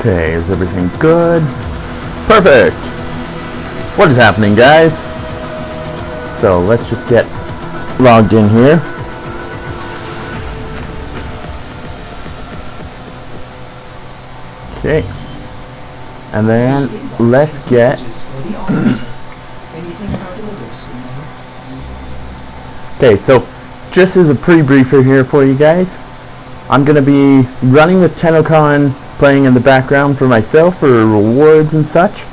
Okay, is everything good? Perfect! What is happening, guys? So let's just get logged in here. Okay. And then let's get okay, so just as a pre-briefer here for you guys, I'm going to be running the Tennocon, playing in the background for myself for rewards and such.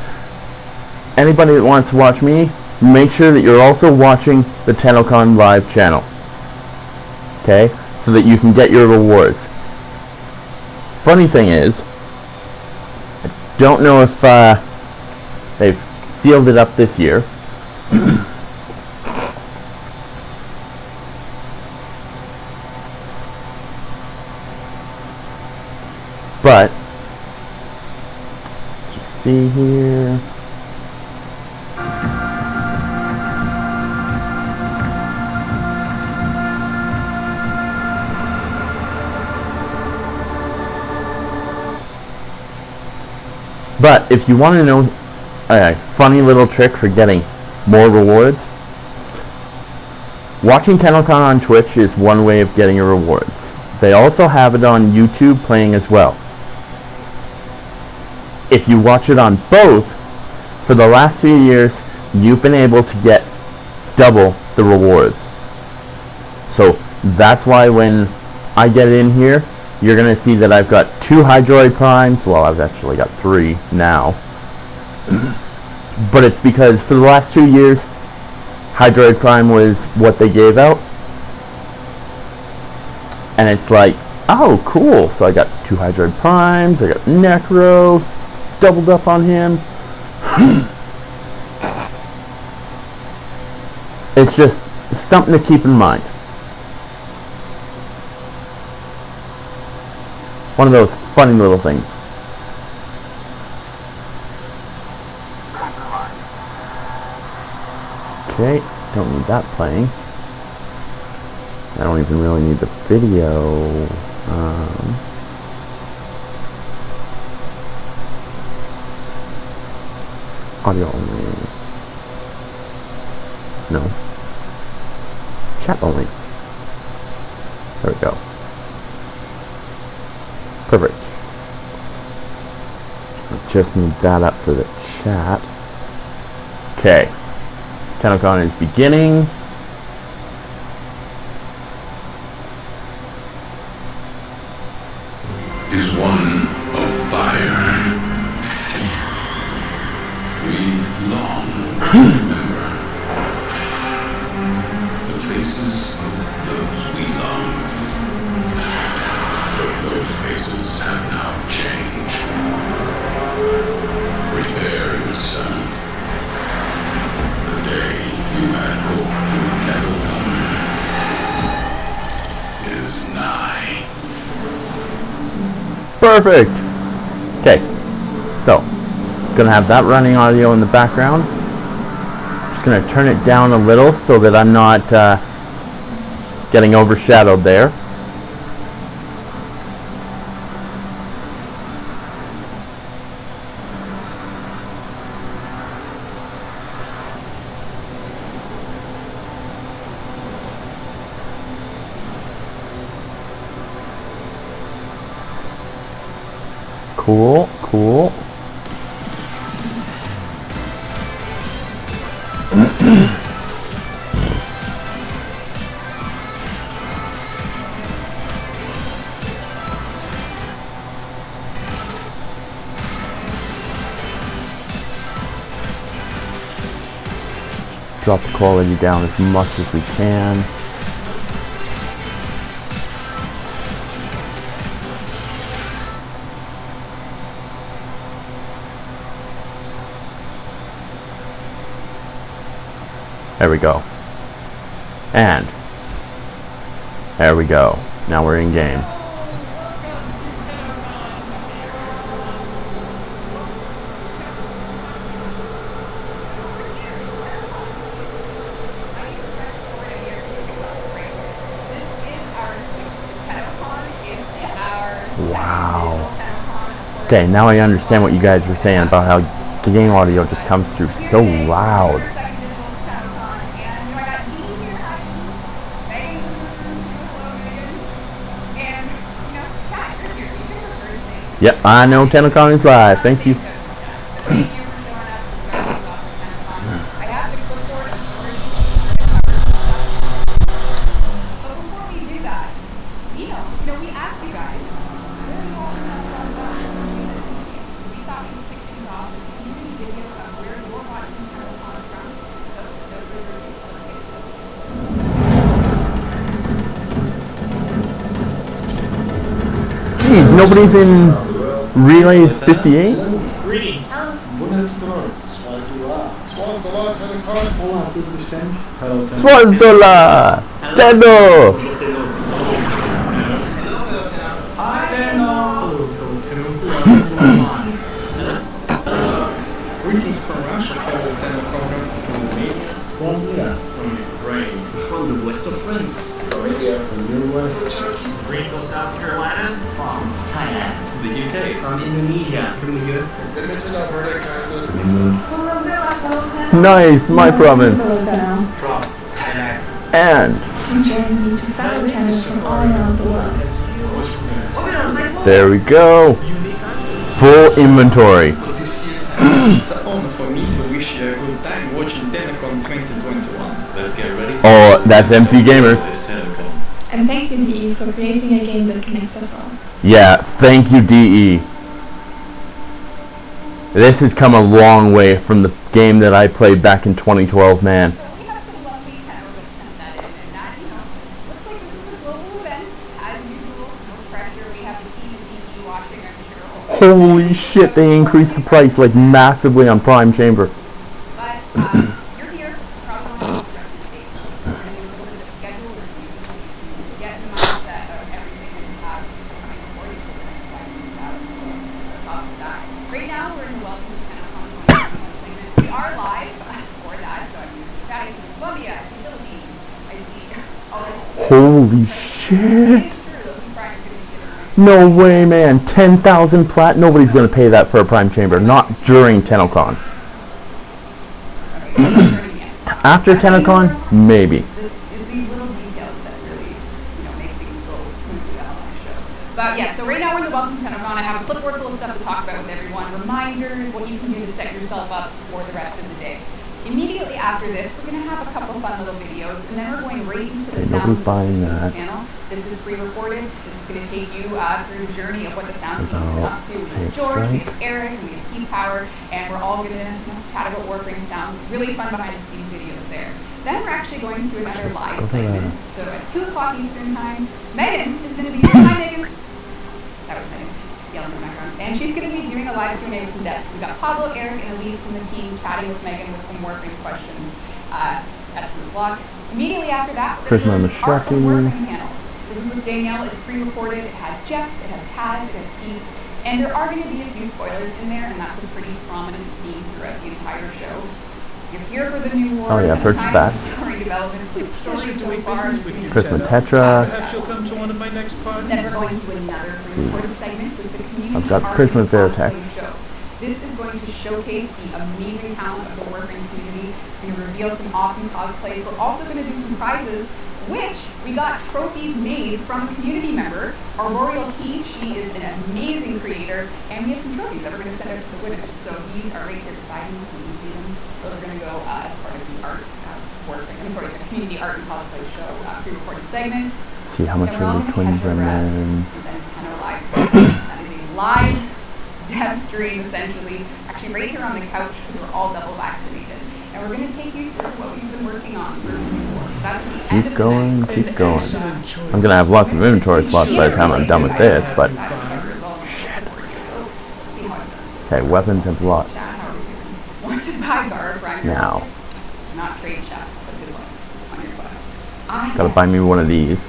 Anybody that wants to watch me, make sure that you're also watching the Tennocon live channel. Okay? So that you can get your rewards. Funny thing is, I don't know if they've sealed it up this year. But let's just see here. But if you want to know a funny little trick for getting more rewards, watching Tennocon on Twitch is one way of getting your rewards. They also have it on YouTube playing as well. If you watch it on both, for the last few years, you've been able to get double the rewards. So that's why when I get in here, you're going to see that I've got 2 Hydroid Primes. Well, I've actually got 3 now. But it's because for the last 2 years, Hydroid Prime was what they gave out. And it's like, oh, cool. So I got 2 Hydroid Primes. I got Necros. Doubled up on him. It's just something to keep in mind. One of those funny little things. Okay, don't need that playing. I don't even really need the video. Audio only. No. Chat only. There we go. Perfect. I just need that up for the chat. Okay. Tennocon is beginning. Is one of fire. We long remember the faces of those we love. But those faces have now changed. Prepare yourself. The day you had hoped would never come is nigh. Perfect. Okay. So, gonna have that running audio in the background. Just gonna turn it down a little so that I'm not getting overshadowed there. Cool, cool. Drop the quality down as much as we can. There we go. And there we go. Now we're in game. Wow. Okay, now I understand what you guys were saying about how the game audio just comes through so loud. Yep, I know Tennocon is live. Thank you. Jeez, nobody's in Relay 58? Greetings. Swazdola! Tenno! Greetings from Russia, fellow Tennocon from Romania. From here? From Ukraine. From the west of France. Arabia. From Uruguay. Turkey. Greenville, South Carolina. From Thailand. From the UK. From Indonesia. From the US. Nice, my province. From Thailand. And Journey to fellow tenants from all around the world. there we go. Full inventory. It's an honor for me to wish you a good time watching Tennocon 2021. Let's get ready. Oh, that's MC Gamers. And thank you, DE, for creating a game that connects us all. Yeah, thank you, DE. This has come a long way from the game that I played back in 2012, man. We have some lovely kind of that in, and that, looks like this is a global event. As usual, no pressure. We have the team and DE watching, I'm sure. Holy shit, they increased the price like massively on Prime Chamber. But you're here, probably on the rest of the day. So we're going to do a little bit of schedule review to get in the mindset of everything that we have coming for you for the next 5 minutes out. So let's off with that. Right now, we're in the Welcome to Tennocon 2021 segment. We are live for that, so I'm chatting from Colombia, the Philippines. I see all this. Holy shit. It is true, Lucky Brian's going to be giving away. No way, man. 10,000 plat. Nobody's going to pay that for a Prime Chamber. Not during Tennocon. After Tennocon, maybe. It's these little details that really, make things go smoothly on my show. But yeah, so right now we're in the Welcome to Tennocon. I have a clipboard full of stuff to talk about with everyone. Reminders, what you can do to set yourself up for the rest of the day. Immediately after this, we're going to have a couple fun little videos, and then we're going right into the Sounds of the Systems panel. This is pre-recorded. This is going to take you through the journey of what the sound team's been up to. We have George, we have Eric, we have Keith Power, and we're all going to chat about Warframe sounds. Really fun behind-the-scenes videos there. Then we're actually going to another live segment. So at 2 o'clock Eastern Time, Megan is going to be doing. Hi, Megan. That was Megan yelling in the background. And she's going to be doing a live Q&A with some devs. We've got Pablo, Eric, and Elise from the team chatting with Megan with some Warframe questions at 2 o'clock. Immediately after that, we're going to do our Warframe panel. This is with Danielle. It's pre-recorded. It has Jeff, it has Kaz, it has Keith, and there are going to be a few spoilers in there, and that's a pretty prominent theme throughout the entire show. You're here for the new war. Oh yeah, purchase that. Story development, so story so doing far. business with you, Christmas Tetra. Tetra. Perhaps you'll come to one of my next parties. Then we're going to another pre-recorded segment with the community. I've got art Christmas and cosplay Veritex. show. This is going to showcase the amazing talent of the Warframe community. It's going to reveal some awesome cosplays. We're also going to do some prizes, which we got trophies made from a community member, Aurorial Key. She is an amazing creator, and we have some trophies that we're going to send out to the winners. So these are right here beside me. You can see them. Those are going to go as part of the art Warframe. The community art and cosplay show pre-recorded segment. See how much of the twins remains. That is a live dev stream, essentially. Actually, right here on the couch, because we're all double vaccinated. And we're going to take you through what we've been working on for before. So that's the end Keep of going, the keep going. I'm going to have lots of inventory slots by the time I'm done with this, but... Okay, weapons and plots. Want to buy Gar, Brian? Now. This is not trade chat, but good luck on your quest. Gotta buy me one of these.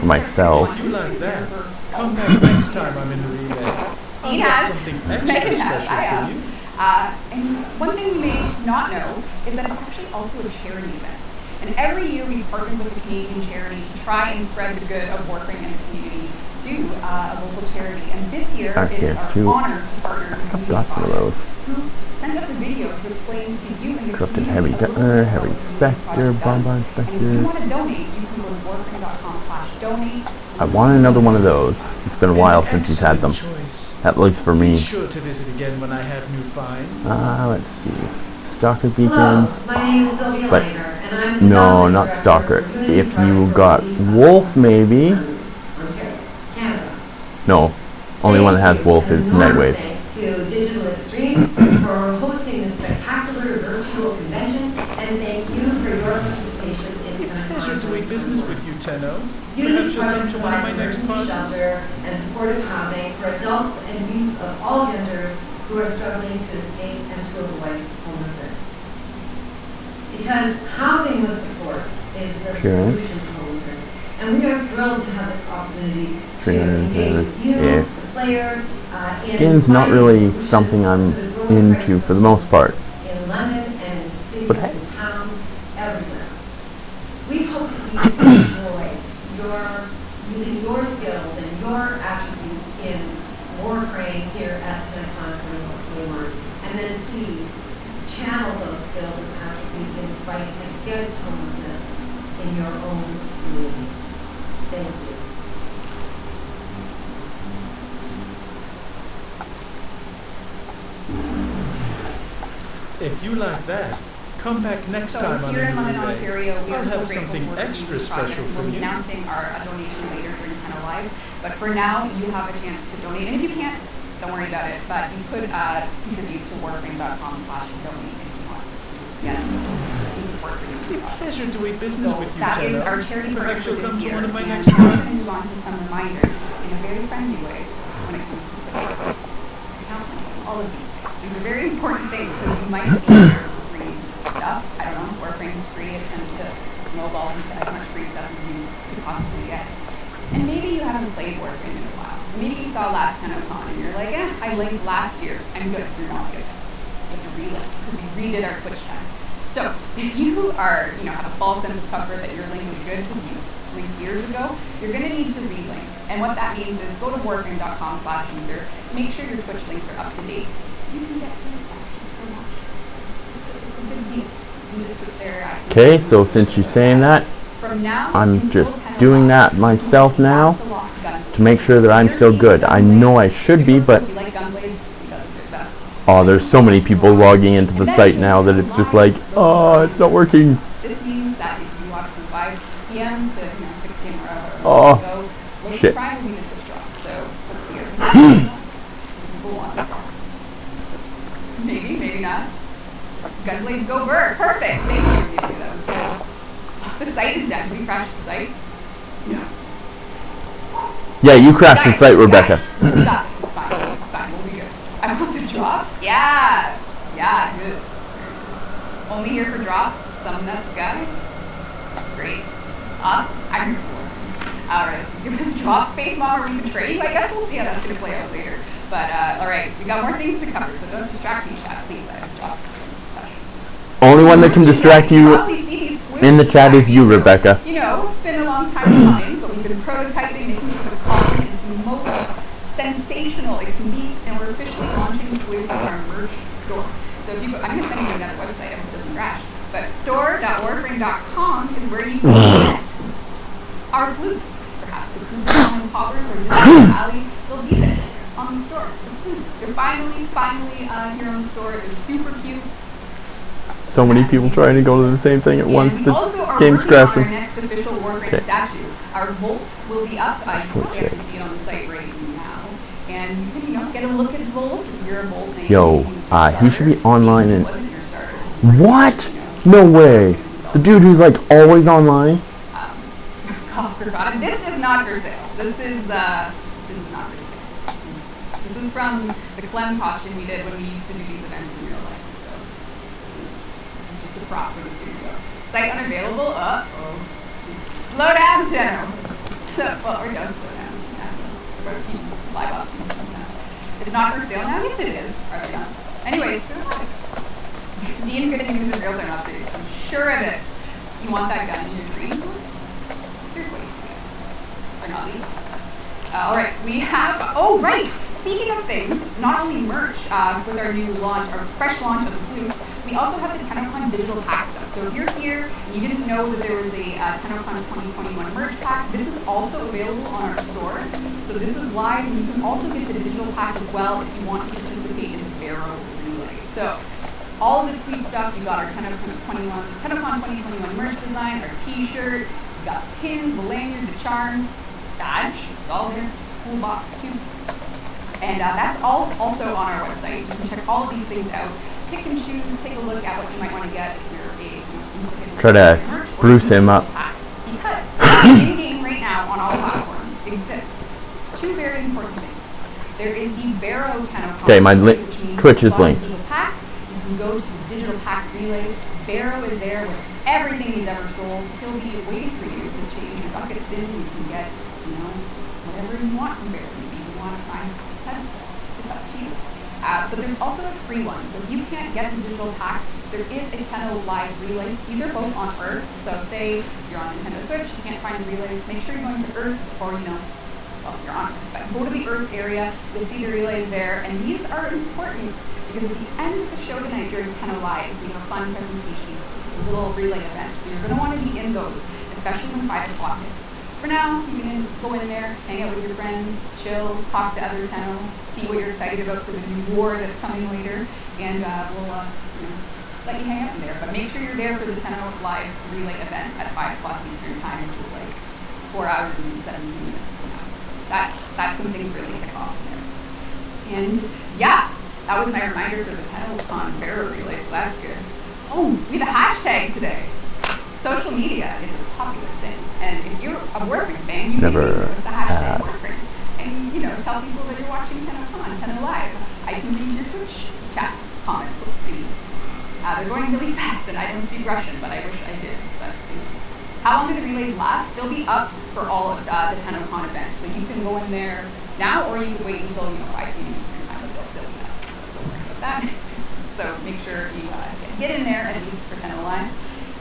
For myself. You like that? Come back next time I'm in the relay. He I've got has. something Megan extra has. special I for have. you. And one thing you may not know is that it's actually also a charity event. And every year we partner with a Canadian charity to try and spread the good of Warframe in the community to to a local charity. And this year Actually, it is it's our too. honor to partner with I've got some of those. who sent us a video to explain to you and your Corrupted team Heavy a little Gunner, bit Heavy about what the Inspector, project Bomb does. Inspector. And if you want to donate, you can go to warframe.com/donate. I want another one of those. It's been a while since we've had them. Choice. At least for Be me. sure to visit again when I have new finds. Let's see. Stalker Hello, beacons. my name is Sylvia But Langer, and I'm the no, development not director Stalker. for Unity If Project you for got the Wolf, maybe. Ontario, Canada. No, only one that has Thank you, Wolf and is enormous Nightwave. Thanks to Digital Extremes for hosting this spectacular virtual convention, and thank you for your participation in Pleasure doing business with you, Tenno. Unity Perhaps you'll come Project to one of my provides next emergency parties. shelter and supportive housing for adults and youth of all genders who are struggling to escape and to avoid homelessness. Because housing with supports is the Sure. solution to homelessness. And we are thrilled to have this opportunity to 300, engage with you, yeah. the players, in Skin's not finding really solutions something I'm to the growing into crisis for the most part. in London and in cities But hey. and towns everywhere. We hope that you can enjoy using your skills and your attributes in Warframe here at Tennocon 2021. And then please channel those skills and attributes in fighting against homelessness in your own communities. Thank you. If you like that, come back next So time on here a in London, new day. Ontario, we I'll are so have grateful something for working extra with this project. special We'll from be you. announcing our donation later during kind of live. But for now, you have a chance to donate. And if you can't, don't worry about it. But you could contribute to warframe.com/donate if you want. Yeah, some support for you. Pleasure doing business So with you, that is Tenno. our charity partner Perhaps for you'll come this to year. one of my And next now we're going to parties. move on to some reminders in a very friendly way when it comes to players. All of these things. These are very important things because you might be here for free stuff. I don't know, Warframe's free. It tends to snowball into as much free stuff as you could possibly get. And maybe you haven't played Warframe in a while. Maybe you saw last Tennocon and you're like, I linked last year. I'm good. You're not good. You have to relink because we redid our Twitch time. So if you are, have a false sense of comfort that your link is good because you linked years ago, you're going to need to relink. And what that means is go to warframe.com/user. Make sure your Twitch links are up to date so you can get free stuff just for watching. It's a good deal. You can just sit there. Okay, so since you're saying that, From now I'm until just 10 doing o'clock, that myself now cast a lock gun. to make sure that I'm still good. I know I should be, but If you like gunblades, you got the best. oh, there's so many people logging into the site now that it's just like, oh, it's not working. This means that if you watch from 5 p.m. to 6 p.m. or however Oh, you go, local shit. Prime will be the Twitch drop. So let's see here. People want the drops. Maybe, maybe not. Gunblades go burr. Perfect. Thank you. That was good. The site is down. Did we crash the site? No. Yeah, you crashed the Guys, site, Rebecca. guys, we got this. It's fine. It's fine. We'll be good. I want the drop. Yeah. Yeah, good. Only here for drops. Some nuts guy. Great. Awesome. I'm here for it. Alright. Give us drop space, Mom, or we betray you. I guess we'll see how that's going to play out later. But, alright. We got more things to cover, so don't distract me, chat. Please, I have drops to touch. Only one that can distract you Probably see these flutes in the chat is you, distract me, so, Rebecca. it's been a long time coming, but we've been prototyping, making sure the content is the most sensational it can be, and we're officially launching flutes in our merch store. So if you go, I'm going to send you another website, I hope it doesn't crash, but store.warframe.com is where you can get our flutes. Perhaps the coupon poppers or just the alley, they'll be there on the store. The flutes, they're finally here on the store. They're super cute. So many people trying to go to the same thing at once. And we The also are game's working on crashing. our next official Warframe Okay. statue. Our Volt will be up. You can 46. see it on the site right now. And you can, get a look at Volt. If you're a Volt fan, Yo, you can use your he should be starter. online If it and- wasn't your starter, What? No way. The dude who's like always online? Cost per product. This is not for sale. This is not for sale. This is from the Clem costume we did when we used to do these events in real life. So this is just a prop for the studio. Site unavailable. Slow down, Tenno. Well, or don't slow down. Live off. It's not for sale now. Yes, it is. Are they not? Anyway, Dean's gonna give me some real-time updates. I'm sure of it. You want that gun in your dream? There's ways to get it. Or not legal. All right, we have, oh right, speaking of things, not only merch with our new launch, our fresh launch of the flutes, we also have the Tennocon digital pack stuff. So if you're here and you didn't know that there was a Tennocon 2021 merch pack, this is also available on our store. So this is live, and you can also get the digital pack as well if you want to participate in the Barrow Relay. So all of the sweet stuff, you got our Tennocon 2021 merch design, our t-shirt, you got the pins, the lanyard, the charm, badge, it's all there, cool box too. And that's all also on our website. You can check all of these things out, pick and choose, take a look at what you might want to get if you're a Try to spruce him up. Because in-game right now on all platforms exists two very important things. There is the Barrow Tennocon. Okay, my which means Twitch is you buy a linked. digital pack. You can go to the digital pack relay. Barrow is there with everything he's ever sold. He'll be waiting for you to change your buckets in. You can get, whatever you want from Barrow. Maybe you want to find a pedestal. It's up to you. But there's also a free one. So if you can't get the digital pack, there is a Tenno live relay. These are both on Earth. So say you're on Nintendo Switch, you can't find the relays. Make sure you're going to Earth, or well, you're on Earth, but go to the Earth area. You'll see the relays there, and these are important because at the end of the show tonight during Tenno Live, we have a fun presentation, a little relay event. So you're going to want to be in those, especially when 5 o'clock hits. For now, you can go in there, hang out with your friends, chill, talk to other Tenno, see what you're excited about for the new war that's coming later, and we'll let you hang out in there. But make sure you're there for the Tenno Live relay event at 5 o'clock Eastern Time, which is like 4 hours and 17 minutes from now. So that's when things really kick off in there. And yeah, that was my reminder for the Tennocon Barrow relay, so that's good. Oh, we have a hashtag today. Social media is a popular thing, and if you're a Warframe fan, you Never can use the hashtag had. Warframe, and tell people that you're watching Tennocon, Tenno Live. I can read your Twitch chat comments. Let's see. They're going really fast, and I don't speak Russian, but I wish I did. But how long do the relays last? They'll be up for all of the Tennocon event, so you can go in there now, or you can wait until 5 p.m. Eastern time. They'll be up, so don't worry about that. So make sure you get in there at least for Tenno Live.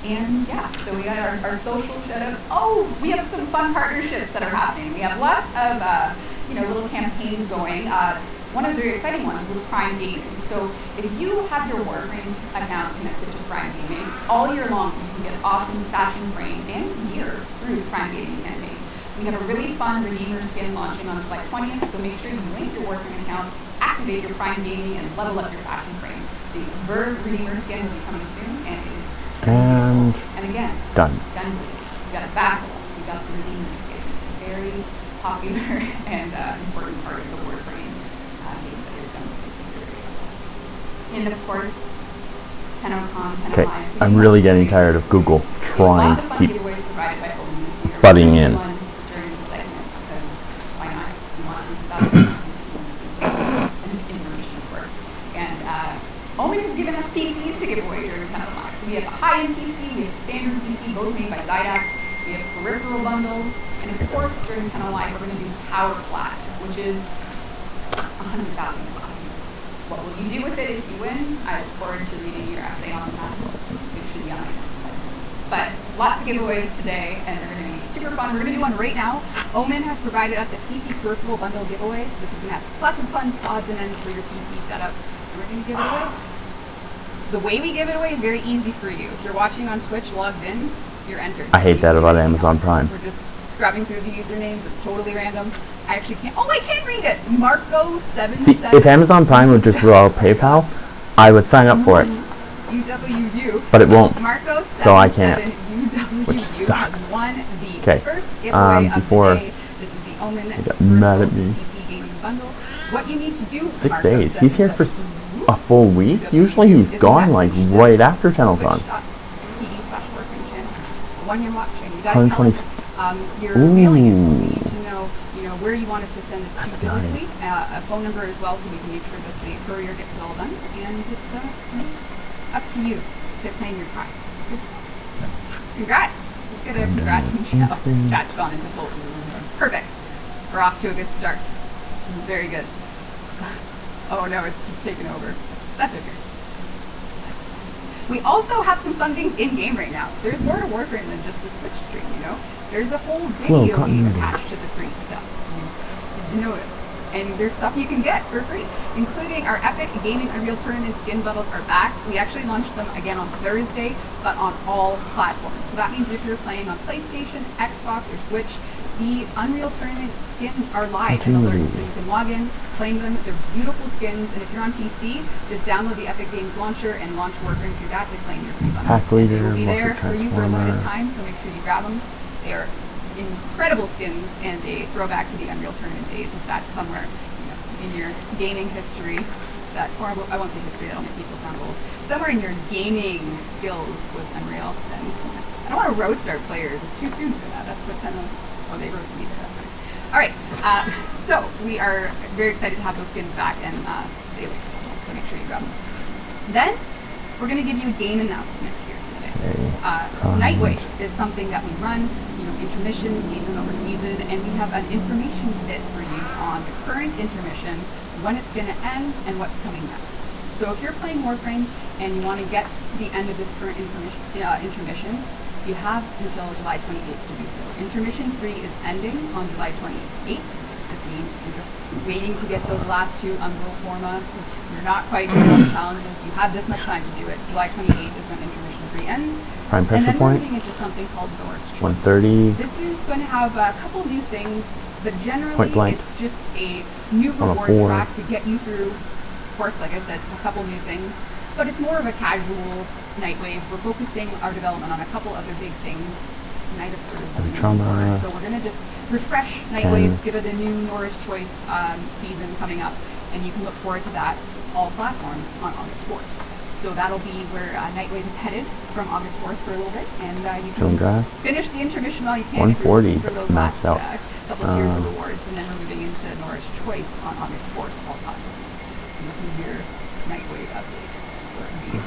And yeah, so we got our social shout-outs. Oh, we have some fun partnerships that are happening. We have lots of little campaigns going. One of the very exciting ones is with Prime Gaming. So if you have your Warframe account connected to Prime Gaming, all year long you can get awesome fashion frame and gear through the Prime Gaming campaign. We have a really fun Redeemer skin launching on July 20th, so make sure you link your Warframe account, activate your Prime Gaming, and level up your fashion frame. The Verve Redeemer skin will be coming soon, and it is And again, done. Gunblades. We got a Vassal. We got the Redeemer skin. Very popular and important part of the Warframe game that is Gunblades. And of course, Tennocon, Tenno Okay, Live. I'm really getting tired of Google trying Lots of to fun keep giveaways provided by Owen this year. butting in. One during this segment, because why not? We want free stuff and information, of course. And Owen has given us PCs to give away during Tenno Live. So we have a high-end PC, we have a standard PC, both made by Zydax. We have peripheral bundles, and of course, during Tenno Live, we're going to do Power Flat, which is 100,000 flat. What will you do with it if you win? I look forward to reading your essay on that. It should be on my list. But lots of giveaways today, and they're going to be super fun. We're going to do one right now. Omen has provided us a PC peripheral bundle giveaways. This is going to have lots of fun odds and ends for your PC setup. And we're going to give it away. The way we give it away is very easy for you. If you're watching on Twitch logged in, you're entered. I hate that about Amazon Prime. We're just scrubbing through the usernames. It's totally random. I actually can't. Oh, I can read it. Marco77. See, if Amazon Prime would just allow PayPal, I would sign up for it. UWU. But it won't. Marco So I can't. UWU Which sucks. has won the Okay. first giveaway before of the day. This is the Omen they got mad at me. PC gaming bundle. What you need to do, 6 days. He's here for a full week. Usually he's gone like right after Tennocon. When you're watching, you gotta 120. tell us your mailing info. We Ooh. need to know, where you want us to send this to That's physically, nice. a phone number as well, so we can make sure that the courier gets it all done. And it's up to you to claim your prize. It's good for us. So, congrats. Let's get a congrats and show. instant. Chat's gone into full. Perfect. We're off to a good start. This is very good. Oh no, it's just taken over. That's okay. We also have some fun things in-game right now. There's more to Warframe than just the Switch stream, There's a whole Flow video game continuity. attached to the free stuff. know it. And there's stuff you can get for free, including our Epic Gaming Unreal Tournament skin bundles are back. We actually launched them again on Thursday, but on all platforms. So that means if you're playing on PlayStation, Xbox, or Switch, the Unreal Tournament skins are live and alerted, so you can log in, claim them. They're beautiful skins, and if you're on PC, just download the Epic Games Launcher and launch Warframe through that to claim your free bundle. Pack leader, They will be there for you for a limited Transformer. time, so make sure you grab them. They are incredible skins, and they throw back to the Unreal Tournament days, if that's somewhere in your gaming history, that, or I won't say history, that'll make people sound old, somewhere in your gaming skills was Unreal, then I don't want to roast our players, it's too soon for that. That's what they roasted me for that. Alright, so we are very excited to have those skins back, and they look awesome, so make sure you grab them. Then, we're going to give you a game announcement here today. Nightwave is something that we run, intermission, season over season, and we have an information bit for you on the current intermission, when it's going to end, and what's coming next. So if you're playing Warframe and you want to get to the end of this current intermission, you have until July 28th to do so. Intermission 3 is ending on July 28th. This means you're just waiting to get those last two Umbral Forma, because you're not quite doing all the challenges. You have this much time to do it. July 28th is when Intermission 3 ends. Prime And pressure then we're point. moving into something called Norse Choice. 130. This is going to have a couple new things, but generally Point blank. it's just a new On a reward 4. track to get you through. Of course, like I said, a couple new things, but it's more of a casual Nightwave. We're focusing our development on a couple other big things. Night of Heavy Trauma. So we're going to just refresh Nightwave, give it a new Norris Choice season coming up, and you can look forward to that all platforms on August 4th. So that'll be where Nightwave is headed from August 4th for a little bit, and you Killing can grass. finish the intermission while you can. 140 for those maxed last, out. couple tiers of rewards, and then we're moving into Norris Choice on August 4th all platforms. So this is your Nightwave update for the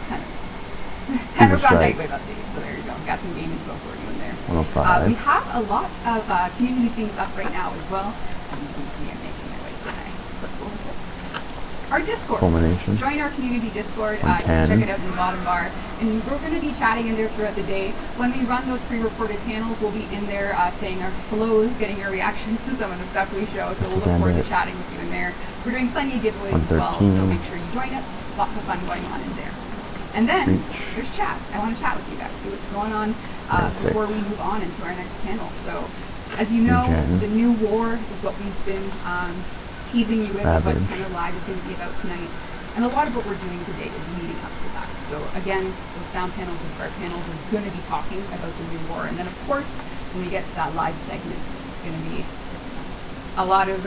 Tennocon Nightwave update. So there you go. Got some game info for you in there. 105. We have a lot of community things up right now as well. And you can see I'm making my way today. Our Discord. Culmination. Join our community Discord. You can 110. check it out in the bottom bar. And we're going to be chatting in there throughout the day. When we run those pre-recorded panels, we'll be in there saying our hellos, getting your reactions to some of the stuff we show. So we'll look forward to chatting with you in there. We're doing plenty of giveaways as well, so make sure you join it. Lots of fun going on in there. And then there's chat. I want to chat with you guys, see what's going on before we move on into our next panel. So, as you know, the new war is what we've been teasing you with, what kind of live is going to be about tonight. And a lot of what we're doing today is leading up to that. So again, those sound panels and chart panels are going to be talking about the new war. And then of course, when we get to that live segment, it's going to be a lot of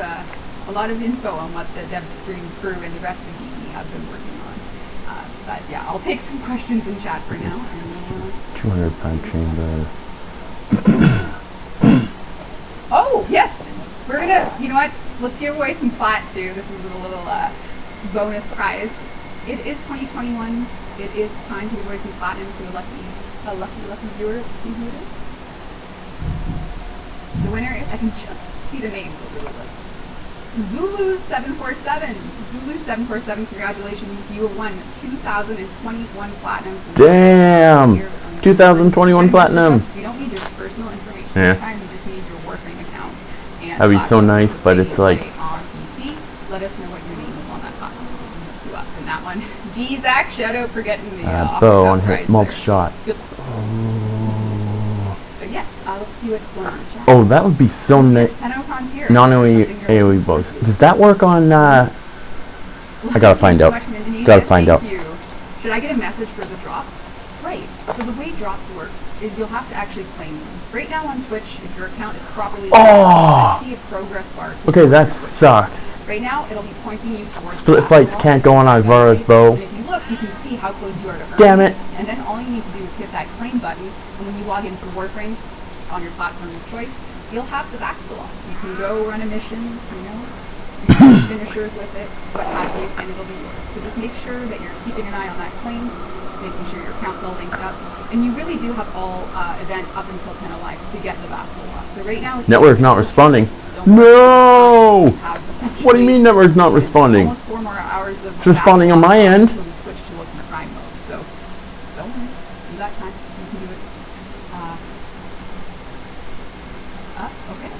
info on what the dev stream crew and the rest of the DE have been working on. But yeah, I'll take some questions in chat for now. And 200 pound chamber. Oh, yes! We're gonna, you know what? Let's give away some plat too. This is a little bonus prize. It is 2021. It is time to give away some platinum to a lucky viewer. Let's see who it is. The winner is, I can just see the names over the list. Zulu747. Zulu747, congratulations. You have won 2021 platinum. Damn! 2021 platinum. We don't need your personal information Yeah. this time. We just need your Warframe account. And That'd be so nice, but it's like. on PC, let us know what your name is on that platform so we can look you up. And that one, D Zach, shout out for getting the Bow on hit prize multi-shot. there. Good luck. But yes, let's see what's going on in the chat. Oh, that would be so nice. Tenocon's here. Non-AOE AOE bows. Does that work on, I gotta find out. Gotta find out. Should I get a message for the drops? Right. So the way drops work is you'll have to actually claim them. Right now on Twitch, if your account is properly logged, you should see a progress bar. Okay, that sucks. Right now, it'll be pointing you towards Split flights can't go on Alvara's bow. And if you look, you can see how close you are to earn. Damn it. And then all you need to do is hit that claim button, and when you log into Warframe on your platform of choice, you'll have the Bastilon. You can go run a mission, you know, finishers with it, what have you, and it'll be yours. So just make sure that you're keeping an eye on that claim, making sure your account's all linked up, and you really do have all events up until 10 alive to get the Bastilon. So right now, Network not responding. No! What do you mean network's not responding? Almost 4 more hours of It's responding on my end. when we switch to Ultimate Prime mode. So don't worry, you got time. You can do it. Okay.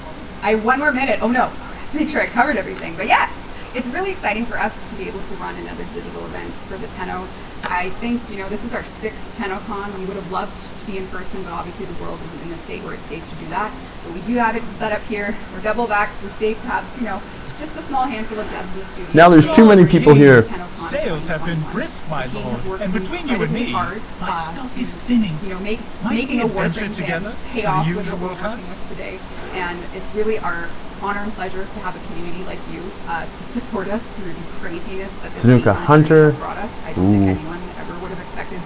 I have 1 more minute. Oh no. to make sure I covered everything. But yeah, it's really exciting for us to be able to run another digital event for the Tenno. I think, you know, this is our 6th Tennocon. We would have loved to be in person, but obviously the world isn't in a state where it's safe to do that. But we do have it set up here. We're double vaxxed. We're safe to have, you know, just a small handful of devs in the studio. Now there's too many people here. Sales have been brisk, my lord, and between you and me, my stock is thinning. You know, Might making we a Warframe adventure together fan pay for off the with what we're usual cut? working with today. And it's really our honor and pleasure to have a community like you to support us through the craziness that this Snuka game Hunter. has brought us. I don't think anyone ever would have expected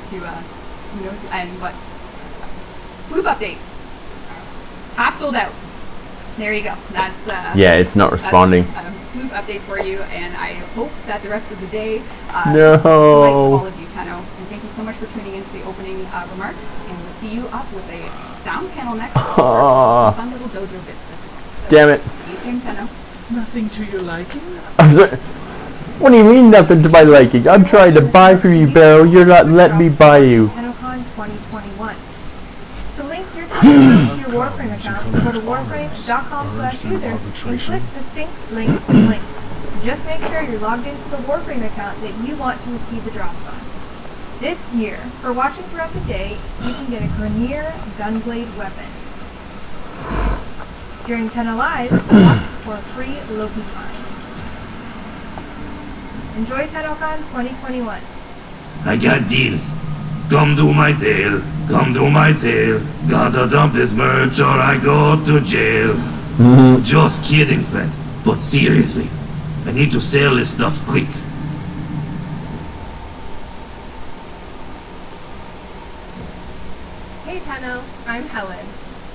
to, you know, but Floof update. Half sold out. There you go. That's Yeah, it's not responding. That's a Floof update for you, and I hope that the rest of the day No. delights all of you, Tenno. And thank you so much for tuning into the opening remarks, and we'll see you up with a sound panel next. Some fun little dojo bits this week. So, Damn it. see you soon, Tenno. Nothing to your liking? I'm sorry. What do you mean nothing to my liking? I'm trying to buy for you, Barrow. You're not letting me buy you. Tennocon 2021. To link your Tennocon to your Warframe account, go to warframe.com/user and click the sync link. Just make sure you're logged into the Warframe account that you want to receive the drops on. This year, for watching throughout the day, you can get a Grenier Gunblade weapon. During Tenno Live, watch for free Loki time. Enjoy Tennocon 2021. I got deals. Come do my sale. Come do my sale. Gotta dump this merch or I go to jail. Just kidding, friend. But seriously, I need to sell this stuff quick. Hey Tenno, I'm Helen.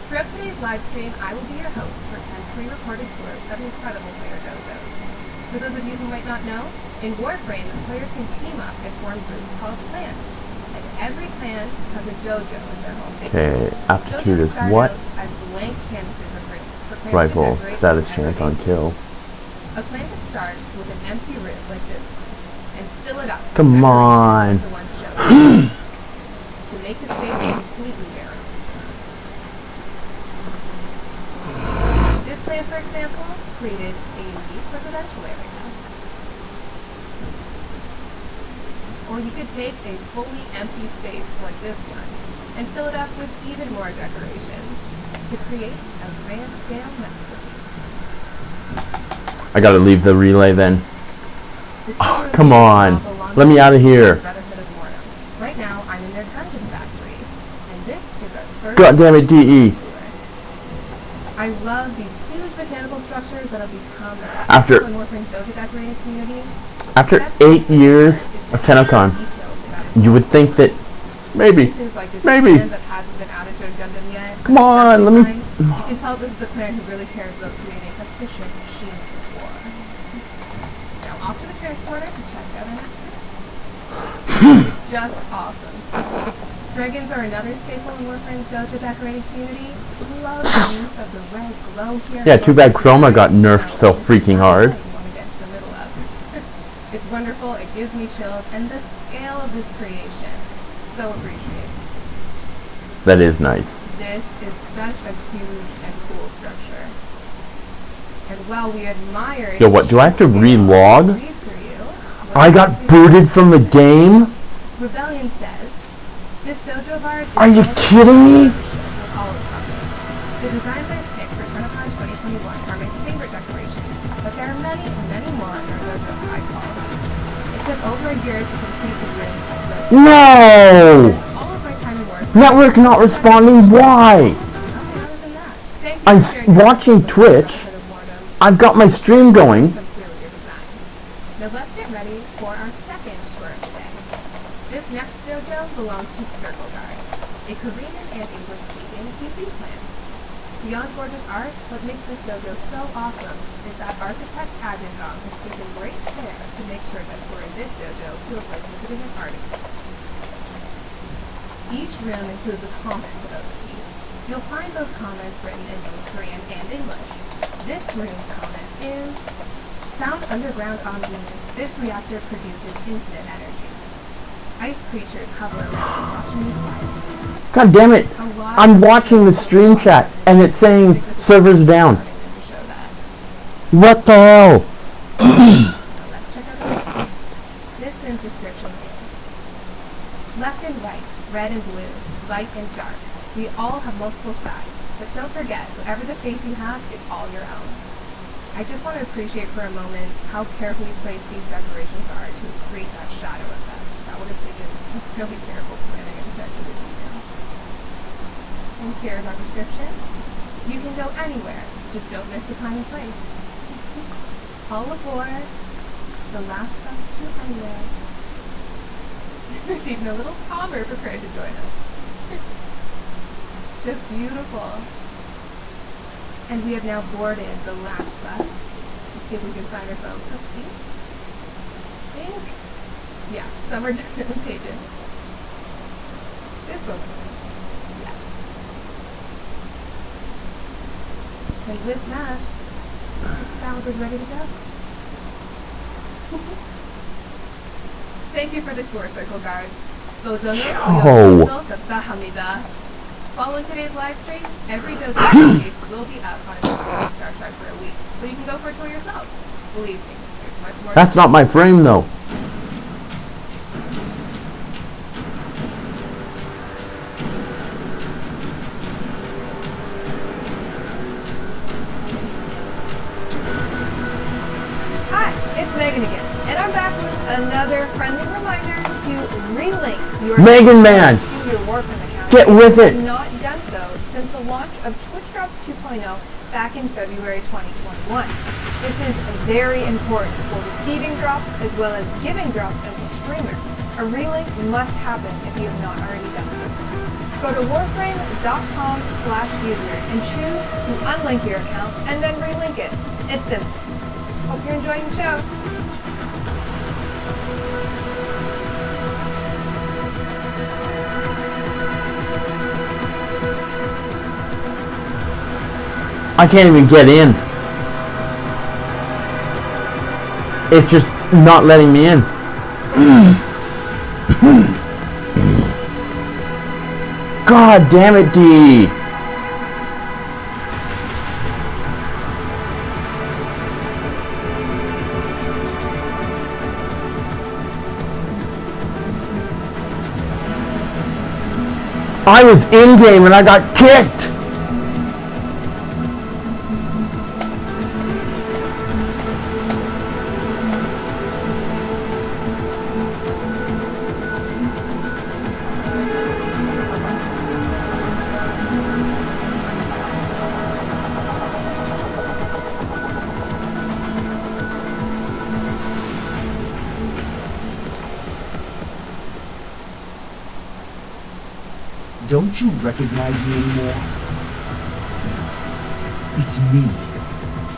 Throughout today's live stream, I will be your host for 10 pre-recorded tours of incredible player dojos. For those of you who might not know, in Warframe, players can team up and form groups called clans. And every clan has a dojo as their home base. Okay, aptitude Dojos is start what? out as blank canvases of rooms for clans to Rifle, decorate status with chance on everyday kill. things. A clan can start with an empty room like this one and fill it up with Come decorations on. like the ones shown to make the space completely barren. This clan, for example, created a unique residential area. Or you could take a fully empty space like this one and fill it up with even more decorations to create a grand scale masterpiece. I gotta leave the relay then. The two Oh, rooms come on. itself belong Let me to outta the here. Brotherhood of Mortem. Right now, I'm in their dungeon factory, and this is our first God damn it, DE. tour. I love these huge mechanical structures that have become a After- staple in Warframe's dojo decorating community. After Sets 8 this years apart is of the Tennocon, details that it you would has. think that maybe, Pieces like this maybe. clan that hasn't been added to a Gundam yet. Come on, let me- Design, You can tell this is a clan who really cares about creating efficient machines of war. Now off to the transporter to check out our next room. It's just awesome. Dragons are another staple in Warframe's dojo decorating community. Love the use of the red glow here. Yeah, too bad Chroma got nerfed so freaking hard. You want to get into the middle of. It's wonderful, it gives me chills, and the scale of this creation, so appreciated. That is nice. This is such a huge and cool structure. And while we admire its Yo, what, do I have to scale, relog? I'll read for you what I it got says. booted from the game? Rebellion says, this dojo of ours is Are you well kidding me? with all its functions. The designs I've picked for Tennocon 2021 are my favorite decorations, but there are many, many more in our dojo that I call. It took over a year to complete the rooms I built. No! All of my time in work. Network not responding, why? Nothing other than that. Thank you I'm for sharing watching your Twitch. Brotherhood of Mortem. I've got my stream going. Comes through with your designs. Now let's get ready for our second tour of the day. This next dojo belongs to Circle Guards, a Korean and English-speaking PC clan. Beyond gorgeous art, what makes this dojo so awesome is that architect Ajindong has taken great care to make sure that touring this dojo feels like visiting an art exhibit. Each room includes a comment about the piece. You'll find those comments written in both Korean and English. This room's comment is, found underground on Venus, this reactor produces infinite energy. Ice creatures hover around watching you quietly. God damn it. A lot I'm of watching the stream chat and it's saying servers down. to show that. What the hell? Let's check out the next one. This room's description is left and right, red and blue, light and dark. We all have multiple sides, but don't forget, whatever the face you have, it's all your own. I just want to appreciate for a moment how carefully placed these decorations are to create that shadow effect. That would have taken some really careful planning and attention to detail. And here's our description. You can go anywhere, just don't miss the time and place. All aboard the last bus to Highway. There's even a little Palmer prepared to join us. It's just beautiful. And we have now boarded the last bus. Let's see if we can find ourselves a seat. I think, yeah, some are definitely taken. This one looks like, yeah. And with that, the scallop is ready to go. Thank you for the tour, Circle Guards. Following today's live stream, every Dojo showcase will be up on its Star Trek for a week, so you can go for a tour yourself. Believe me, there's much more. That's not my frame, though. Hi, it's Megan again, and I'm back with another friendly reminder to relink your Megan Man, to your Warframe account. get with If it. you have not done so since the launch of Twitch Drops 2.0 back in February 2021. This is very important for receiving drops as well as giving drops as a streamer. A relink must happen if you have not already done so. Go to warframe.com/user and choose to unlink your account and then relink it. It's simple. Hope you're enjoying the show. I can't even get in. It's just not letting me in. God damn it, D. I was in game and I got kicked. Don't you recognize me anymore? It's me,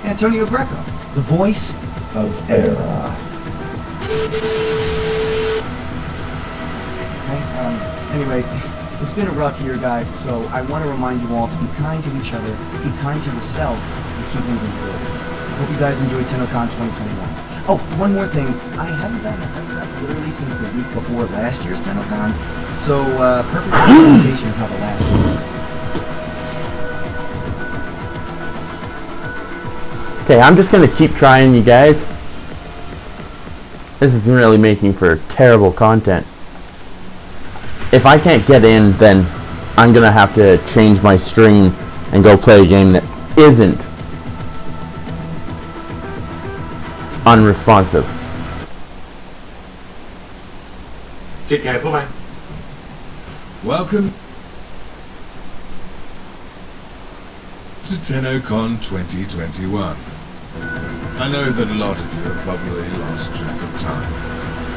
Antonio Greco, the voice of Era. Anyway, it's been a rough year, guys, so I want to remind you all to be kind to each other, be kind to yourselves, and keep moving forward. Hope you guys enjoyed Tennocon 2021. Oh, one more thing. I haven't gotten a haircut literally since the week before last year's Tennocon, so perfect representation of how the last year was. Okay, I'm just gonna keep trying, you guys. This is really making for terrible content. If I can't get in, then I'm gonna have to change my stream and go play a game that isn't unresponsive. Take care, bye-bye. Welcome to Tennocon 2021. I know that a lot of you have probably lost track of time,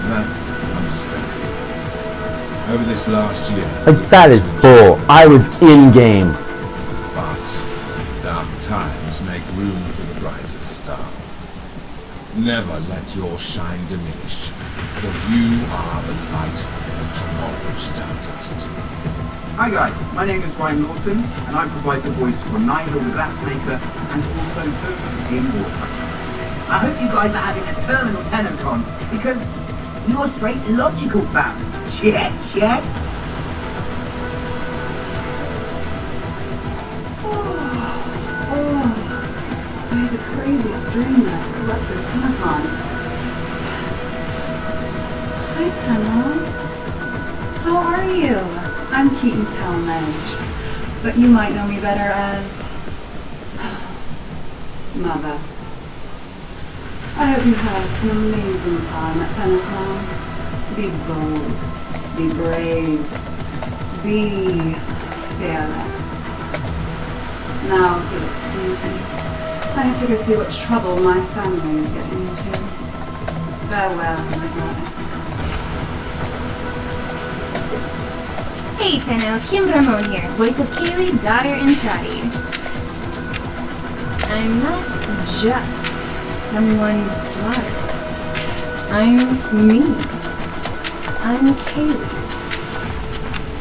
and that's understandable. Over this last year... Like, that is bull. I was in game. But dark times make room for the brightest stars. Never let your shine diminish, for you are the light of tomorrow's stardust. Hi guys, my name is Ryan Lawson, and I provide the voice for Nigel the Glassmaker and also Boom in Warframe. I hope you guys are having a terminal Tennocon, because you're straight logical, fam. Check, check. had the craziest dream that I slept through Tennocon. Hi, Tenno. How are you? I'm Keaton Talmadge, but you might know me better as Mother. I hope you have an amazing time at Tennocon. Be bold, be brave, be fearless. Now, if you'll excuse me, I have to go see what trouble my family is getting into. Farewell, my brother. Hey Tenno, Kim Ramon here, voice of Kaylee, daughter and Shadi. I'm not just someone's daughter. I'm me. I'm Kaylee.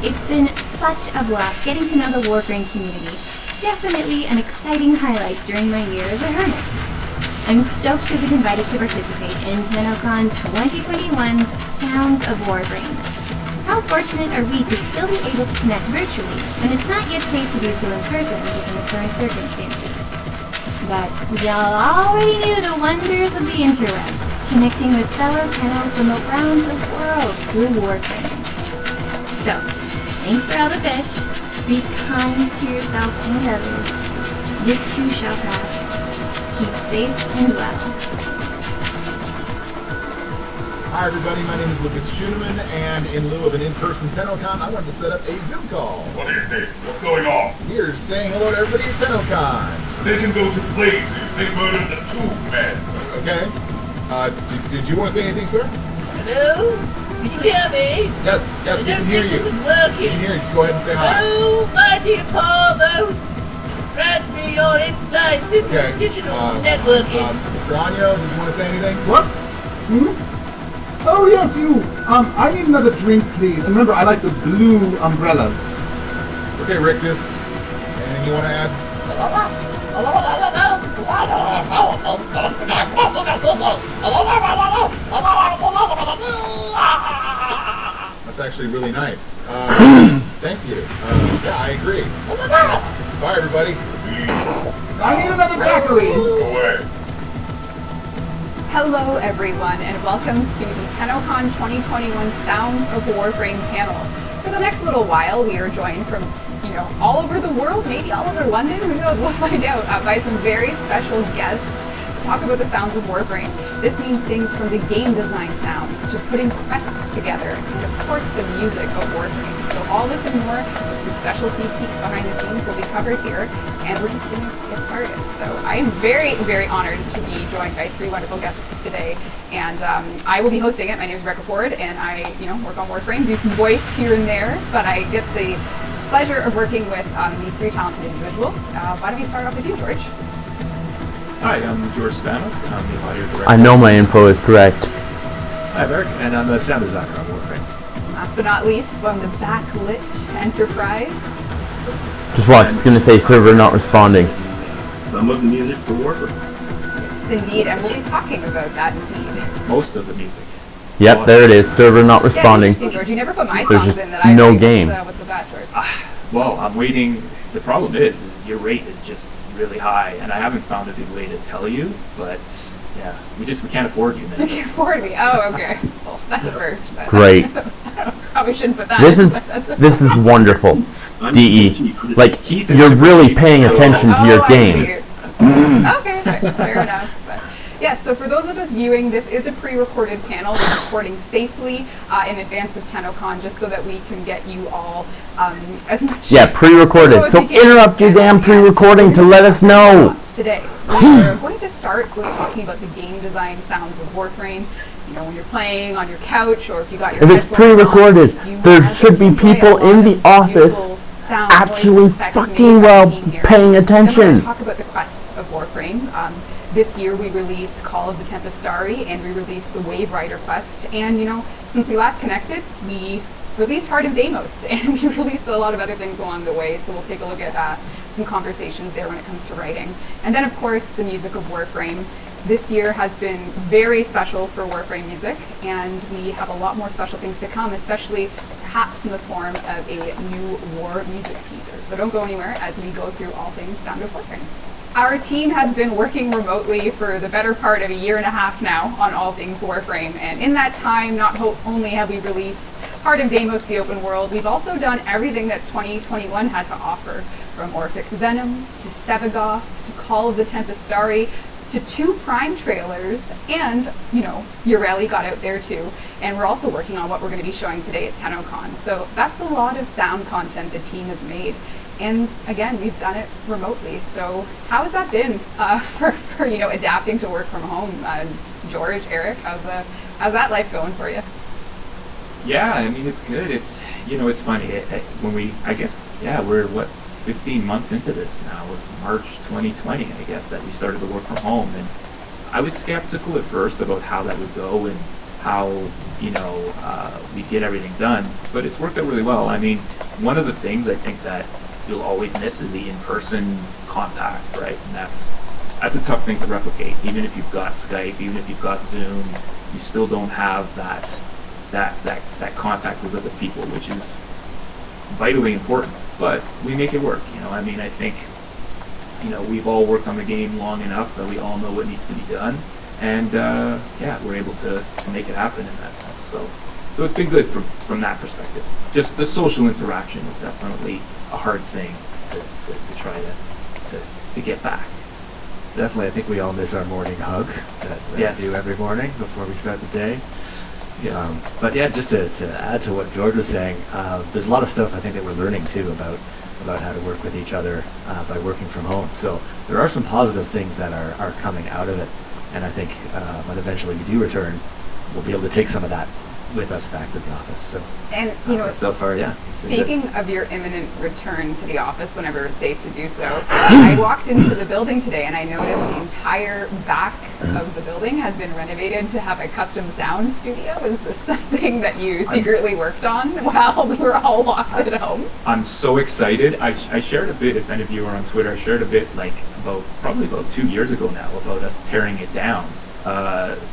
It's been such a blast getting to know the Warframe community. Definitely an exciting highlight during my year as a hermit. I'm stoked to have been invited to participate in Tennocon 2021's Sounds of Warframe. How fortunate are we to still be able to connect virtually when it's not yet safe to do so in person given the current circumstances? But y'all already knew the wonders of the interwebs, connecting with fellow Tenno from around the world through Warframe. So, thanks for all the fish. Be kind to yourself and others. This too shall pass. Keep safe and well. Hi everybody, my name is Lucas Schuneman, and in lieu of an in-person Tennocon, I wanted to set up a Zoom call. What is this? What's going on? Here's saying hello to everybody at Tennocon. They can go to places. They murdered the two men. Okay. Did you want to say anything, sir? Hello? Can you hear me? Yes, we can hear you. This is working. We can hear you. Just go ahead and say hi. Oh, mighty Paul, grant me your insights into digital networking. Mr. Anyo, did you want to say anything? What? Oh yes, you. I need another drink, please. And remember, I like the blue umbrellas. Okay, Rictus. Anything you want to add? That's actually really nice. Thank you. Yeah, I agree. Bye, everybody. I need another daiquiri. Go away. Hello everyone, and welcome to the Tennocon 2021 Sounds of Warframe panel. For the next little while, we are joined from, all over the world, maybe all over London, who knows, we'll find out, by some very special guests to talk about the sounds of Warframe. This means things from the game design sounds, to putting quests together, and of course the music of Warframe. So all this and more, with some special sneak peeks behind the scenes will be covered here, and we're just going to get started. So I am very, very honored to be joined by three wonderful guests today, and I will be hosting it. My name is Rebecca Ford, and I, work on Warframe, do some voice here and there, but I get the pleasure of working with these three talented individuals. Why don't we start off with you, George? Hi, I'm George Spanos, and I'm the audio director. I know my info is correct. Hi, Eric, and I'm the sound designer on Warframe. Last but not least, from the Backlit Enterprise. Just watch, it's going to say server not responding. Some of the music for Warframe. Indeed, and we'll be talking about that indeed. Most of the music. Yep, there it is. Server not responding. Yeah, George. You never put my There's songs just in that I no write. game. What's with that, George? Well, I'm waiting. The problem is your rate is just really high, and I haven't found a good way to tell you, but yeah, we can't afford you, man. You can't afford me. Oh, okay. Well, that's a first. But Great. Probably shouldn't put that. This is wonderful. DE, like you're really paying attention to your game. Okay, fair enough. But yes, so for those of us viewing, this is a pre-recorded panel. We're recording safely in advance of Tennocon, just so that we can get you all as much. Yeah, pre-recorded. So interrupt your damn pre-recording to let us know. Today, we're going to start with talking about the game design sounds of Warframe. When you're playing on your couch, or if you got your. If it's pre-recorded, there should be people in the office actually fucking well paying attention. We're going to talk about the quests of Warframe. This year we released Call of the Tempestari, and we released the Wave Rider quest. And since we last connected, we released Heart of Deimos, and we released a lot of other things along the way. So we'll take a look at some conversations there when it comes to writing. And then of course the music of Warframe. This year has been very special for Warframe music, and we have a lot more special things to come, especially perhaps in the form of a new war music teaser. So don't go anywhere as we go through all things Sound of Warframe. Our team has been working remotely for the better part of a year and a half now on all things Warframe, and in that time, not only have we released Heart of Deimos, the open world, we've also done everything that 2021 had to offer, from Orphic Venom, to Sevagoth, to Call of the Tempestari, to 2 Prime trailers, and, you know, Ureli got out there too, and we're also working on what we're going to be showing today at Tennocon, so that's a lot of sound content the team has made. And again, we've done it remotely. So how has that been for you know, adapting to work from home? George, Eric, how's that life going for you? Yeah, I mean, it's good. It's, you know, it's funny. When we, I guess, yeah, we're, what, 15 months into this now. It was March 2020, I guess, that we started to work from home. And I was skeptical at first about how that would go and how, you know, we'd get everything done. But it's worked out really well. I mean, one of the things I think that you'll always miss is the in-person contact, right? And that's a tough thing to replicate. Even if you've got Skype, even if you've got Zoom, you still don't have that contact with other people, which is vitally important. But we make it work, you know. I mean, I think, you know, we've all worked on the game long enough that we all know what needs to be done, and yeah, we're able to make it happen in that sense. So it's been good from that perspective. Just the social interaction is definitely a hard thing to try to get back. Definitely, I think we all miss our morning hug that Yes. we do every morning before we start the day. Yes. But yeah, just to add to what George was saying, there's a lot of stuff I think that we're learning too about how to work with each other by working from home. So there are some positive things that are coming out of it, and I think when eventually we do return, we'll be able to take some of that with us back to the office. So, and you know, so far, yeah. Speaking of your imminent return to the office, whenever it's safe to do so, I walked into the building today and I noticed the entire back of the building has been renovated to have a custom sound studio. Is this something that you secretly worked on while we were all locked at home? I'm so excited. I shared a bit, if any of you are on Twitter, I shared a bit like probably about 2 years ago now about us tearing it down.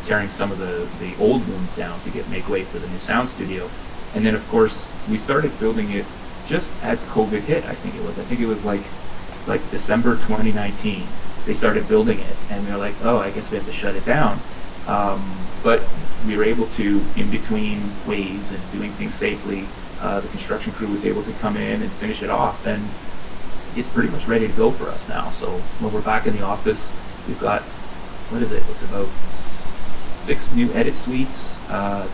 Tearing some of the old rooms down to make way for the new sound studio. And then, of course, we started building it just as COVID hit, I think it was like December 2019. They started building it, and they're like, oh, I guess we have to shut it down. But we were able to, in between waves and doing things safely, the construction crew was able to come in and finish it off, and it's pretty much ready to go for us now. So when we're back in the office, we've got, what is it? It's about 6 new edit suites,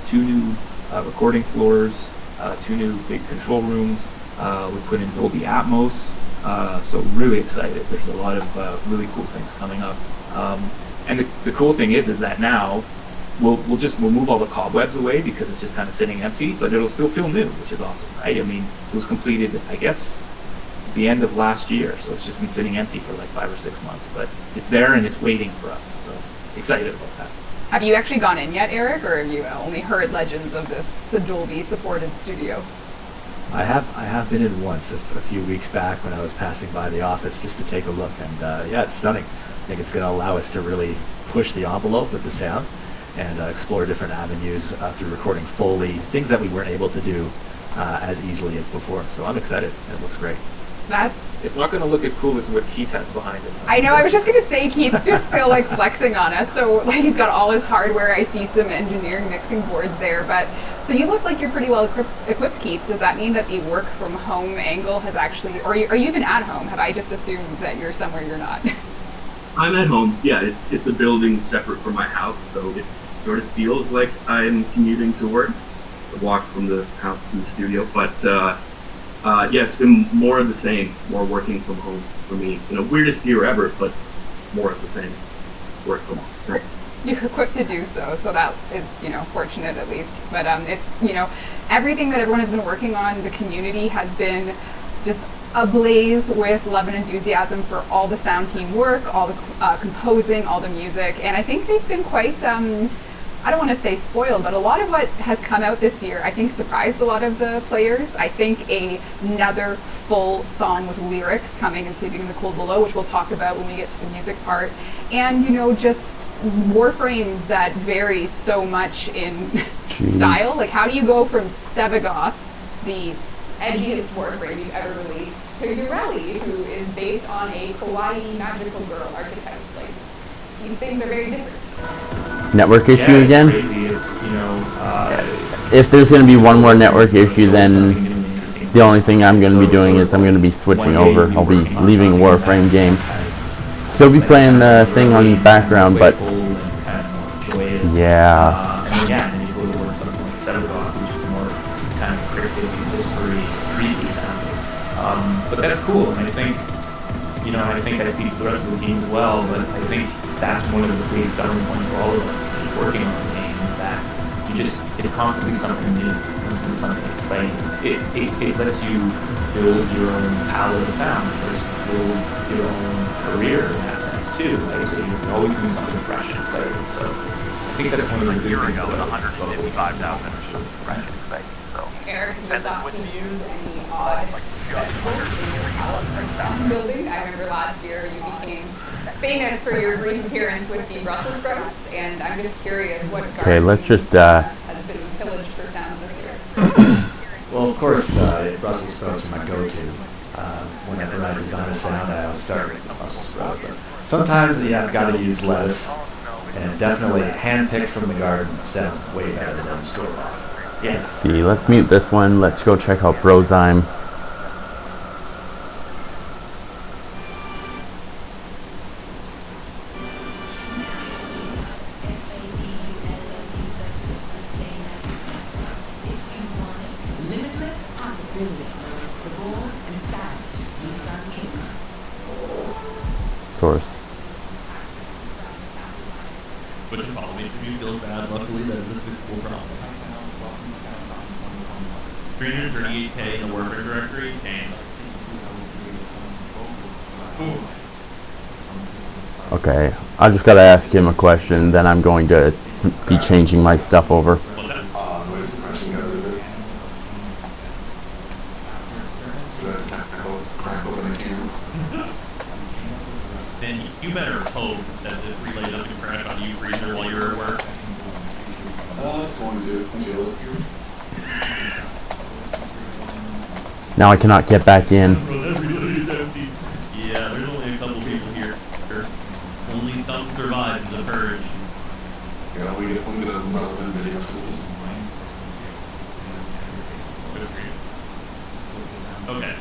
2 new recording floors, 2 new big control rooms. We put in Dolby Atmos, so really excited. There's a lot of really cool things coming up. And the cool thing is that now we'll move all the cobwebs away because it's just kind of sitting empty, but it'll still feel new, which is awesome, right? I mean, it was completed, I guess, the end of last year, so it's just been sitting empty for like 5 or 6 months, but it's there and it's waiting for us, so excited about that. Have you actually gone in yet, Eric, or have you only heard legends of this Dolby supported studio? I have been in once a few weeks back when I was passing by the office just to take a look, and yeah, it's stunning. I think it's going to allow us to really push the envelope with the sound and explore different avenues through recording Foley, things that we weren't able to do as easily as before. So I'm excited. It looks great. It's not going to look as cool as what Keith has behind him. I know, I was just going to say Keith's just still like flexing on us. So like he's got all his hardware. I see some engineering mixing boards there. But so you look like you're pretty well equipped, Keith. Does that mean that the work from home angle has actually, or are you even at home? Have I just assumed that you're somewhere you're not? I'm at home. Yeah, it's a building separate from my house, so it sort of feels like I'm commuting to work. A walk from the house to the studio, but yeah, it's been more of the same, more working from home for me. You know, weirdest year ever, but more of the same. Work from home. Right. You're equipped to do so that is, you know, fortunate at least. But it's, you know, everything that everyone has been working on, the community has been just ablaze with love and enthusiasm for all the sound team work, all the composing, all the music, and I think they've been quite, I don't want to say spoiled, but a lot of what has come out this year, I think, surprised a lot of the players. I think another full song with lyrics coming and Sleeping in the Cold Below, which we'll talk about when we get to the music part, and, you know, just warframes that vary so much in style. Like, how do you go from Sevagoth, the edgiest Warframe you've ever released, to Ureli, who is based on a kawaii magical girl archetype. Like, these things are very different. Network issue again? Crazy. It's, you know, if there's going to be one more network issue, then the only thing I'm going to be doing is I'm going to be switching over. I'll be leaving a Warframe game. Still be playing the thing on the background, but yeah. Yeah, and you go towards something like Settleblock, which is more kind of cryptic, whispery, creepy sounding. But that's cool, and I think, you know, I think I speak for the rest of the team as well, but I think that's one of the big selling points for all of us to keep working on the game, is that it's constantly something new, it's constantly something exciting. It lets you build your own palette of sound, it lets you build your own career in that sense too, right? So you're always doing something fresh and exciting. So I think that's one of the good things about 155,000 fresh and exciting. So Eric, you got to use any odd vegetables in your palette for sound building. I remember last year you became famous for your brief appearance with the Brussels sprouts, and I'm just curious what Okay, let's just has been pillaged for sound this year. Well, of course, Brussels sprouts are my go-to. Whenever I design a sound, I always start with Brussels sprouts. But sometimes, yeah, I've got to use lettuce, and definitely hand-picked from the garden sounds way better than store-bought. Let's see, let's mute this one. Let's go check out Brozyme. Source. Which probably makes me feel bad. Luckily, that is a cool problem. 338K in the Warframe directory. Dang. Okay, I just gotta ask him a question, then I'm going to be changing my stuff over. What's that? Noise suppression got rid of it. Crack open the can. Then you better hope that the relay doesn't crash on you, Freezer, while you're at work. It's going to. I feel it. Now I cannot get back in. Yeah, there's only a couple people here. Only some survived the purge. Yeah, we get a relevant video for this. Okay.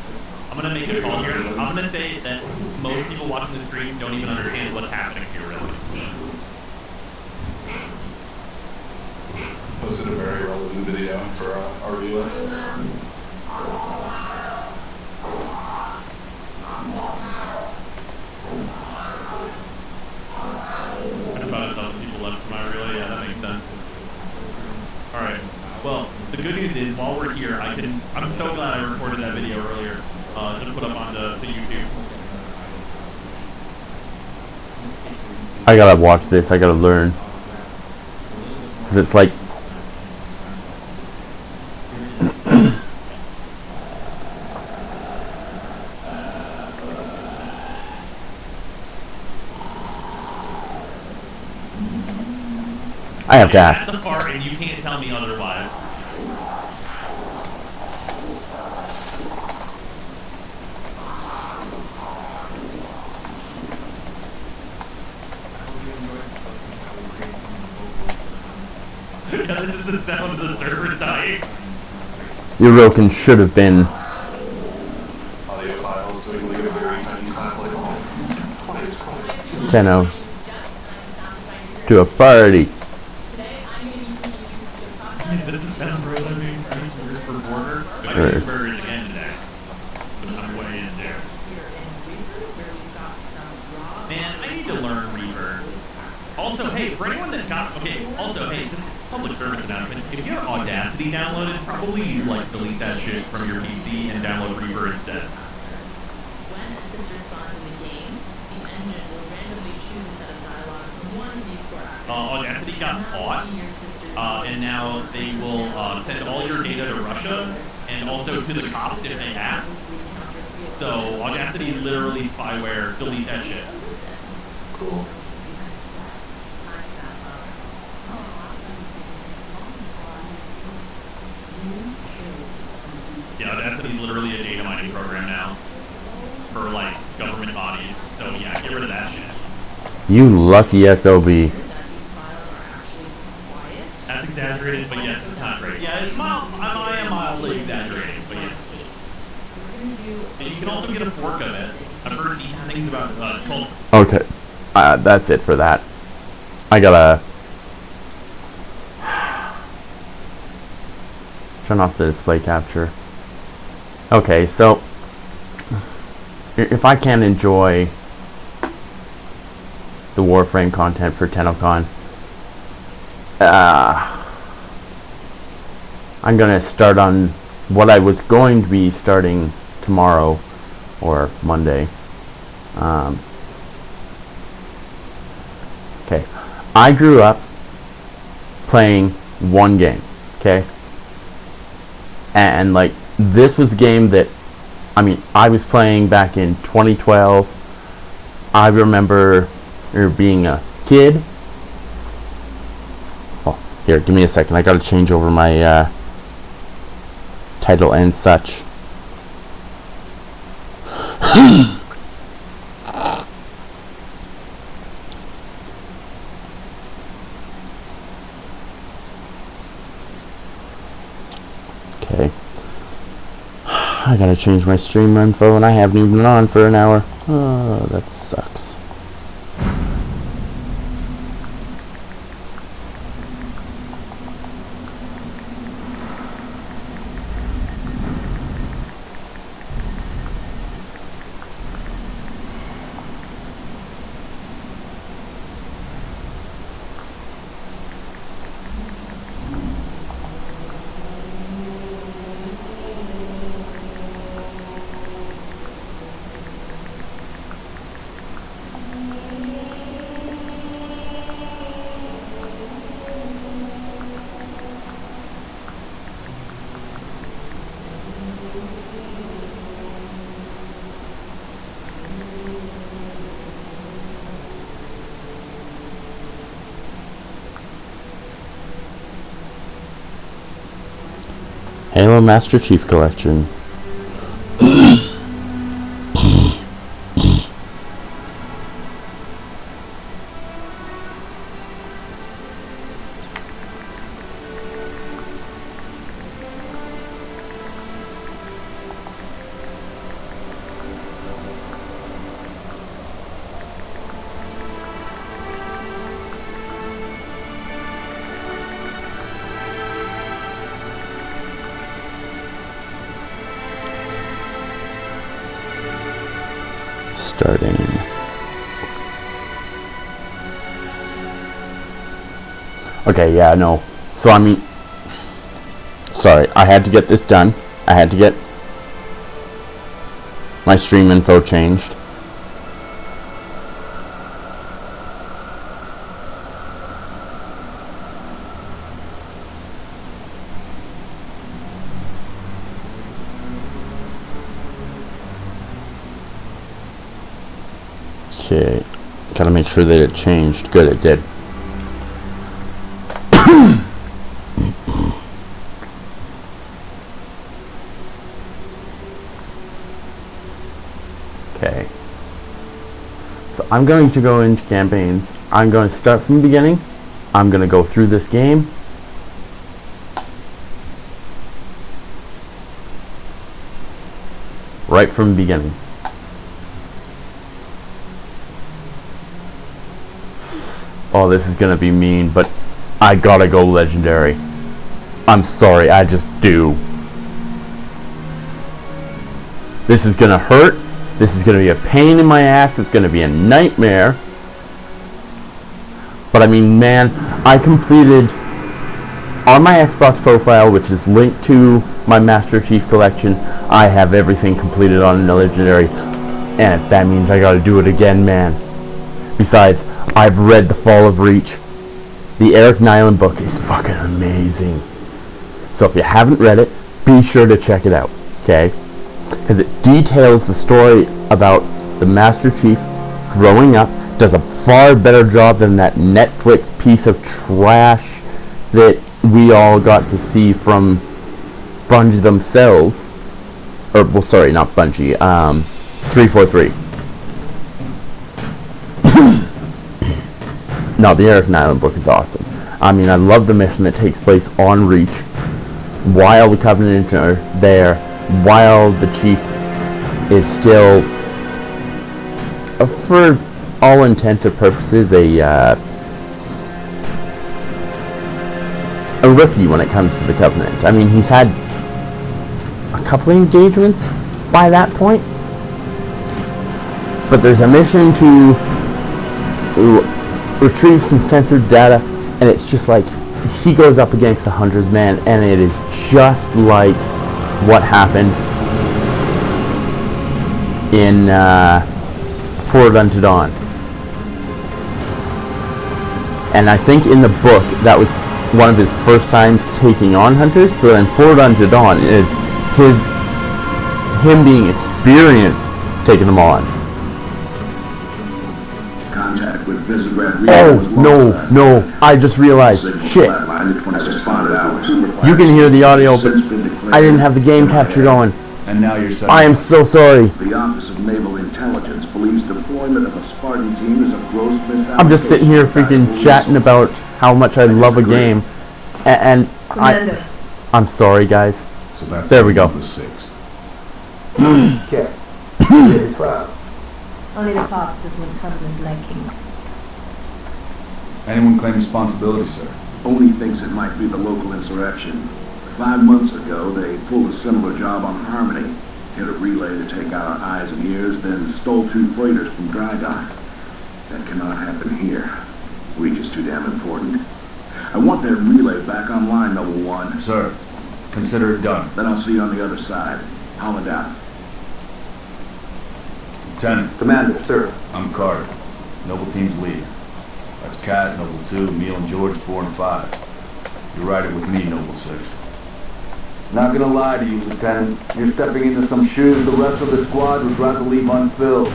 I'm gonna make a call here. I'm gonna say that most people watching the stream don't even understand what's happening here, really. Posted a very relevant video for our relay. About 1,000 people left for my relay. Yeah, that makes sense. All right. Well, the good news is, while we're here, I'm so glad I recorded that video earlier. To put up on the YouTube. I gotta watch this, I gotta learn. Because it's like... I have to ask. That's a part, and you can't tell me otherwise. Yeah, this is the sound of the server dying. Your Roken should have been... Audio files, so we can leave a very tiny clap like quiet. Tenno. To a party. This is sound really for border. There is. Again today. I'm way in there. Man, I need to learn Reverb. Also, hey, for anyone that got just public service announcement. If you have Audacity downloaded, probably you like delete that shit from your PC and download Reverb instead. When a assist responds in the game, the engine will randomly choose a set of dialogue from one of these four actors. Audacity got bought, and now they will send all your data to Russia and also to the cops if they ask. So Audacity is literally spyware. Delete that shit. Cool. Yeah, Audacity is literally a data mining program now for like government bodies. So yeah, get rid of that shit. You lucky SOB. That's exaggerated, but yes, it's not great. Yeah, it's I am mildly exaggerating, but yeah. And you can also get a fork of it. I've heard these things about called. Okay, that's it for that. I gotta turn off the display capture. Okay, so if I can't enjoy the Warframe content for Tennocon, I'm gonna start on what I was going to be starting tomorrow or Monday. Okay, I grew up playing one game, okay, and like this was the game that I was playing back in 2012. I remember being a kid. Oh, here, give me a second. I gotta change over my title and such. Okay. I gotta change my stream info and I haven't even been on for an hour. Oh, that sucks. Halo Master Chief Collection. Starting. Okay, yeah, no. So sorry, I had to get this done. I had to get my stream info changed. Okay, gotta make sure that it changed. Good, it did. Okay. So I'm going to go into campaigns. I'm going to start from the beginning. I'm going to go through this game. Right from the beginning. Oh, this is gonna be mean, but I gotta go legendary. I'm sorry, I just do. This is gonna hurt. This is gonna be a pain in my ass. It's gonna be a nightmare. But I mean, man, I completed on my Xbox profile, which is linked to my Master Chief Collection. I have everything completed on a legendary, and if that means I gotta do it again, man. Besides, I've read The Fall of Reach. The Eric Nyland book is fucking amazing. So if you haven't read it, be sure to check it out, okay? Because it details the story about the Master Chief growing up, does a far better job than that Netflix piece of trash that we all got to see from Bungie themselves. or well, sorry, not Bungie. 343. No, the Eric Nyland book is awesome. I mean, I love the mission that takes place on Reach while the Covenant are there, while the Chief is still, for all intents and purposes, a rookie when it comes to the Covenant. I mean, he's had a couple of engagements by that point, but there's a mission to retrieve some censored data, and it's just like he goes up against the Hunters, man, and it is just like what happened in Forward Unto Dawn. And I think in the book that was one of his first times taking on Hunters. So in Forward Unto Dawn is him being experienced taking them on. Contact with Visegrad. Oh no! I just realized. Shit. You can hear the audio, but I didn't have the game capture going. And now you're I am so sorry. The Office of Naval Intelligence believes deployment of a Spartan team is a gross misapplication. I'm just sitting here freaking chatting about how much I love a game, and I'm sorry, guys. So that's there we go. number 6. Okay. It's fine. Only the parts that will come in blanking. Anyone claim responsibility, sir? Only thinks it might be the local insurrection. 5 months ago, they pulled a similar job on Harmony. Hit a relay to take out our eyes and ears, then stole 2 freighters from dry dock. That cannot happen here. Reach is too damn important. I want that relay back online, Noble One. Sir, consider it done. Then I'll see you on the other side. Holland out. Lieutenant. Commander, sir. I'm Carter. Noble Team's lead. That's Cat, Noble 2, Neil and George 4 and 5. You're riding with me, Noble 6. Not gonna lie to you, Lieutenant. You're stepping into some shoes the rest of the squad would rather leave unfilled.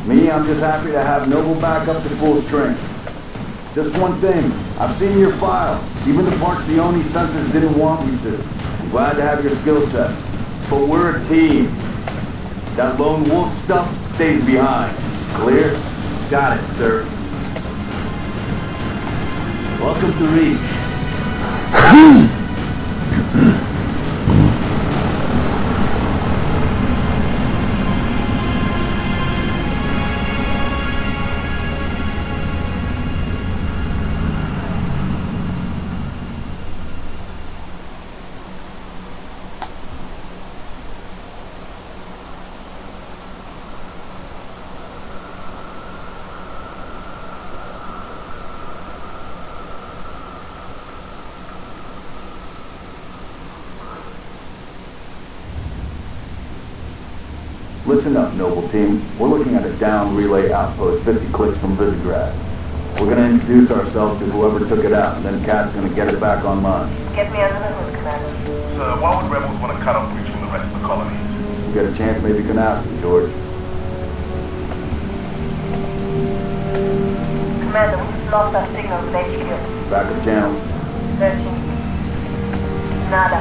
Me, I'm just happy to have Noble back up to full strength. Just one thing, I've seen your file, even the parts the Oni sensors didn't want me to. I'm glad to have your skill set. But we're a team. That lone wolf stuff stays behind. Clear? Got it, sir. Welcome to Reach. Listen up, Noble Team. We're looking at a down relay outpost 50 clicks from Visegrad. We're going to introduce ourselves to whoever took it out, and then Cat's going to get it back online. Get me under the hood, Commander. Sir, why would rebels want to cut off Reach from the rest of the colony? You get a chance, maybe you can ask him, George. Commander, we've lost our signal with HQ. Backup channels. Searching. Nada.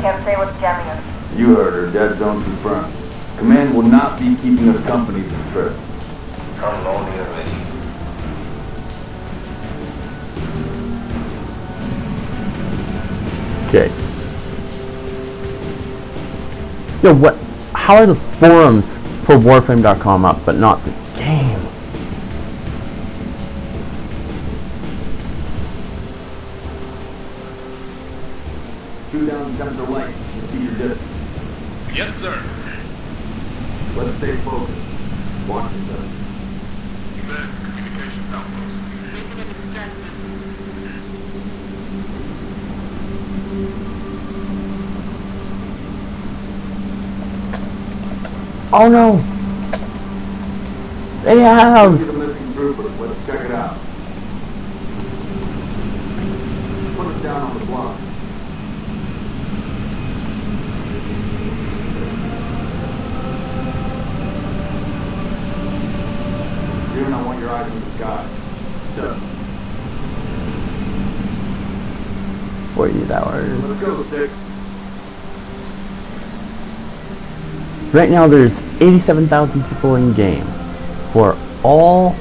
Can't say what's jamming us. You heard her. Dead zone confirmed. Command will not be keeping us company this trip. I'm lonely already. Okay. Yo, what? How are the forums for Warframe.com up, but not the game? Shoot down the temps are light, so keep your distance. Yes, sir. Let's stay focused. Watch yourself. Communications outpost. Oh no! They have! The missing troopers. Let's check it out. Put us down on the block. June, I want your eyes in the sky. So. 48 hours. Let's go, 6. Right now there's 87,000 people in game. For all...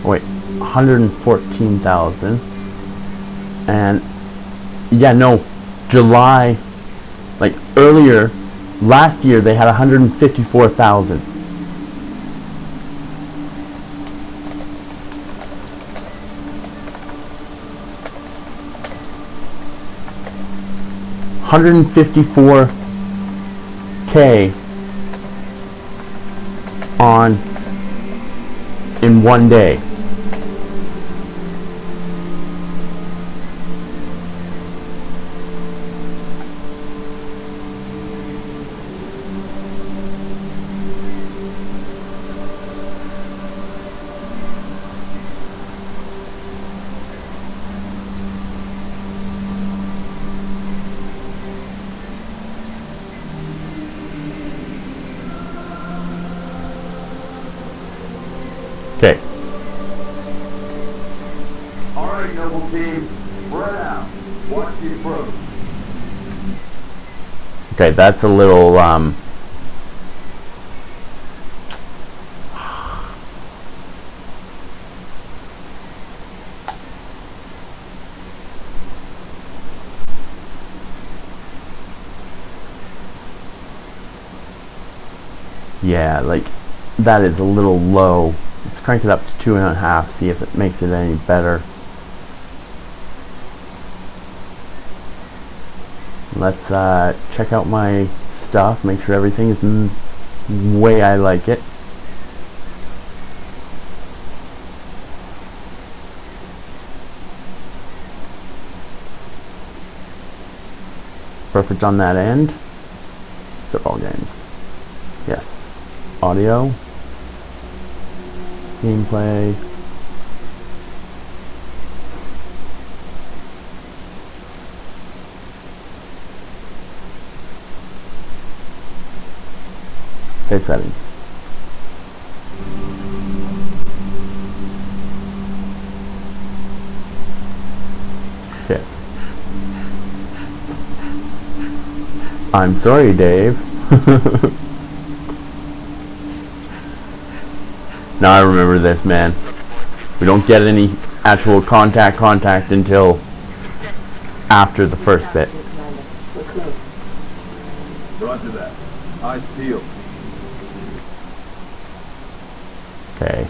wait, 114,000. And yeah, no, July, like earlier, last year they had 154,000. $154K on in one day. Okay. Alright, noble team, spread out. Watch the approach. Okay, that's a little, yeah, like, that is a little low. Let's crank it up to 2.5, see if it makes it any better. Let's check out my stuff, make sure everything is the way I like it. Perfect on that end. Except all games. Yes. Audio. Gameplay. Save settings. Okay. I'm sorry, Dave. Now I remember this, man. We don't get any actual contact until after the first bit. Roger that. Eyes peeled. Okay. I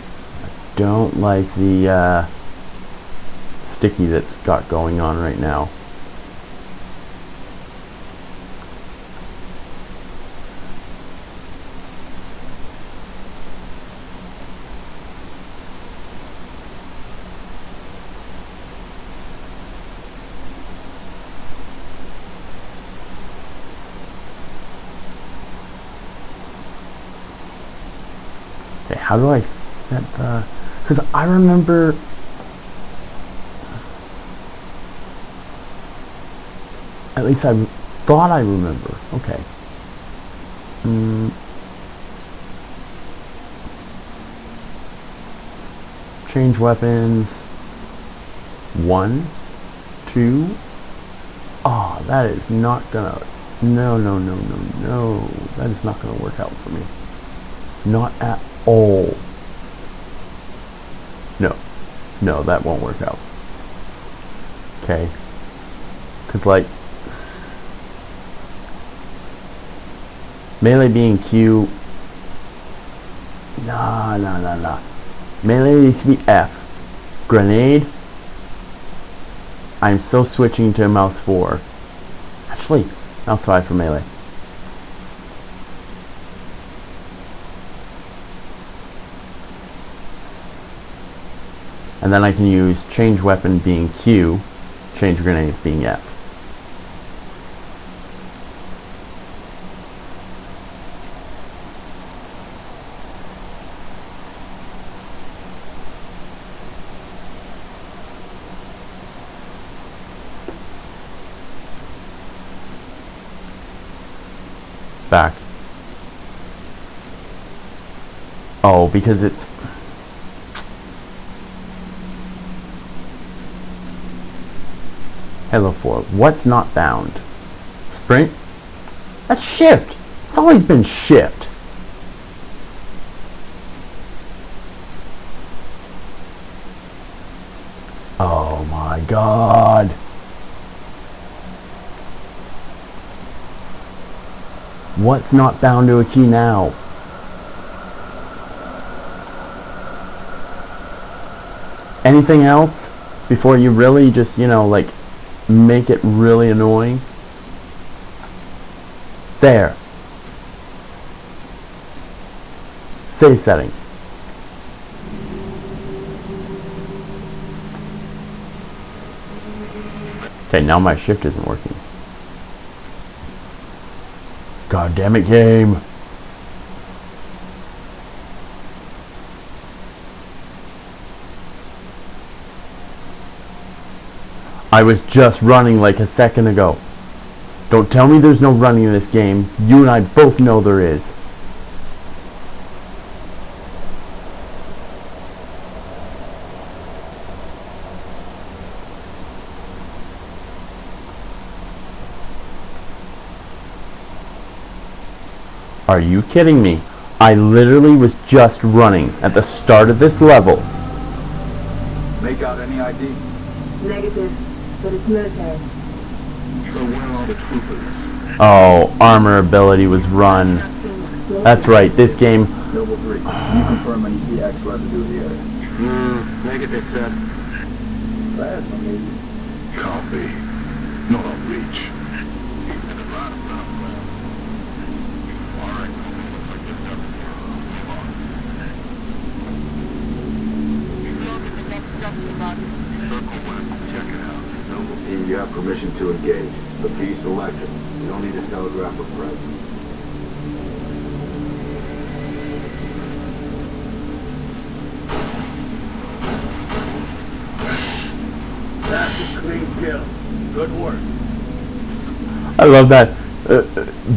don't like the sticky that's got going on right now. Okay, how do I set the... Because I remember... At least I thought I remember. Okay. Change weapons. 1, 2. Oh, that is not gonna... No. That is not gonna work out for me. Not at all. No, that won't work out. Okay. Because, like, melee being Q. Nah. Melee needs to be F. Grenade. I'm still switching to mouse 4. Actually, mouse 5 for melee. And then I can use change weapon being Q, change grenades being F. Back. Oh, because it's... Halo 4. What's not bound? Sprint? That's shift. It's always been shift. Oh my god. What's not bound to a key now? Anything else before you really just, you know, like, make it really annoying? There. Save settings. Okay, now my shift isn't working. God damn it, game. I was just running like a second ago. Don't tell me there's no running in this game. You and I both know there is. Are you kidding me? I literally was just running at the start of this level. Make out any ID? Negative, but it's military. So where are the troopers? Oh, armor ability was run. That's right, this game. Noble 3, can you confirm any PX residue in the area? Negative, sir. Plasma, maybe. Can't be. Not on reach. You have permission to engage, but be selective. You don't need to telegraph a presence. That's a clean kill. Good work. I love that.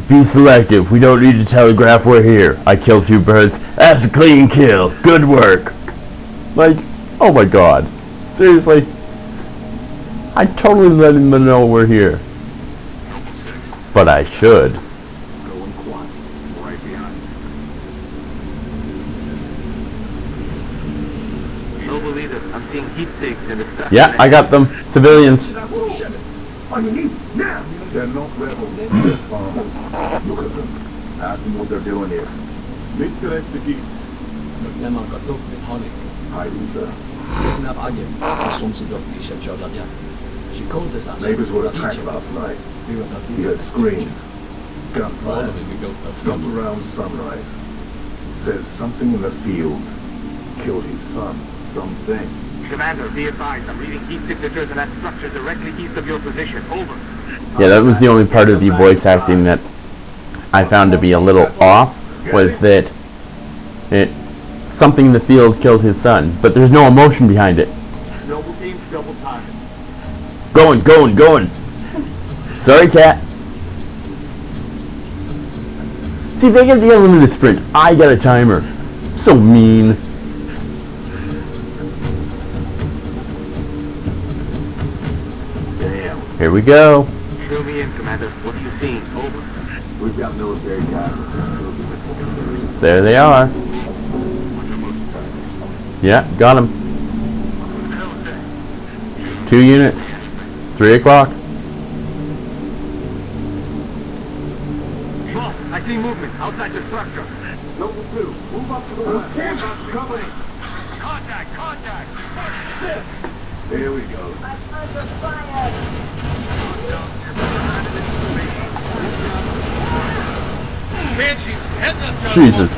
Be selective. We don't need to telegraph we're here. I killed 2 birds. That's a clean kill. Good work. Like, oh my god. Seriously. I totally let him know we're here. But I should. Going quiet. Right behind you. Noble leader, I'm seeing heat sinks in the stuff. Yeah, I got them. Civilians. On your knees, now! They're not rebels, they're farmers. Look at them. Ask them what they're doing here. Hiding, sir. Neighbors were attacked last night. He heard screams, gunfire, stopped around sunrise. Says something in the fields killed his son. Something. Commander, be advised, I'm reading heat signatures in that structure directly east of your position. Over. Yeah, that was the only part of the voice acting that I found to be a little off, was that something in the field killed his son, but there's no emotion behind it. Noble team, double time. Going. Sorry, cat. See, they get the unlimited sprint. I got a timer. So mean. Damn. Here we go. Fill me in, Commander. What are you seeing? Over. We've got military casualties. There they are. Yeah, got them. 2 units. 3 o'clock. Boss, I see movement outside the structure. Noble 2, move up to the left. Cover me! Contact! Here we go. I'm under fire! Banshees, heading up, John. Jesus.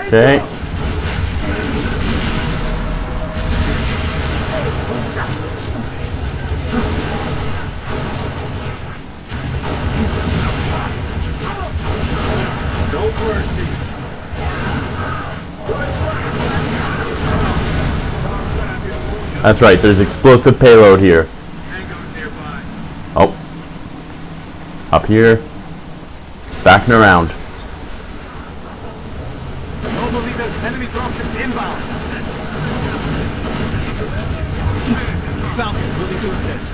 Okay. That's right, there's explosive payload here. Oh. Up here. Backing around. Noble leaders, enemy dropships inbound. Falcon, moving to assist.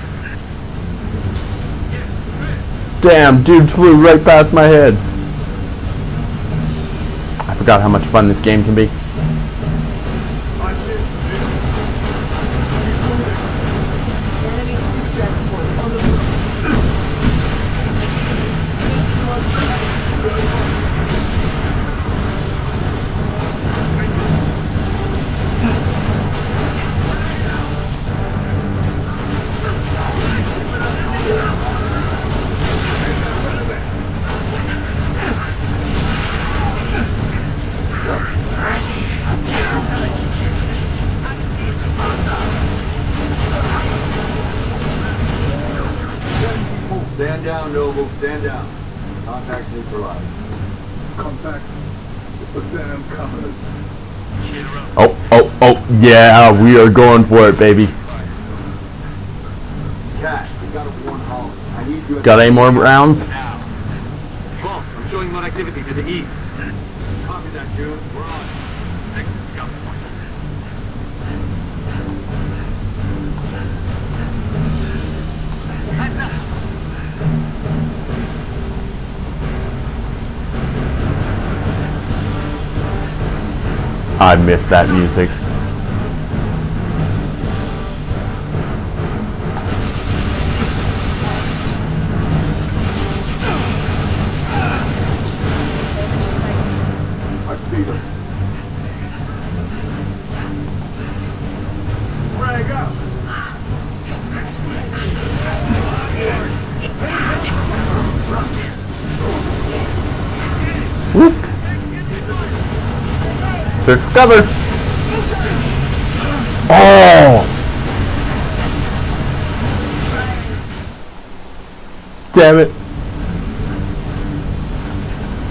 Damn, dude flew right past my head. I forgot how much fun this game can be. Stand down, Noble. Stand down. Contacts neutralized. Contacts. It's the damn Covenant. Oh, yeah, we are going for it, baby. Cat, we got a warn Holland. I need you. Got any more rounds? Boss, I'm showing more activity to the east. Copy that, June. We're on. 6, got one. I miss that music. I see them. Frag out. Whoop. Search for cover. Oh! Damn it.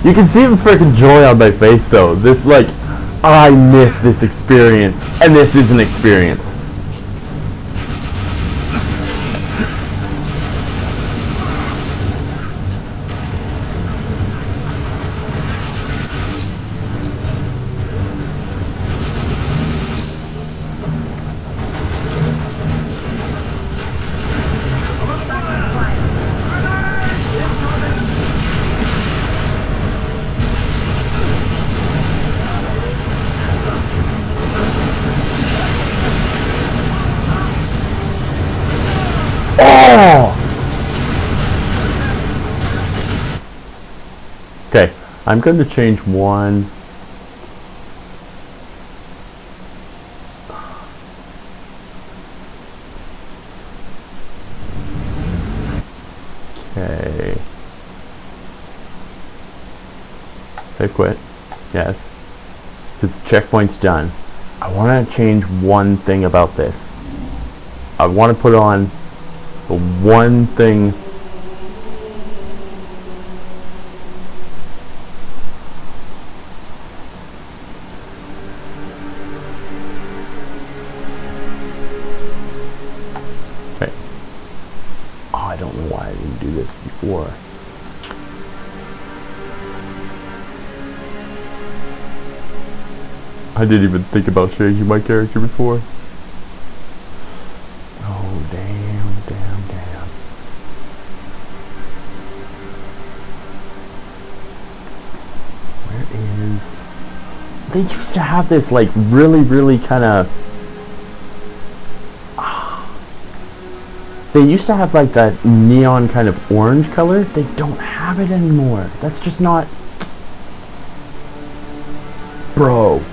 You can see the freaking joy on my face though. This, like, I miss this experience. And this is an experience. Okay, I'm going to change one. Okay. Save quit. Yes. Because the checkpoint's done. I want to change one thing about this. I want to put on the one thing. Okay. Oh, I don't know why I didn't do this before. I didn't even think about changing my character before. Oh, damn. Where is... They used to have this, like, really kind of... They used to have, like, that neon kind of orange color. They don't have it anymore. That's just not... Bro.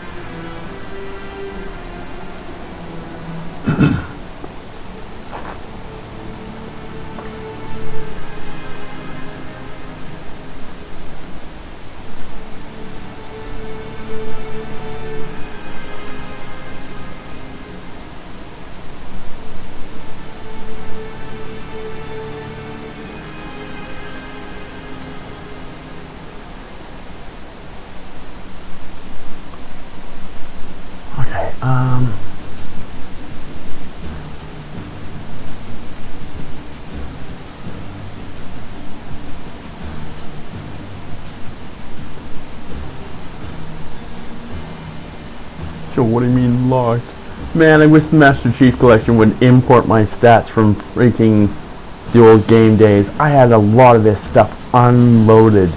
So what do you mean locked? Man, I wish the Master Chief Collection would import my stats from freaking the old game days. I had a lot of this stuff unloaded.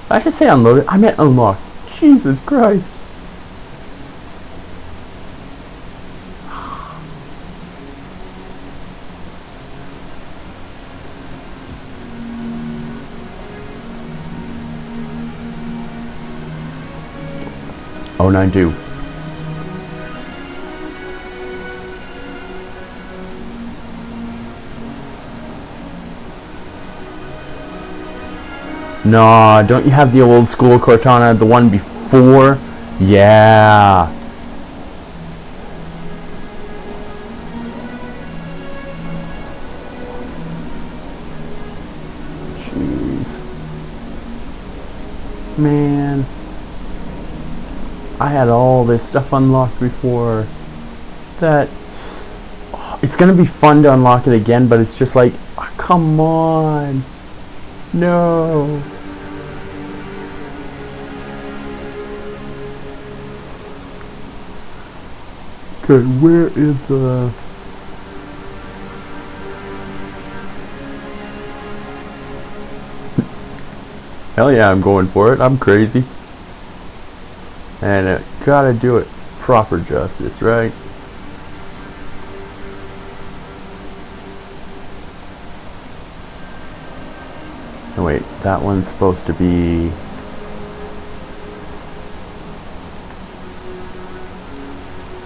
I should say unloaded. I meant unlocked. Jesus Christ. Oh, 9-2. No, don't you have the old school Cortana, the one before? Yeah. Jeez. Man. I had all this stuff unlocked before. That... it's gonna be fun to unlock it again, but it's just like, oh, come on. No. Okay, where is the... hell yeah, I'm going for it. I'm crazy. And gotta do it proper justice, right? Oh wait, that one's supposed to be...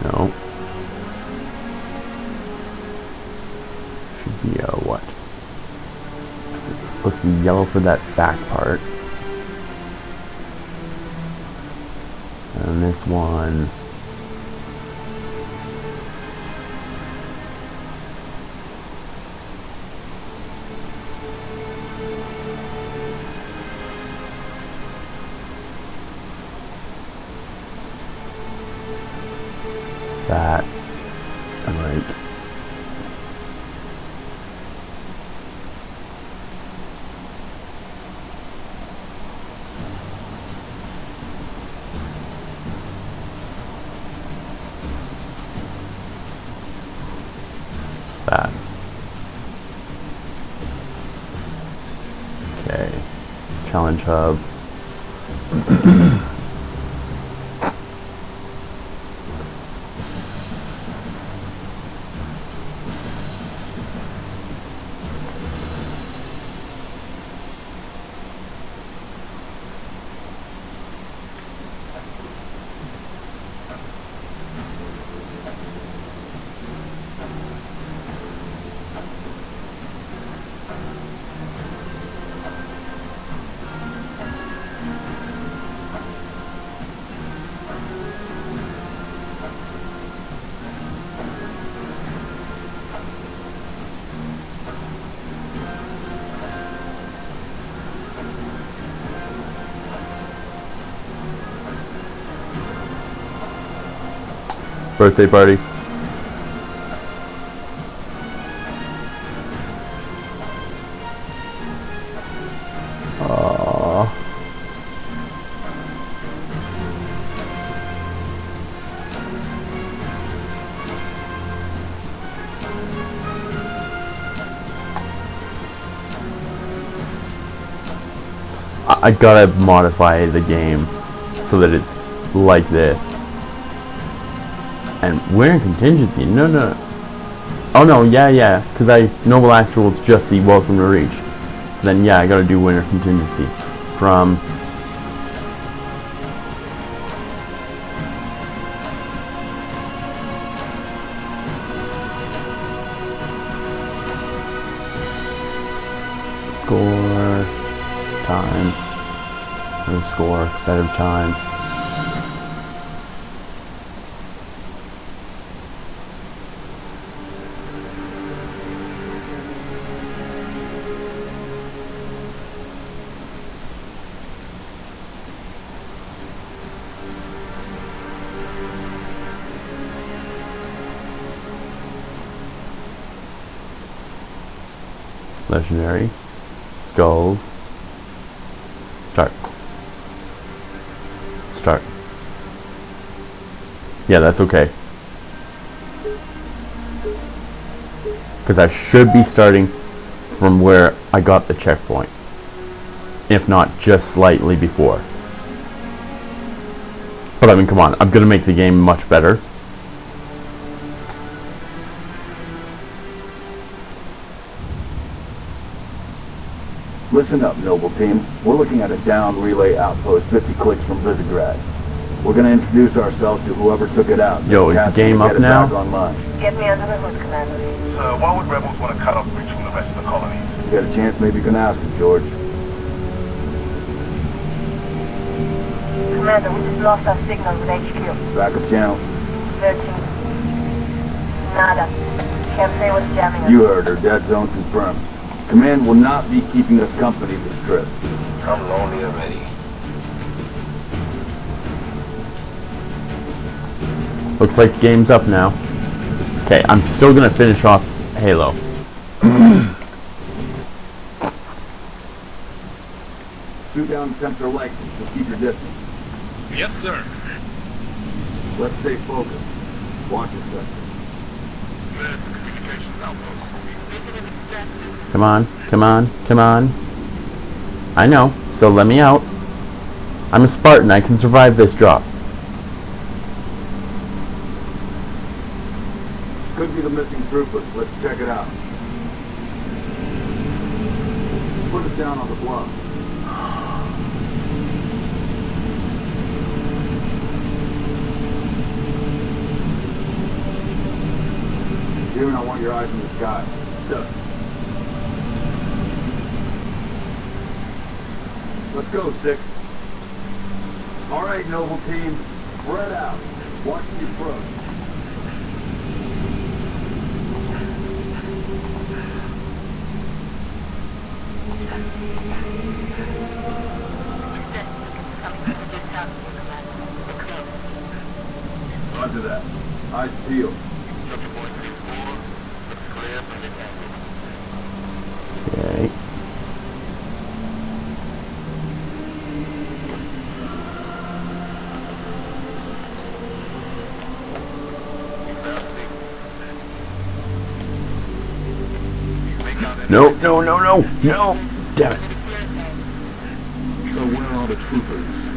no. Should be what? It's supposed to be yellow for that back part. And this one... that. Alright. That. Okay. Challenge hub. Birthday party. Aww. I gotta modify the game so that it's like this. And we're in contingency. No. Oh no, yeah. Because Noble Actual is just the welcome to reach. So then, yeah, I gotta do winter contingency from... score, time, move score, competitive time. Legendary, skulls, start. Yeah, that's okay. Because I should be starting from where I got the checkpoint. If not just slightly before. But I mean, come on, I'm going to make the game much better. Listen up, Noble Team. We're looking at a down relay outpost 50 clicks from Visegrad. We're going to introduce ourselves to whoever took it out. Yo, is the game up now? Get me under the hood, Commander. Sir, why would rebels want to cut off reach from the rest of the colony? You got a chance, maybe you can ask him, George. Commander, we just lost our signal with HQ. Backup channels. 13. Nada. Can't say what's jamming us. You heard her. Dead zone confirmed. Command will not be keeping us company this trip. I'm lonely already. Looks like game's up now. Okay, I'm still gonna finish off Halo. Shoot down attempts are likely, so keep your distance. Yes, sir. Let's stay focused. Watch your sectors. There's the communications outpost. Come on, come on, come on. I know, so let me out. I'm a Spartan, I can survive this drop. Could be the missing troopers. Let's check it out. Put us down on the bluff. June, I want your eyes in the sky. Sir. Let's go, 6. All right, Noble Team. Spread out. Watch the approach. Roger that. Eyes peeled. Structure point 34 looks clear from this angle. Okay. No, no, no, no, no! Damn it. So where are the troopers?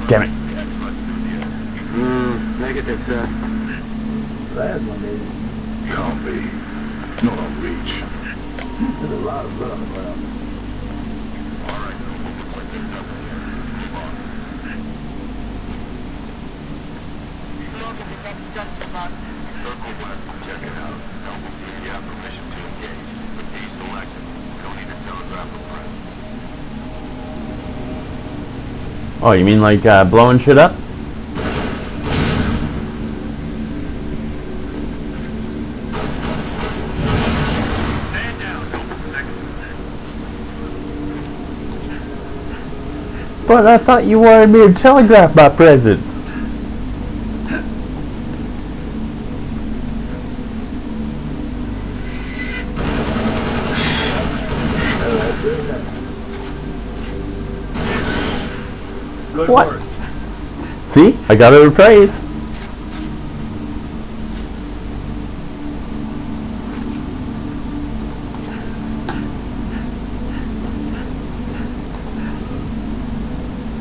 Damn it. Negative, sir. Plasma, maybe. Can't be. Not on reach. There's a lot of blood on the ground. Alright, looks like there's nothing here. Move on. Smoke in the next junction box. Circle west and check it out. Noble Team, you have permission to engage, but be selective. We don't need to telegraph a presence. Oh, you mean like blowing shit up? Stand down, Noble 6. But I thought you wanted me to telegraph my presence. Good What? work. See? I got a praise.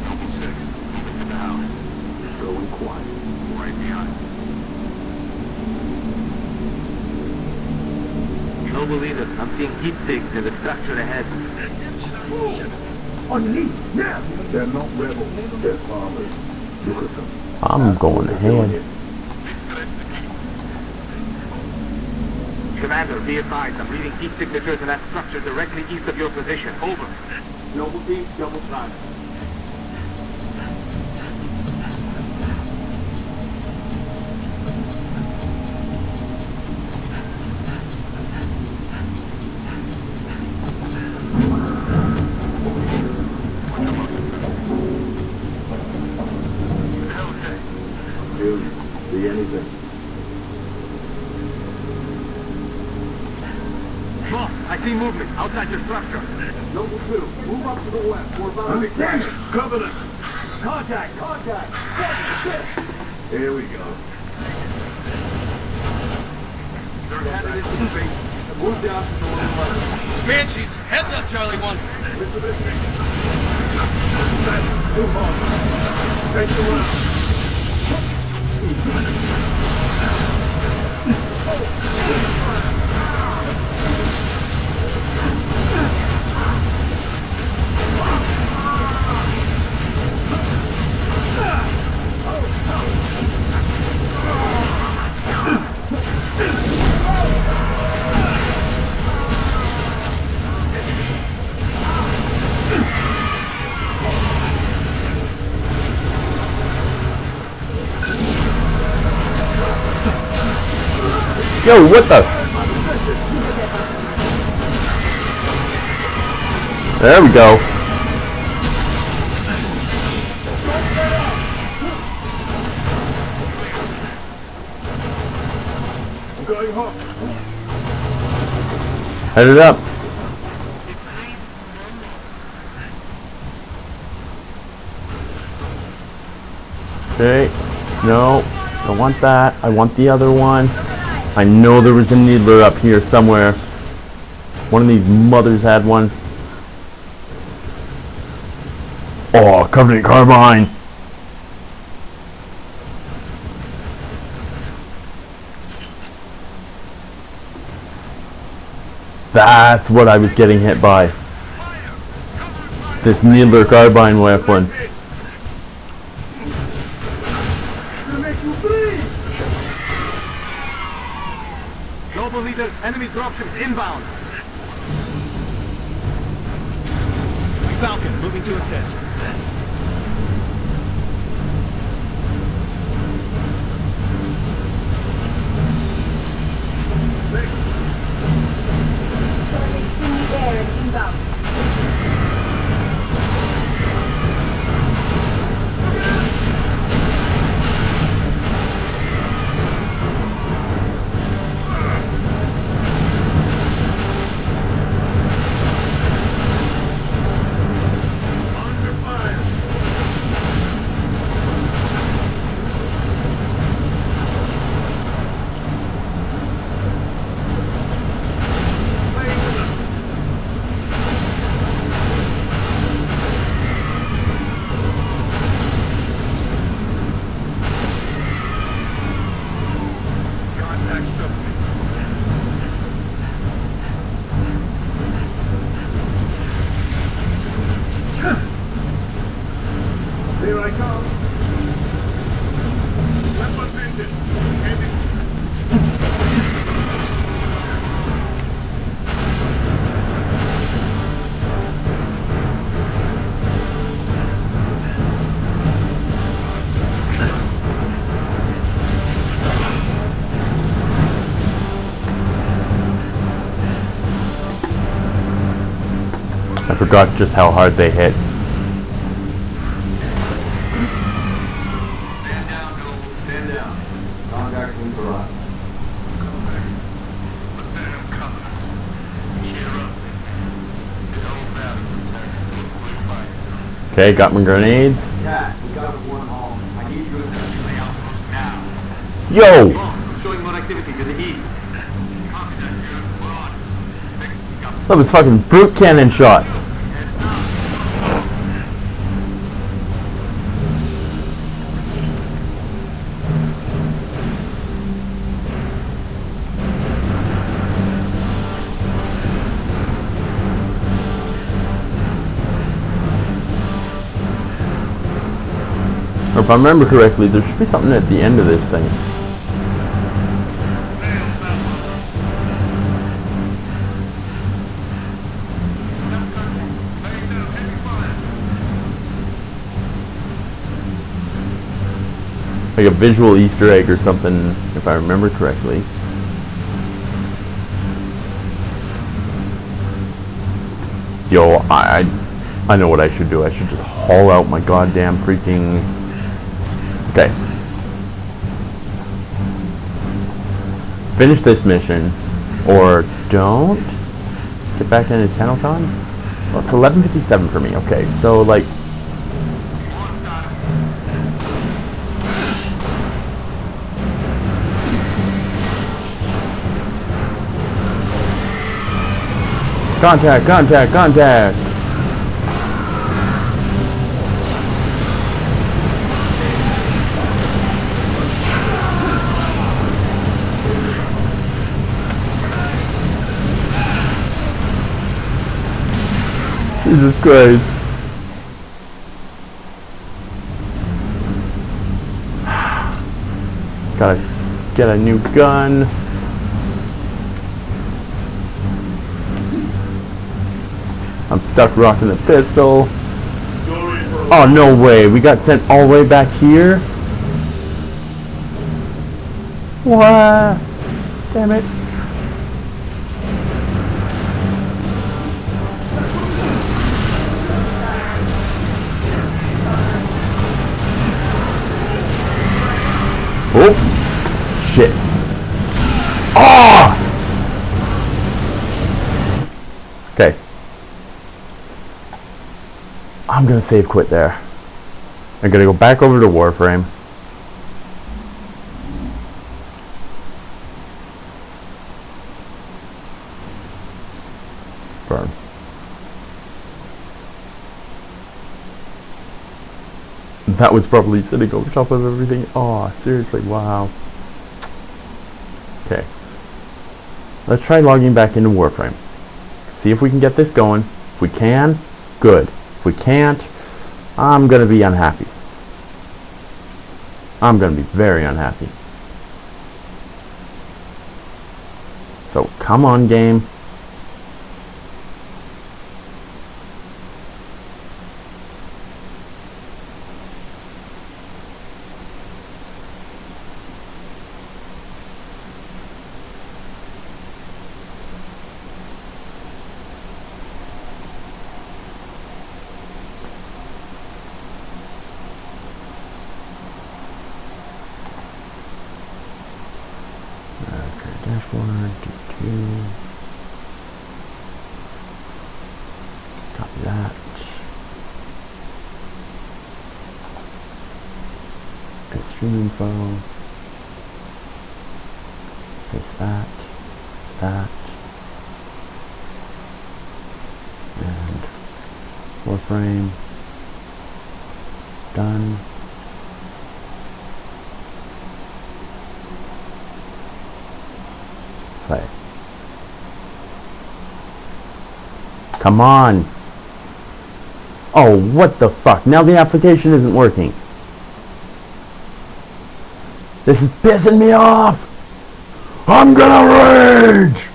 Noble 6, moving to the house. Going quiet. Right behind. Noble leader, I'm seeing heat sinks in the structure ahead. Unleash now! They're not rebels. They're farmers. Look at them. I'm going ahead. Commander, be advised, I'm reading heat signatures in that structure directly east of your position. Over. Noble Team, double time. June, see anything? Boss, I see movement outside your structure. Noble 2, move up to the west. We're about to be Damn it! Covenant! Contact! Contact! Here we go. They're headed into the basement. Move down to the north. Banshees, heads up, Charlie 1. That's too hard. Take the round. Yo, what the? There we go. I'm going home. Headed up. Okay. No, I don't want that. I want the other one. I know there was a needler up here somewhere. One of these mothers had one. Oh, Covenant Carbine. That's what I was getting hit by. This needler carbine weapon. Global leader, enemy dropships inbound. Falcon, moving to assist. In the air and inbound. Here I come. Weapons engine. Heavy. I forgot just how hard they hit. Stand down, Noble. Stand down. Contact's been authorized. Lieutenant Covenant. Cheer up. His whole battle was turned into a quick fight. Okay, got my grenades. Cat, we got one home. I need you to lay outpost now. Yo! I'm showing more activity to the east. Copy that, dude. We're on. 6, got That was fucking brute cannon shots. Or if I remember correctly, there should be something at the end of this thing. Like a visual Easter egg or something, if I remember correctly. Yo, I know what I should do. I should just haul out my goddamn freaking... Okay. Finish this mission, or don't. Get back into Tennocon? Well, it's 11:57 for me. Okay, so like... Contact, contact, contact! Jesus Christ. Gotta get a new gun. I'm stuck rocking the pistol. Oh, no way. We got sent all the way back here? What? Damn it. Oh! Shit. Oh! Okay. I'm gonna save quit there. I'm gonna go back over to Warframe. Burn. That was probably sitting over top of everything. Oh, seriously, wow. Okay. Let's try logging back into Warframe. See if we can get this going. If we can, good. If we can't, I'm gonna be unhappy. I'm gonna be very unhappy. So, come on, game. Dashboard, do. Copy that. Get stream info. Paste that. Paste that. And Warframe. Done. Play. Come on. Oh, what the fuck? Now the application isn't working. This is pissing me off. I'm gonna rage.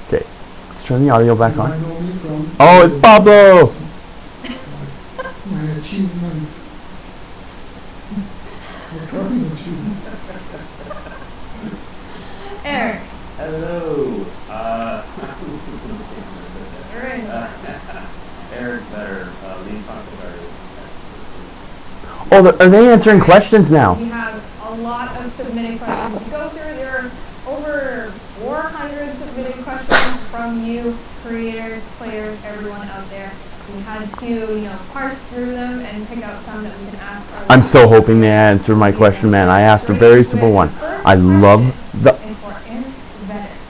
Okay, let's turn the audio back on. Oh, it's Pablo. My achievements. Eric. Hello. Eric better lead controversy. Oh, are they answering questions now? We have a lot of submitted questions to go through. There are over 400 submitted questions from you, creators, players, everyone out there. We had to, parse through them and pick out some that we can ask our I'm so hoping they answer my question, man. I asked a very simple one. I love the... is for Inventor.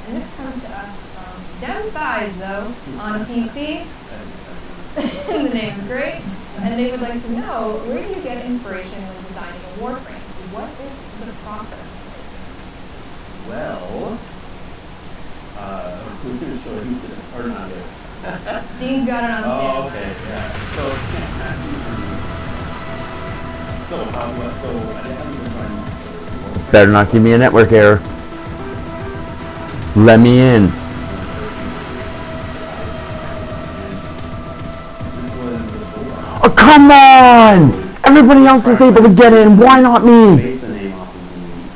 And this comes to us from Dem Thighs, though, on a PC. The name's great. And they would like to know, where do you get inspiration when designing a Warframe? What is the process? Well, who's going to show you this? Or not it? Dean's got it on stand. Oh, okay, yeah. I didn't even Better not give me a network error. Let me in. Oh, come on! Everybody else is able to get in. Why not me? Based the name off of the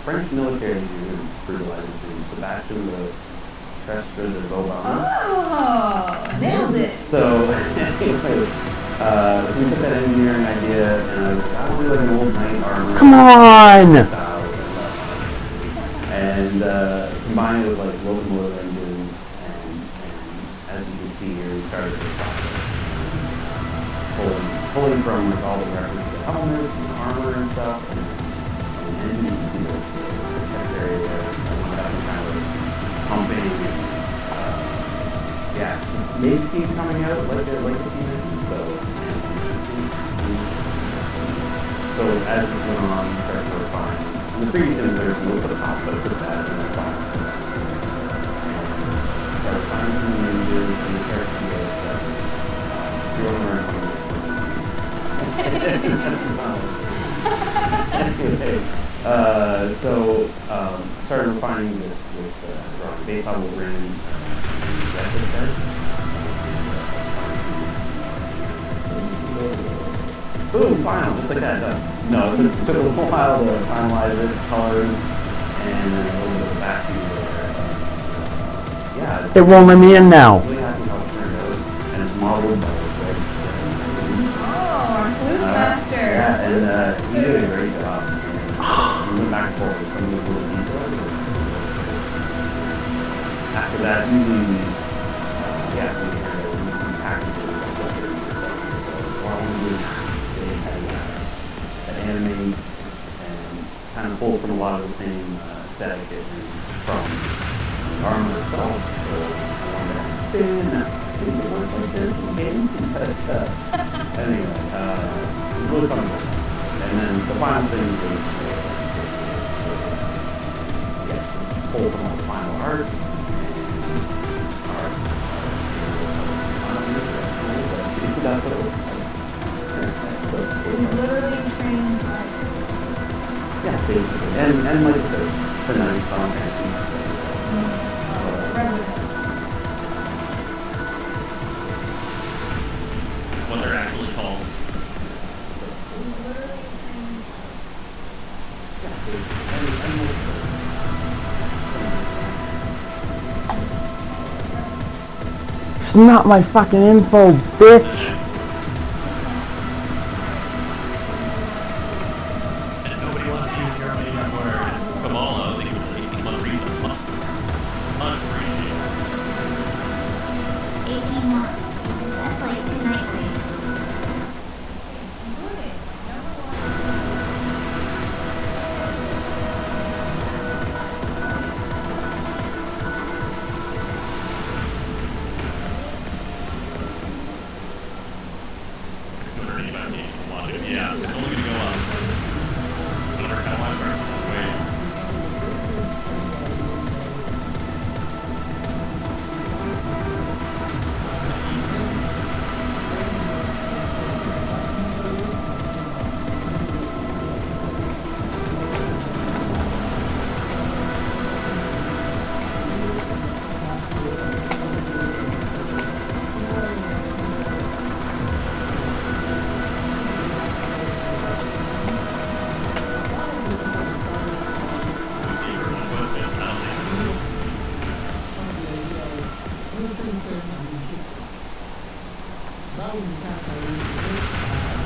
French military brutalizing things, the Bastion, the Trestra, the Vauban. Oh, nailed it. So, anyway, so we took that engineering idea, and I was really like an old knight armor. Come on! Style, And combine it with like locomotive engines, and as you can see here, we started the process. Pulling from like all the references to helmets and armor and stuff, and engines, you see the chest area there, and kind of pumping, yeah, maybe steam coming out like the steam engine, so as this went on, we started to refine. In the previous image, there's a little bit of top, but put that in the box. Start refining some images, and we start to get you'll learn from this. Anyway, started refining this drawing. Base level rim, boom, final, just like that, done. No, it took a little while to finalize it, colors, and then a little bit of back view there. It won't let me in now. Really happy how it turned out, and it's modeled by Master. yeah, and you did a great job. We went back and forth with some of those little details. After that, we packaged it with what they're while we did, they had that animates and kind of pulled from a lot of the same aesthetic from the armor itself. So I wanted to spin that. It works like this in games, but anyway, it was really fun. And then the final thing is pull from all the final art and that's what it looks like. He's literally trained like... Yeah, basically. And like I said, the nice song actually. What they're actually called. It's not my fucking info, bitch. And nobody wants to use Germany or Kamala. They can really keep on reason. Unappreciated. 18 months. That's like 2 night waves. Yeah, it's only going to go up. Whatever kind of wait.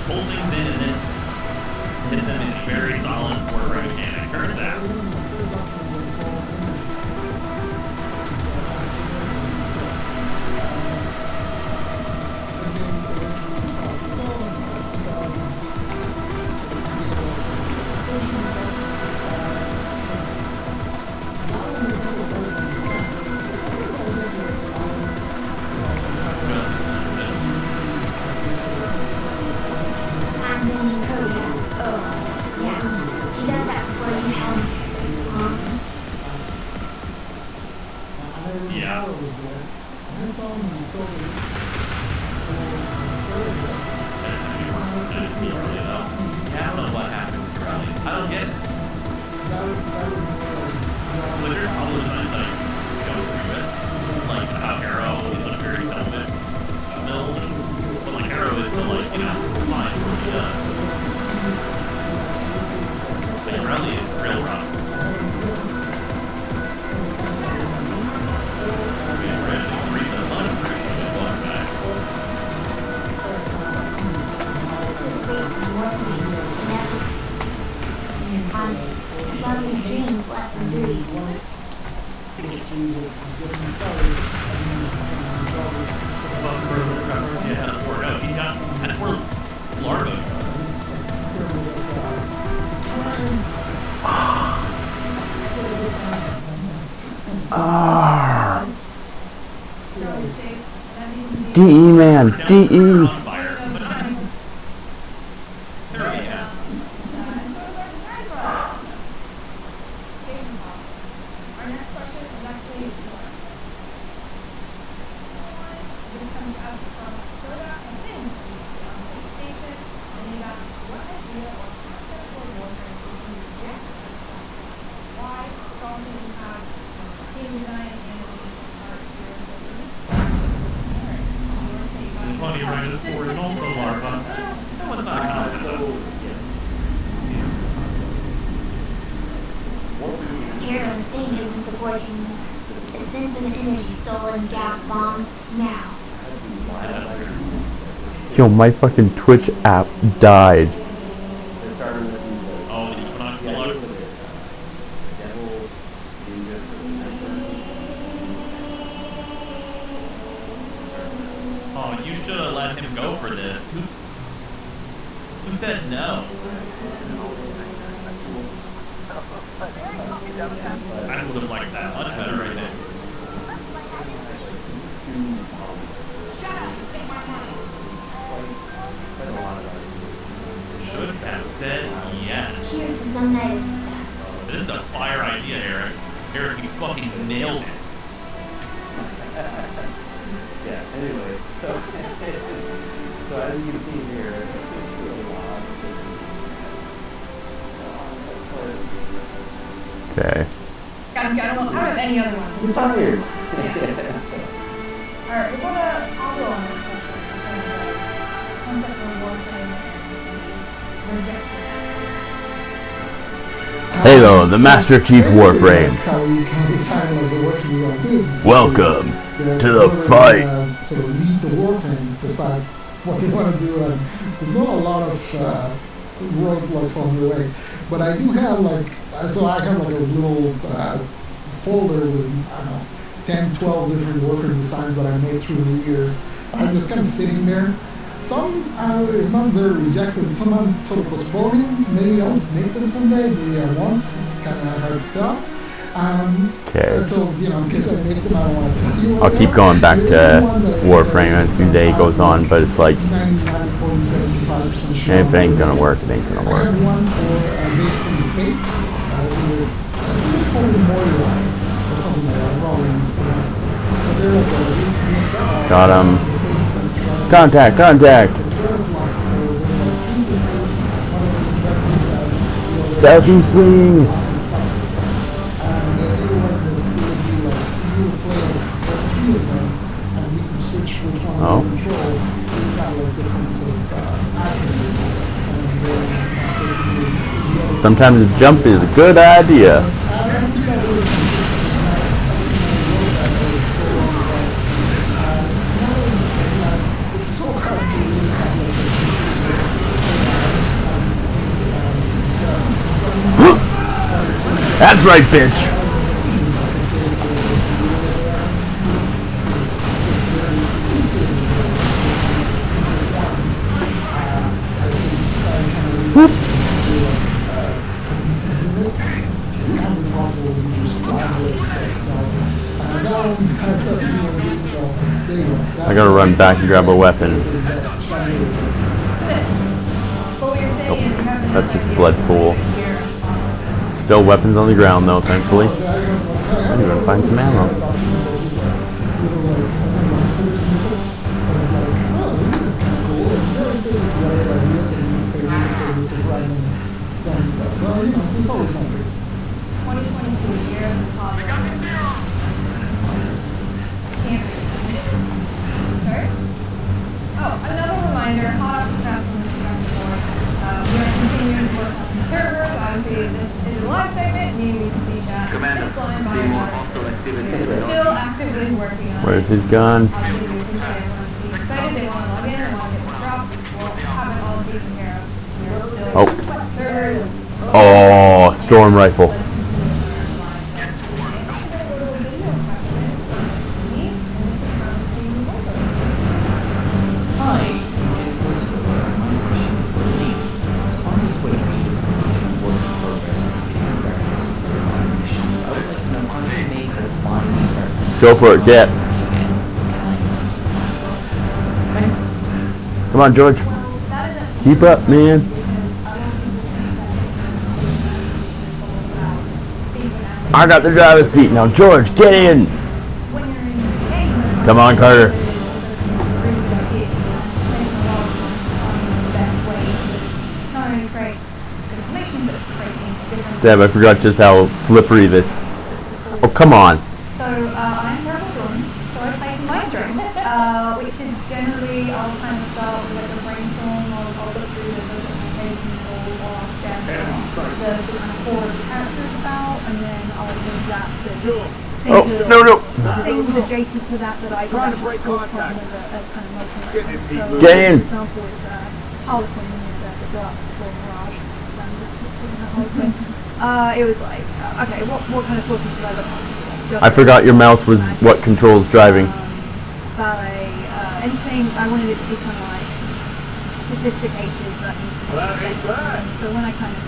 Pull things in and then hit them in very solid forward mechanic. Turns out. Yeah. I don't know what happened with Corelli. I don't get it. Blizzard probably designed like go through it. Like how Arrow is a very selfish build. But like Arrow is still like, you know, fine for what he does. But Corelli is real rough. Volume streams less than 3. Yeah, or no, he's got, that's where larva goes. Ah. DE man, DE. Funny Rhinosaur is also larva. That one's not common though. Hero's thing isn't supporting its infinite energy stolen gas bombs now. Yo, my fucking Twitch app died. Oh, you put on flux. Oh, you should have let him go for this. Who said no? I would have liked that much better right there. Should have said yes. Here's to some nice stuff. This is a fire idea, Eric. Eric, you fucking nailed it. Yeah, anyway, so as you can see here, it's really long. Okay. I don't have any other ones. It's fine here. Alright, we're gonna, I'll go on this question. Concept of warfare. Rejection. Halo, the Master Chief Warframe. How you can decide like the work you want to do. Welcome to the fight. To lead the Warframe, decide what they want to do, and there's not a lot of roadblocks on the way. But I do have like, so I have like a little folder with, I don't know, 10, 12 different Warframe designs that I made through the years. I'm just kind of sitting there. Some is not very rejected, some I'm sort of postponing. Maybe I'll make them someday, maybe I won't. It's kind of hard to tell. Okay. So, you know, in case I make them, I don't want to tell you. I'll keep going back to Warframe as the day goes on, but it's like, if it ain't gonna work, it ain't gonna work. I have one for based on the fates. Probably more line or something like that. Probably inspired. But they're like Got him. Contact, contact. Southeast wing. Oh. Sometimes a jump is a good idea. That's right, bitch. Whoop. I gotta run back and grab a weapon. Nope. That's just blood pool. Still weapons on the ground though, thankfully. I'm gonna find some ammo. Oh, another reminder, hot off the press from the we are continuing to work on the servers. Obviously, this is a live segment, meaning we can see chat. Commander, see more hostile activity. Still actively working on it. Where's his gun? Obviously, we appreciate everyone being excited. They want to log in, they want to get the drops. We'll have it all taken care of. We're still servers. Oh, storm rifle. Go for it, get. Come on, George. Keep up, man. I got the driver's seat now. George, get in. Come on, Carter. Damn, I forgot just how slippery this. Oh, come on. So I'm Rebel Jordan. So I play Maestro, which is generally I'll kind of start with like a brainstorm. I'll look through the documentation or I'll share the kind of core of the characters about, and then I'll use that to things adjacent to that I can actually pull from as kind of motion. So, get in. For example, with Harlequin, the deluxe for Mirage. It was like, okay, what kind of sources should I look at? I forgot your mouse was what controls driving. Ballet, anything, I wanted it to be kind of like sophisticated, but so when I kind of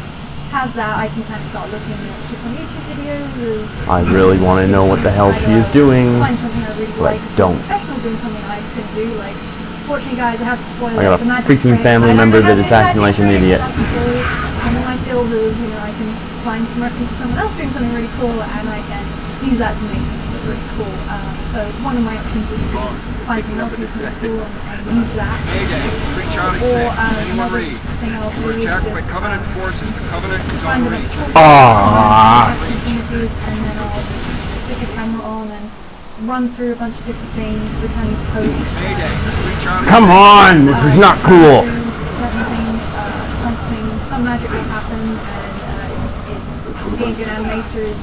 have that, I can kind of start looking at different YouTube videos. I really want to know what the hell she is doing. Find something I really Like, like. don't. Professional doing something I can do, like, fortunately guys, I have to spoil I got the a magic freaking trick. family I member don't that have is any acting like magic an idiot. tricks. And in my field of, I can find some reference to someone else doing something really cool, and I can use that to make something really cool. So one of my options is to find someone else doing something cool and use that. Or another thing I'll do is just Covenant forces. The Covenant is find on the reach. opportunities, and then I'll stick a camera on and run through a bunch of different things, returning posts. Come on, this is not cool. Certain things, some magic will happen, and being good animator is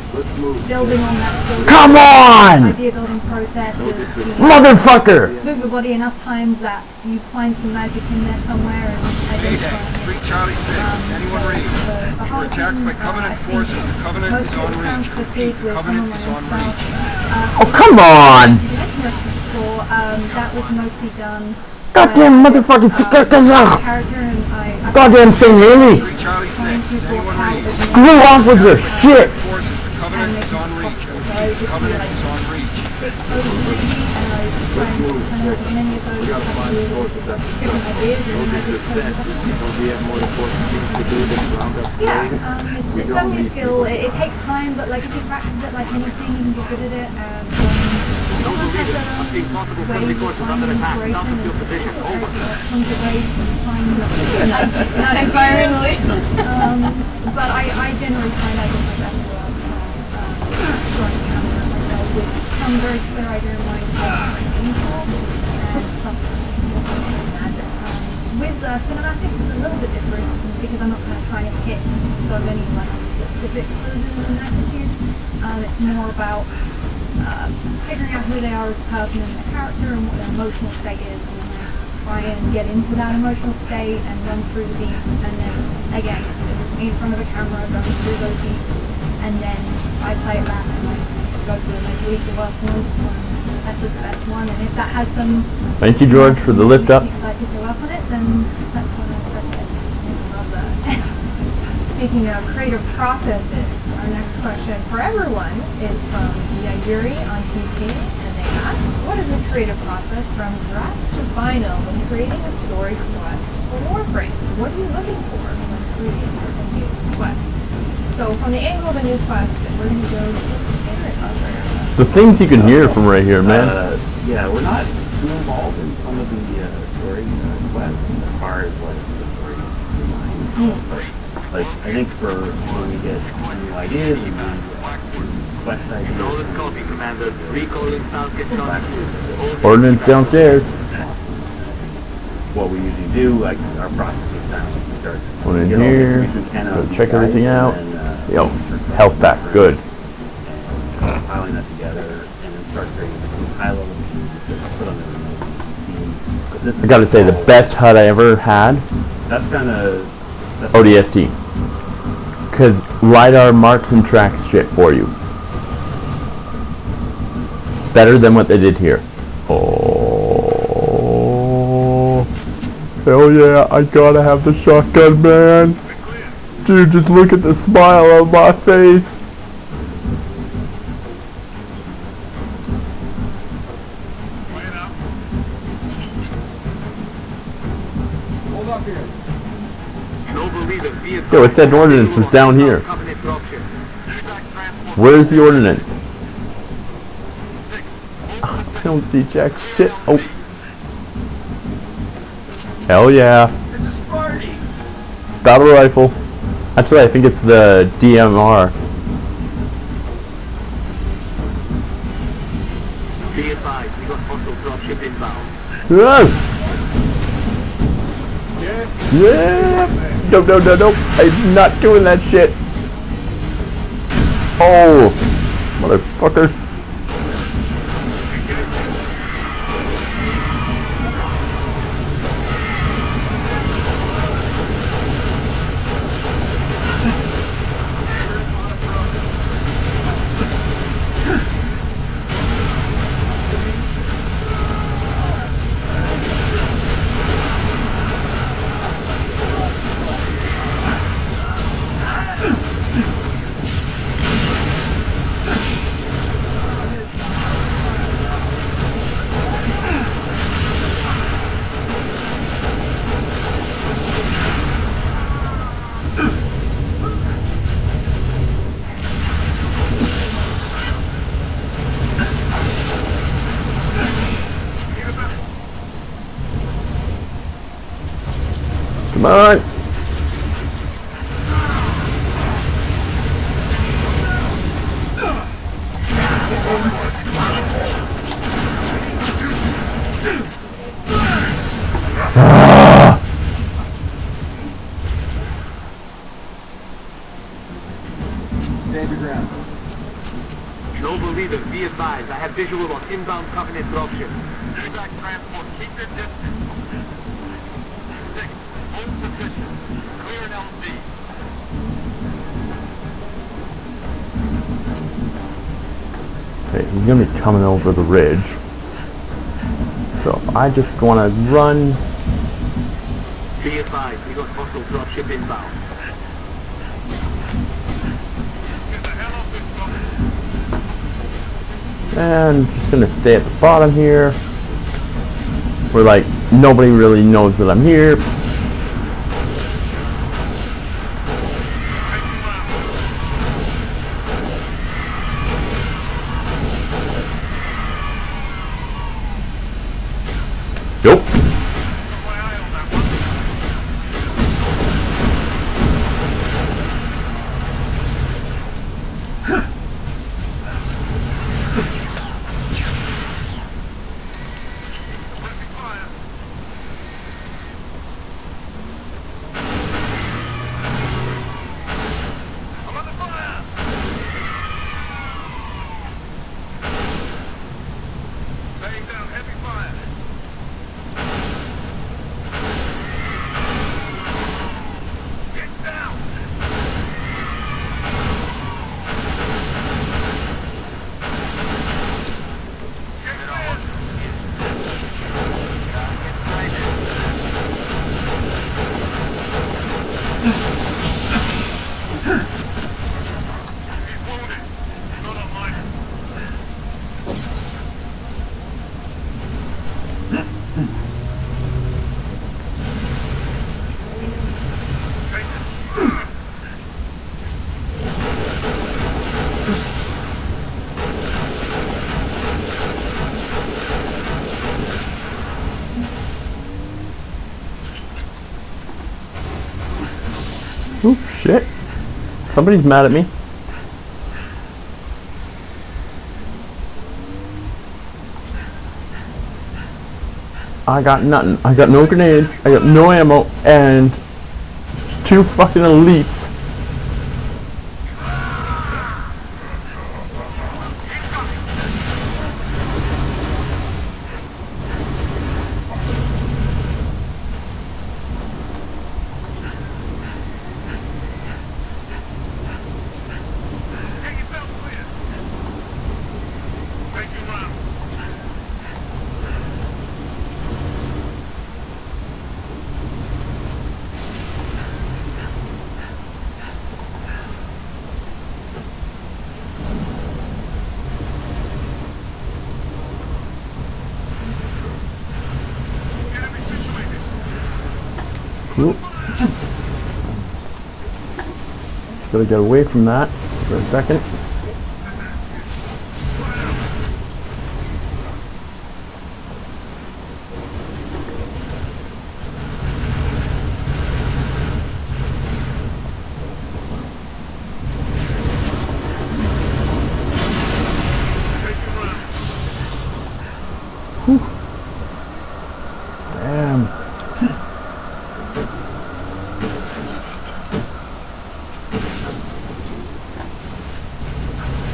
building on that skill. Come on! Idea building process of Motherfucker! move your body enough times that you find some magic in there somewhere and identify it. Charlie 6. Anyone read? You were attacked by Covenant forces. The Covenant is on reach. The Covenant is on reach. Oh, come on! That was mostly done. Goddamn motherfucking Character and I goddamn St. Haley! Screw off with your shit! The Covenant is on reach. The Covenant is on reach. Let's move. We gotta find the source of that stuff. No disrespect. We have more important things to do than round up yeah, slaves. it's definitely a skill. It takes time, but like if you practice it like anything, you can get good at it. Don't believe it. I'm seeing possible friendly forces under attack south of your position. Over. Not inspiring, but I generally find I get my best work drawing camera myself with some very clear idea in mind and something. With cinematics, it's a little bit different because I'm not kind of trying to hit so many like specific poses and attitudes. It's more about figuring out who they are as a person and their character and what their emotional state is, and then I try and get into that emotional state and run through the beats, and then again it's me in front of a camera going through those beats, and then I play it back and I go through and I delete the worst ones and that's the best one, and if that has some Thank you, George, for the lift up. excited to work on it, then that's when I start to love that. Speaking of creative processes, our next question for everyone is from Yuri on PC, and they ask, what is the creative process from draft to final when creating a story quest for Warframe? What are you looking for when creating a new quest? So from the angle of a new quest, we're going to go to The things you can hear from right here, man. Yeah, we're not too involved in some of the story quests as far as like the story design. But like I think for when we get new ideas and new quest ideas. Solid copy, Commander. Recalling Falcon on. Ordnance downstairs. What we usually do, like our process is now we start. One in here. Go check everything out. Yo, health pack, good. Piling that together and then start creating some high-level pieces to put on the remote scene. I gotta say, the best HUD I ever had, that's kind of ODST. Because LiDAR marks and tracks shit for you. Better than what they did here. Oh, hell yeah, I gotta have the shotgun, man. Dude, just look at the smile on my face. Yo, it said ordnance was down here. Where's the ordnance? I don't see jack shit. Oh. Hell yeah. It's a Sparty. Battle rifle. Actually, I think it's the DMR. Be advised, we got hostile dropship inbound. Yeah. No, no, no, no. I'm not doing that shit. Oh, motherfucker. Come on. Stand your ground. Noble leader, be advised. I have visual on inbound Covenant dropships. Evac transport, keep your distance. 6, hold position. Clear an LZ. Okay, he's gonna be coming over the ridge. So if I just wanna run. Be advised, we got hostile dropship inbound. And just gonna stay at the bottom here. Where like nobody really knows that I'm here. Nope. Oop, shit. Somebody's mad at me. I got nothing. I got no grenades. I got no ammo. And 2 fucking elites. Gotta get away from that for a second. Whew. Damn.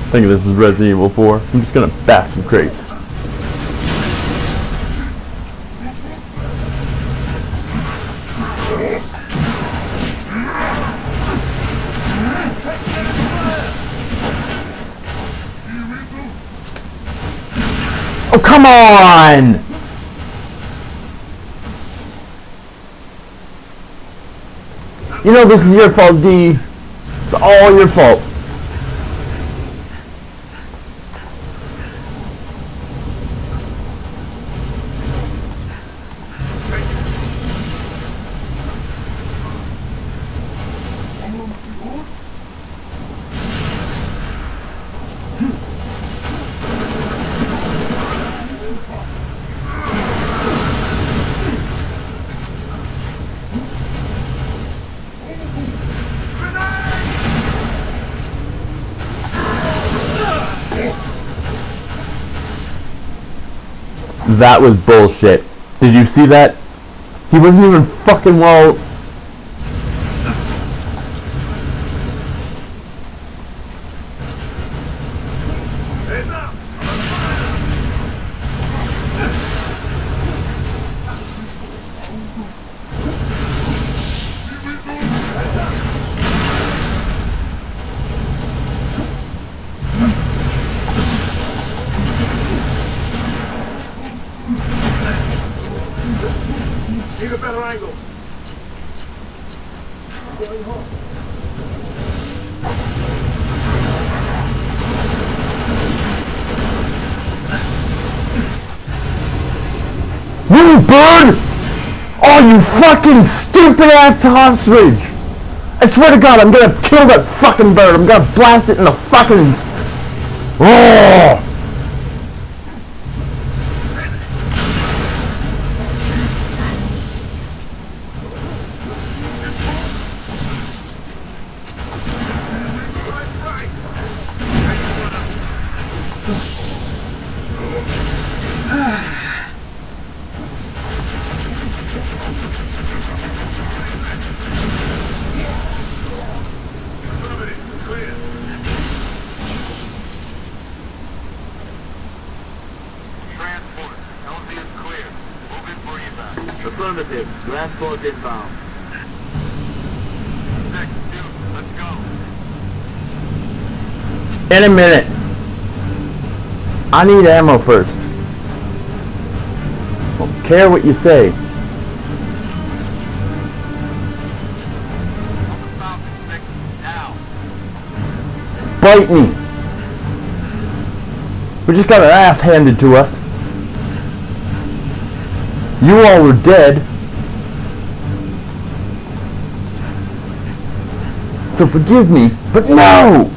I think this is Resident Evil 4. I'm just gonna bash some crates. Oh, come on! You know this is your fault, D. It's all your fault. That was bullshit. Did you see that? He wasn't even fucking well. Need a better angle. Going home. You bird! Oh, you fucking stupid ass ostrich! I swear to God, I'm gonna kill that fucking bird. I'm gonna blast it in the fucking. Oh! Affirmative. Transport inbound. 6-2, let's go. In a minute. I need ammo first. Don't care what you say. Bite me. We just got our ass handed to us. You all were dead. So forgive me, but no!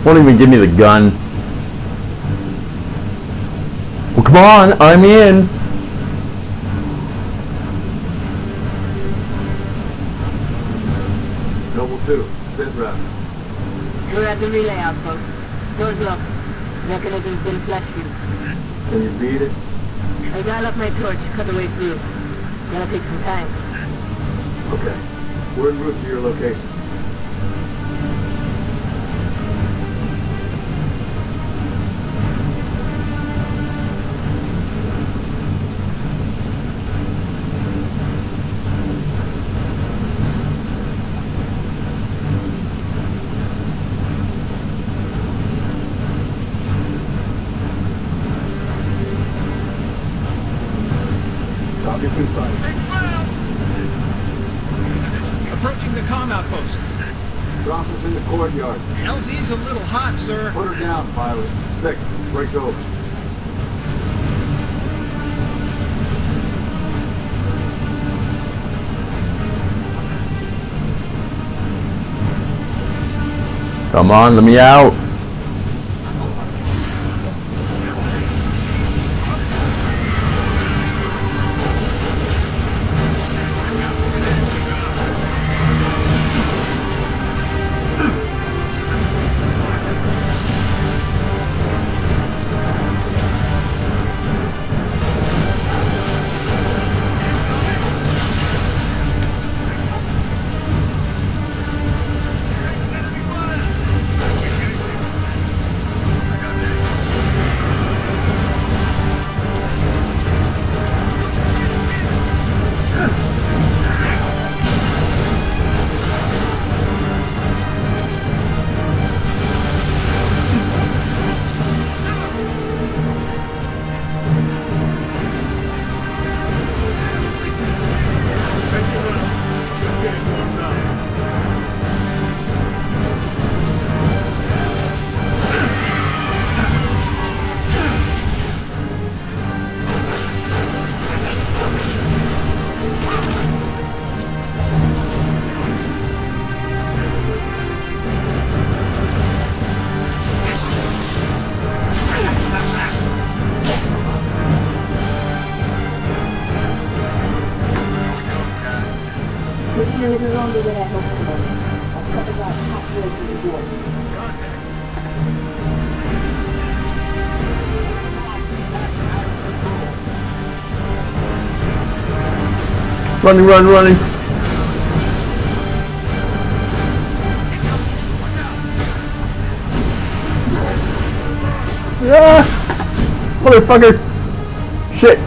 Won't even give me the gun. Well, come on, I'm in. Noble 2, sit rep. You're at the relay outpost. Doors locked. Mechanism's been flash fused. Can you beat it? I dial up my torch, cut the way through. Gonna take some time. Okay. We're en route to your location. approaching the comm outpost. Drop us in the courtyard. LZ's a little hot, sir. Put her down, pilot. 6, breaks over. Come on, let me out. Running, running. Ah! Motherfucker! Shit!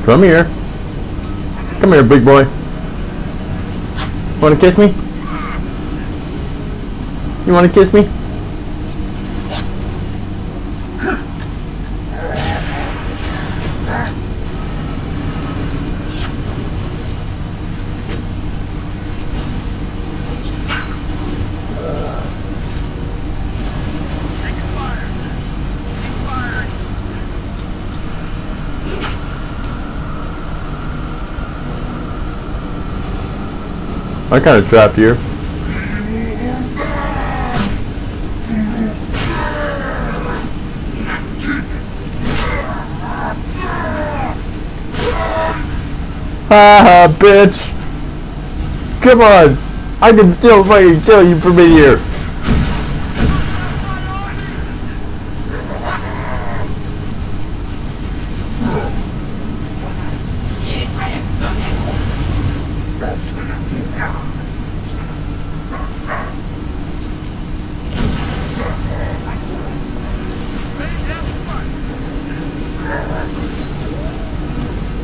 Come here. Come here, big boy. Wanna kiss me? You wanna kiss me? I'm kind of trapped here. Haha, bitch! Come on! I can still fucking kill you from in here!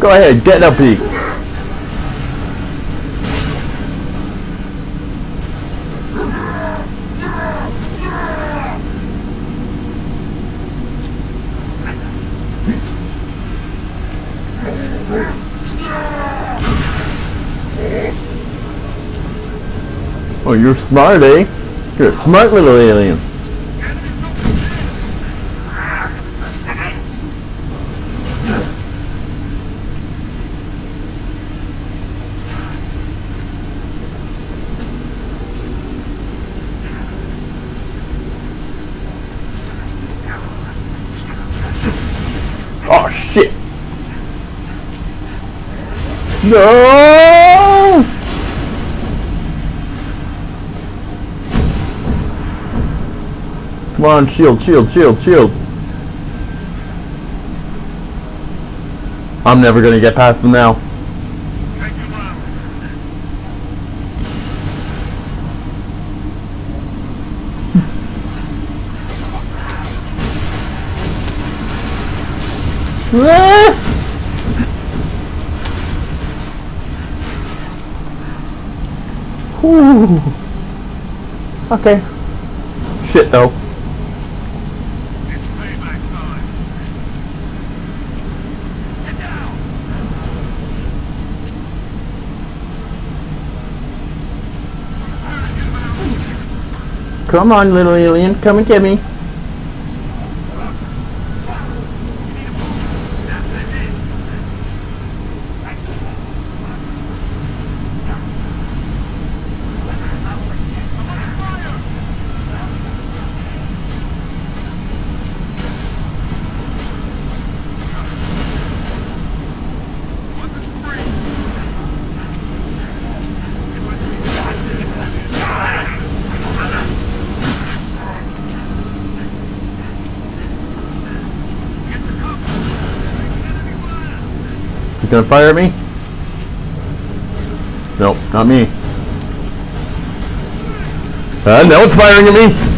Go ahead, get a peek. Oh, you're smart, eh? You're a smart little alien. Oh shit! No! Come on, shield, shield, shield, shield. I'm never gonna get past them now. Whew. Okay. Shit though. Come on, little alien, come and get me. Is it gonna fire at me? Nope, not me. No, it's firing at me!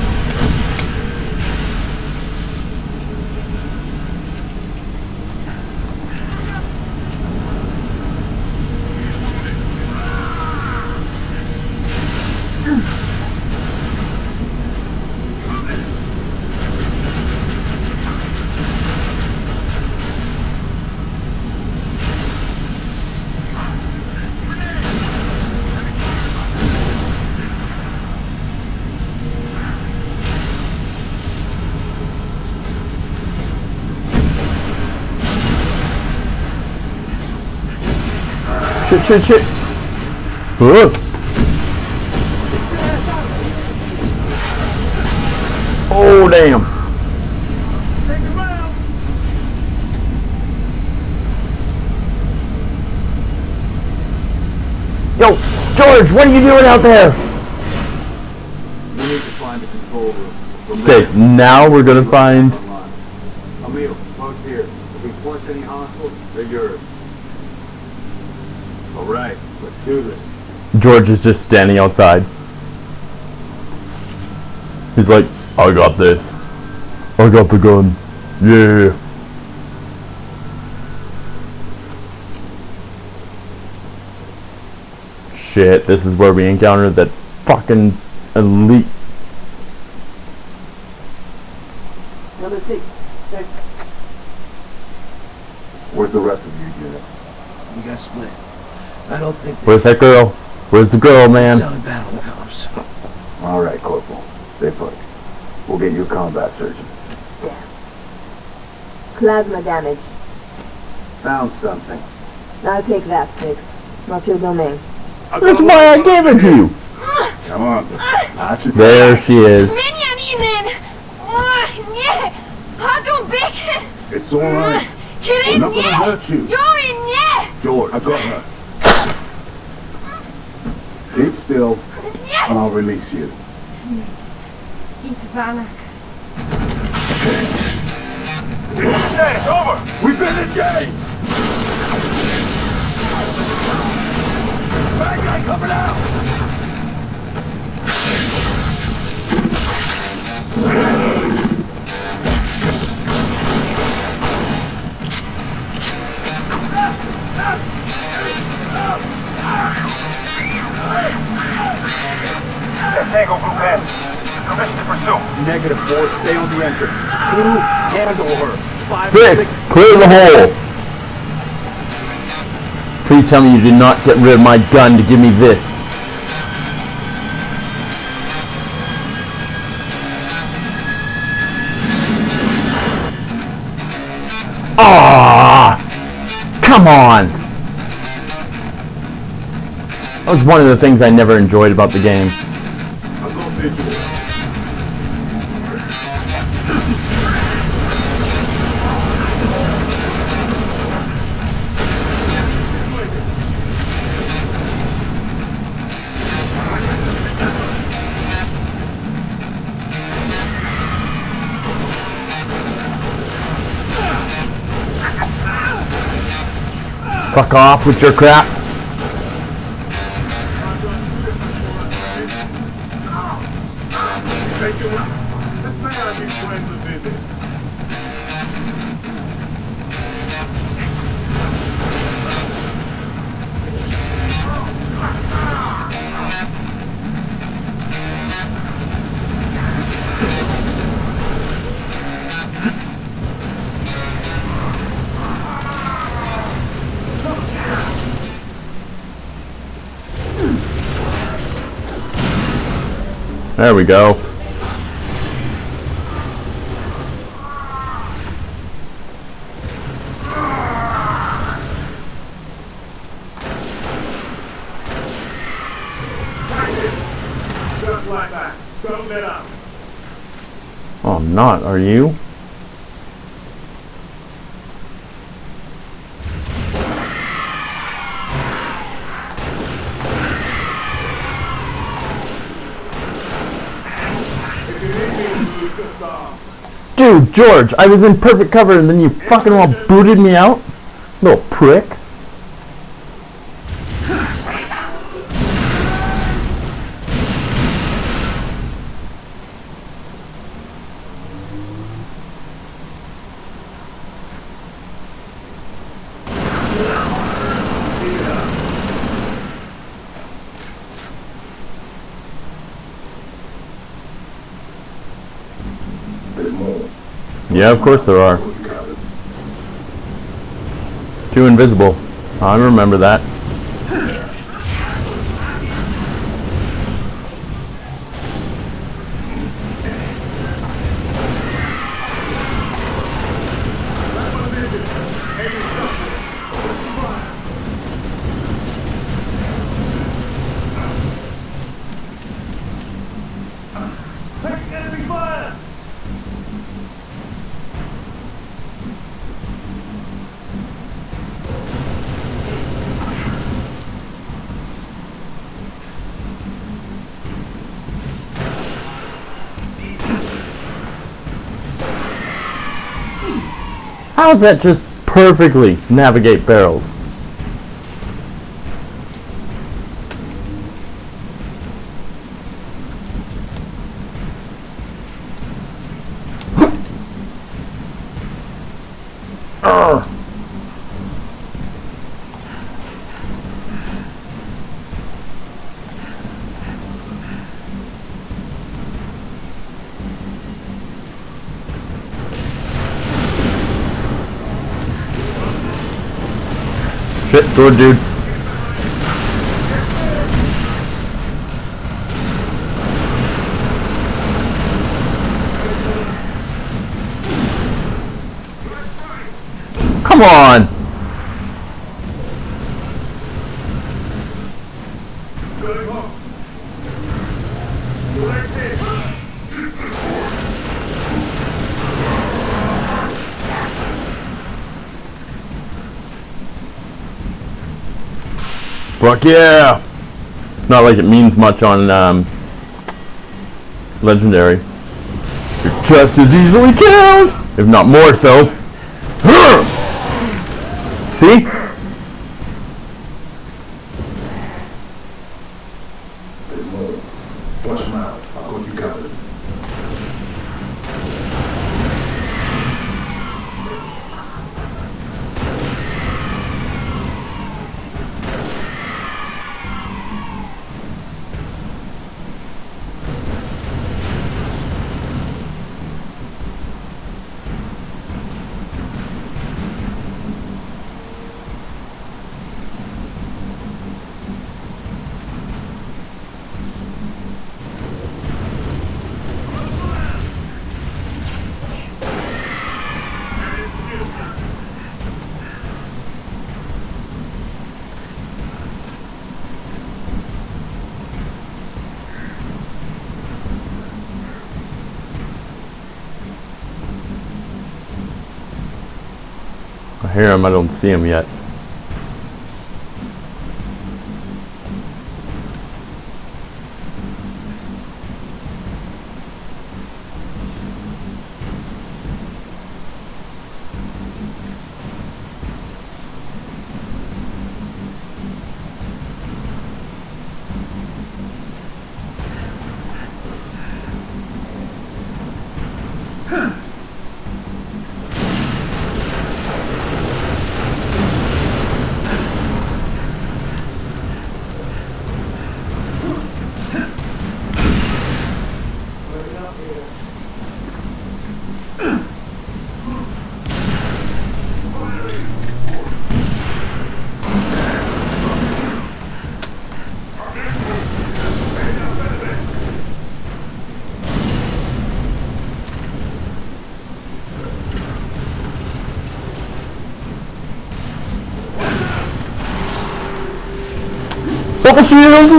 Shit, shit, shit. Whoa. Oh, damn. Yo, George, what are you doing out there? We need to find the control room. Okay, now we're gonna find... Emil, post here. If we flush any hostiles, they're yours. Alright, let's do this. George is just standing outside. He's like, I got this. I got the gun. Yeah. Shit, this is where we encountered that fucking elite. Number 6. Search. Where's the rest of your unit? We got split. I don't think Where's that girl? Where's the girl, man? selling battle cops. Alright, Corporal. Stay put. We'll get you a combat surgeon. Plasma damage. Found something. I'll take that, 6. Not your domain. That's why I gave it to you. Come on. There she is. It's alright. We're not gonna hurt you. George, I got her. Keep still, and I'll release you. It's over! We've been engaged! Bad guy coming out! Tango Group N. Permission to pursue. -4, stay on the entrance. 2, handle her. 5 6, clear the hole. Please tell me you did not get rid of my gun to give me this. Ah! Come on! That was one of the things I never enjoyed about the game. Fuck off with your crap. Let's pay our new friends a visit. There we go. Just like that. Don't let up. Oh, I'm not, are you? Dude, George, I was in perfect cover and then you fucking well booted me out? Little prick. Yeah, of course there are. 2 invisible. I remember that. How does that just perfectly navigate barrels? Shit, sword dude. Come on! Fuck yeah! Not like it means much on Legendary. You're just as easily killed! If not more so. See? There's more. Flush them out. I'll got you covered. hear him, I don't see him yet. Double shield!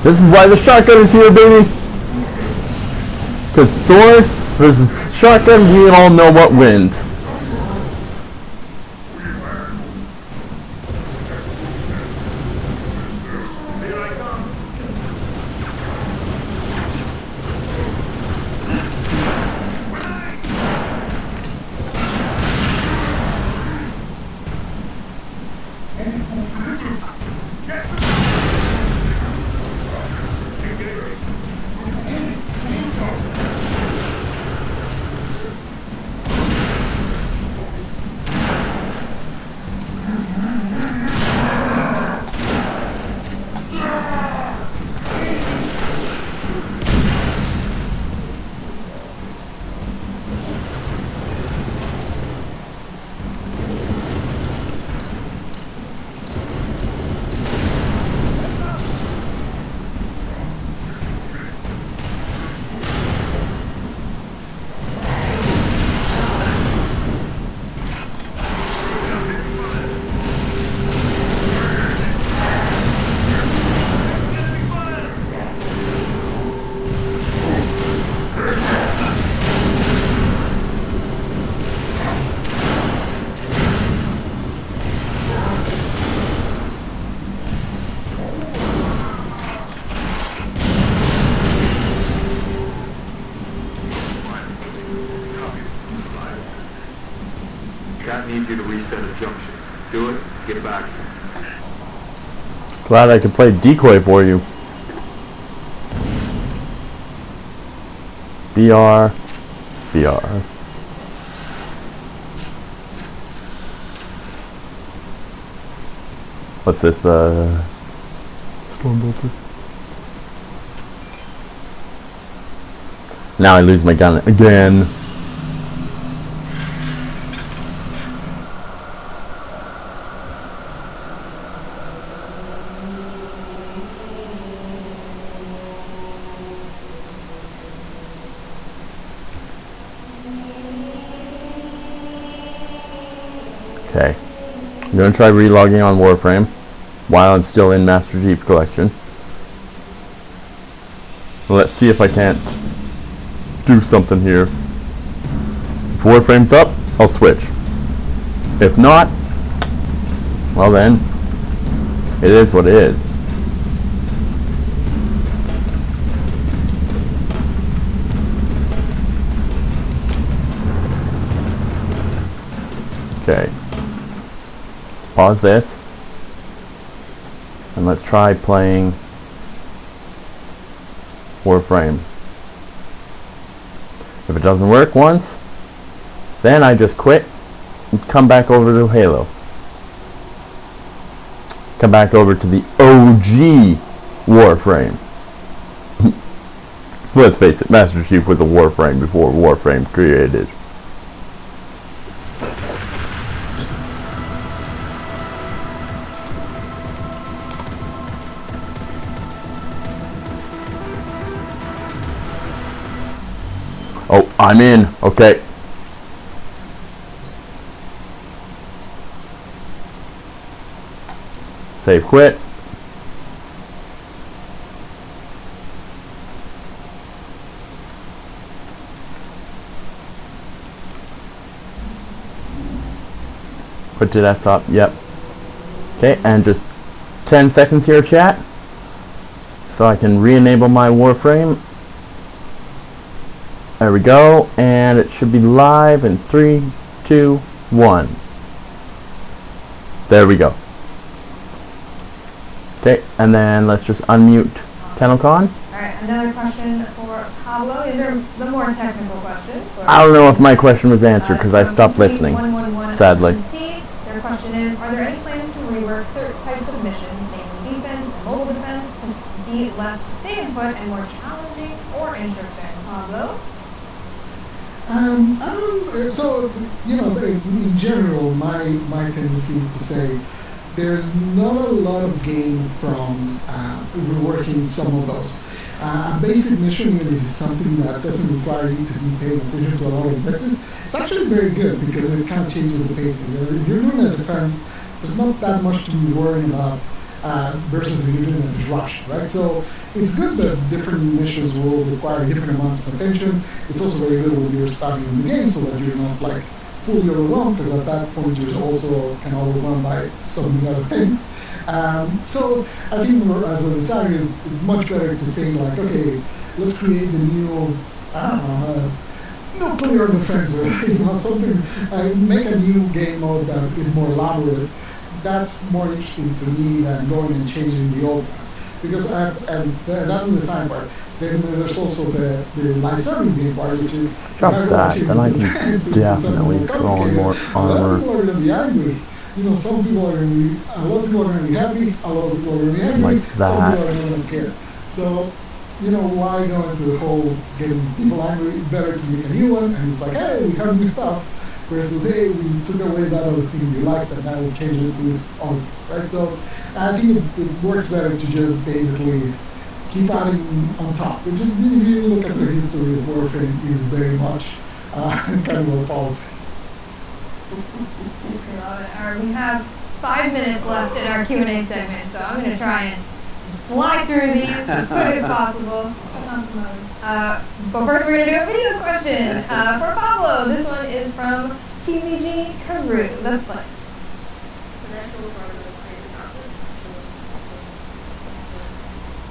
This is why the shotgun is here, baby! Because sword versus shotgun, we all know what wins. Cat needs you to reset a junction. Do it, get back. Glad I could play decoy for you. BR. BR. What's this, Storm Bolter? Now I lose my gun again. Okay, I'm going to try relogging on Warframe while I'm still in Master Chief Collection. Let's see if I can't do something here. If Warframe's up, I'll switch. If not, well then, it is what it is. Okay. Pause this and let's try playing Warframe. If it doesn't work once, then I just quit and come back over to Halo. Come back over to the OG Warframe. So let's face it, Master Chief was a Warframe before Warframe created. Oh, I'm in. Okay. Save quit. Put to desktop, yep. Okay, and just 10 seconds here, chat. So I can re-enable my Warframe. There we go, and it should be live in 3, 2, 1. There we go. Okay, and then let's just unmute Tennocon. Alright, another question for Pablo. Is there the more technical questions? I don't know if my question was answered because I stopped listening, sadly. Their question is, are there any plans to rework certain types of missions, namely defense and mobile defense, to be less stay and put and more challenging or interesting? Pablo? So, you know, in general, my tendency is to say there's not a lot of gain from reworking some of those. A basic mission, even if it's something that doesn't require you to be paying attention to a lot of objectives, it's actually very good because it kind of changes the pacing. If you're doing a defense, there's not that much to be worrying about versus if you're doing a disruption, right? So it's good that different missions will require different amounts of attention. It's also very good when you're starting in the game so that you're not like fully overwhelmed, because at that point you're also kind of overwhelmed by so many other things. So I think as a designer, it's much better to think like, okay, let's create the new, nuclear defense, or you know, something, make a new game mode that is more elaborate. That's more interesting to me than going and changing the old one. Because that's the design part. Then there's also the live service game part, which is drop that, then I can definitely throw on more a lot of people armor. are going to be angry. You know, some people are going to be, a lot of people are going to be happy, a lot of people are going to be angry, Like some that. people are going to care. So, you know, why go into the whole getting people angry? Better to make a new one, and it's like, hey, we have new stuff, versus, hey, we took away that other thing you liked, and now we changed it to this other, right? So, I think it works better to just basically keep adding on top, which is, if you look at the history of Warframe, is very much kind of a policy. Alright, we have 5 minutes left in our Q&A segment, so I'm going to try and fly through these as quick as possible. But first we're going to do a video question for Pablo. This one is from TVG Carew. Let's play. It's a natural part of the creative process.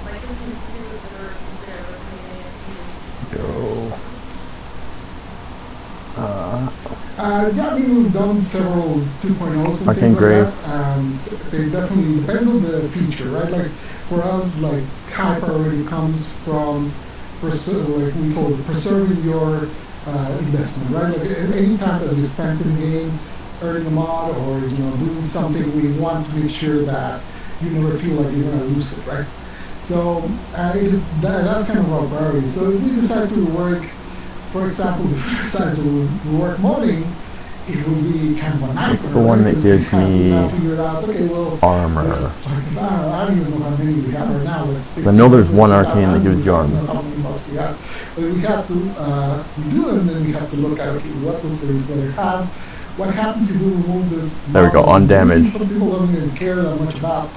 My customers do or consider Go. Yeah, I mean, we've done several 2.0s and Arcane things Graves. like that. It definitely depends on the feature, right? Like, for us, like, high priority comes from, like we call it, preserving your investment, right? Like, any time that we spent in the game, earning a mod or, you know, doing something, we want to make sure that you never feel like you're going to lose it, right? So, that's kind of our priority. So if we decide to work, for example, if we decide to work modding, it will be kind of a nightmare. It's the one that gives me armor. I don't even know how many we have right now. I know there's one arcane that gives you armor. But we have to do it, and then we have to look at, okay, what does the replayer have? What happens if we remove this? There we go, undamaged. Some people don't even care that much about.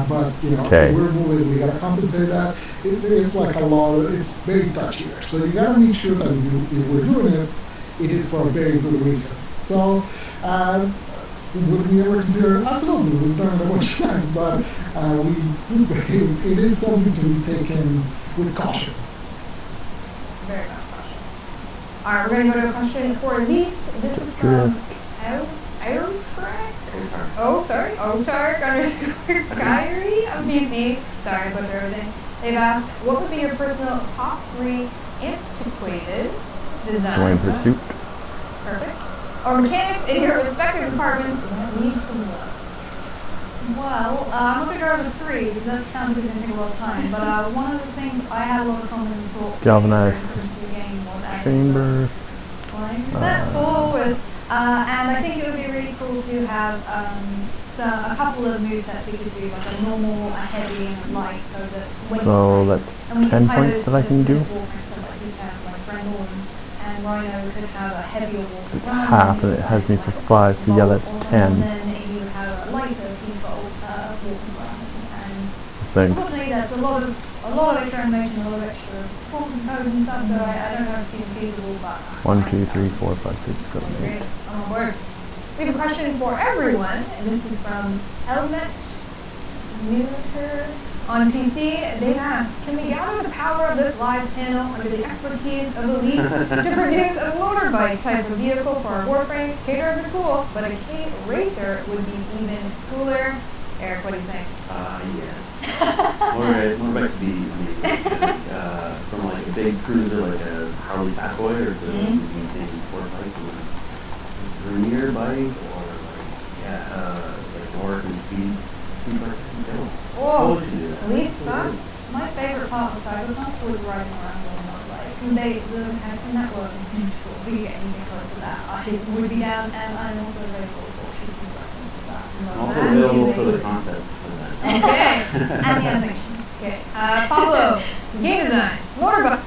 But, you know, okay. If we remove it, we gotta compensate that. It's like a lot, it's very touchy here. So you gotta make sure that if we're doing it, it is for a very good reason. So, would we ever consider? Absolutely, we've done it a bunch of times, but it is something to be taken with caution. Very much caution. Alright, we're going to go to a question for Elise. This is from Otark _ Kyrie of BC. Sorry, I butchered everything. They've asked, what would be your personal top 3 antiquated designs? Join pursuit. Perfect. Or mechanics in your respective departments that need some love? Well, I'm not going to go with 3 because that sounds like it's going to take a lot of time. But one of the things I had a lot of confidence for Galvanized chamber. Step forward. And I think it would be really cool to have a couple of movesets we could do, like a normal, a heavy, and a light, so that. So that's 10 points that I can do. And Rhino could have a heavier walk. It's half, and it has me for 5, so yeah, that's 10. And then you have a lighter default walking around. And I think. unfortunately, that's a lot of extra animation, a lot of extra walking code and stuff. So I don't know if it's feasible, but. 1, 2, 3, 4, 5, 6, 7, 8. I'm on board. We have a question for everyone, and this is from Elmet Neuter on PC. They've asked, can we gather the power of this live panel under the expertise of Elise to produce a motorbike type of vehicle for our warframes? K-Drones are cool, but a K-Racer would be even cooler. Eric, what do you think? Yes. Motorbikes would be amazing. From like a big cruiser like a Harley Fat Boy or the insane sport bike, or a Vernier bike, or like North and speed bike. Whoa, Totally do that. at least that's my favorite part of Cyberpunk was riding around on a motorbike. And that wasn't beautiful. We get anything close to that. I would be down, and I'm also very grateful for reference to that. I'm also available for the concept for that. Okay, and the animations. Okay, Pablo, game design, motorbike.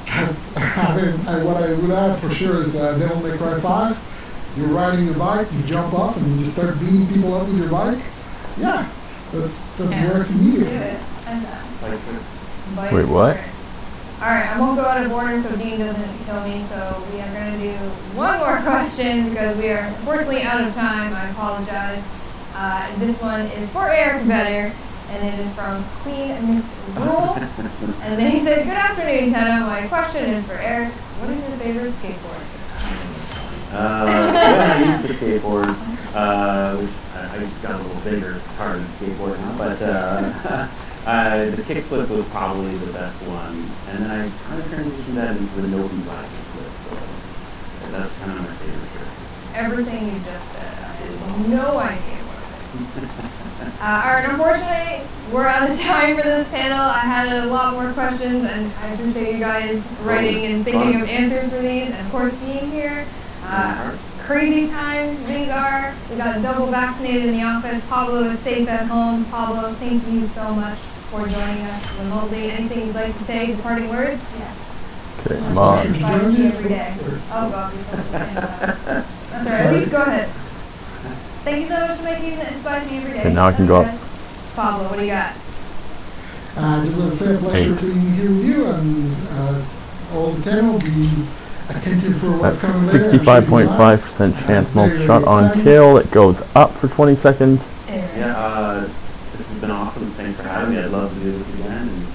What I would add for sure is Devil May Cry 5. You're riding your bike, you jump up, and you start beating people up with your bike. Yeah, that works immediately. Wait, what? Alright, I won't go out of order so Dean doesn't kill me, so we are going to do one more question because we are unfortunately out of time. I apologize. This one is for Eric Vedder, and it is from Queen Miss Rule. And then he said, good afternoon, Tenno. My question is for Eric. What is your favorite skateboard? I used to skateboard, which I just got a little bigger. It's hard to skateboard now, but the kickflip was probably the best one. And then I kind of transitioned that into the no design kickflip, so that's kind of my favorite trick. Everything you just said, I have no idea what it is. Alright, unfortunately, we're out of time for this panel. I had a lot more questions, and I appreciate you guys writing and thinking of answers for these, and of course being here. Crazy times these are. We got double vaccinated in the office. Pablo is safe at home. Pablo, thank you so much for joining us remotely. Anything you'd like to say? Parting words? Yes. Okay, Mars. Inspires me every day. Oh God, we said the same time. That's all right. Elise, go ahead. Thank you so much to my team that inspires me every day. Okay, now I can go up. Pablo, what do you got? Just want to say a pleasure being here with you, and all the Tenno will be attentive for what's coming there. 65.5% chance multi-shot on kill. It goes up for 20 seconds. Yeah, this has been awesome. Thanks for having me. I'd love to do this again. And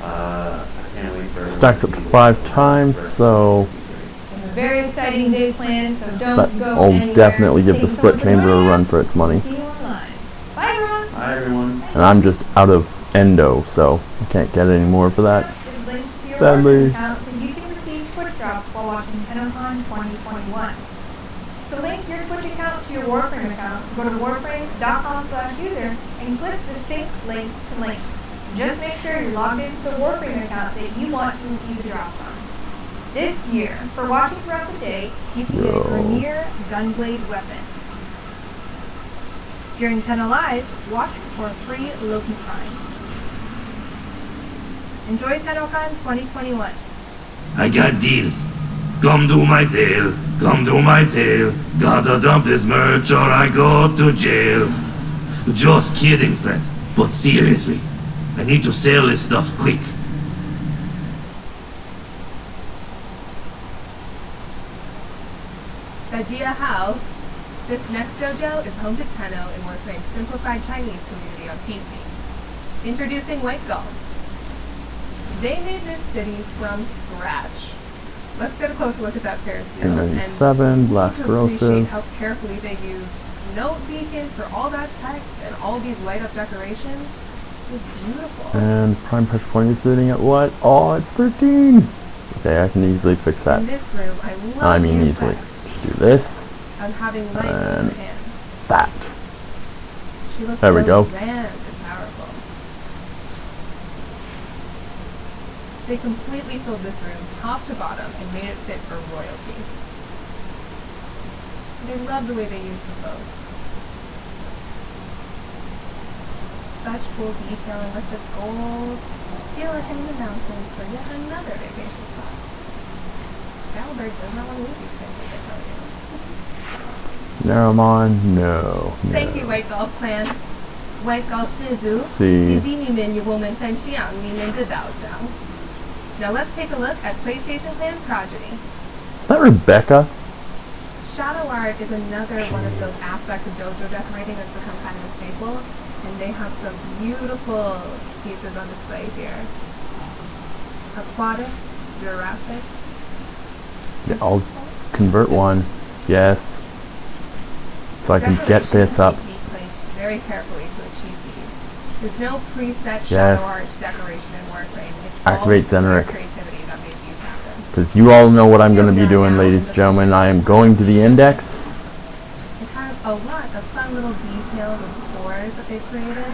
I can't wait for Stacks up to 5 times, so We have a very exciting day planned, so don't go I'll anywhere. definitely give the Thanks so split much for chamber a joining run us. for its money. See you online. Bye, everyone. Bye, everyone. And I'm just out of endo, so I can't get any more for that. To your Sadly. account so you can receive Twitch drops while watching Tennocon 2021. So link your Twitch account to your Warframe account, go to warframe.com/user and click the sync link to link. Just make sure you're logged into the Warframe account that you want to receive the drops on. This year, for watching throughout the day, you can get a Premier Gunblade weapon. During Tenno Live, watch for a free Loki Prime. Enjoy Tennocon 2021. I got deals. Come do my sale. Come do my sale. Gotta dump this merch or I go to jail. Just kidding, friend. But seriously, I need to sell this stuff quick. Ajia Hao. This next dojo is home to Tenno in Warframe's simplified Chinese community on PC. Introducing White Gull. They made this city from scratch. Let's get a closer look at that Ferris wheel. P97, Blast to appreciate Corrosive. how carefully they used note beacons for all that text and all these light up decorations. It was beautiful. And prime pressure point is sitting at what? Oh, it's 13! Okay, I can easily fix that. In this room, I love I mean the easily. effect Just do this. of having lights in And her hands. that. She looks There we so go. grand and powerful. They completely filled this room top to bottom and made it fit for royalty. They love the way they use the boats. Such cool detailing with the gold. Feel like I'm in the mountains for yet another vacation spot. Scalabird does not want to leave these places, I tell you. Narrowmon, no. Thank you, White Golf Clan. White Golf Shizu. See. Now let's take a look at PlayStation Clan Progeny. Is that Rebecca? Shadow Art art is another one of those aspects of dojo decorating that's become kind of a staple, and they have some beautiful pieces on display here. Aquatic, Jurassic. Yeah, I'll convert one. Yes. So I can get this up. Decorations need to be placed very carefully to achieve these. There's no preset Yes. shadow art decoration in Warframe. It's Activate all Zenric. creativity that made these happen. Because you all know what I'm going to be doing, ladies and gentlemen. I am going to the index. It has a lot of fun little details and stores that they created.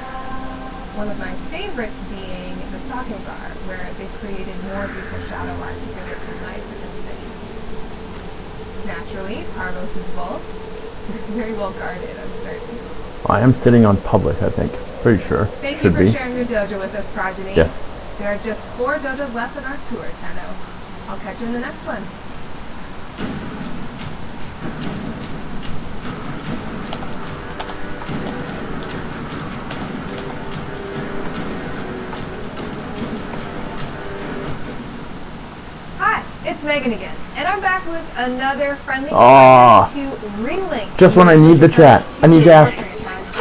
One of my favorites being the sake bar, where they created more beautiful shadow art to give it some life in the city. Naturally, Carlos's vaults, very well guarded, I'm certain. I am sitting on public, I think. Pretty sure. Thank Should you for be. sharing your dojo with us, Progeny. Yes. There are just 4 dojos left on our tour, Tenno. I'll catch you in the next one. Hi, it's Megan again, and I'm back with another friendly Ah. reminder to relink. Just when I need the chat. I need to ask. If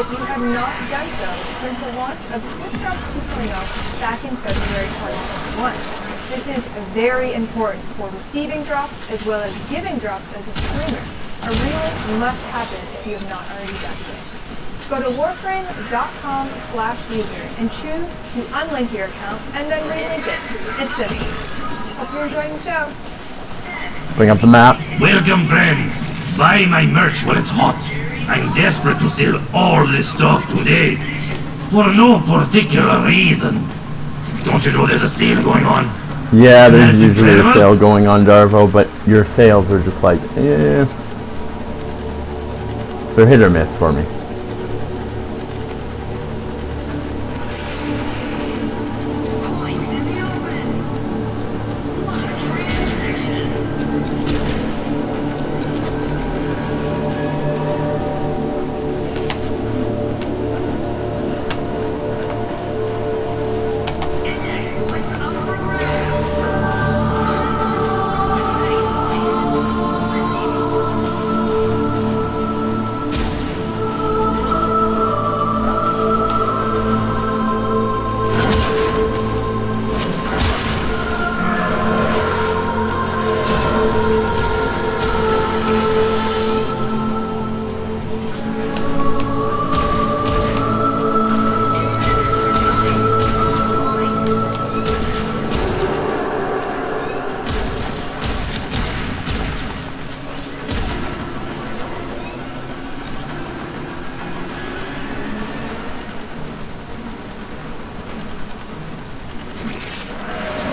you have not done so since the launch of Quick Drops 2.0 back in February 2021. This is very important for receiving drops as well as giving drops as a streamer. A relink must happen if you have not already done so. Go to warframe.com/user and choose to unlink your account and then relink it. It's simple. Hope you're enjoying the show. Bring up the map. Welcome, friends. Buy my merch while it's hot. I'm desperate to sell all this stuff today. For no particular reason. Don't you know there's a sale going on? Yeah, there's usually a sale going on, Darvo, but your sales are just like, eh. They're hit or miss for me.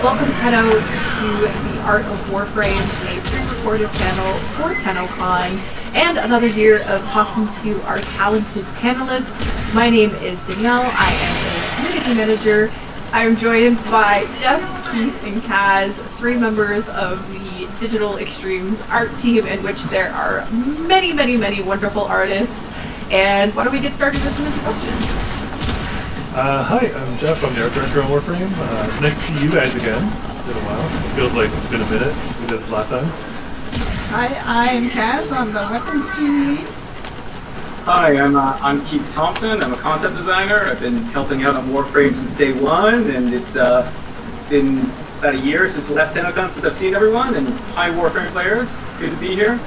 Welcome, Tenno, to the Art of Warframe, a pre-recorded channel for Tennocon, and another year of talking to our talented panelists. My name is Danielle. I am a community manager. I am joined by Jeff, Keith, and Kaz, 3 members of the Digital Extremes art team, in which there are many, many, many wonderful artists. And why don't we get started with some introductions? Hi, I'm Jeff. I'm the art director on Warframe. Nice to see you guys again. It's been a while. It feels like it's been a minute since we did this last time. Hi, I'm Kaz. I'm the weapons team lead. Hi, I'm Keith Thompson. I'm a concept designer. I've been helping out on Warframe since day one, and it's been about a year since the last Tennocon since I've seen everyone. And hi, Warframe players. It's good to be here.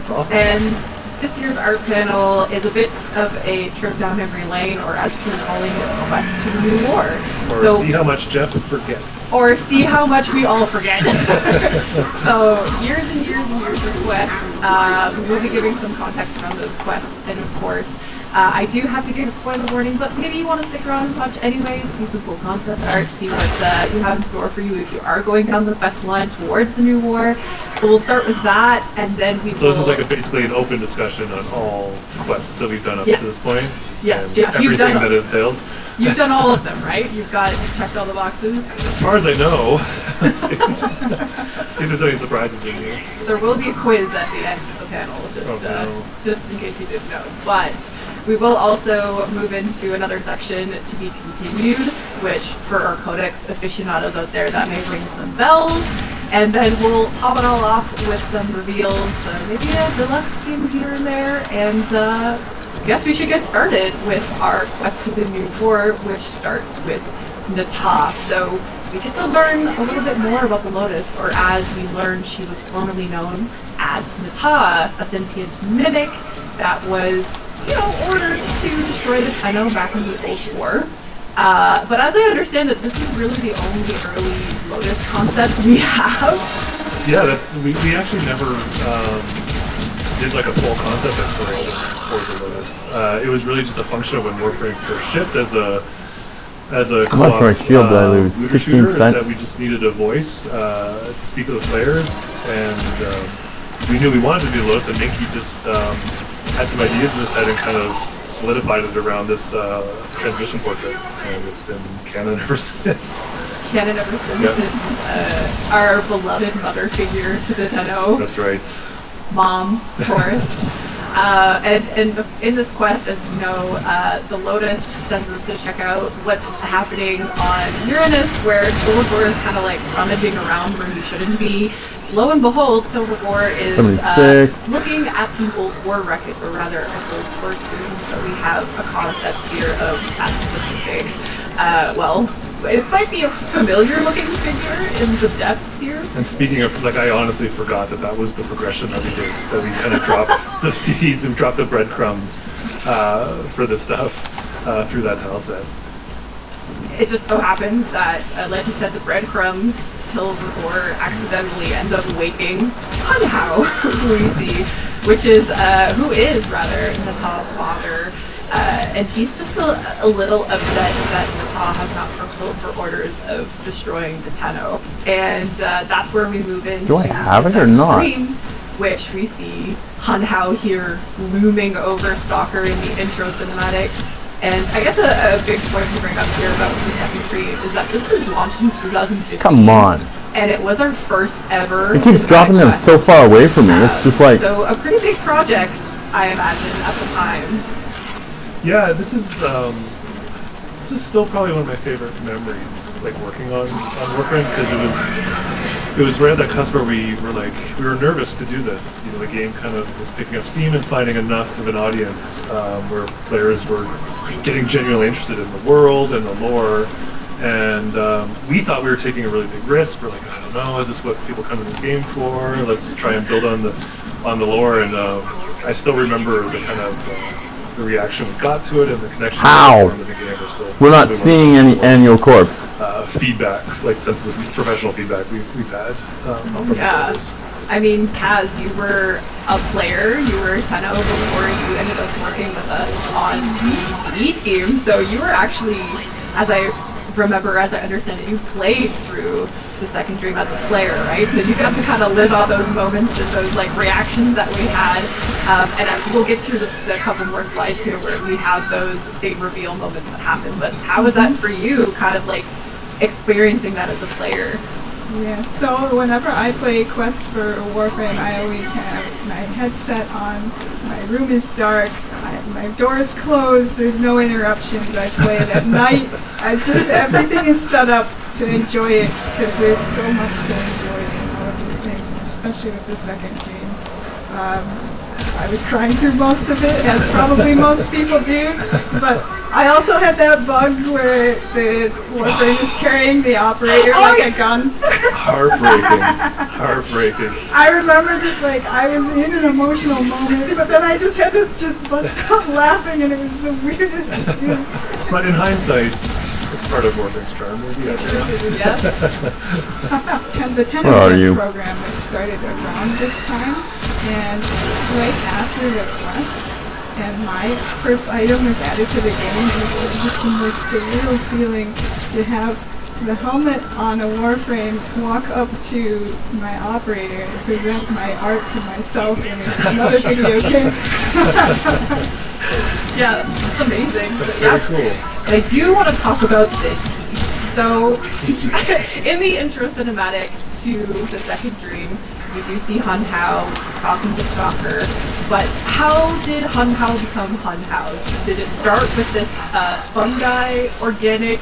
Awesome. And this year's art panel is a bit of a trip down memory lane, or as we're calling it, Quest to the New War. Or see how much Jeff forgets. Or see how much we all forget. So years and years and years of quests. We'll be giving some context around those quests, and of course, I do have to give a spoiler warning, but maybe you want to stick around and watch anyways, see some cool concept art, see what you have in store for you if you are going down the quest line towards the new war. So we'll start with that, and then we So this is like basically an open discussion on all quests that we've done up to this point? Yes, and Jeff, everything that it entails? You've done all of them, right? You've checked all the boxes? As far as I know. See if there's any surprises in here. There will be a quiz at the end of the panel, just in case you didn't know. But we will also move into another section to be continued, which for our Codex aficionados out there, that may ring some bells. And then we'll top it all off with some reveals, maybe a deluxe game here and there, and I guess we should get started with our quest to the new war, which starts with Nata. So we get to learn a little bit more about the Lotus, or as we learned, she was formerly known as Nata, a sentient mimic that was, ordered to destroy the Tenno back in the Old War. But as I understand it, this is really the only early Lotus concept we have. Yeah, we actually never did like a full concept exploration for the Lotus. It was really just a function of when Warframe first shipped as a how much more shield did I lose? 16%? That we just needed a voice to speak to the players, and we knew we wanted to do Lotus, and Minky just had some ideas in his head and kind of solidified it around this transmission portrait, and it's been canon ever since. Canon ever since. Yep. Our beloved mother figure to the Tenno. That's right. Mom, of course. And in this quest, as you know, the Lotus sends us to check out what's happening on Uranus, where Silverboar is kind of like rummaging around where he shouldn't be. Lo and behold, Silverboar is looking at some Old War wreckage, or rather a Old War tomb. So we have a concept here of that specific, it might be a familiar looking figure in the depths here. And speaking of, I honestly forgot that was the progression that we did. That we kind of dropped the seeds and dropped the breadcrumbs for this stuff through that tile set. It just so happens that, like you said, the breadcrumbs, Silverboar accidentally ends up waking Hunhow, who we see, who is Nata's father. And he's just a little upset that Nata has not fulfilled her orders of destroying the Tenno. And that's where we move into Do I have it or not? Dream, which we see Hunhow here looming over Stalker in the intro cinematic. And I guess a big point to bring up here about the second dream is that this was launched in 2015. Come on. And it was our first ever. It keeps dropping them so far away from me. It's just like. So a pretty big project, I imagine, at the time. Yeah, this is still probably one of my favorite memories, working on Warframe, because it was right at that cusp where we were nervous to do this. The game kind of was picking up steam and finding enough of an audience where players were getting genuinely interested in the world and the lore, and we thought we were taking a really big risk. We're I don't know, is this what people come to this game for? Let's try and build on the lore, and I still remember the kind of the reaction we got to it and the connection in the game are still. We're not seeing any annual corp. Feedback, sense of professional feedback we've had from the players. I mean, Kaz, you were a player, you were Tenno before you ended up working with us on the E team, so you were actually, as I understand it, you played through the second dream as a player, right? So you got to kind of live out those moments and those reactions that we had, and we'll get through the couple more slides here where we have those big reveal moments that happen. But how was that for you, kind of experiencing that as a player? Yeah, so whenever I play quests for Warframe, I always have my headset on, my room is dark, my door is closed, there's no interruptions, I play it at night, everything is set up to enjoy it, because there's so much to enjoy in all of these things, and especially with the second game. I was crying through most of it, as probably most people do, but I also had that bug where the Warframe is carrying the operator like a gun. Heartbreaking. I remember I was in an emotional moment, but then I just had to bust out laughing, and it was the weirdest feeling. But in hindsight, it's part of Warframe's charm, maybe. Yes. The Tennocon program was started around this time, and right after the quest, and my first item was added to the game. It was just the most surreal feeling to have the helmet on a Warframe walk up to my operator and present my art to myself in another video game. Yeah, it's amazing. That's very cool. And I do want to talk about this piece. So, in the intro cinematic to the second dream, we do see Hunhow talking to Stalker, but how did Hunhow become Hunhow? Did it start with this fungi, organic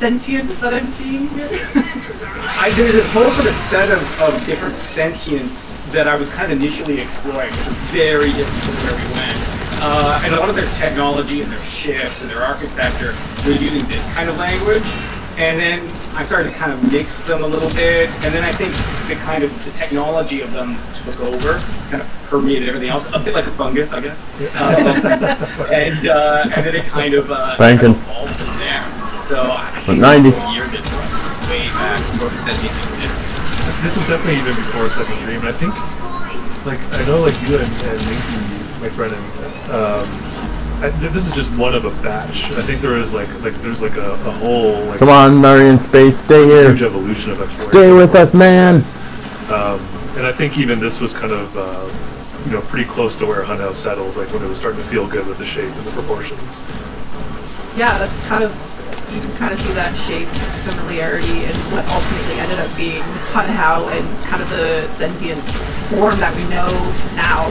sentience that I'm seeing here? There's a whole sort of set of different sentience that I was kind of initially exploring, which was very different from where we went. And a lot of their technology and their ships and their architecture were using this kind of language. And then I started to kind of mix them a little bit. And then I think the technology of them took over, kind of permeated everything else, a bit like a fungus, I guess. And then it kind of evolved from there. So I think 90. year this was way back before the sentient existed. This was definitely even before Second Dream, and I think, like, I know, like, you and Minky, my friend, and this is just one of a batch. I think there is there's a whole, like, Come on, Marion Space, stay here. Huge evolution of exploration. Stay with us, man. And I think even this was kind of, pretty close to where Hunhouse settled, like when it was starting to feel good with the shape and the proportions. Yeah, that's kind of, you can kind of see that shape familiarity in what ultimately ended up being Hunhow and kind of the sentient form that we know now.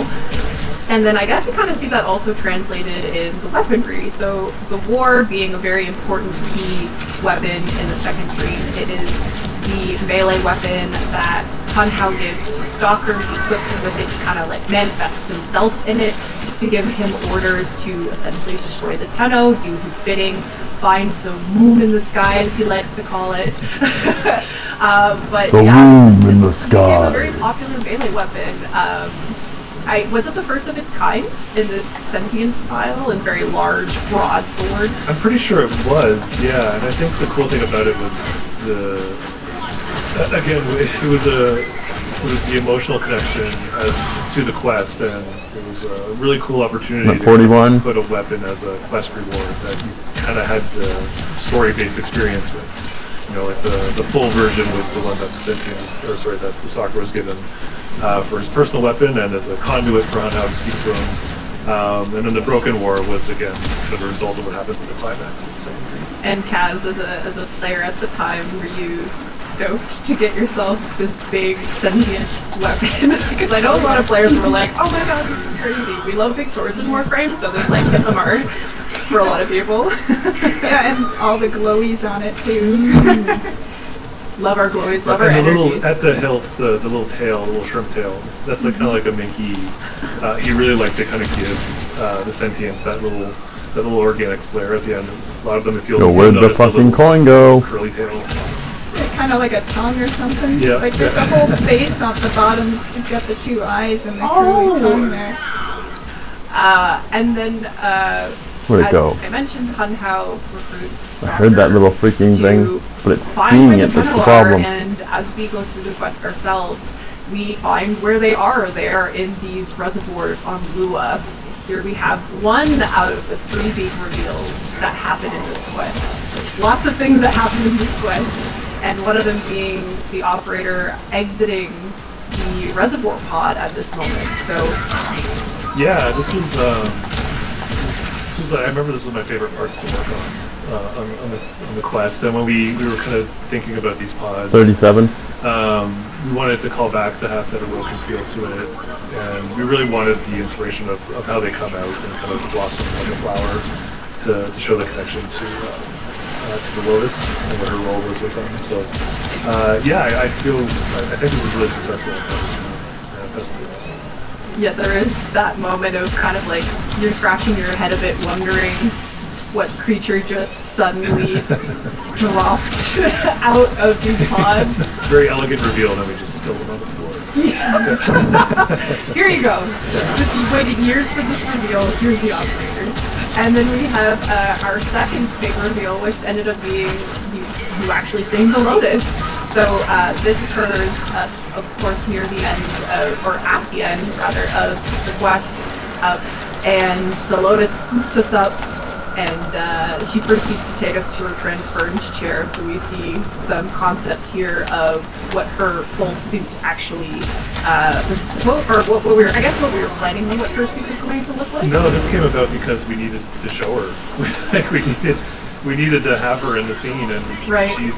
And then I guess we kind of see that also translated in the weaponry. So the war being a very important key weapon in the Second Dream, it is the melee weapon that Hunhow gives to Stalker. He equips him with it, he kind of like manifests himself in it to give him orders to essentially destroy the Tenno, do his bidding, find the moon in the sky, as he likes to call it. But the yeah, moon in the this became sky. a very popular melee weapon. Was it the first of its kind in this sentient style and very large broadsword? I'm pretty sure it was, yeah. And I think the cool thing about it was it was the emotional connection to the quest, and it was a really cool opportunity to put a weapon as a quest reward that you kind of had the story-based experience with. Like the full version was the one that the Stalker was given for his personal weapon and as a conduit for Hunhow to speak to him. And then the Broken War was, again, the result of what happens in the climax of the Second Dream. And Kaz, as a player at the time, were you stoked to get yourself this big sentient weapon? Because I know a lot of players were like, oh my god, this is crazy. We love big swords in Warframe, so this like hit the mark for a lot of people. Yeah, and all the glowies on it too. Love our glowies, love our and the energies. little, at the hilts, the little tail, the little shrimp tail, that's like kind of like a Minky. He really liked to kind of give the sentients that little organic flair at the end. A lot of them, if you'll where'd the fucking coin go? Curly tail. It's kind of like a tongue or something. Yeah. Like there's a whole face on the bottom. You've got the two eyes and the curly tongue there. And then, Where'd it go? I mentioned Hunhow recruits. I heard that little freaking thing, but it's find seeing where it the that's the Tenno problem. are, and as we go through the quest ourselves, we find where they are. They are in these reservoirs on Lua. Here we have one out of the 3 big reveals that happen in this quest. There's lots of things that happen in this quest, and one of them being the operator exiting the reservoir pod at this moment. So yeah, this was I remember this was my favorite parts to work on the quest. And when we were kind of thinking about these pods, 37. We wanted to call back to have that Awoken feel to it, and we really wanted the inspiration of how they come out and kind of blossom like a flower to show the connection to the Lotus and what her role was with them. So I think it was really successful manifesting this. yeah, there is that moment of kind of like you're scratching your head a bit, wondering what creature just suddenly dropped out of these pods. Very elegant reveal, and then we just spilled them on the floor. Here you go. Just you waited years for this reveal. Here's the operators. And then we have our second big reveal, which ended up being you actually saved the Lotus. So this occurs, of course, near the end, or at the end, rather, of the quest. And the Lotus scoops us up, and she proceeds to take us to her transference chair. So we see some concept here of what her full suit actually was, or what we were, I guess what we were planning on what her suit was going to look like. No, this came about because we needed to show her. Like we needed to have her in the scene, and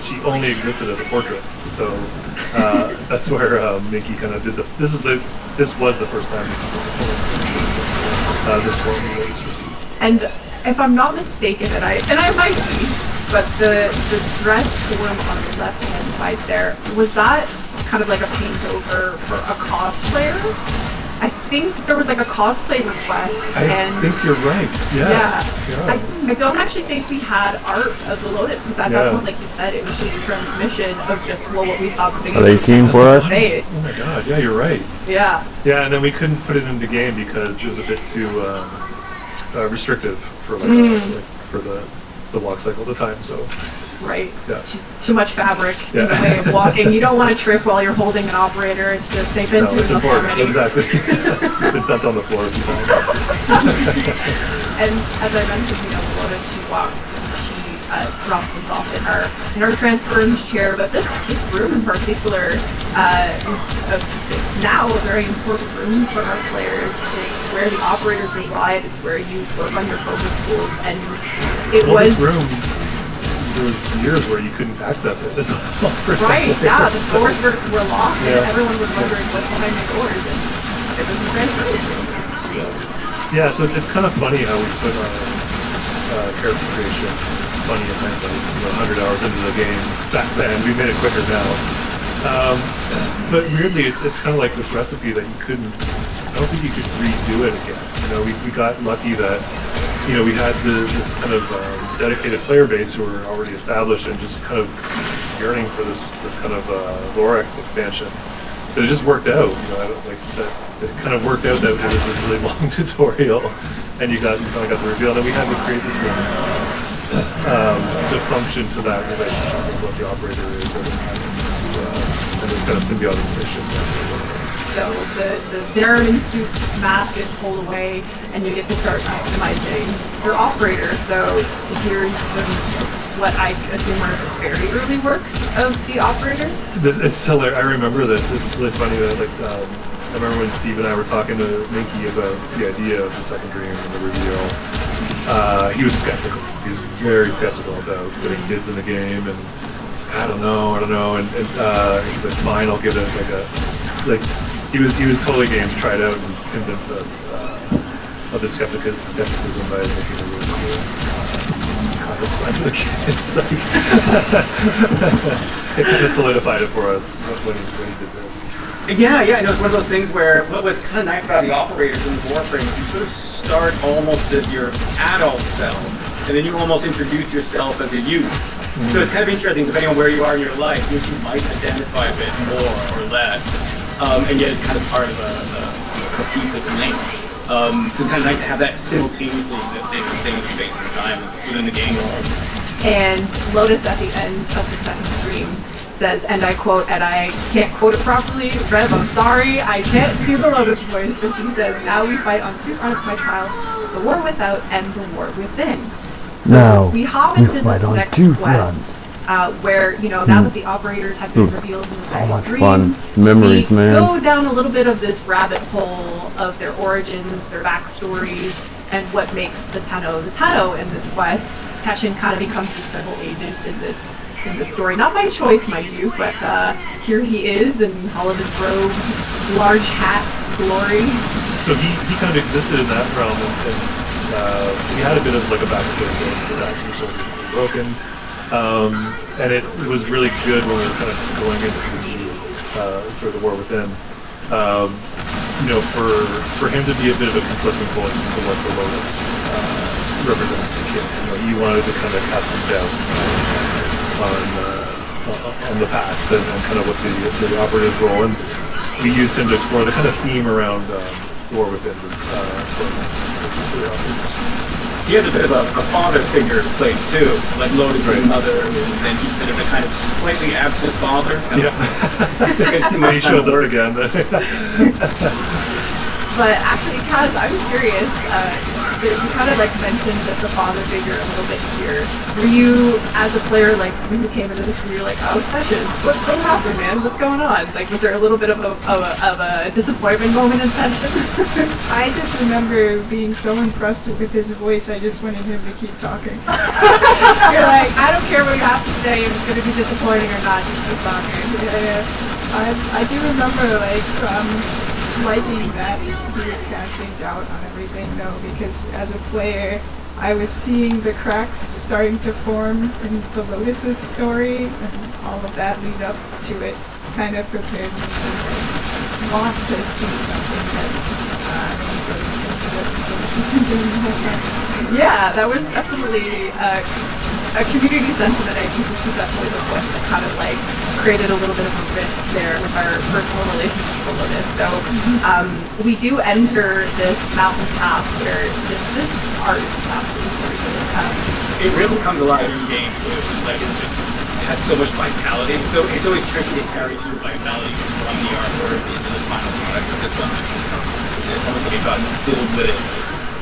she only existed as a portrait. So that's where Minky kind of did this was the first time this one was. And if I'm not mistaken, and I might be, but the dress form on the left-hand side there, was that kind of like a paint over for a cosplayer? I think there was like a cosplay request, I think you're right. Yeah. I don't actually think we had art of the Lotus, because at that point, like you said, it was just a transmission of just what we saw at the beginning. Are they team for us? Face. Oh my god, yeah, you're right. Yeah. Yeah, and then we couldn't put it in the game because it was a bit too restrictive for for the walk cycle at the time. So. Right. Yeah. Just too much fabric in the way of walking. You don't want to trip while you're holding an operator. It's just they've been through enough already. Exactly. It's been dumped on the floor a few times. And as I mentioned, the Lotus, she walks, she drops us off in our transference chair. But this room in particular is now a very important room for our players. It's where the operators reside. It's where you work on your focus tools, and it was. This room, there was years where you couldn't access it as well. Right, yeah, the doors were locked and everyone was wondering what's behind the doors, and it was a transfer. Yeah, so it's kind of funny how we put character creation, funny in hindsight, 100 hours into the game back then. We made it quicker now. But weirdly, it's kind of like this recipe that you couldn't, I don't think you could redo it again. We got lucky that we had this kind of dedicated player base who were already established and just kind of yearning for this kind of lore expansion. But it just worked out. It kind of worked out that it was this really long tutorial, and you kind of got the reveal. And we had to create this room to function to that relationship with what the operator is, and this kind of symbiotic relationship. So the Zeramin suit mask is pulled away, and you get to start customizing your operator. So here's what I assume are the very early works of the operator. It's hilarious. I remember this. It's really funny that I remember when Steve and I were talking to Minky about the idea of the second dream and the reveal. He was skeptical. He was very skeptical about putting kids in the game, and he's like, I don't know, and he's like, fine, I'll give it he was totally game to try it out and convince us of the skepticism by making a really cool concept design for the kids. It kind of solidified it for us when he did this. Yeah, and it was one of those things where what was kind of nice about the operators in the Warframe, you sort of start almost as your adult self, and then you almost introduce yourself as a youth. Mm-hmm. So it's kind of interesting, depending on where you are in your life, you might identify a bit more or less. And yet it's kind of part of a piece of the link. So it's kind of nice to have that simultaneously existing in the same space and time within the game world. And Lotus at the end of the second stream says, and I quote, and I can't quote it properly, Rev, I'm sorry, I can't do the Lotus voice, but she says, now we fight on two fronts, my child, the war without and the war within. So now we hop into this next quest. Where, now that the operators have been revealed in the so much dream, fun memories, man. go down a little bit of this rabbit hole of their origins, their backstories, and what makes the Tenno in this quest. Teshin kind of becomes the special agent in this story. Not by choice, mind you, but here he is in all of his robed, large hat glory. So he kind of existed in that realm, and he had a bit of like a backstory to that. He was sort of broken. And it was really good when we were kind of going into the sort of the war within. For him to be a bit of a conflicting voice to what the Lotus represented to kids. He wanted to kind of cast some doubt on the past and kind of what the operative role, and we used him to explore the kind of theme around war within this He has a bit of a father figure play too, like Lotus' mother, and he's been a kind of slightly absent father. When he shows up again. But actually, Kaz, I'm curious, you kind of mentioned that the father figure a little bit here. Were you, as a player, when you came into this, were you like, oh, Teshin, what happened, man? What's going on? Was there a little bit of a disappointment moment in Teshin? I just remember being so impressed with his voice, I just wanted him to keep talking. You're like, I don't care what you have to say, if it's going to be disappointing or not, just keep talking. Yeah. I do remember, liking that he was casting doubt on everything, though, because as a player, I was seeing the cracks starting to form in the Lotus's story, and all of that lead up to it kind of prepared me to want to see something that goes against what Lotus has been doing the whole time. Yeah, that was definitely a community sentiment. I think this was definitely the quest that kind of like created a little bit of a rift there with our personal relationship with Lotus. So we do enter this mountain path where this art is absolutely gorgeous. It really comes alive in game too. Like it has so much vitality. So it's always tricky to carry through vitality from the artwork into the final product. But this one it's almost like it got instilled with it,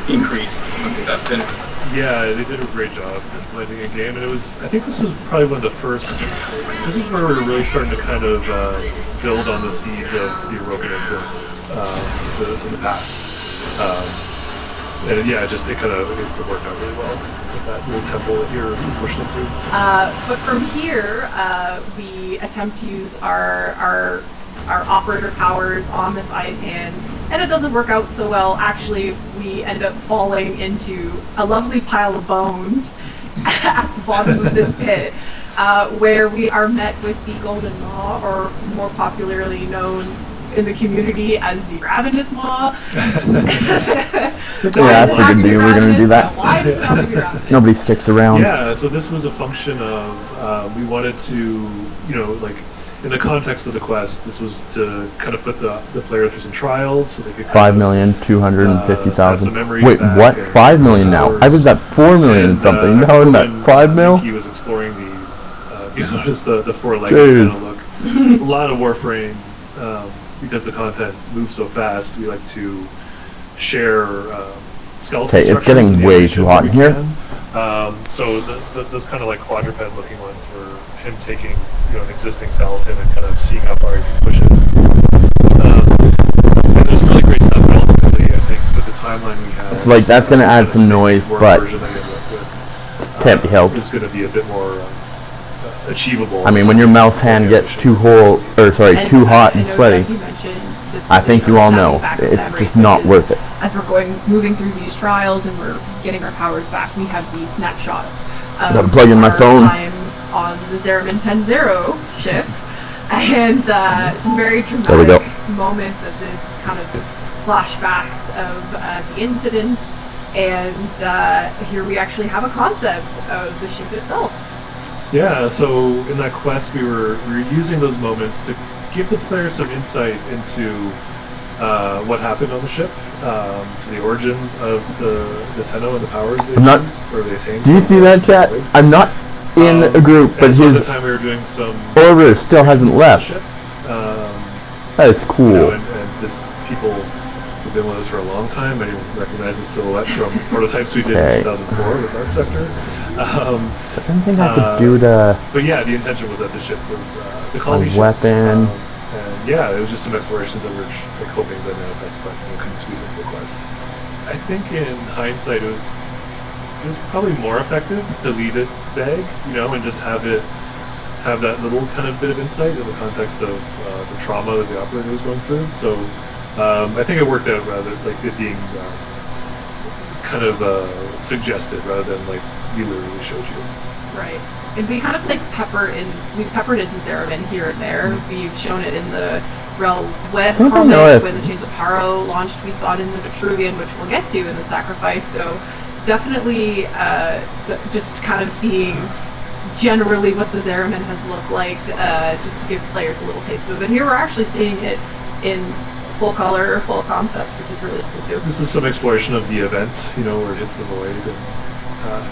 increased once it got finished. Yeah, they did a great job implementing a game, and I think this was probably one of the first, this is where we were really starting to kind of build on the seeds of the Orokin influence in the past. And yeah, it kind of worked out really well with that little temple that you're pushing into. But from here, we attempt to use our operator powers on this Ayatan, and it doesn't work out so well. Actually, we end up falling into a lovely pile of bones at the bottom of this pit, where we are met with the Golden Maw, or more popularly known in the community as the Ravenous Maw. Yeah, I figured we were going to do that. Why does it have to be ravenous? Nobody sticks around. Yeah, so this was a function of, we wanted to, like, in the context of the quest, this was to kind of put the player through some trials so they could 5,250,000. Wait, what? 5 million now? I was at 4 million and something. Now I'm at 5 mil? He was exploring these, just the four-legged kind of look. A lot of Warframe, because the content moves so fast, we like to share skeleton Okay, it's getting way too hot in here. So those kind of like quadruped-looking ones were him taking an existing skeleton and kind of seeing how far he can push it. And there's really great stuff, but ultimately, I think with the timeline we have, So like that's going to add some noise, but can't be helped. It's going to be a bit more achievable. I mean, when your mouse hand gets too hot and sweaty, I think you all know it's just not worth it. As we're moving through these trials and we're getting our powers back, we have these snapshots of Gotta plug in my phone. time on the Zeraman 10-0 ship, and some very There we dramatic go. moments of this kind of flashbacks of the incident, and here we actually have a concept of the ship itself. Yeah, so in that quest we were using those moments to give the player some insight into what happened on the ship, to the origin of the Tenno and the powers they attained. Do you see that, chat? I'm not in a group, but so at his the time we were doing some order still hasn't left. That is cool. And this people who've been with us for a long time may recognize the silhouette from prototypes we did in 2004 with Art Sector. So anything I could do to But yeah, the intention was that the ship was the a colony ship. weapon? And yeah, it was just some explorations that we were like hoping to manifest, but couldn't squeeze into the quest. I think in hindsight, it was probably more effective to leave it vague, and just have that little kind of bit of insight in the context of the trauma that the operator was going through. So I think it worked out rather like it being kind of suggested rather than like we literally showed you. Right. And we kind of like peppered in the Zeraman here and there. We've shown it in the Rel West comic when the Chains of Paro launched. We saw it in the Vitruvian, which we'll get to in the Sacrifice. So definitely just kind of seeing generally what the Zeraman has looked like, just to give players a little taste of it. But here we're actually seeing it in full color, full concept, which is really cool too. This is some exploration of the event, where it hits the void and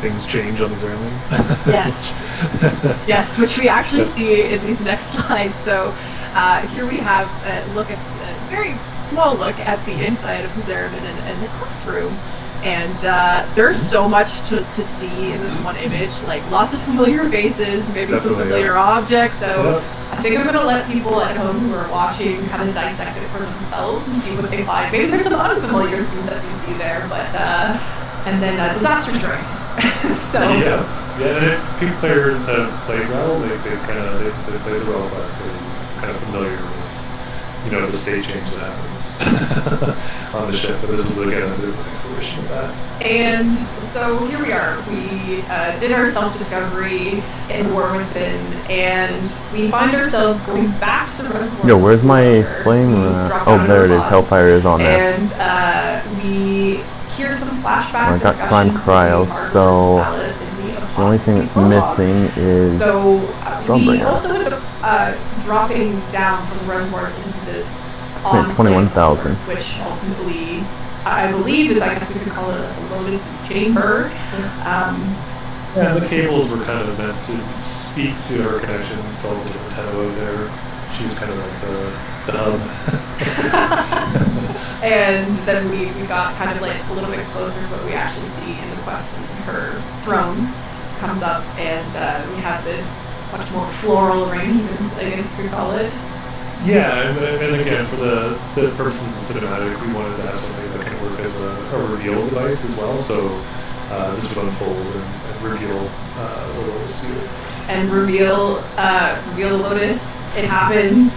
things change on the Zeraman. Yes. Yes, which we actually see in these next slides. So here we have a very small look at the inside of the Zeraman and the classroom. And there's so much to see in this one image, like lots of familiar faces, maybe some familiar objects. So I think I'm going to let people at home who are watching kind of dissect it for themselves and see what they find. Maybe there's some unfamiliar things that we see there, but and then disaster strikes. So yeah, and if P players have played well, they play the role quest, they're kind of familiar with you know, the state change that happens on the ship. But this was again a bit of an exploration of that. And so here we are. We did our self-discovery in War Within, and we find ourselves going back to the reservoir. Yo, where's my flame? Oh, there it is. Hellfire is on there. And we hear some flashback. I got climb cryos, so the only thing that's missing is we Stormbringer. also ended up dropping down from the reservoirs into this It's 21,000. which ultimately, I believe, is, I guess we could call it a Lotus chamber. Yeah, the cables were kind of meant to speak to her connections to all the different Tenno there. She was kind of like the hub. And then we got kind of like a little bit closer to what we actually see in the quest when her throne comes up, and we have this much more floral arrangement, I guess you could call it. Yeah, and again, for the purposes of the cinematic, we wanted to have something that can work as a reveal device as well, so this would unfold and reveal the Lotus to you. And reveal the Lotus, it happens,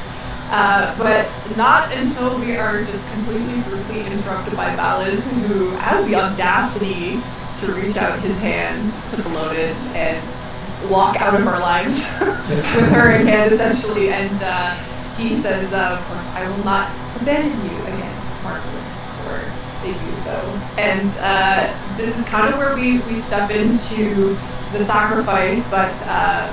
but not until we are just completely brutally interrupted by Ballas, who has the audacity to reach out his hand to the Lotus and walk out of our lives with her in hand, essentially, and he says, of course, I will not abandon you again, Marvelous, before they do so. And this is kind of where we step into the sacrifice, but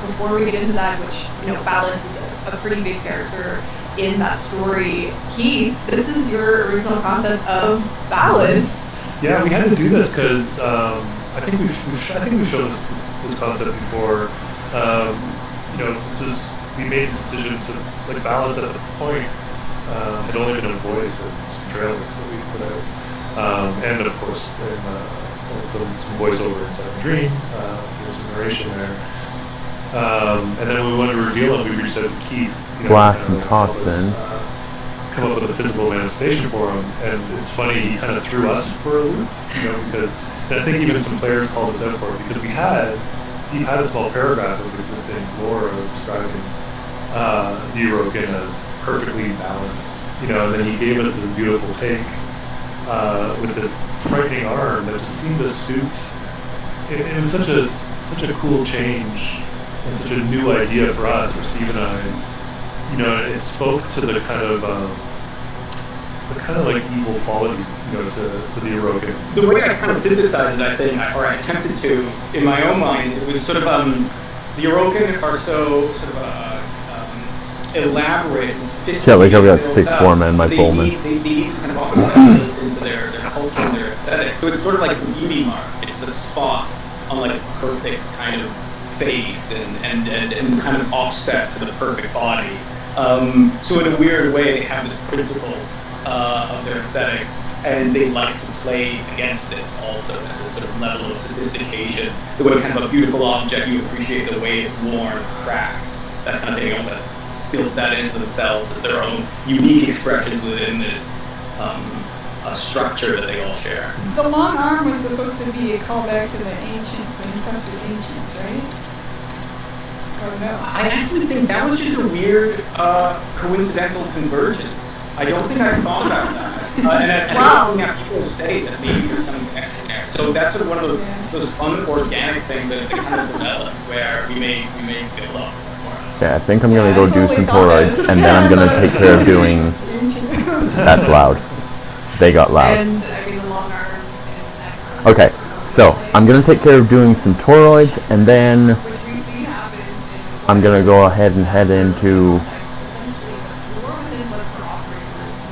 before we get into that, which, you know, Ballas is a pretty big character in that story. Keith, this is your original concept of Ballas. Yeah, we had to do this because I think we've shown this concept before. You know, we made the decision to, like, Ballas at the point had only been a voice in some trailers that we put out, and of course in some voiceover in Seven Dream, there's some narration there. And then when we wanted to reveal him, we reached out to Keith. Blast and Toxin. Come up with a physical manifestation for him, and it's funny, he kind of threw us for a loop, you know, because I think even some players called us out for it, because Steve had a small paragraph of existing lore describing the Orokin as perfectly balanced, you know, and then he gave us this beautiful take with this frightening arm that just seemed to suit. It was such a cool change and such a new idea for us, for Steve and I. You know, it spoke to the kind of like evil quality, you know, to the Orokin. The way I kind of synthesized it, I think, or I attempted to, in my own mind, it was sort of the Orokin are so sort of elaborate and sophisticated. Yeah, like I've got 6 foremen, my Pullman. They need to kind of offset into their culture and their aesthetics. So it's sort of like the beauty mark. It's the spot on like a perfect kind of face and kind of offset to the perfect body. So in a weird way, they have this principle of their aesthetics, and they like to play against it also at this sort of level of sophistication. The way kind of a beautiful object, you appreciate the way it's worn, cracked, that kind of thing. Also built that into themselves as their own unique expressions within this structure that they all share. The long arm was supposed to be a callback to the ancients, the impressive ancients, right? Or no? I actually think that was just a weird coincidental convergence. I don't think I thought about that. And I don't think people say that maybe there's some connection there. So that's sort of one of those fun organic things that they kind of develop, where we may build up. Yeah, I think I'm gonna go do some toroids, and then I'm gonna take care of doing. That's loud. They got loud. And I mean, the long arm is excellent. Okay, so I'm gonna take care of doing some toroids, and then I'm gonna go ahead and head into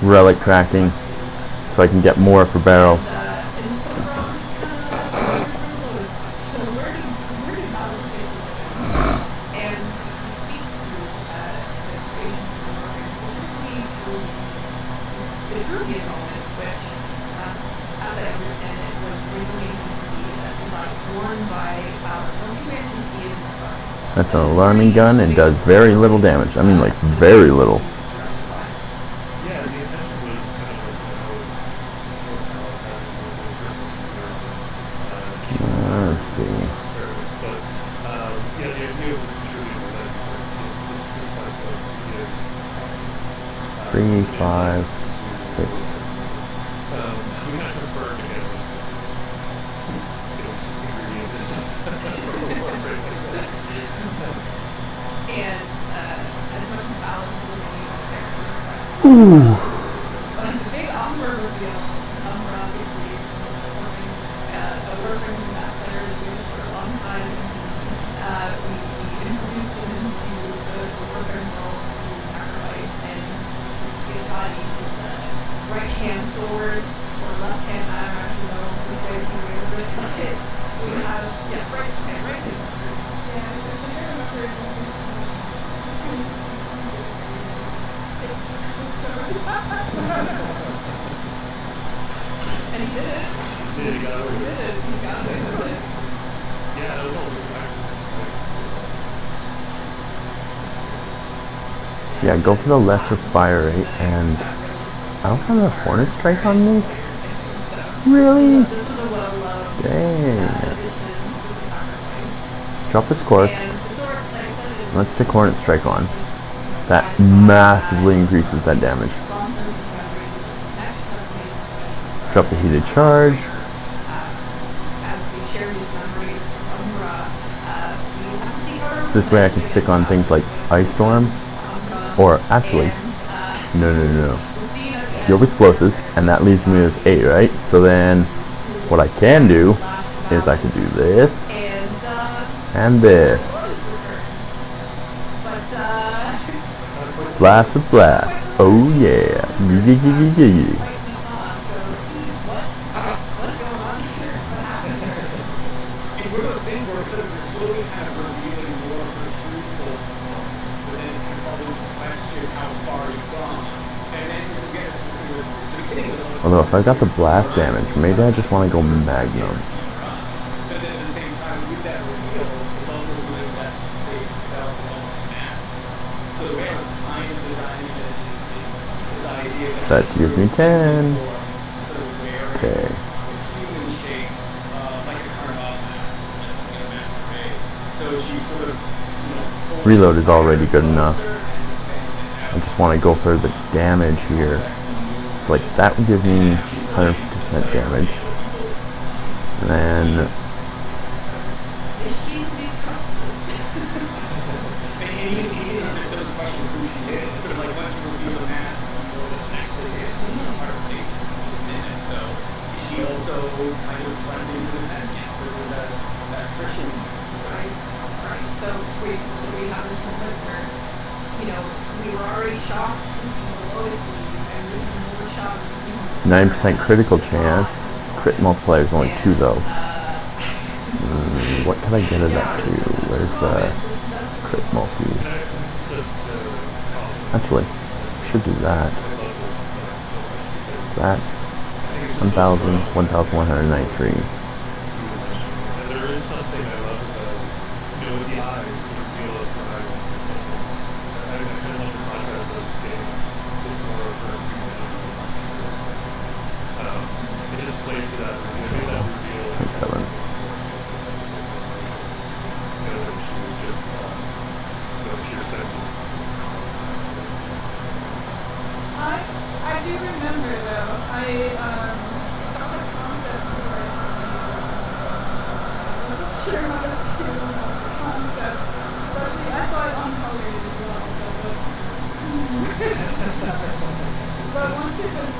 relic cracking, so I can get more for Barrel. That's an alarming gun and does very little damage. I mean, like, very little. Let's see. 3, 5, 6. We have to prefer to get those ingredients. And as much as balance is a Ooh. but the big Umbra reveal, Umbra obviously something a Warframe combat player has been for a long time. We introduced him into the Warframe world through sacrifice, and his big body is a right hand sword or left hand, I don't actually know which way he wears it. So we have, right hand sword. Yeah, I think I remember it was and he did it. Yeah, he got away with it. He got away with it. Yeah, that was all Yeah, go for the lesser fire rate, and I don't have a Hornet Strike on this? Really? Dang. Drop the Scorched. Let's stick Hornet Strike on. That massively increases that damage. Drop the Heated Charge. So this way I can stick on things like Ice Storm, or actually, no. Sealed Explosives, and that leaves me with 8, right? So then, what I can do is I can do this, and this. Blast with Blast. Oh yeah. It's one of those things where instead of slowly kind of revealing more of the truthful, but then you probably question how far you've gone. And then you get to the beginning of the Although if I got the blast damage, maybe I just want to go Magnum. but then at the same time, with that reveal, it's also doing that phase itself along the mask. So the way I was kind of designing it is this idea That gives me 10. Okay. human shapes, like a carnival mask, in a masquerade. So she sort of, Reload is already good enough. I just want to go for the damage here. It's like that would give me 100% damage. And then So we have this moment where, we were already shocked to see the lowest lead, and this is more shocked to see 9% critical chance. Crit multiplier is only 2 though. What can I get it up to? Where's the crit multi? Actually, should do that. What's that? 1,193. And there is something I love about, with the eyes, the reveal of her eyes is something. I kind of love the contrast of getting with more of her humanity. It just plays to that reveal. 0.7. She was just pure sentient. I do remember though. I saw the concept before I saw the I wasn't sure how to feel about the concept, especially I saw it uncolored as well. So, but once it was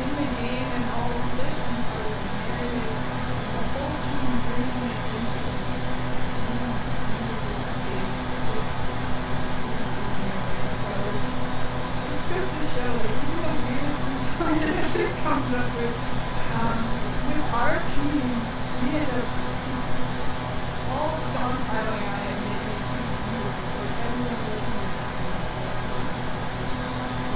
in the game and all lit and all narrated, it's the whole team bringing it into this state. So just goes to show, like, even the weirdest designs that it comes up with our team, we end up just all dogpiling on it and making it just beautiful. Like, everyone looking at that stuff.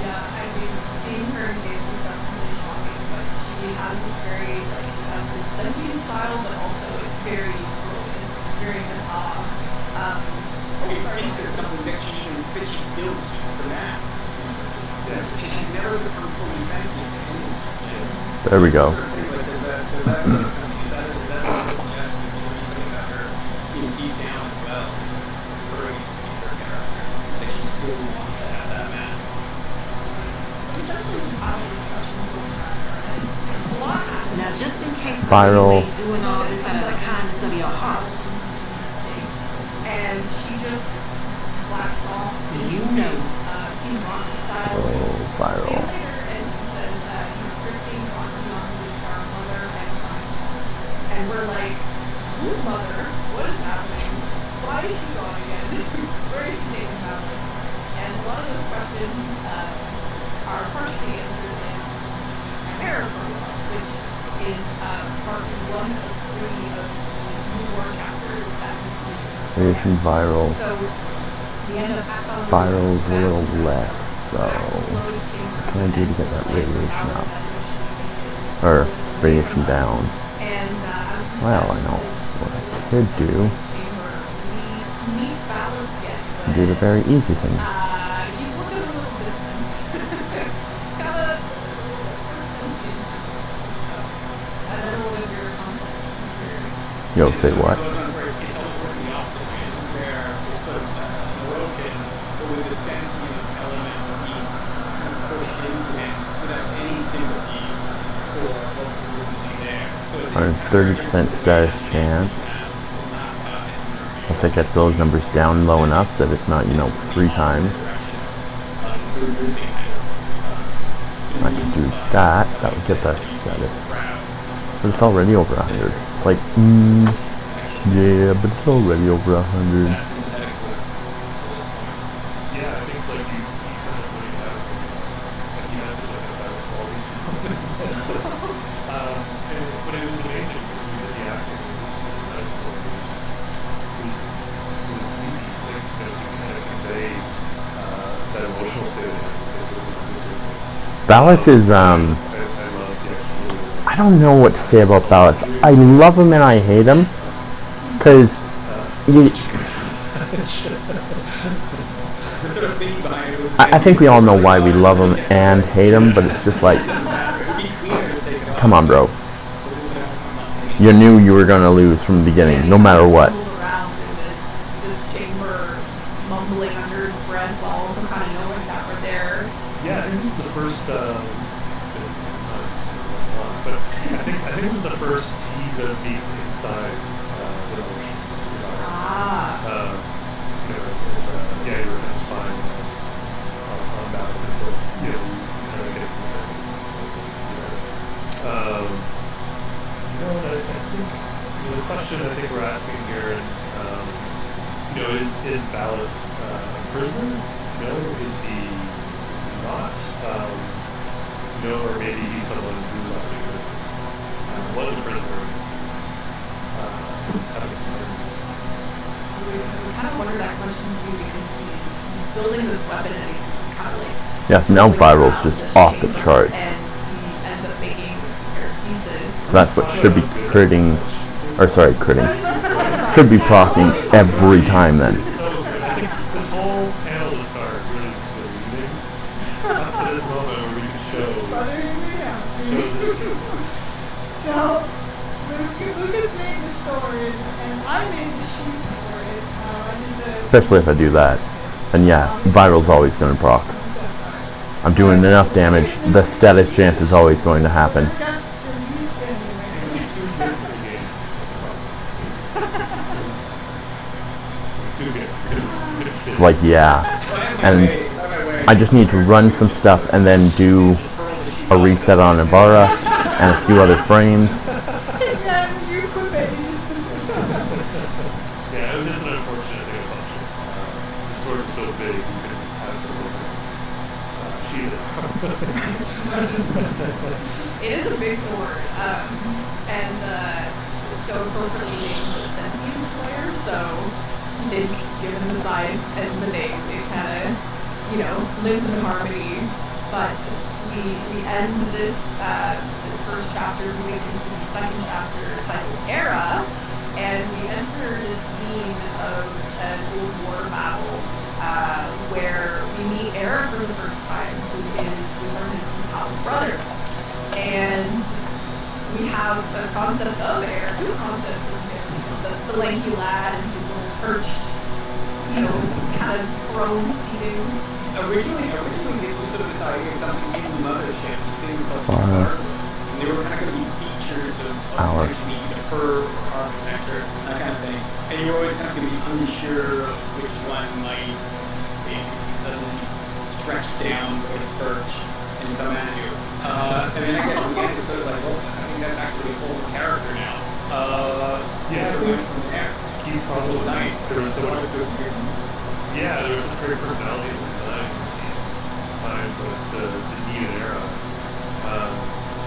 Yeah, I mean, seeing her in games is definitely shocking, but she has this very, has this sentient style, but also it's very glorious, very macabre. it speaks to something that she still keeps the mask. She's never become fully sentient. There we go. Deep down as well, where you can see her character, that she still wants to have that mask on. Viral. Doing all this out of the kindness of your heart. And she just blasts off. You know. Team Rocket style. So Viral. And he says that he's drifting on with our mother and mine. And we're like, whose mother? What is happening? Why is she gone again? Where is she taking Alice? And a lot of those questions are partially answered in Chimera Prologue, which is part 1 of 3 of the New War chapters that we see. Radiation Viral. So we end up back on Viral's a little less, so what can I do to get that radiation up? Or radiation down? Well, I know what I could do. Do the very easy thing. Yo, say what? On 30% status chance. Unless it gets those numbers down low enough that it's not, 3 times. I can do that. That would get that status. But it's already over 100. It's like, yeah, but it's already over 100. Yeah, I think like you kind of really have like you have to look about all these but it was amazing because we did the acting and it was easy like to kind of convey that emotional state of it. Ballas is I don't know what to say about Ballas. I love him and I hate him because I think we all know why we love him and hate him, but it's just like, come on, bro. You knew you were gonna lose from the beginning, no matter what. This chamber, mumbling under his breath, while also kind of knowing that we're there. Yeah, I think this is the first. But I think this is the first tease of being inside the ocean. Yeah, you were kind of spying on Ballas until kind of gets inside. I think the question I think we're asking here, is Ballas a prisoner? Is he not? Or maybe he's someone who's already was a prisoner. We kind of wonder that question too because he's building this weapon and he's kind of like. Yes, now Viral's just off the charts. And he ends up making paracesis. So that's what should be critting, or sorry, critting. Should be procking every time then. I think this whole panel will start really leading up to this moment where we can show. So, Lucas made the sword, and I made the sheet for it. I did the... Especially if I do that. And yeah, Viral's always going to proc. I'm doing enough damage, the status chance is always going to happen. It's like, yeah. And I just need to run some stuff and then do a reset on Ibarra and a few other frames. Yeah, it was just an unfortunate thing about it. The sword is so big, you could have the It is a big sword, and so appropriately named the Sentient Slayer, so given the size and the name, it kind of, lives in harmony, but we end this first chapter moving into the second chapter titled Era, and we enter this scene of an old war battle where we meet Era for the first time, who learn is Hal's brother. And we have a concept of Era, two concepts of him, the lanky lad and his little perched, kind of throne seating. Originally this was sort of this idea of something in the mothership, these things called and they were kind of going to be features of Hour unsure of which one might basically suddenly stretch down or perch and come at you. And then I guess at the end it's sort of like, well, I think that's actually a full character now. Yeah, so we went from there. Keith probably Nice. there was so much. Yeah, there was such great personality in the time was to need an era.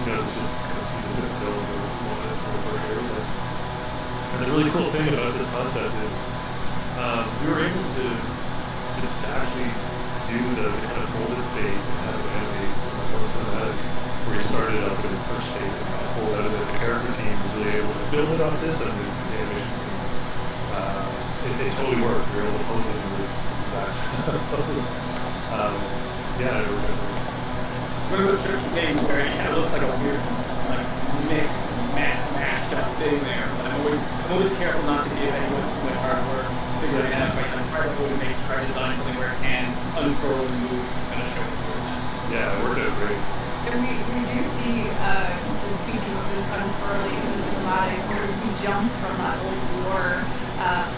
It's just kind of see the zip build or one that's over here. And the really cool thing about this concept is we were able to actually do the kind of folded state and have an animate one cinematic where he started up in his first state and got fold out of it. The character team was really able to build it off this and the animation team. It totally worked. We were able to pose it in this exact pose. Yeah, I remember. One of those trips game where it kind of looks like a weird, like, mix, mashed up thing there. But I'm always careful not to give anyone too much hard work figuring it out. Right? I'm trying to design something where it can unfurl and move, kind of show it for that. Yeah, it worked out great. And we do see, speaking of this unfurling in the cinematic, where we jump from that old war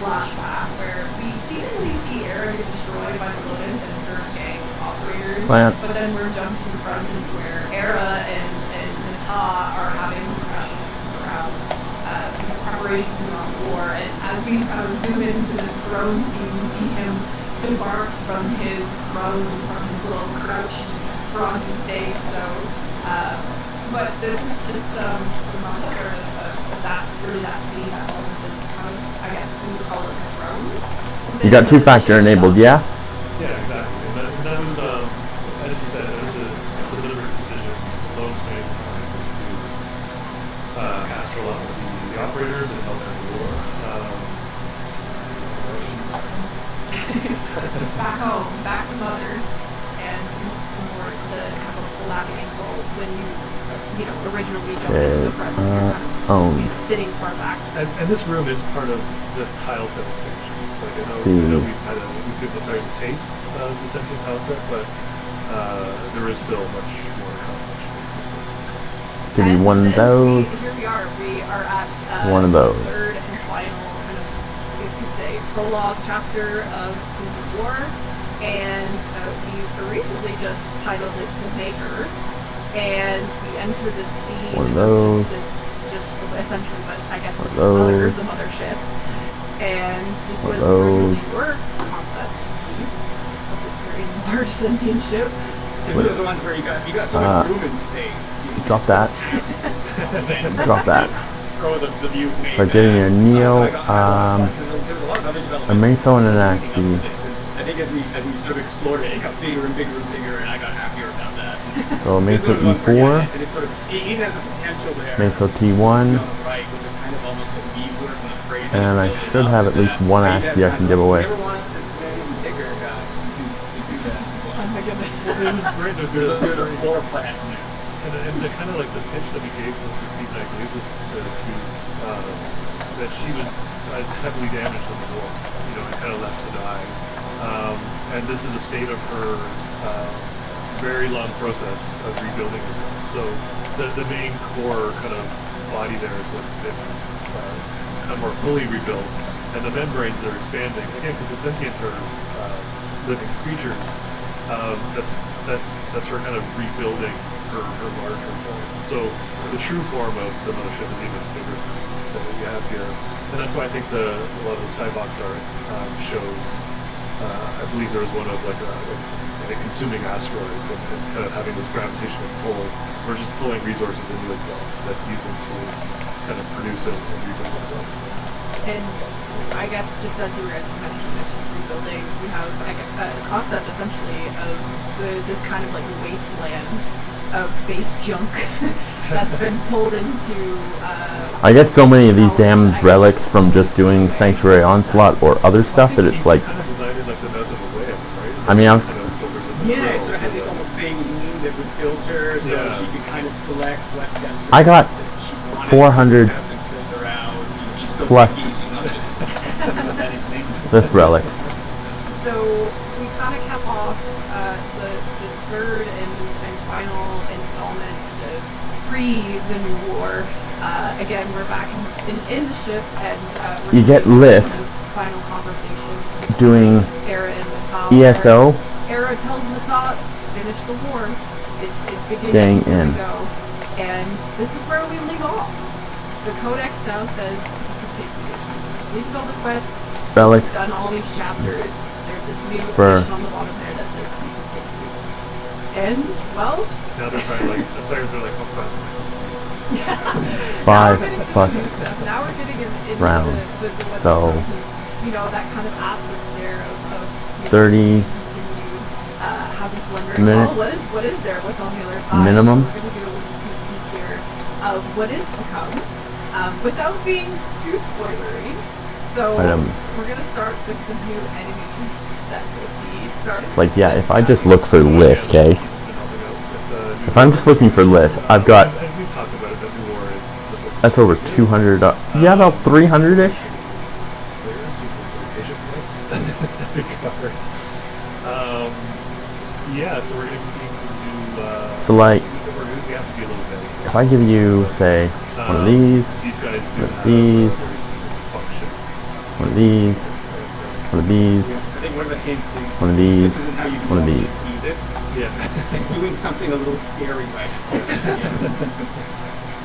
flashback, where we seemingly see Era get destroyed by the Lotus and her gang operators, but then we're jumped to the present where Era and Nata are having discussions around preparation for the war, and as we kind of zoom into this throne scene, we see him debark from his throne, from his little crouched front state, so, but this is just some concept of that, really that scene, that moment, this kind of, I guess we would call it a throne. You got two-factor enabled, yeah? Yeah, exactly. And that was, as you said, that was a deliberate decision. Lowe's made was to cast a lot of the operators and help end the war. Just back home, back to mother, and some more to kind of pull back ankle when you originally jumped into the present. You're kind of, sitting far back. And this room is part of the tile set expansion. Like I know we've given the players a taste of the sentient tile set, but there is still much more to come. Let's give you one of those. Here we are at one of those. The third and final kind of, I guess you could say, prologue chapter of the war, and we recently just titled it The Maker, and we enter this scene. One of those. This just essentially, but I guess it's the mothership, and this one was originally your concept of this very large sentient ship. This was the one where you got so much room in space. Drop that. Drop that. Throw the view way Start getting a Neo, a Meso, and an Axie. I think as we sort of explored it, it got bigger and bigger and bigger, and I got happier about that. So Meso E4, and it sort of, it has the potential there. Meso T1, and I should have at least one Axie I can give away. It was great. There's a floor plan. And the kind of like the pitch that we gave to Christine and I gave this to that she was heavily damaged in the war, and kind of left to die. And this is a state of her very long process of rebuilding herself. So the main core kind of body there is what's been kind of more fully rebuilt, and the membranes are expanding again because the sentients are living creatures. That's her kind of rebuilding her larger form. So the true form of the mothership is even bigger than what you have here, and that's why I think a lot of the skybox art shows. I believe there was one of like consuming asteroids and kind of having this gravitational pull, or just pulling resources into itself that's using to kind of produce it and rebuild itself. And I guess just as you were mentioning this rebuilding, we have a concept essentially of this kind of like wasteland of space junk that's been pulled into. I get so many of these damn relics from just doing Sanctuary Onslaught or other stuff that it's like. I mean, I'm. Yeah, it sort of has these almost things that would filter, so she could kind of collect what depth. I got 400 plus Lith relics. So we kind of kept off this third and final installment of the new war. Again, we're back in the ship, and you get Lith final conversations doing Era and Natal. ESO. Era tells Natal, finish the war. It's beginning. Dang Here in. we go. And this is where we leave off. The Codex now says to be continued. We've filled the quest. Relic. We've done all these chapters. There's this new For- fish on the bottom there that says to be continued. And, well... Now they're trying like, the players are like, oh crap. 5 plus Now we're getting into rounds. the what's So you know, that kind of aspect there of 30 having to wonder, minutes well, what is there? What's on the other side? minimum. So we're going to do a little sneak peek here of what is to come, without being too spoilery. So Items. we're going to start with some new enemies that we'll see. Starting It's like, yeah, if I just look for Lith, okay? If I'm just looking for Lith, I've got... That's over 200... yeah, about 300-ish? Yeah, so we're going to be seeing some new... So, like, we have to be a little bit... if I give you, say, one of these, guys one of these, one of these, one of these, I think one of the hints is one of these, this isn't how you one of normally these. see this. Yeah. It's doing something a little scary right now.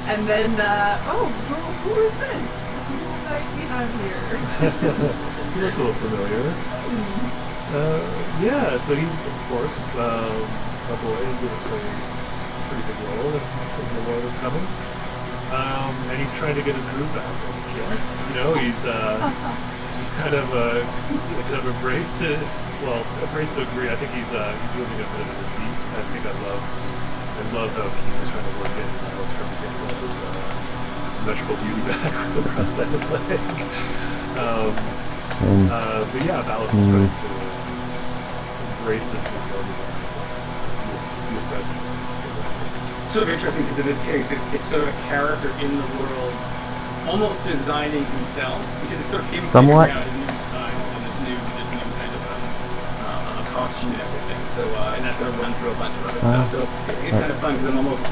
And then, who is this? Who might we have here? He looks a little familiar. Yeah, so he's, of course, a boy who's going to play a pretty big role in the war that's coming. And he's trying to get his groove back. You know, he's kind of embraced it. Well, embraced to agree. I think he's moving a bit of a deceit. I think I love how Keith is trying to work in what's trying to get some of his symmetrical beauty back with the prosthetic leg. But yeah, Valis is trying to embrace this new formula. It's sort of interesting because in this case, it's sort of a character in the world, almost designing himself, because it's sort of him Somewhat. figuring out his new style and this new kind of costume and everything. So and that's going to run through a bunch of other stuff. So it's kind of fun because I'm almost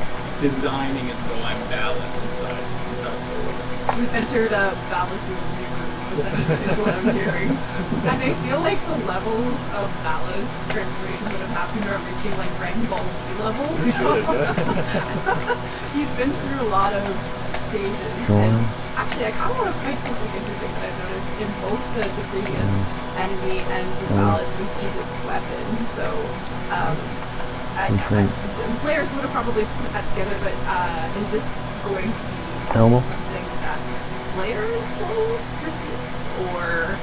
designing as though I'm Valis inside the world. We've entered Valis's new room, is what I'm hearing. And I feel like the levels of Valis transformation that have happened are reaching like Dragon Ball Z levels. He's been through a lot of stages. And actually, I kind of want to point something interesting that I've noticed in both the previous enemy and the Valis. We see this weapon. So, players would have probably put that together, but is this going to be something that players will receive, or?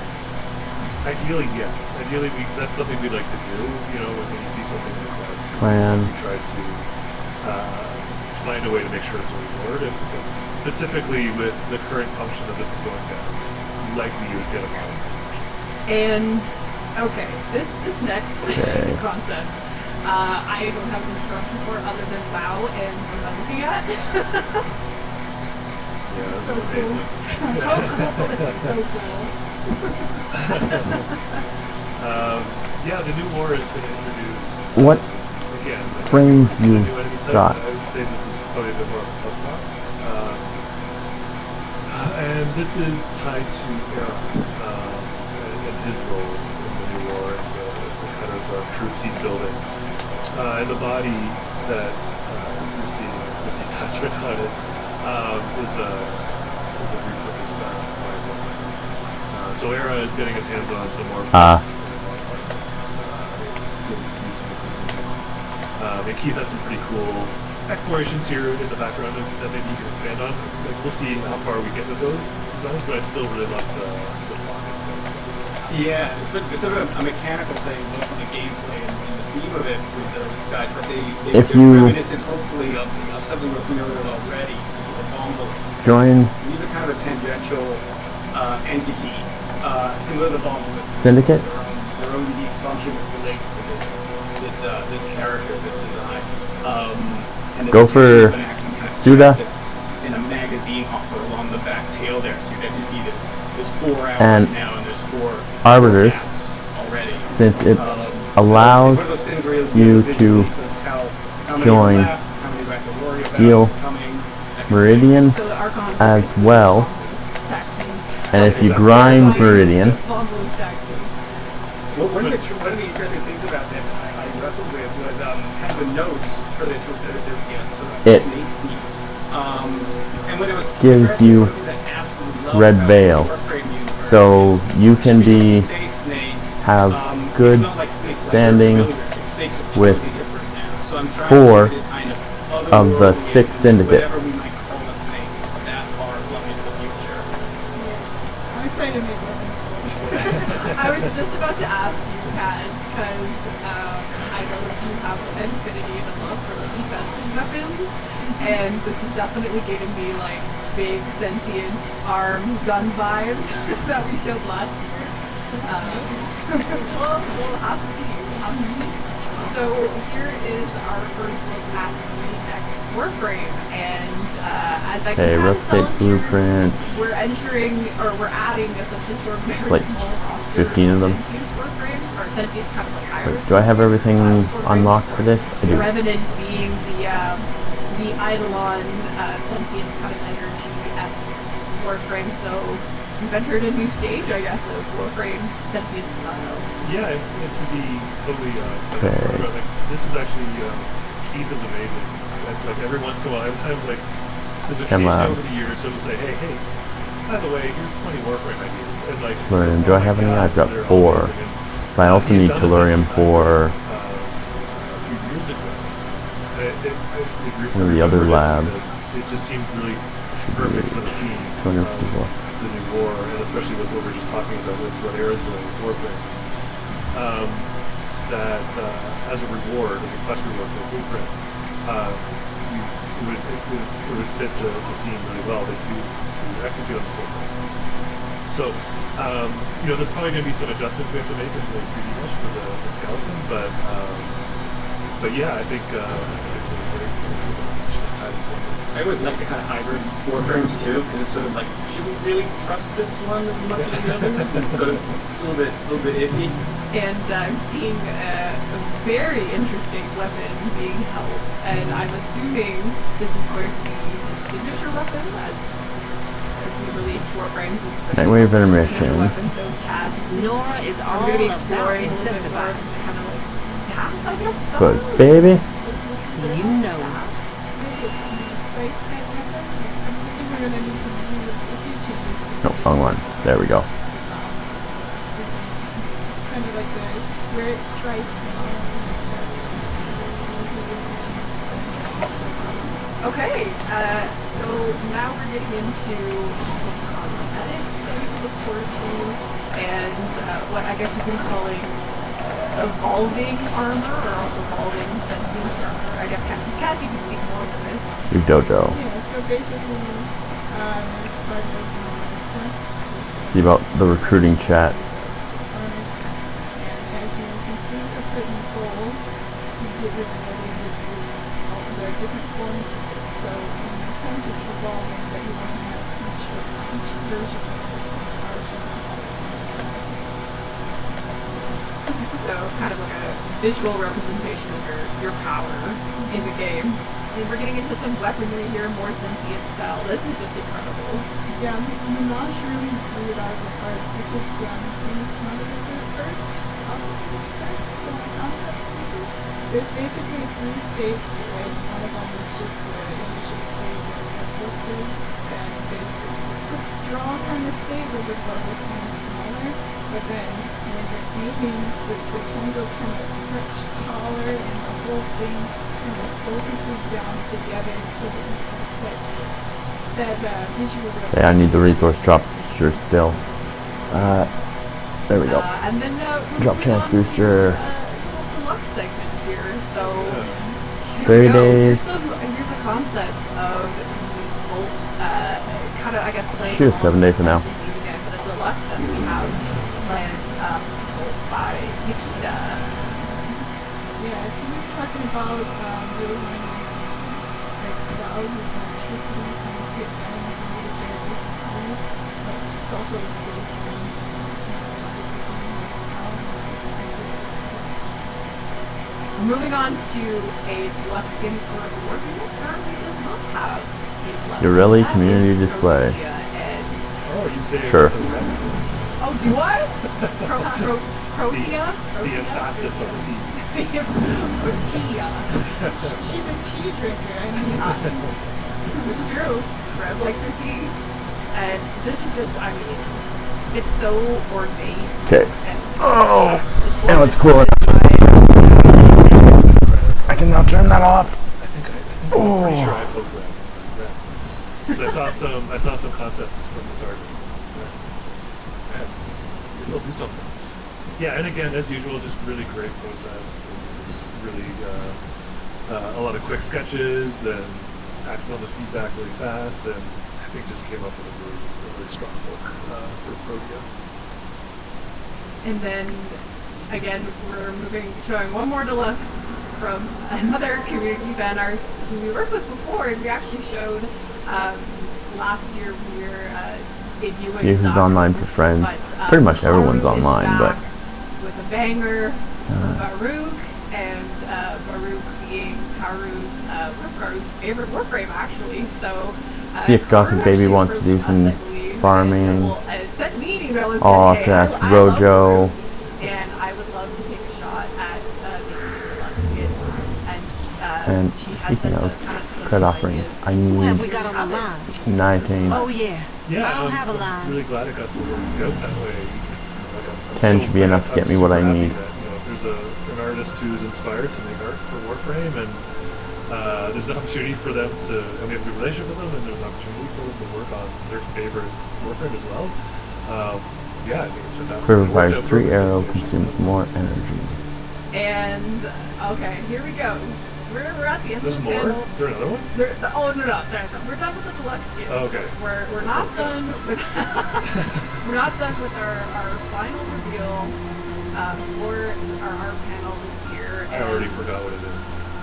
Ideally, yes. Ideally, that's something we'd like to do. You know, when you see something like this, Plan. we try to find a way to make sure it's a reward. And specifically with the current function that this is going down, likely you would get a model. And okay, this next concept, I don't have instruction for other than WoW and what I'm looking at. Yeah, it's so cool. It's so cool. It's so cool. Yeah, the new war has been introduced. What Again, frames you got? I would say this is probably a bit more of a subclass. And this is tied to Era and his role in the new war and the kind of troops he's building. And the body that you see with the attachment on it is a repurposed rifle. So Era is getting his hands on some more. And Keith had some pretty cool explorations here in the background that maybe you can expand on. Like, we'll see how far we get with those designs, but I still really love the plot itself. Yeah, it's sort of a mechanical thing, both on the gameplay and the theme of it with those guys, but they're reminiscent, hopefully, of something we're familiar with already, the bomb bullets. Join These are kind of a tangential entity, similar to the bomb bullets. syndicates. Their own unique function that relates to this character, this design. And Go for Suda in a magazine hopper along the back tail there, so you can see there's 4 hours and now, and there's 4 arbiters, already. since it allows you to join Steel Meridian as well And if you grind Meridian, One of the interesting things about this I wrestled with was kind of the notes for this was that there's sort of it snake meat. And when it was gives you red veil, so you can have good standing with 4 of the 6 syndicates. I'm excited to make weapons. I was just about to ask you, Kaz, because I know that you have an affinity and a love for infested weapons, and this is definitely giving me like big sentient arm gun vibes that we showed last year. We'll have to see. So here is our first look at the next warframe, and as I Okay, can replicate tell blueprint. we're entering, or we're adding essentially to a very Like small roster 15 of them. sentient warframe, or sentient kind of like higher. Wait, do I have everything unlocked for this? I do. Revenant being the Eidolon sentient kind of energy-esque warframe, so we've entered a new stage, I guess, of warframe sentient style. Yeah, it to be totally. Okay. Like, this is actually Keith is amazing. Like every once in a while, every time like there's a case over the years, so to say, hey, by the way, here's 20 warframe ideas, and like. Tellurium. Do I have any? I've got 4. But I also need Tellurium for one of the other labs. It just seemed really Should perfect be for the theme. 254. The new war, and especially with what we were just talking about with what Era's doing with warframes. That as a reward, as a quest reward for the blueprint, it would fit the theme really well to execute on this warframe. So, there's probably going to be some adjustments we have to make in the 3D mesh for the skeleton, but yeah, I think it's really great. I always like the kind of hybrid warframes too, because it's sort of like, should we really trust this one as much as the other? Sort of a little bit iffy. And I'm seeing a very interesting weapon being held, and I'm assuming this is going to be the signature weapon as we release warframes. Nightwave intermission. Nora is all going to be about exploring a little bit more of incentivized. this kind of like staff, I guess. Good baby. You know. No, wrong one. There we go. Kind of like where it strikes and all that stuff. Okay, so now we're getting into some cosmetics that we can look forward to, and what I guess we've been calling evolving armor, or also evolving sentient armor. I guess Cass, you can speak more to this. New dojo. Yeah, so basically, as part of quests, See about the recruiting chat. as you complete a certain goal, you get rid of all the different forms of it. So in a sense, it's evolving, but you want to have each version of this arsenal. So kind of like a visual representation of your power in the game. And we're getting into some weaponry here, more sentient style. This is just incredible. Yeah, Minaj really blew it out of the park. This is what is it first? Also this first concept pieces. There's basically 3 states to it. One of them is just the initial state, there's the full state, then there's the quick draw kind of state where the bow is kind of smaller, but then when you're aiming, the tangles kind of stretch taller and the whole thing kind of focuses down together so that you can get that visual. Okay, I need the resource drop sure still. There we go. And then Drop chance booster. Deluxe segment here. So 30 days. Here's a concept of the Volt, kind of I guess playing. Shoot a 7-day for now. Again, for the deluxe that we have planned Volt by Nikita. Yeah, he was talking about really wanting like clouds of electricity, so you see it running through the areas of power, but it's also really strange, so Moving on to a deluxe skin for Warframe that currently does not have a deluxe Ureli skin. community display. And Oh, you say Sure. it with a red. Oh, do I? Protea? The emphasis on the T. Protea. She's a tea drinker. I mean, this is true. Rev likes her tea. And this is just, I mean, it's so ornate. Okay. Oh, it's now it's cool. I can now turn that off. I'm pretty sure I poked red. 'Cause I saw some concepts from this artist. It'll do something. Yeah, and again, as usual, just really great process. It's really a lot of quick sketches and acting on the feedback really fast, and I think just came up with a really strong book for Protea. And then, again, we're showing one more deluxe from another community fan artist who we worked with before, and we actually showed last year we were debuting. See who's online for friends. Pretty much everyone's online, but with a banger from Baruch, and Baruch being Karu's favorite warframe actually. So see if Gothic Baby wants to do some farming. Sent me an email and I'll said, also hey, ask I love Rojo. and I would love to take a shot at the deluxe skin. And she has speaking sent of us kind of some credit offerings, I need we got on the line? some Nighting. Oh yeah. Yeah, I don't have a line. I'm really glad it got to work out that way. I'm 10 so should be enough to get me what I super need. happy that, if there's an artist who's inspired to make art for Warframe, and there's an opportunity for them to, and we have a good relationship with them, and there's an opportunity for them to work on their favorite Warframe as well. Yeah, I think it's fantastic. Quiver fires 3 arrow, consumes more energy. And okay, here we go. We're at the end There's of the more? panel. Is there another one? We're done with the deluxe skin. Oh, okay. We're not done with we're not done with our final reveal for our art panel this year. I already forgot what it is.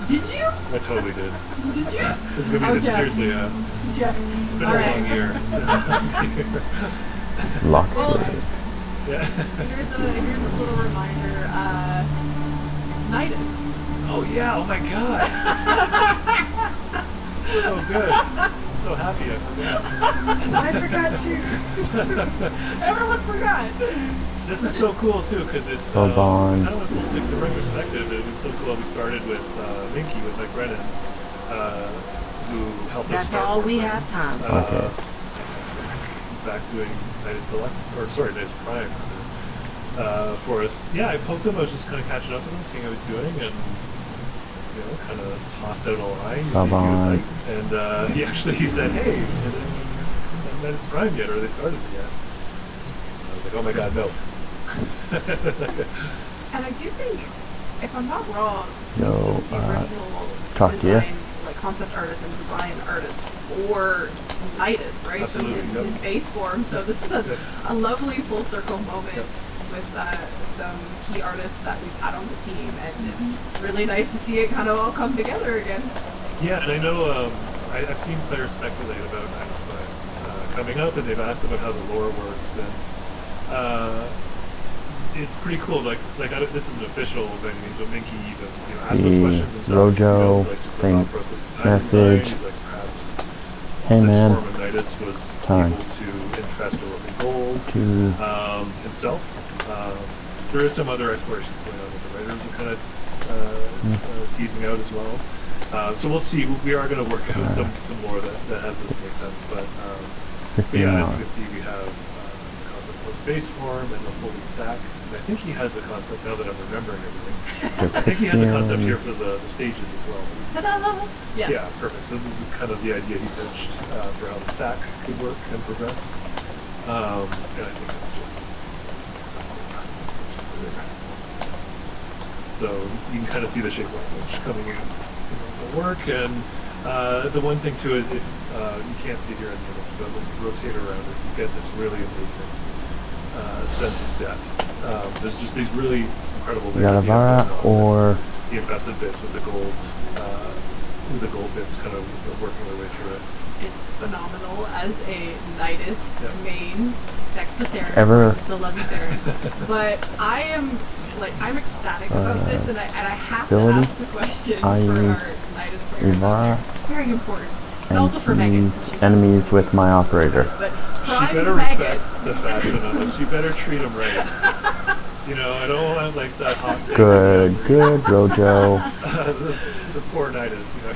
Did you? I totally did. Did you? It's gonna be seriously, Yeah. It's been All a right. long year. Locksmith. Yeah. Here's a little reminder. Nidus. Oh yeah, oh my god. So good. I'm so happy I forgot. I forgot too. Everyone forgot. This is so cool too, because it's Hold on. I don't know if the right perspective. It was so cool. We started with Minky, with Mike Brennan, who helped us That's start all we Warframe. have time. Okay. He's back doing Nidus Deluxe, or sorry, Nidus Prime for us. Yeah, I poked him. I was just kind of catching up with him, seeing how he's doing, and kind of tossed out a line. Bye-bye. And he said, hey, haven't Nidus Prime yet, or they started it yet? I was like, oh my god, no. And I do think, if I'm not wrong, Yo, the original talk to you. design, like concept artist and design artist for Nidus, right? Absolutely, So his base form. So this is a lovely full circle moment with some key artists that we've had on the team, and it's really nice to see it kind of all come together again. Yeah, and I know I've seen players speculate about Nidus Prime coming up, and they've asked about how the lore works, and it's pretty cool. Like this isn't official by any means, but Minky even asked those questions himself. Rojo, just the same thought process behind message. design. He's like, perhaps Hey this man, form of Nidus was time able to infest or open gold to himself. There is some other explorations going on that the writers are kind of teasing out as well. So we'll see. We are going to work out some more that has this make sense. But yeah, as you can see, we have the concept of base form and the fully stacked. And I think he has a concept now that I'm remembering everything. I think he has a concept here for the stages as well. Yes. Yeah, perfect. So this is kind of the idea he pitched for how the stack could work and progress. And I think it's just so you can kind of see the shape language coming in the work. And the one thing too is if you can't see here in the image, but when you rotate around it, you get this really amazing sense of depth. There's just these really incredible layers. Yalavara or the infested bits with the gold bits kind of working their way through it. It's phenomenal as a Nidus main next to Saren. Ever. I still love you, Saren. But I'm ecstatic about this, and I have to ability. ask the question I for use our Nidus players. Ivara It's very important. And and also for Megan. use enemies with my operator. But prime better maggots. respect the fashion of it. She better treat him right. You know, I don't want like that hot take. Good, Rojo. the poor Nidus, you know,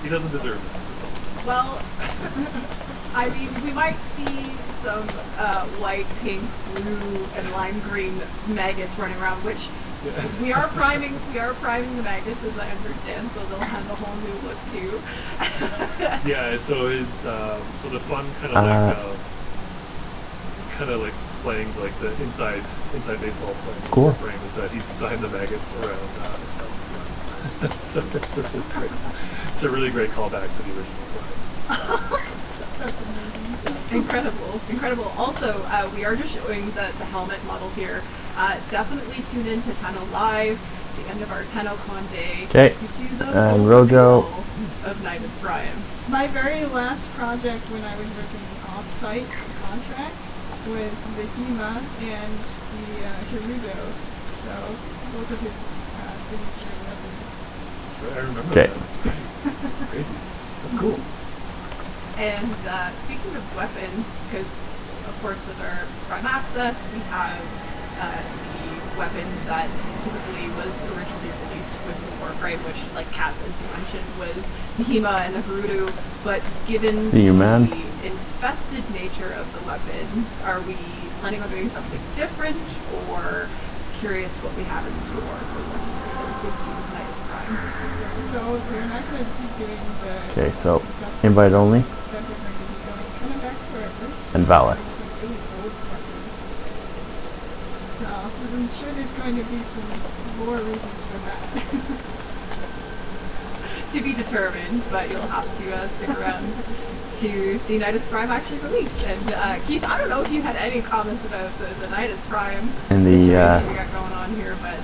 he doesn't deserve it. Well, I mean, we might see some white, pink, blue, and lime green maggots running around, which we are priming the maggots, as I understand, so they'll have a whole new look too. Yeah, so his so the fun kind of like playing like the inside baseball playing cool. frame is that he's designed the maggots around stuff. So it's a really great callback to the original play. That's amazing. Incredible. Also, we are just showing the helmet model here. Definitely tune in to Tenno Live, the end of our Tennocon day, Okay, to see the and Rojo. of Nidus Prime. My very last project when I was working off-site contract was the Hema and the Hirudo. So both of his signature weapons. That's right, I remember Okay. that. That's crazy. That's cool. And speaking of weapons, because of course with our Prime Access, we have the weapons that typically was originally released with the Warframe, which, like Kat, as you mentioned, was the Hema and the Harudu. But given See you, man. the infested nature of the weapons, are we planning on doing something different, or curious what we have in store for this year's Night of Prime? So we're not going to be doing the... Okay, so invite only. Instead we're going to be coming back to our roots. And Valis. Some really old weapons. So I'm sure there's going to be some more reasons for that. To be determined, but you'll have to stick around to see Nidus Prime actually release. And Keith, I don't know if you had any comments about the Nidus Prime And situation the we got going on here, but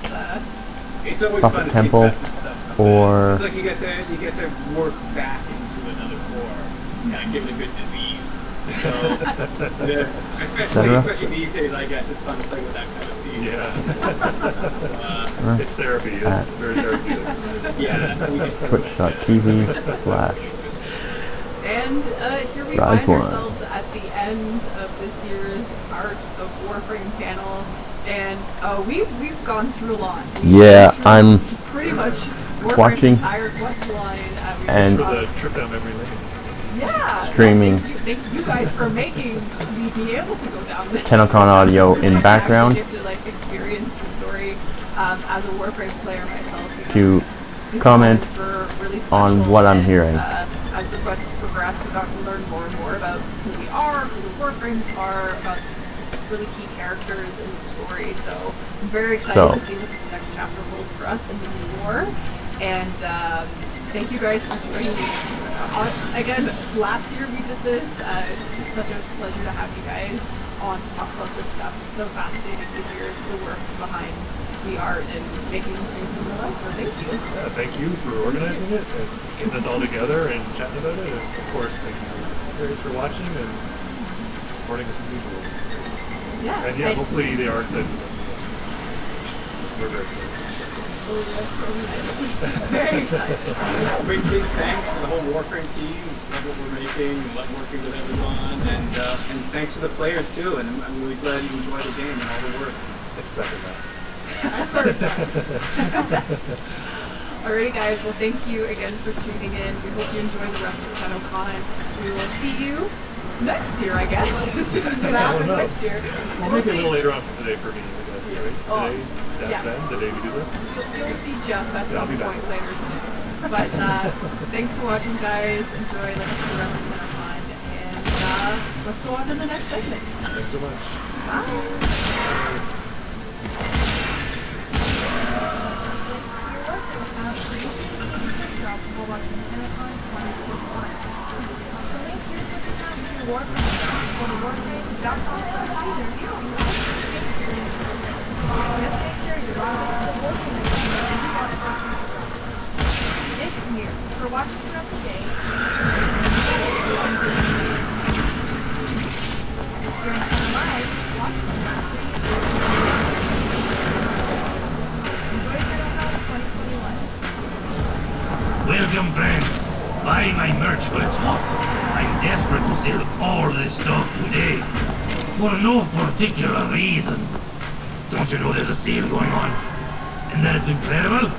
It's always Prophet fun to Temple, see stuff. or It's like you get to work back into another core, kind of give it a good disease. So, especially these days, I guess it's fun to play with that kind of theme. Yeah. It's therapy. It's very therapeutic. Yeah. Twitch.tv/ And here we Rise find one. ourselves at the end of this year's Art of Warframe panel, and we've gone through a lot. Yeah, I'm pretty much Warframe's watching entire quest line. and for the trip down memory lane. Yeah. streaming Thank you guys for making me be able to go down this. Tennocon audio in background Get to like experience the story as a Warframe player myself. to These comment moments were really on special, what I'm and, hearing. As the quest progressed, we got to learn more and more about who we are, who the Warframes are, about these really key characters in the story. So I'm very excited to see what this next chapter holds for us in the new war. And thank you guys for joining me. Again, last year we did this. It's just such a pleasure to have you guys on to talk about this stuff. It's so fascinating to hear the works behind the art and making these things in real life. So thank you. Yeah, thank you for organizing it and getting this all together and chatting about it. And of course, thank you guys for watching and supporting us as usual. Yeah. And yeah, hopefully the art that we're very excited. Oh, that's so nice. Very excited. Big thanks to the whole Warframe team. Love what we're making. Love working with everyone. And thanks to the players too. And I'm really glad you enjoy the game and all the work. It's second that. Alrighty guys, well thank you again for tuning in. We hope you enjoy the rest of Tennocon. We will see you next year, I guess. This is after next year. We'll make it a little later on for today for me, I guess, right? Oh, Today, that's yes. then, the day we do this? You'll see Jeff at Yeah, I'll some be back. point later today. But thanks for watching guys. Enjoy the rest of Tennocon. And let's go on to the next segment. Thanks so much. Bye. For watching throughout the day. During live, watch the Enjoy Tennocon 2021. Welcome, friends. Buy my merch while it's hot. I'm desperate to sell all this stuff today. For no particular reason. Don't you know there's a sale going on? And that it's incredible?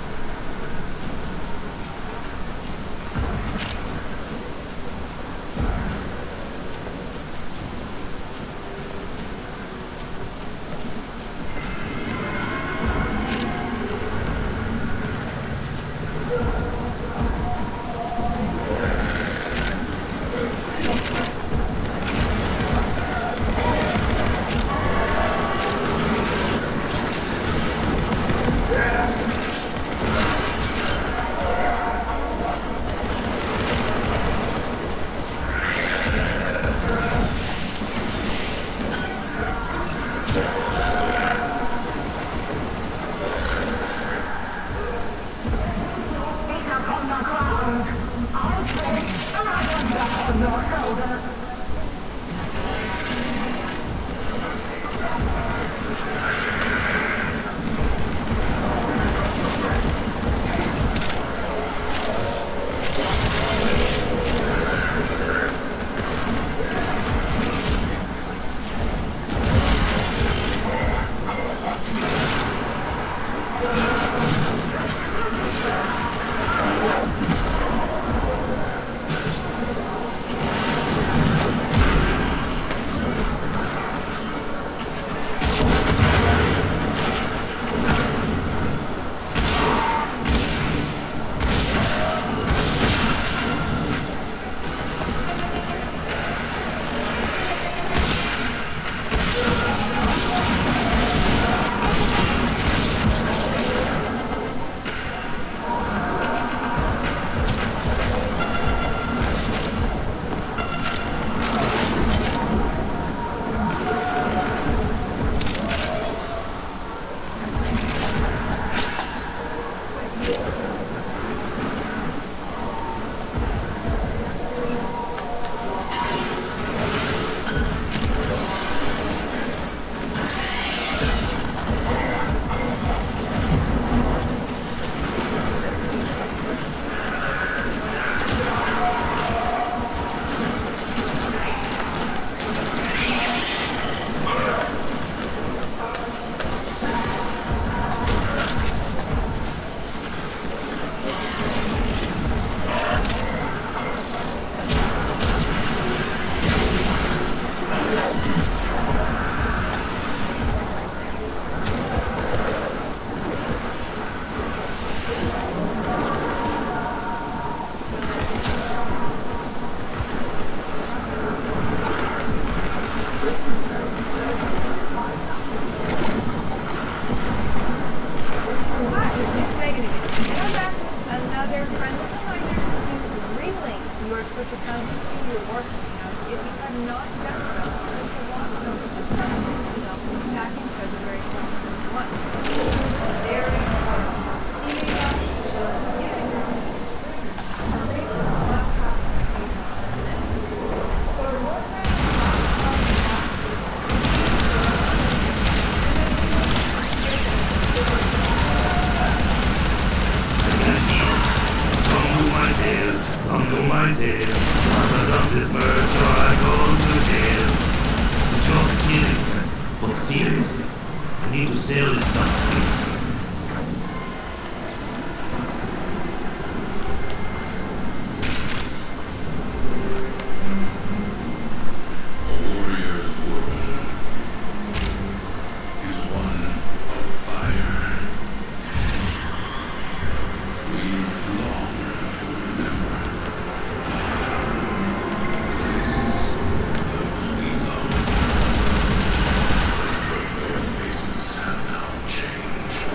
Faces have now changed.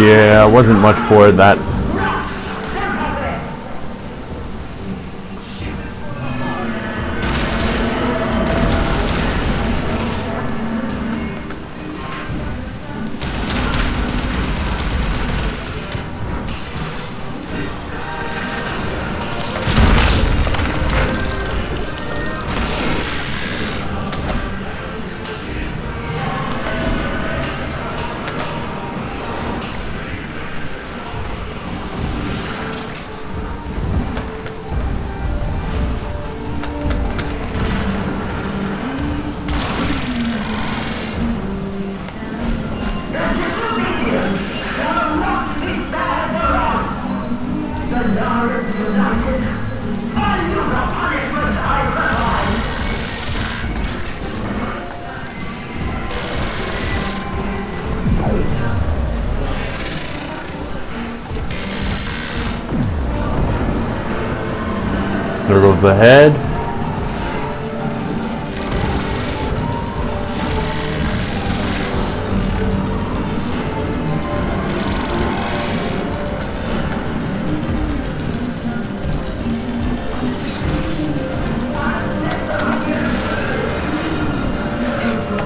Yeah, wasn't much for it, that. There goes the head.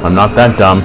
I'm not that dumb.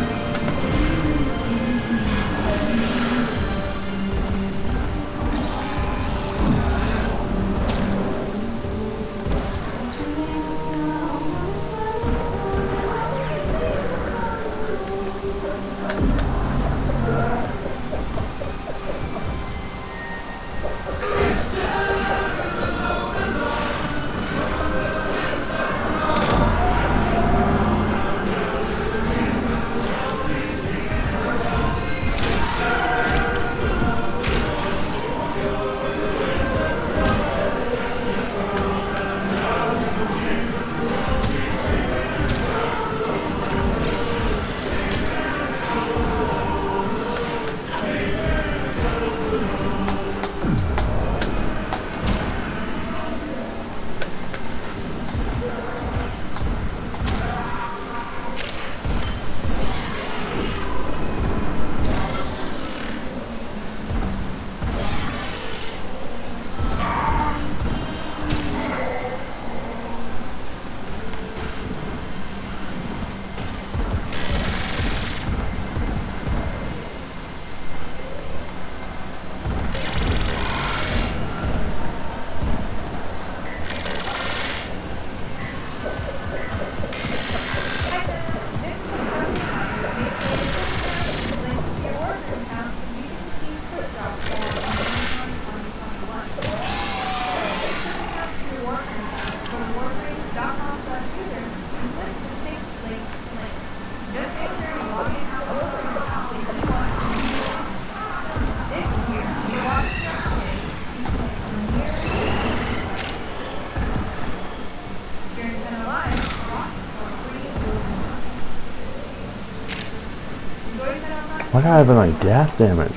Why do I have any gas damage?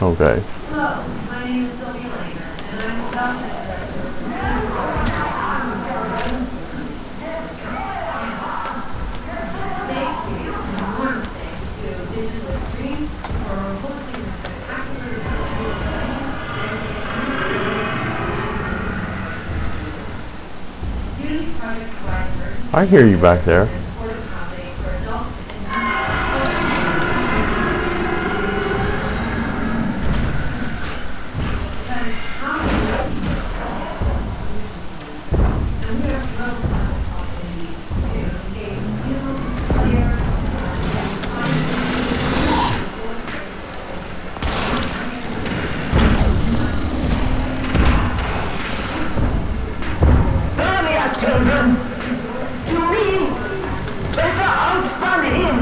Okay. Hello, my name is Sylvia Langer, and I'm about to... Thank you, one thanks to Digital Extreme for hosting this spectacular event. Unity Project provides I hear you back there. Children, to me, better outspun him.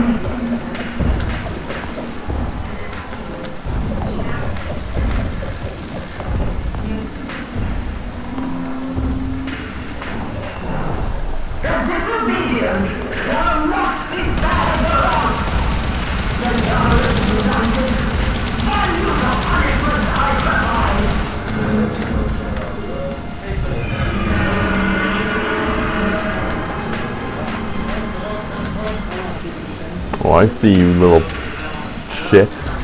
The disobedient shall not be spared the wrath. The knowledge united, and you the punishment I provide. Oh, I see you, little shits.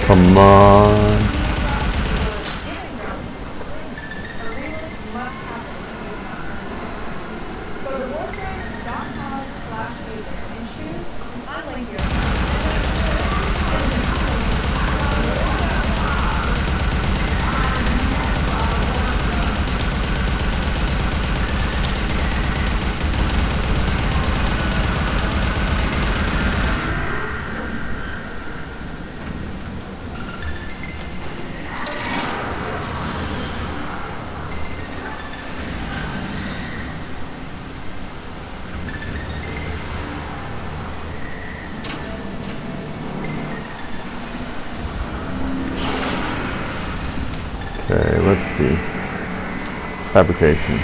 Come on. Okay, let's see. Fabrication.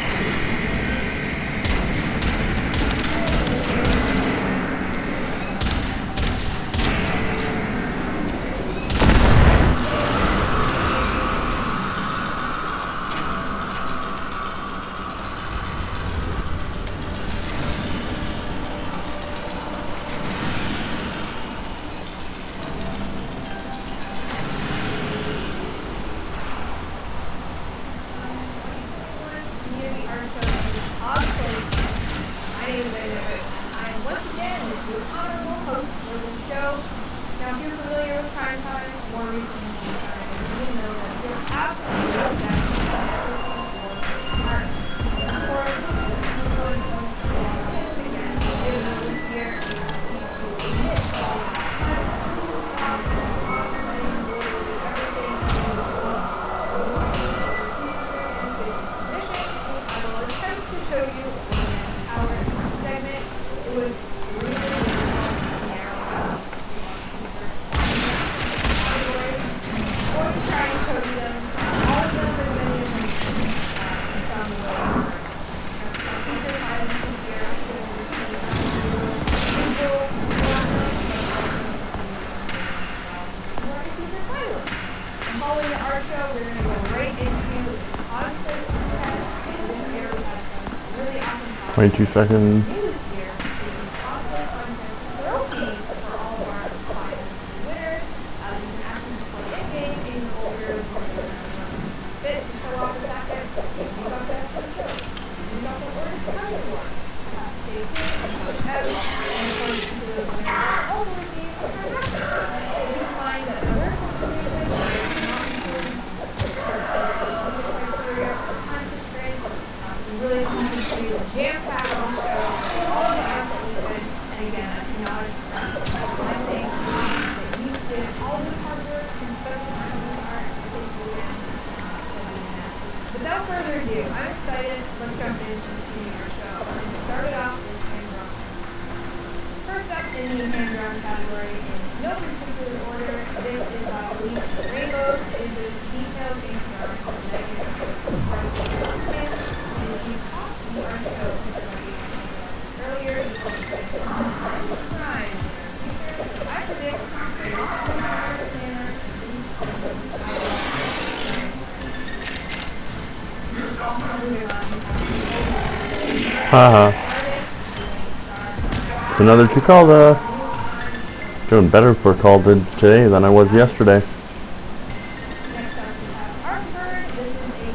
Following the art show, we're going to go right into conflict test. And this year we have some really awesome 22 seconds. Without further ado, I'm excited. Let's jump into the art show. Let's start it off with hand drum. First up in the hand drum category, in no particular order, this is Elite Rainbows. It is a detailed hand drum from Megan and if you talked to the art show earlier, you can prime. I predict Haha. It's another Chicalda. Doing better for Calda today than I was yesterday. Next up we have Artbird. This is a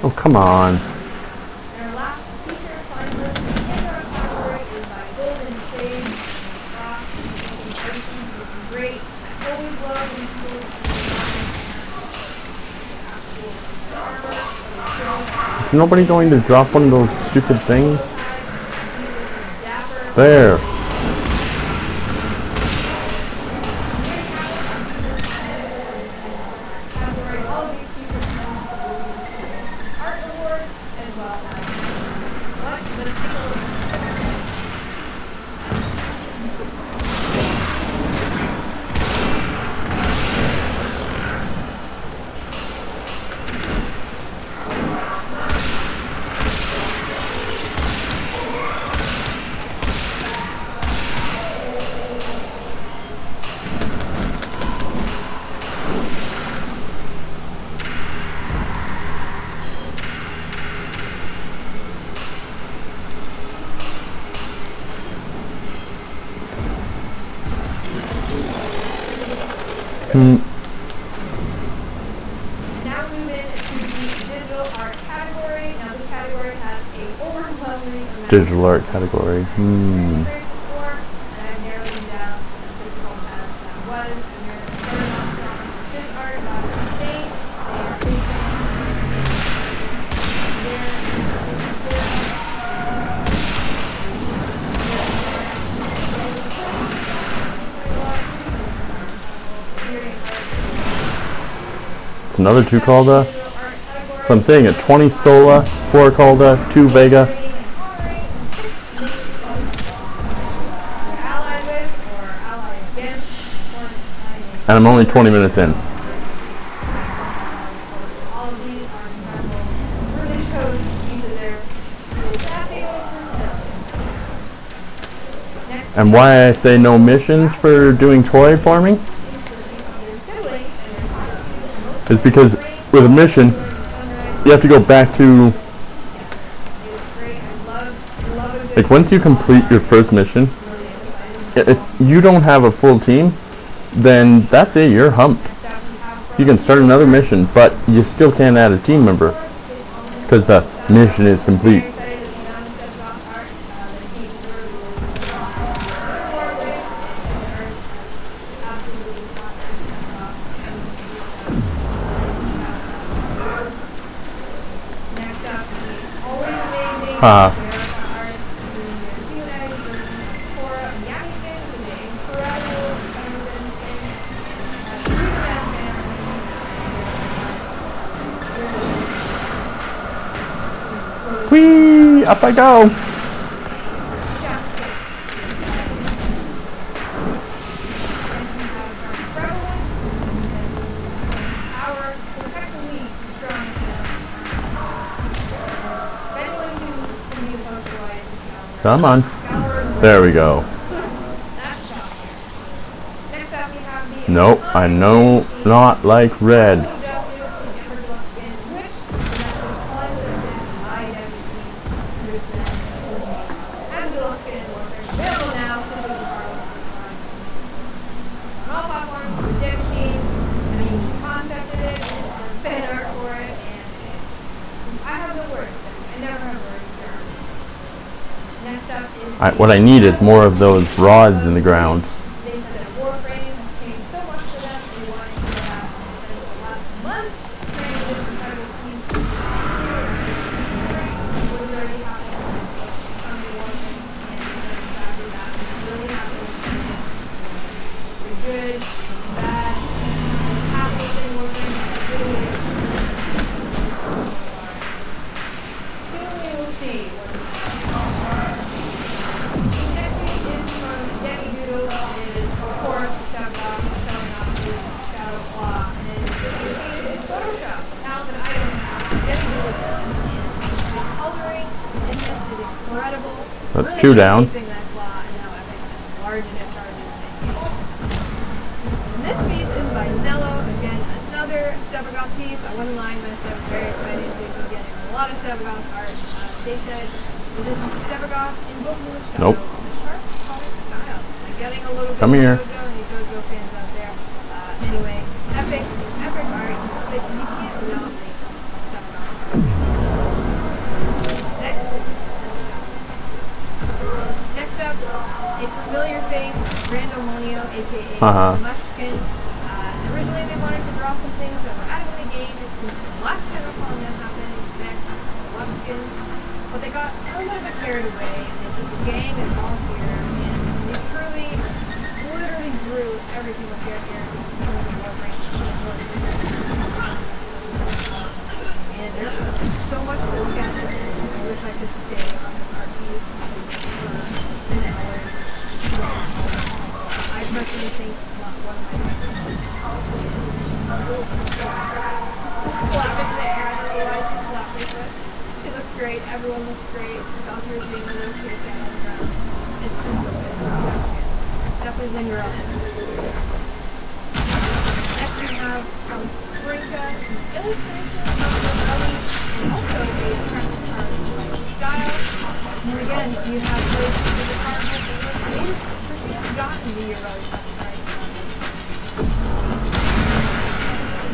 Oh, come on. And our last feature finalist in our category is by Golden Shade. Great. I always love when people Is nobody going to drop one of those stupid things? There. Now we move into the digital art category. Now this category has a overwhelming amount Digital art category. and I've narrowed them down to the physical as that was. And we're starting off on this art by Saint. They are It's another 2 Calda. So I'm saying a 20 Sola, 4 Calda, 2 Vega. And I'm only 20 minutes in. And why I say no missions for doing toy farming is because with a mission, you have to go back to, like, once you complete your first mission, if you don't have a full team, then that's it, you're humped. You can start another mission, but you still can't add a team member because the mission is complete. Whee! Up I go! Come on. There we go. Nope, I know not like red. What I need is more of those rods in the ground. That's 2 down. This piece is by Nello. Again, another Stepagoth piece. I wasn't lying when I said I was very excited to be getting a lot of Stepagoth art. They said, is this Stepagoth in book mood style? Nope. Sharp comic style. I'm getting a little bit Come here. of JoJo, any JoJo fans out there. Anyway, epic art. Like, you can't not make Stepagoth art. a familiar face, Randomonio, aka Mushkin. Originally they wanted to draw some things that were out of the game. It's the last Tennocon that happened next, Mushkin. But they got a little bit carried away, and they took a gang and volunteer, and they truly, literally drew every single character into the Warframe. And there's so much to look at. I wish I could stay on this art piece for an hour. I personally think it's not one of my favorites. Slap it there, I don't know why she's slapping, but it looks great. Everyone looks great. Valkyrie's being a little shit down on the ground. It's just so good. Definitely win your own. Next we have some Brinka illustrations of the belly, and also a attractive art style. And again, you have those with the card maybe Christina's gotten the Your Belly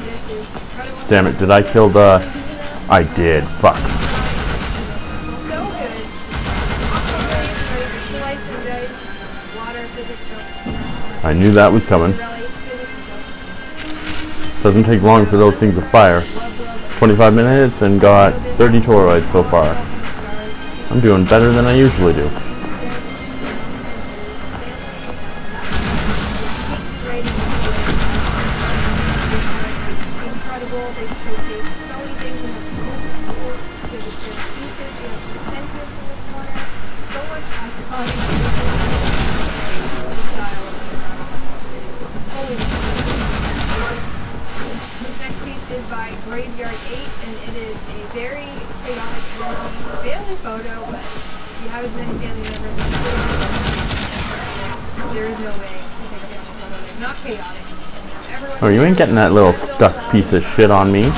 This is incredible. Damn it, did I kill the... I did, fuck. I knew that was coming. Doesn't take long for those things to fire. 25 minutes and got 30 toroids so far. I'm doing better than I usually do. Oh, you ain't getting that little stuck piece of shit on me.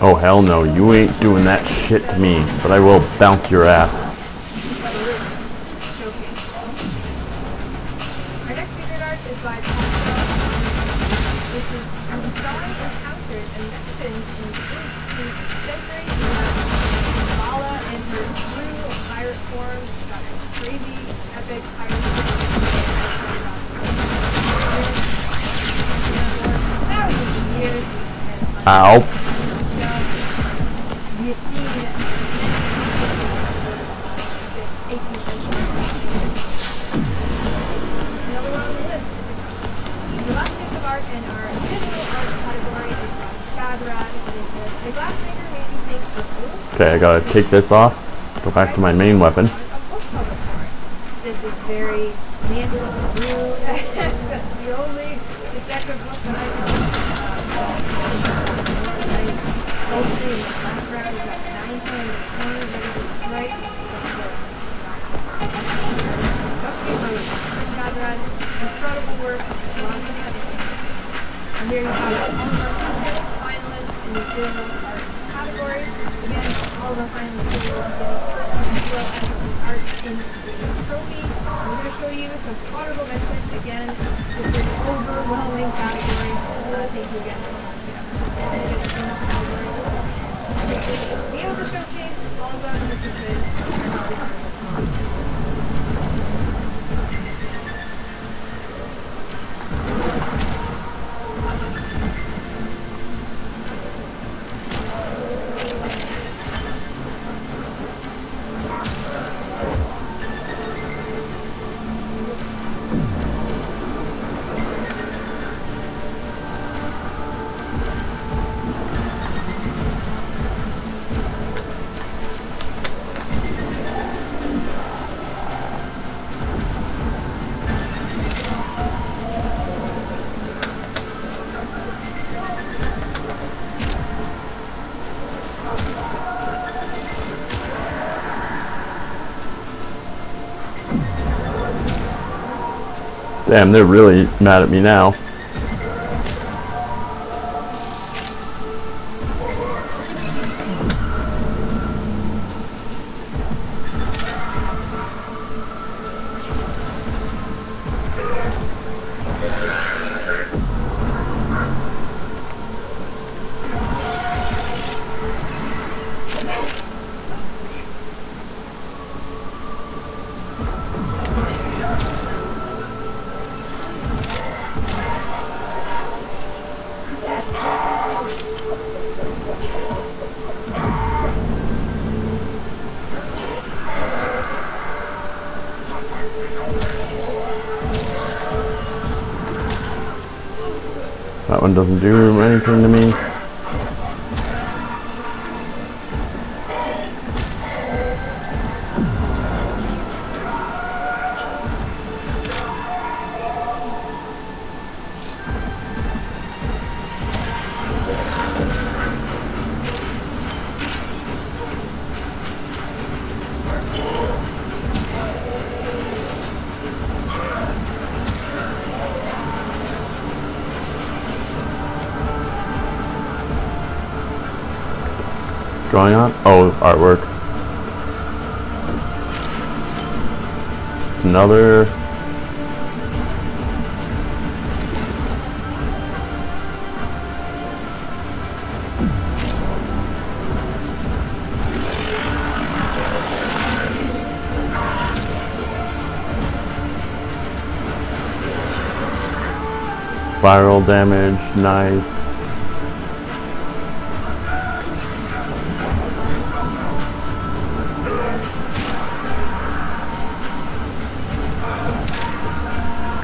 Oh hell no, you ain't doing that shit to me, but I will bounce your ass. Our next featured art is by This is drawing encounters and Mexicans in the 18th century. Vala in her true pirate form, got a crazy, epic pirate thousands of years. Ow. Okay, I gotta take this off, go back to my main weapon. This is very manly blue. That's the only detective book that I know. Mostly in the background, we've got 9 times in the corner, ready to strike. Incredible work. And here you have all of our finalists in the visual art category. Again, all of our finalists are art in the trophy. I'm going to show you some honorable mentions. Again, this is an overwhelming category. Thank you again. We have the showcase, all of them are good. Damn, they're really mad at me now. That one doesn't do anything to me. Going on? Oh, artwork. It's another. Viral damage, nice.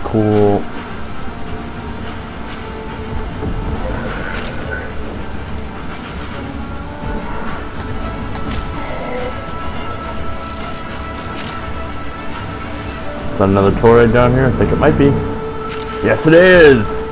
Cool. Is that another Torrid down here? I think it might be. Yes, it is!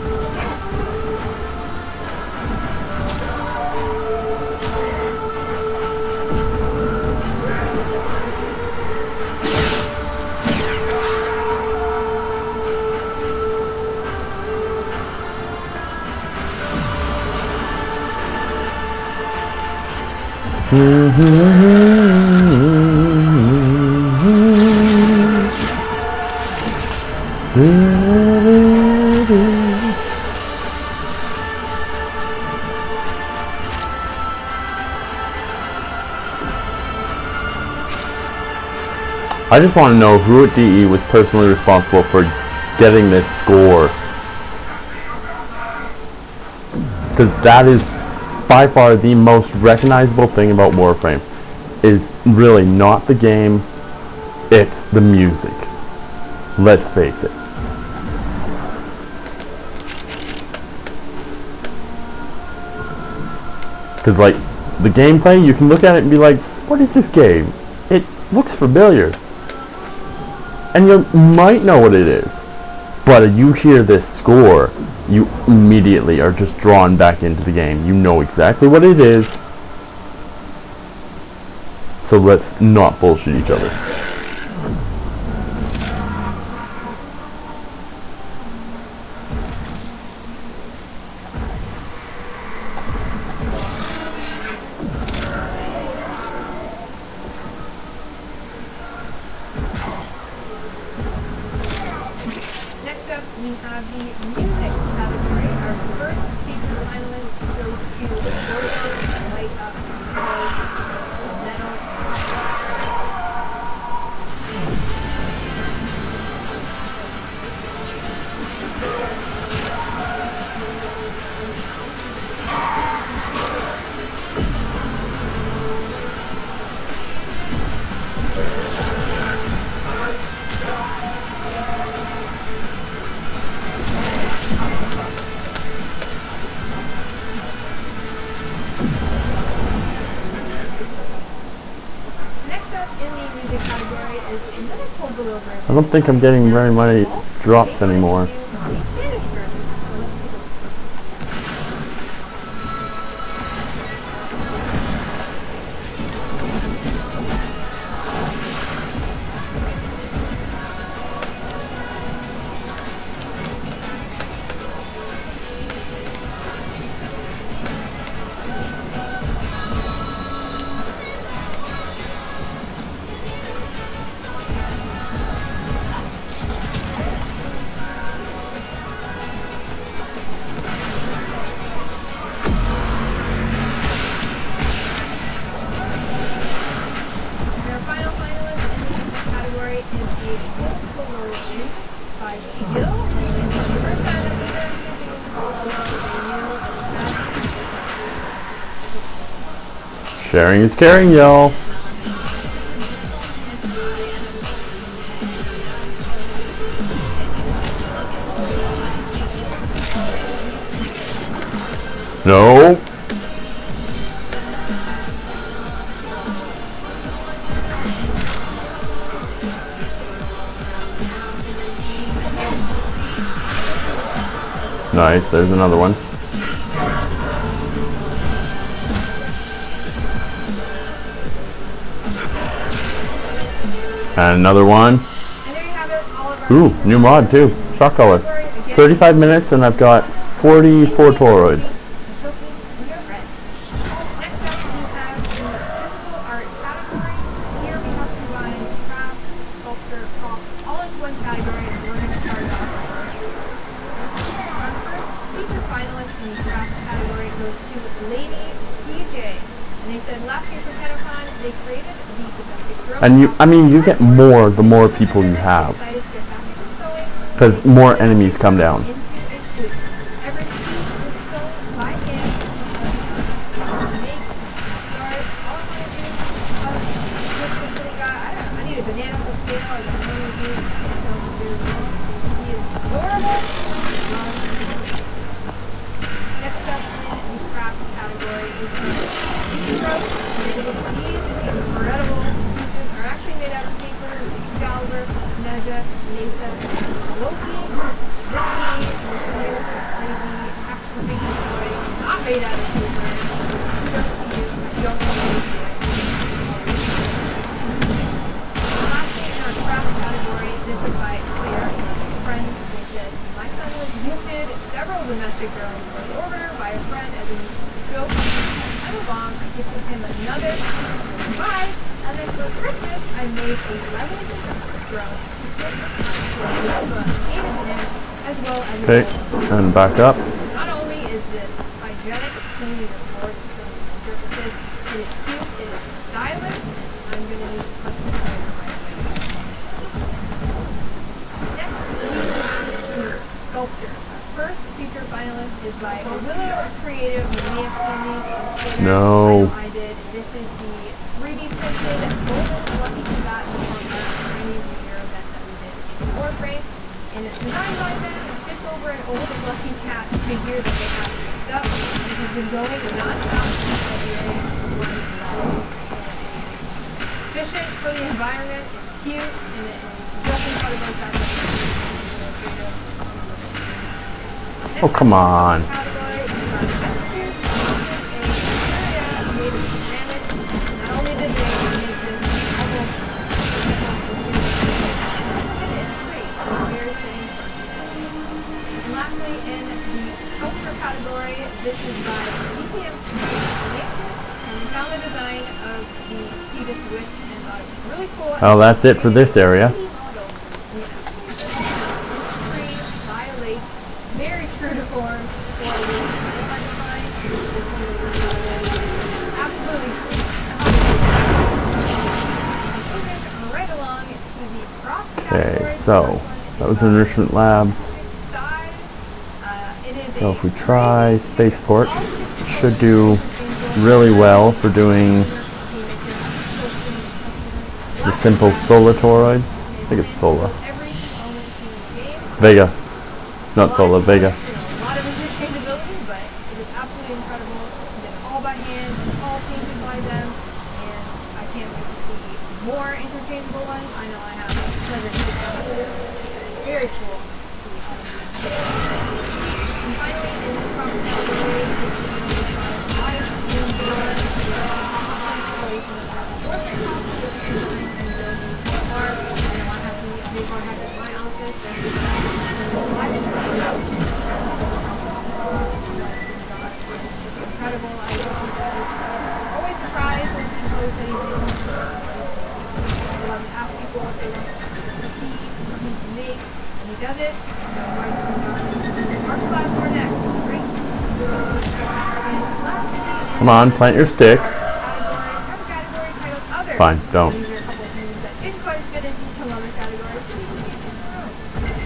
I just want to know who at DE was personally responsible for getting this score. Because that is by far the most recognizable thing about Warframe. Is really not the game, it's the music. Let's face it. Because like, the gameplay, you can look at it and be like, what is this game? It looks familiar. And you might know what it is. But you hear this score, you immediately are just drawn back into the game. You know exactly what it is. So let's not bullshit each other. Next up, we have the music category. Our first feature finalist goes to Gorgon, Light Up, Metal. I don't think I'm getting very many drops anymore. by skill. And the first time that either Sharing is caring, y'all. No. Nice, there's another one. And another one. Ooh, new mod too. Shock color. 35 minutes and I've got 44 Toroids. And you get more the more people you have, because more enemies come down. Okay, and back up. Not only is this hygienic, clean your boards and surfaces, it is cute, it is stylish, I'm going to need custom color right away. Next, we have sculpture. Our first feature finalist is by Willow Creative. You may have seen these on Twitter. No. I did. This is the 3D printed golden lucky combat from our Chinese New Year event that we did in Warframe. And it's designed by them. Over an old Lucky Cat figure that they have picked up. It has been going non-stop since February. Efficient for the environment, it's cute, and it's just incredible that Oh, come on. not only did they make this almost lastly, in the sculpture category, this is by CPM and we found the design of the Fetus Witch and thought it was really cool. Well, that's it for this area. Very true to form. Absolutely right along to the cross category. Okay, so that was Enrichment Labs. So if we try Spaceport, it should do really well for doing the simple Sola Toroids. I think it's Sola. Vega. Not Sola, Vega. A lot of interchangeability, but it is absolutely incredible. It's all by hand, it's all painted by them, and I can't wait to see more interchangeable ones. I know I have a pleasure to pick up. Very cool. And finally, in the front category, this is live indoor installation of our portrait house, which is and building so far. I know I have to make more happen in my office. Incredible. I was always surprised when he posts anything. I love to ask people what they want to see, something to make, and he does it. Our class for next. Great. Come on, plant your stick. Category titled Other. Fine, don't. These are a couple of things that didn't quite fit into some other categories.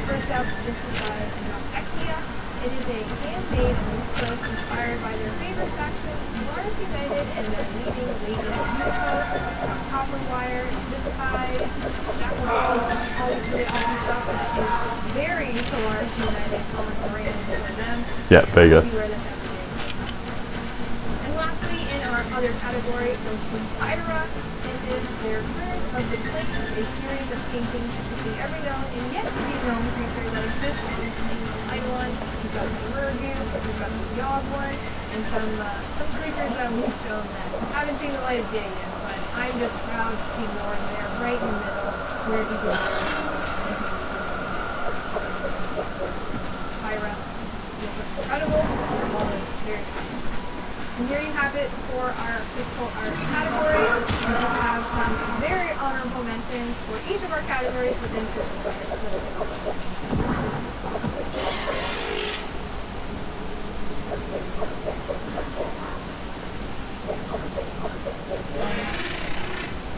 First Next up, this is by Exia. It is a handmade loose inspired by their favorite faction, Mars United, and their leading Lady Unico, copper wire, zip ties, jackal all the awesome stuff that is very Mars United on brand for them. Yeah, Vega. We wear this every day. And lastly, in our other category, goes to Pyra. This is their Curse of the Plate, a series of paintings depicting every known and yet to be known creature that exists in Eidolon. We've got the Murgu, we've got the Yogg one, and some creatures that we've shown that haven't seen the light of day yet, but I'm just proud to see Norn there right in the middle where he belongs. Pyra. It's incredible. Very cool. And here you have it for our physical art category. We have some very honorable mentions for each of our categories within physical art.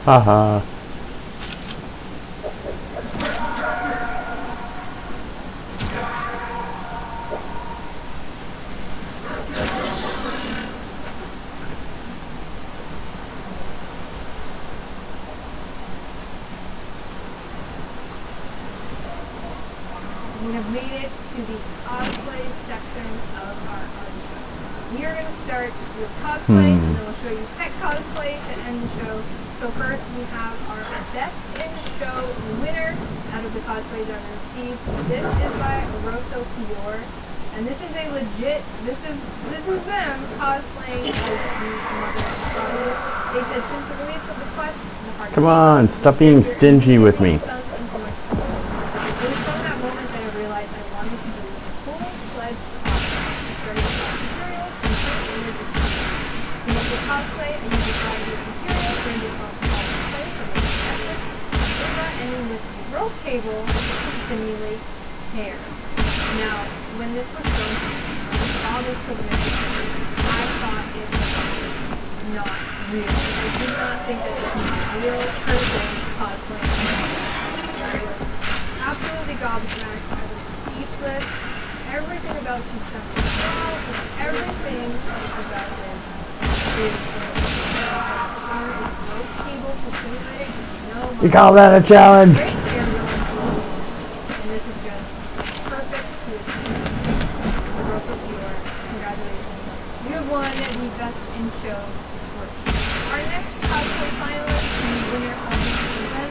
Haha. We have made it to the cosplay section of our art show. We are going to start with cosplay, and then we'll show you tech cosplay to end the show. So first, we have our Best in Show winner out of the cosplays that we received. This is by Rosso Fior, and this is a legit. This is them cosplaying as the mother and father. They said since the release of the quest, the heart. Come on, stop being stingy with me. Table to simulate hair. Now, when this was shown to me, when I saw this submission, I thought it was not real. I did not think that this was a real person cosplaying. I was absolutely gobsmacked. I was speechless. Everything about this stuff is real, and everything about this is rope table to simulate. You call that a challenge? Won the Best in Show award. Our next cosplay finalist and the winner of this event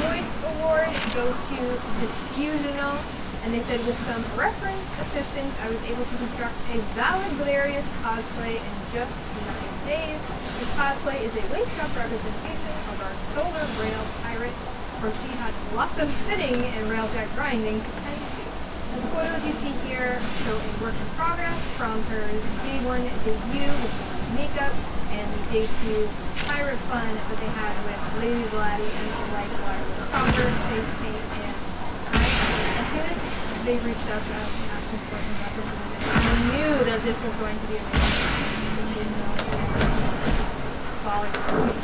Voice Award goes to Diffusional, and they said with some reference assistance I was able to construct a valid Galerius cosplay in just 9 days. This cosplay is a waist-up representation of our solar rail pirate, where she had lots of sitting and railjack grinding to tend to. The photos you see here show a work in progress from her Day 1 debut with makeup and the Day 2 pirate fun that they had with Lady Vladdy and the Light Wire with copper, face paint, and as soon as they reached out to us and asked us for some representation, I knew that this was going to be amazing.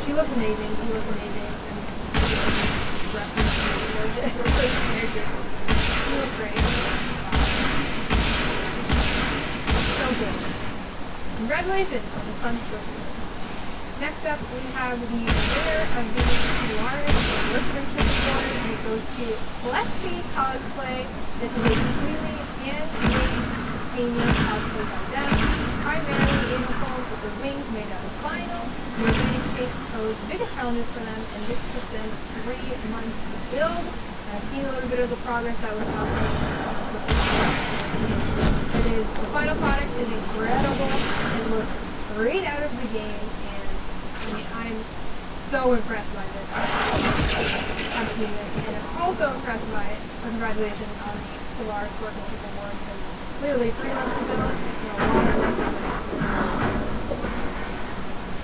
She looked amazing, he looked amazing, and reference she looked great. So good. Congratulations on the fun story. Next up, we have the winner of the Suarez Workmanship Award, and it goes to Lexi Cosplay. This is a completely handmade painting cosplay by them, primarily uniforms with their wings made out of vinyl. The United States posed the biggest challenges for them, and this took them 3 months to build. I've seen a little bit of the progress that was happening. The final product is incredible. It looks straight out of the game, and I mean, I'm so impressed by this. I've seen this, and I'm also impressed by it. Congratulations on the Solaris Workmanship Award, because clearly 3 months to build, a lot of work.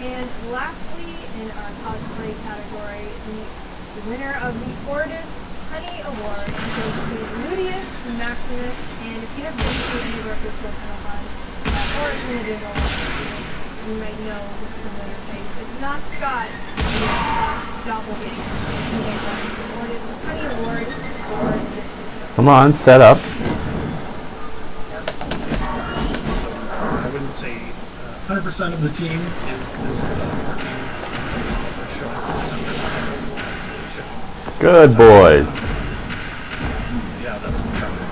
And lastly, in our cosplay category, the winner of the Ordis Honey Award goes to Ludius Maximus, and if you have been to any of our physical Tennocon or individual, you might know this familiar face. It's not Scott, it's Doppelganger. The Ordis Honey Award for this show. Come on, set up. So I wouldn't say 100% of the team is working. Good boys. Yeah, that's the problem.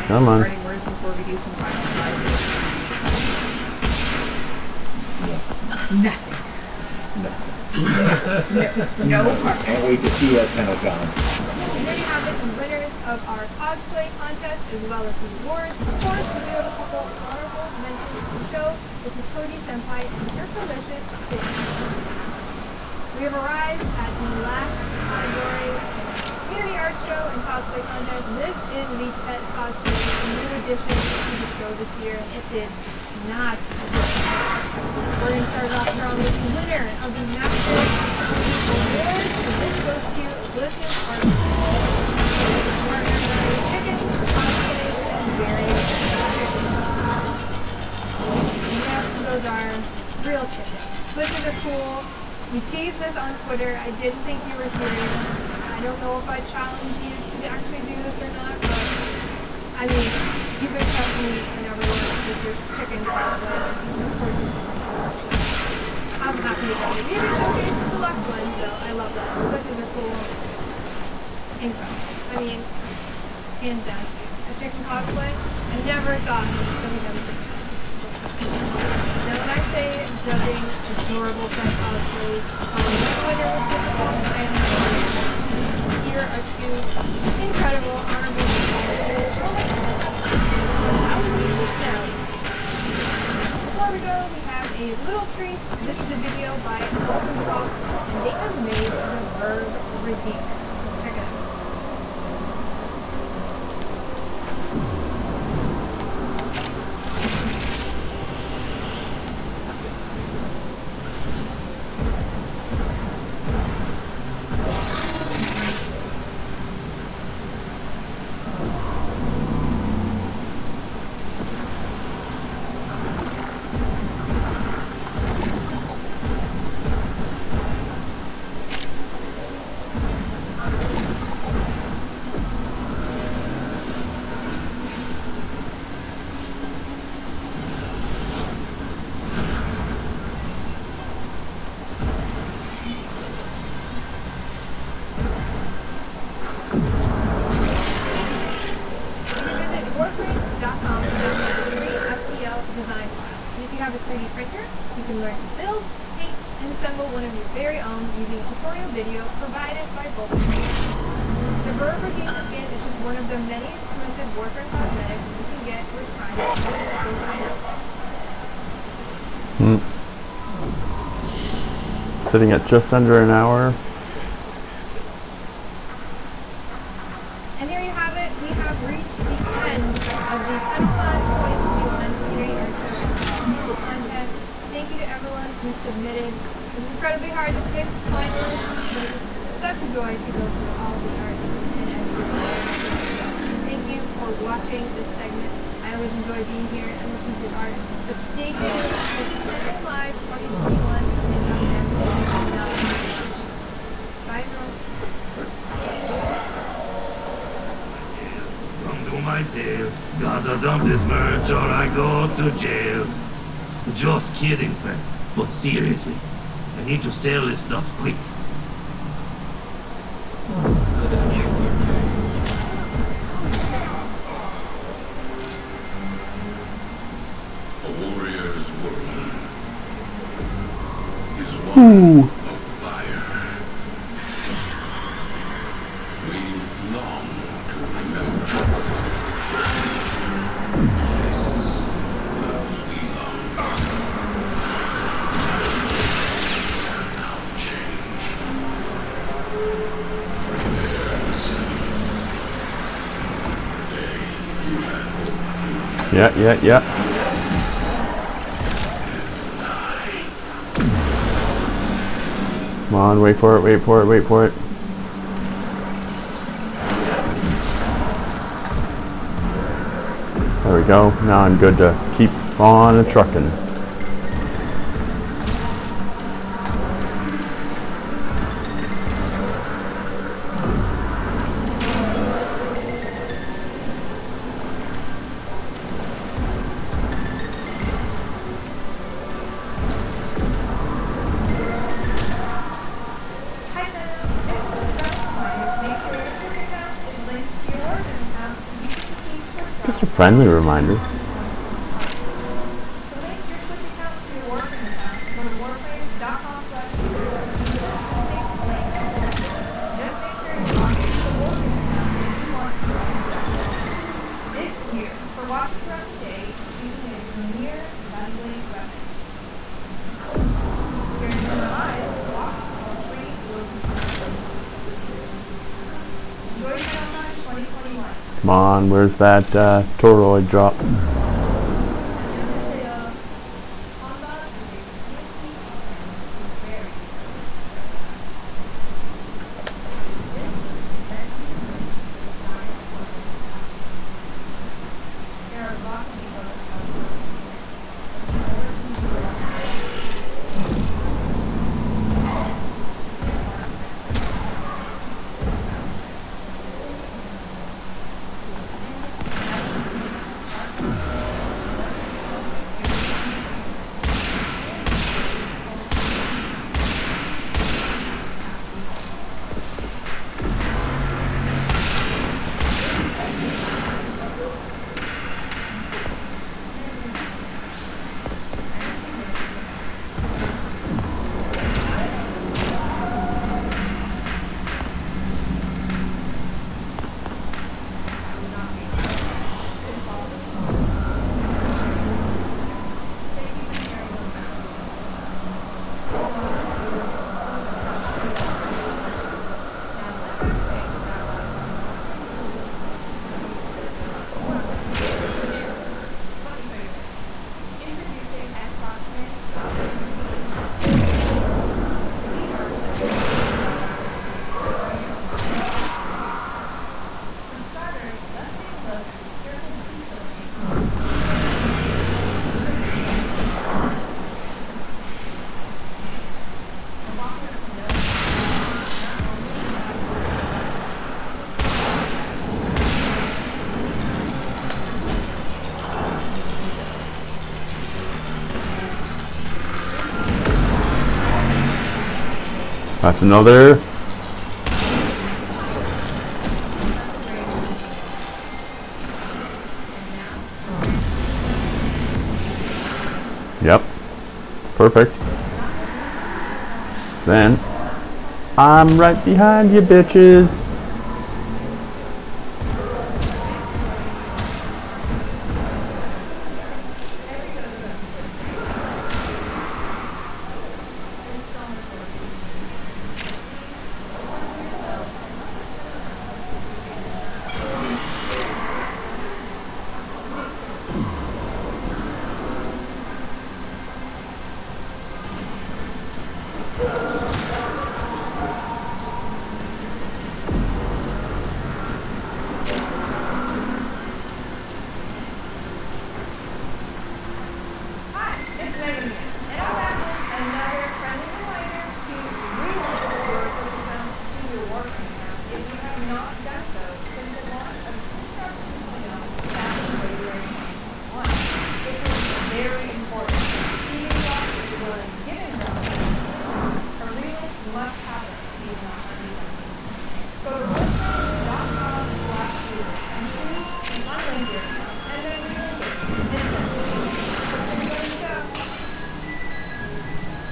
Come on. Parting words before we do some final advice. Nothing. No. Can't wait to see that Tennocon. And there you have it, the winners of our cosplay contest as well as the awards. Of course, we do have a couple honorable mentions to the show, which is Cody Senpai and your delicious fish. We have arrived at the last category, Community Art Show and Cosplay Contest. This is the Pet Cosplay, a new addition to the show this year, and it did not good. We're going to start off strong with the winner of the Master Award. This goes to Delicious Art Partner Chicken, Cosplay, and Berry. Yes, those are real chicken. Delicious are cool. We teased this on Twitter. I didn't think you were serious. I don't know if I challenged you to actually do this or not, but I mean, you can trust me and everyone with your chicken cosplay. Of course, I'm happy about it. You can showcase the select ones, though. I love that. Delicious are cool. Incredible. I mean, hands down, a chicken cosplay. I never thought some of them could. Now, when I say dubbing adorable pet cosplays, Twitter was difficult, and here are two incredible honorable mentions. Before we go, we have a little treat. This is a video by Open Fox, and they have made the Verb Redeemer. Check it out. Sitting at just under an hour. And there you have it. We have reached the end of the Tennocon 2021 Community Art Show contest. Thank you to everyone who submitted. It was incredibly hard to pick finalists, but it was such a joy to go through all the art and everything. Thank you for watching this segment. I always enjoy being here and listening to art. But stay tuned for Tennocon Live 2021. Bye, everyone. Come to my sale. Gotta dump this merch or I go to jail. Just kidding, friend. But seriously, I need to sell this stuff quick. A warrior's world is one Ooh. of fire. We long to remember faces as we long have now changed. Prepare yourself. Today you had hope. Yeah. Come on, wait for it. There we go. Now I'm good to keep on trucking. Just a friendly reminder. Come on, where's that toroid drop? That's another. Yep. Perfect. So then, I'm right behind you, bitches.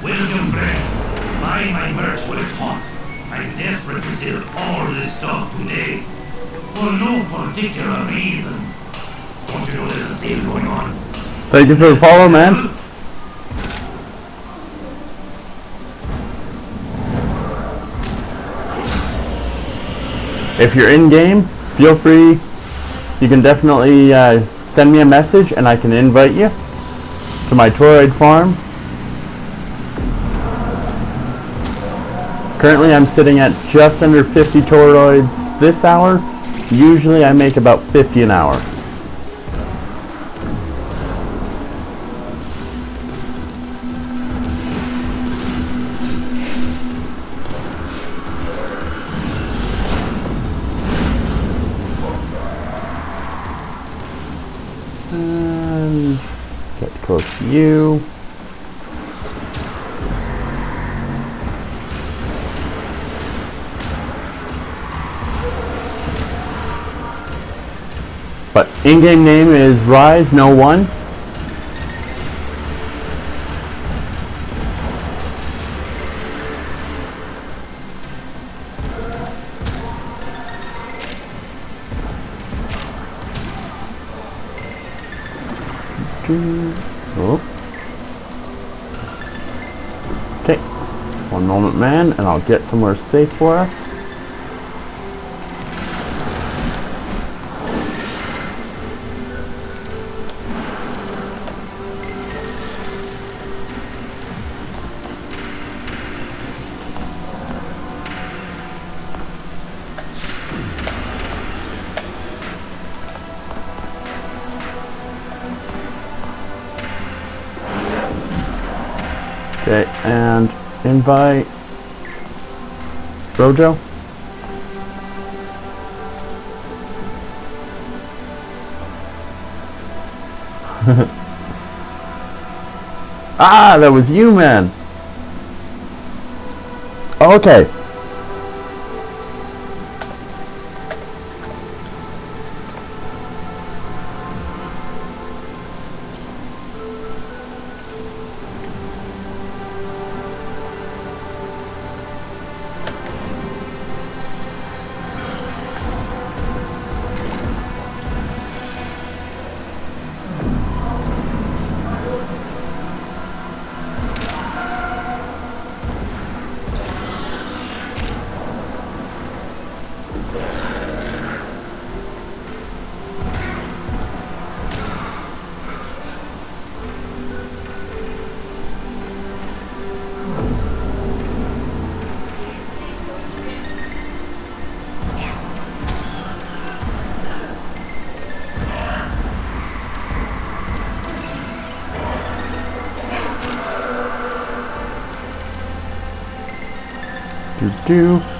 Welcome, friends. Buy my merch while it's hot. I'm desperate to sell all this stuff today. For no particular reason. Don't you know there's a sale going on? Thank you for the follow, man. If you're in game, feel free. You can definitely send me a message and I can invite you to my toroid farm. Currently I'm sitting at just under 50 toroids this hour. Usually I make about 50 an hour. And get close to you. But in-game name is Rise No One. Oh. Okay, one moment, man, and I'll get somewhere safe for us. Okay, and invite Rojo. Ah, that was you, man. Okay.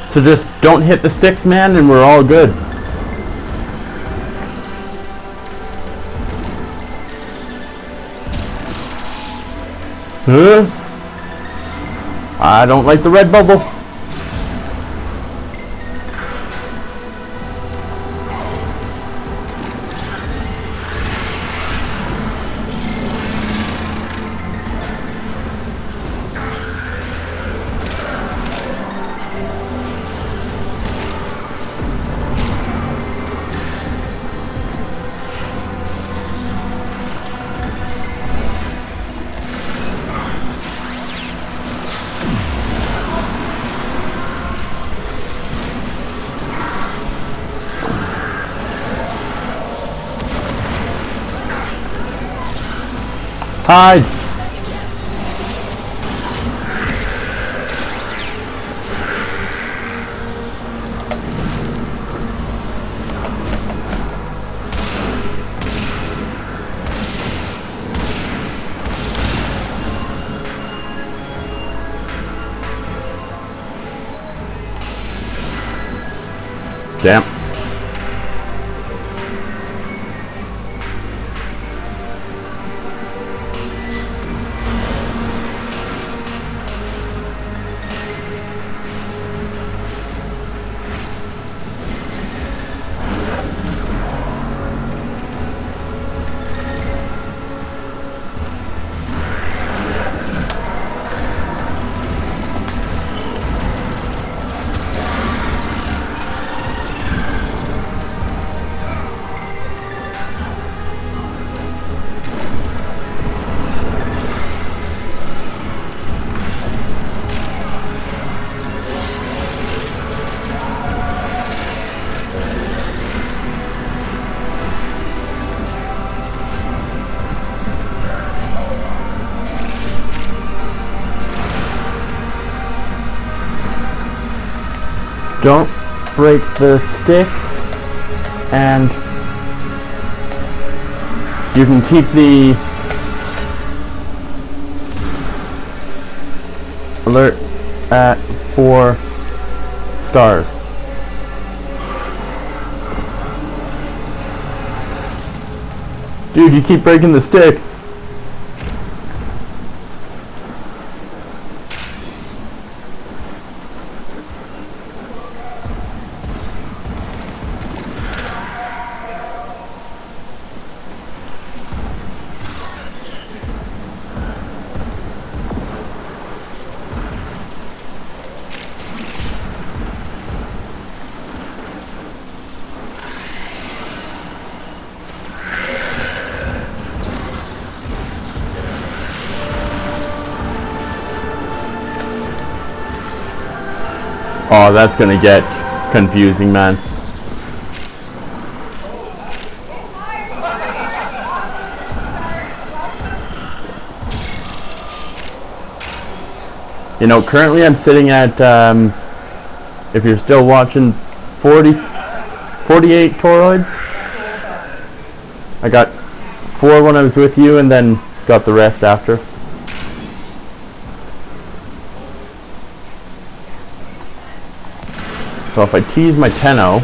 So just don't hit the sticks, man, and we're all good. I don't like the red bubble. Hide! Damn. Don't break the sticks, and you can keep the alert at 4 stars. Dude, you keep breaking the sticks. Oh, that's gonna get confusing, man. You know, currently I'm sitting at, if you're still watching, 48 toroids. I got 4 when I was with you and then got the rest after. So if I tease my Tenno,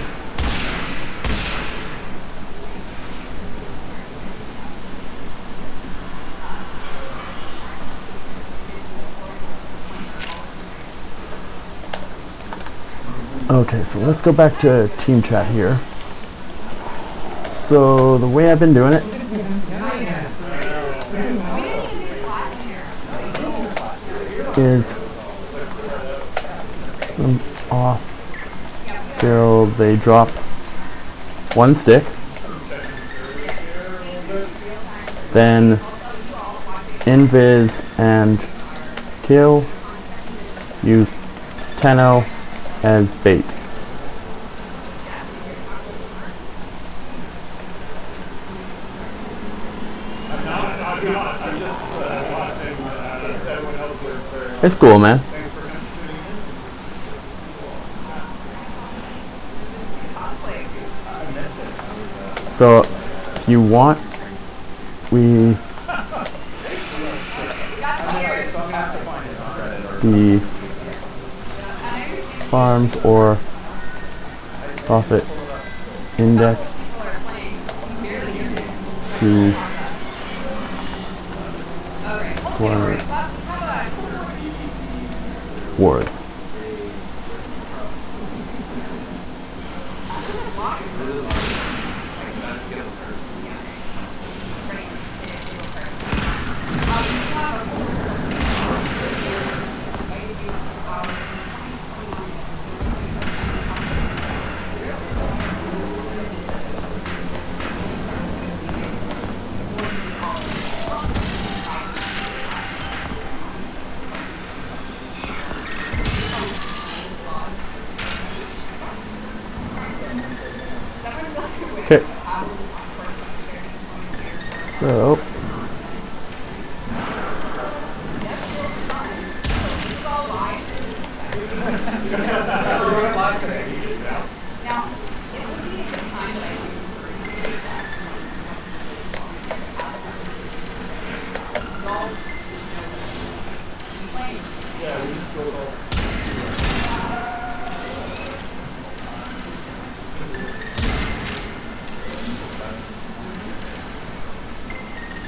okay, so let's go back to team chat here. So the way I've been doing it is off till they drop 1 stick, then invis and kill, use Tenno as bait. It's cool, man. So, if you want, we the farms or profit index to wards. Okay. So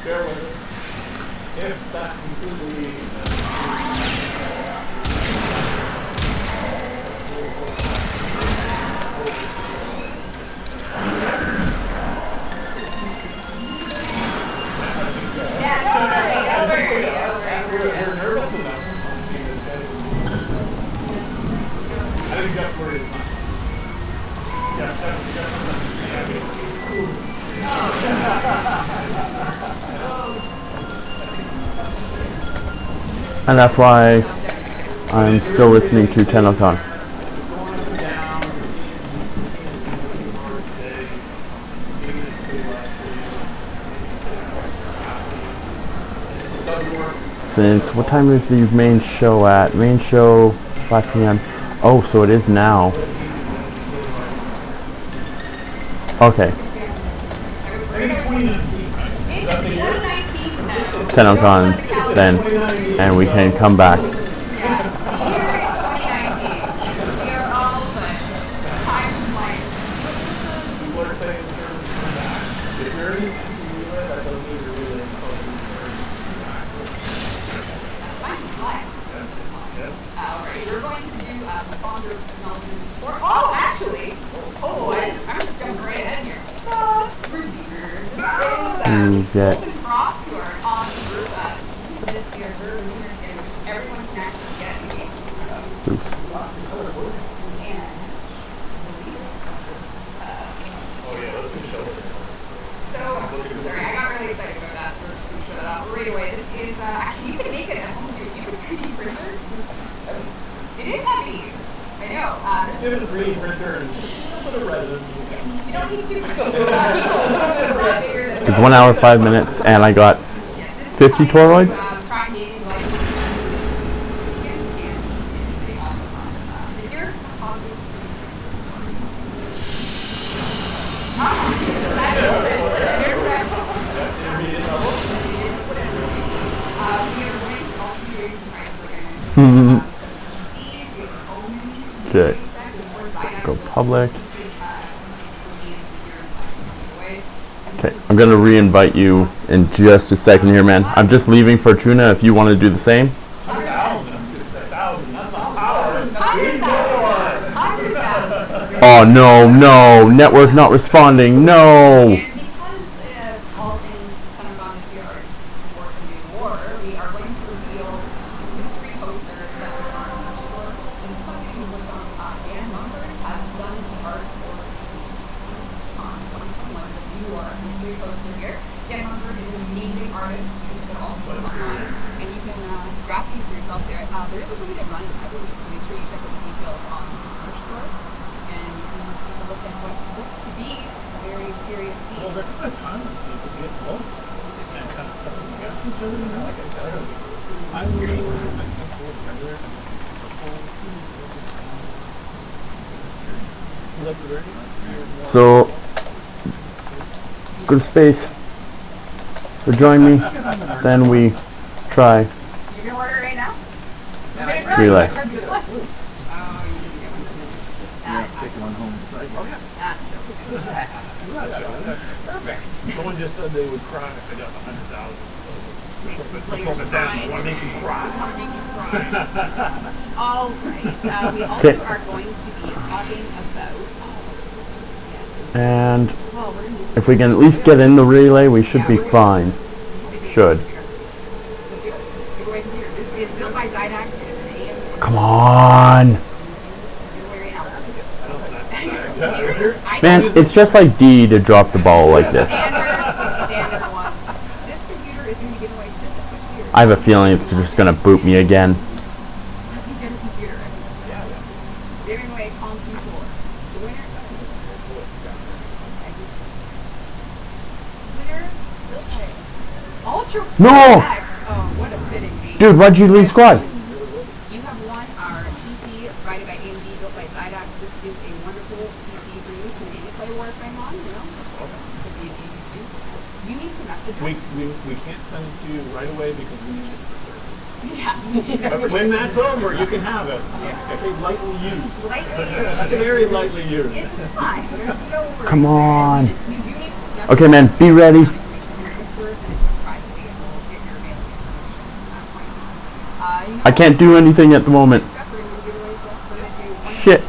bear with us. If that completely we're nervous enough. I think that's where it is. Yeah, and that's why I'm still listening to Tennocon. Since what time is the main show at? Main show 5 p.m. Oh, so it is now. Okay. 10:00 then, and we can come back. To get boost. Sorry, I got really excited about that, so we're just going to show that off right away. This is, actually, you can make it at home too. You can 3D print it. It is heavy. I know. Give it a 3D printer and a little bit of resin. You don't need to. Just a little bit of resin. It's 1 hour, 5 minutes, and I got 50 toroids. Okay. Go public. Okay, I'm gonna re-invite you in just a second here, man. I'm just leaving for tuna if you want to do the same. Oh no, no, network not responding, no! So, go to space, rejoin me, then we try You can order right now? relay. Take one home. Perfect. Someone just said they would cry if they got 100,000. Let's hold it down. I want to make them cry. All right. We also Okay. are going to be talking about. And if we can at least get in the relay, we should be fine. Should. This is built by Zydax. It is an AM. Come on! Man, it's just like D to drop the ball like this. Standard one. This computer is going to be given away to this computer. I have a feeling it's just gonna boot me again. You get a computer. Giving away Calm Q4. The winner. Winner. Ultra No! X. Oh, what a fitting name. Dude, why'd you leave squad? You have won our PC provided by AMD, built by Zydax. This is a wonderful PC for you to maybe play Warframe on, you know? Could be a game of use. You need to message us. We can't send it to you right away because we need it for service. Yeah. But when that's over, you can have it. Okay, lightly used. Lightly used. Very lightly used. It's fine. There's no worries. Come on. You do need to Okay, man, be ready. I can't do anything at the moment. Shit.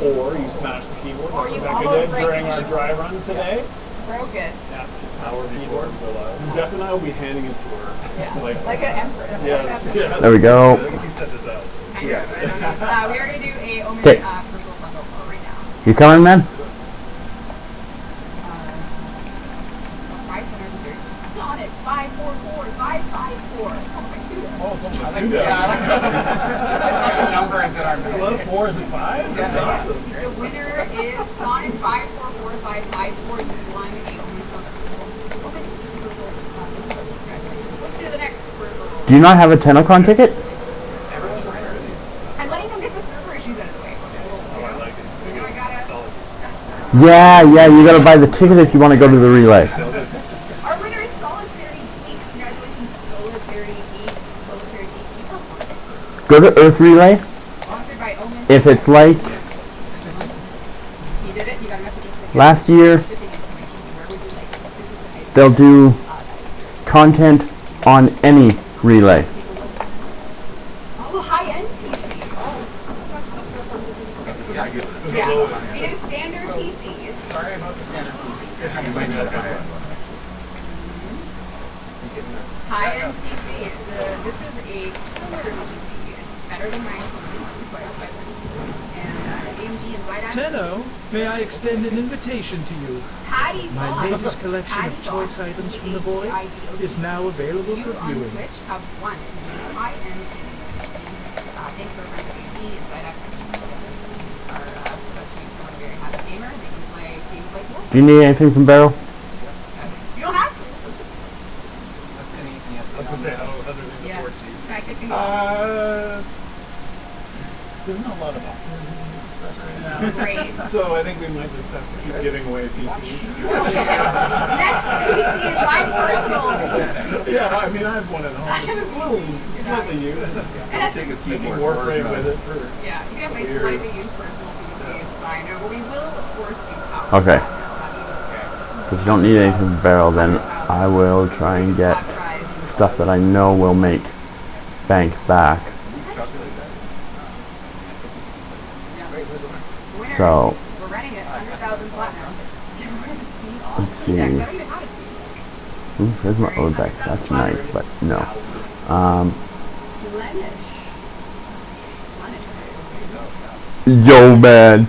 Or you smash the keyboard Or you like almost I did break during the our keyboard. dry run today. Broke it. Yeah, power keyboard. Jeff and I will be handing it to her. Yeah. Like an empress. Yes, yes. There we go. I think you set this up. Yes. We are going to do a Omen Okay. virtual bundle right now. You coming, man? Price center Sonic 544554. Oh, something like two. Lots of numbers that are A lot of fours and fives? That's awesome. The winner is Sonic 544554. Use line 8. Let's do the next peripheral. Do you not have a Tennocon ticket? I'm letting them get the server issues out of the way. Oh, I like it. You know, I gotta. Yeah, you gotta buy the ticket if you want to go to the relay. Our winner is Solitary Geek. Congratulations, Solitary Geek. Solitary Geek. Go to Earth Relay. Sponsored by Omen. If it's like You did it. You got a message saying last year, they'll do content on any relay. Oh, high-end PC. Yeah. It is standard PC. Sorry about the standard PC. High-end PC. This is a cooler PC. It's better than mine. And AMG and Zydax. Tenno, may I extend an invitation to you? Patty My Bond. latest collection of choice items from the void is now available for On viewing. Twitch have won. I am thanks to our friends at AMG and Zydax are coaching someone very happy gamer. They can play games like Wolf. Do you need anything from Barrel? You don't have to. That's anything else. I was gonna say, other than the Yeah. 14. Can I kick things off? There's not a lot of options right now. Great. So I think we might just have to keep giving away PCs. Next PC is my personal PC. Yeah, I mean, I have one at home. It's a little slightly used. I'll take a keyboard Warframe with it for yeah, you can have my slightly used personal PC. It's fine. No, but we will, of course, do power. Okay. So if you don't need anything from Barrel, then I will try and get stuff that I know will make bank back. So, We're running at 100,000 platinum. let's see. Ooh, there's my Odex. That's nice, but no. Yo, man.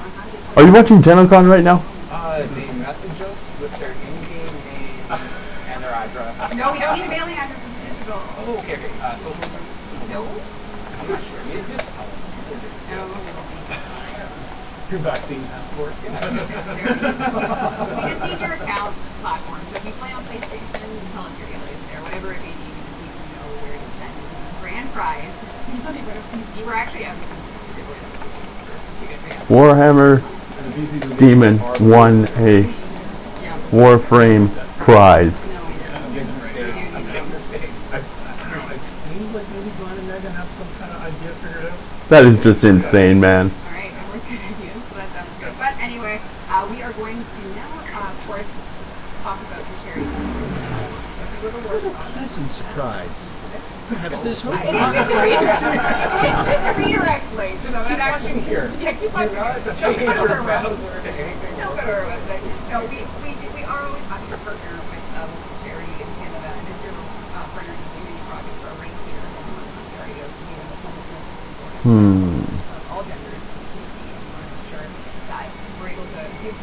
Are you watching Tennocon right now? They message us with their in-game name and their address. No, we don't need a mailing address. It's digital. Oh, okay, okay. Social service? No. I'm not sure. You just tell us. Your vaccine passport. We just need your account platform. So if you play on PlayStation, tell us your alias there. Whatever it may be, we just need to know where to send the grand prize. We're actually having Warhammer Demon won a Warframe prize. I'm getting the state. I don't know, it seems like maybe Glenn and Megan have some kind of idea figured out. That is just insane, man. Alright, and we're good ideas, so that sounds good. But anyway, we are going to now, of course, talk about the charity. Pleasant surprise. Perhaps there's hope. It's just a redirect link. Just keep watching here. Yeah, keep watching here. Change your browser to anything. Don't go to our website. No, we are always happy to partner with a local charity in Canada, and this year we're partnering with the Unity Project for a right here in Ontario to deal with homelessness of all genders and community, and we want to make sure that we're able to give,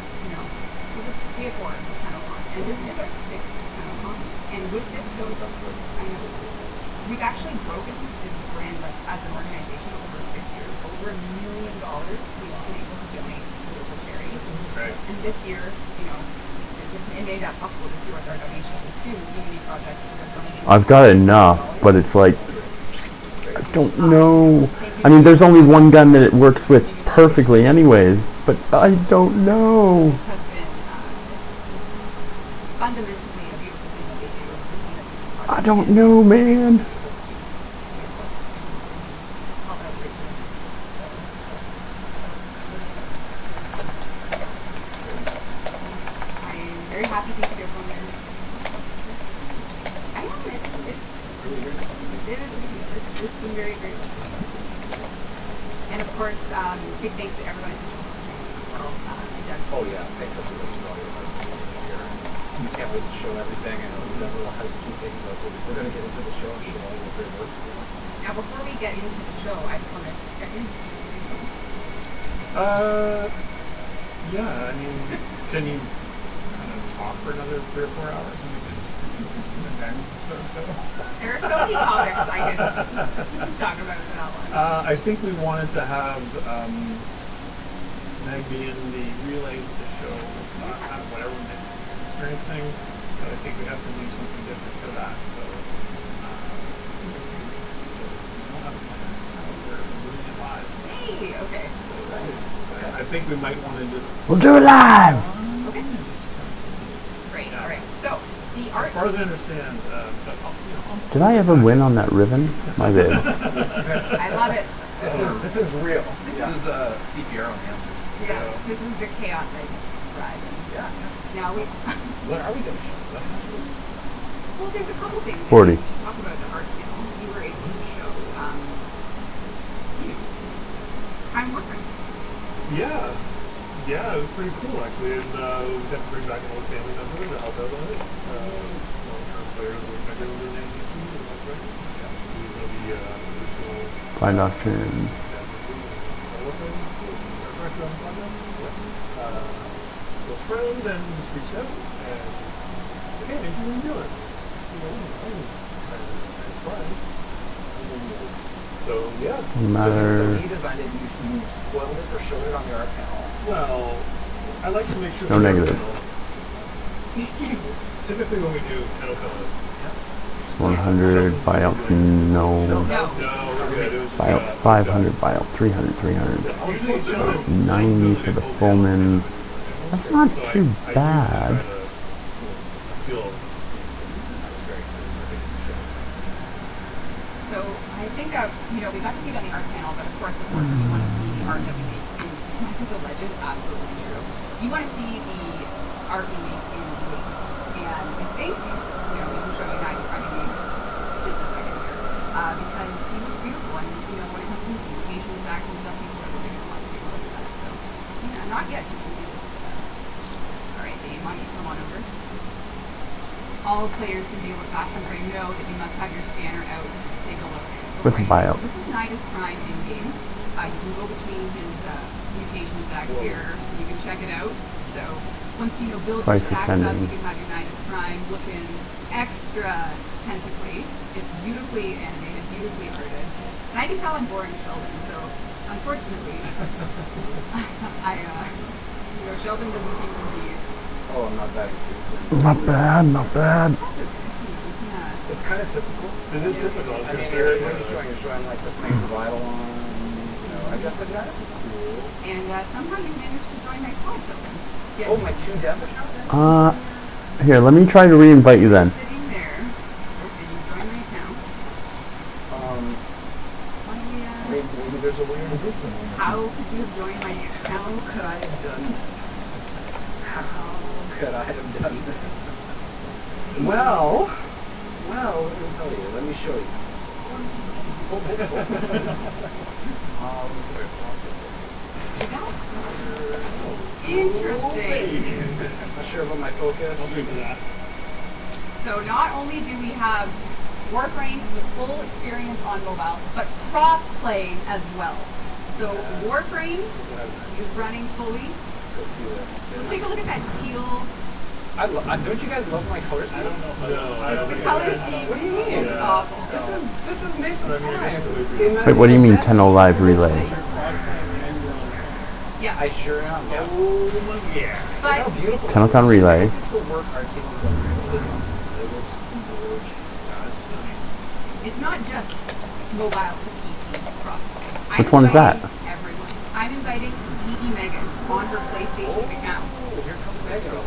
pay it forward with Tennocon. And this is our 6th Tennocon, and with this we've actually broken the brand as an organization over 6 years. Over $1 million we've been able to donate to local charities. Right. And this year, it made that possible this year with our donation to the Unity Project. I've got enough, but it's like, I don't know. I mean, there's only one gun that it works with perfectly anyways, but I don't know. This has been fundamentally a beautiful thing that they do. I don't know, man. Very happy to hear from them. I know it's been very, very fun. And of course, big thanks to everybody who joined the streams as well. Oh yeah, thanks everybody for all your hard work this year. We can't wait to show everything. I know we've done a little housekeeping, but we're going to get into the show and show all your great work. So. Now, before we get into the show, I just want to check in. Yeah, I mean, can you kind of talk for another 3 or 4 hours? There are so many topics I could talk about in that one. I think we wanted to have Meg be in the relays to show kind of whatever we're experiencing, but I think we have to do something different for that. So we don't have a plan. We're doing it live. Hey, okay. So I think we might want to just... We'll do it live! Okay. Great, alright. So, the art... As far as I understand, Did I ever win on that ribbon? My bad. I love it. This is real. This is CPR on the answers. Yeah, this is the chaos I described. Yeah. Now we... What are we going to show? Well, there's a couple things. 40. Talk about the art panel. You were able to show, time warfare. Yeah, it was pretty cool actually, and we got to bring back an old family member to help out on it. Long-term players were better than anything, and that's right. Yeah, these are the original... Find options. close friend and just reached out and said, hey, maybe we can do it. So yeah. No matter. So he designed it, you spoiled it or showed it on the art panel? Well, I like to make sure. No negatives. Typically when we do Tennocon, 100 buyouts, no. Buyouts 500, buyout 300, 300. 90 for the Pullman. That's not too bad. So I think, we got to see it on the art panel, but of course, of course, you want to see the art that we make in Mike is a Legend, absolutely true. You want to see the art we make in Wing. And I think, we can show you guys probably just a second here, because he looks beautiful, and, when it comes to communication stacks and stuff, people are really going to want to take a look at that. So, not yet, you can do this. Alright, Dave, why don't you come on over? All players who deal with Fast Entry know that you must have your scanner out to take a look. With a buyout. So this is Nidus Prime in-game. You can go between his mutation stacks here. You can check it out. So once you build your Price stacks up, ascending. you can have your Nidus Prime looking extra tentacly. It's beautifully animated, beautifully arted. And I can tell I'm boring Sheldon, so unfortunately, Sheldon doesn't seem to be. Oh, I'm not that Not bad, not bad. It's kind of typical. It is typical. I mean, you're showing like the things of Eidolon, I guess the guy is cool. And somehow you managed to join my squad, Sheldon. Oh, my 2 dev accounts? Here, let me try to re-invite you then. Sitting there, and you join my account. Maybe there's a way to do something. How could you have joined my account? How could I have done this? How could I have done this? Well, let me tell you. Let me show you. Interesting. Not sure about my focus. I'll do that. So not only do we have Warframe with full experience on mobile, but cross-play as well. So Warframe is running fully. Let's see this. Let's take a look at that teal. Don't you guys love my color scheme? I don't know. The color scheme. What do you mean? It's awful. This is Mason Prime. Wait, what do you mean 10 live relay? Yeah. I sure am. Oh, yeah. But how beautiful. Tennocon relay. It's not just mobile to PC crossplay. Which one is that? Everyone. I'm inviting DE Megan on her PlayStation account.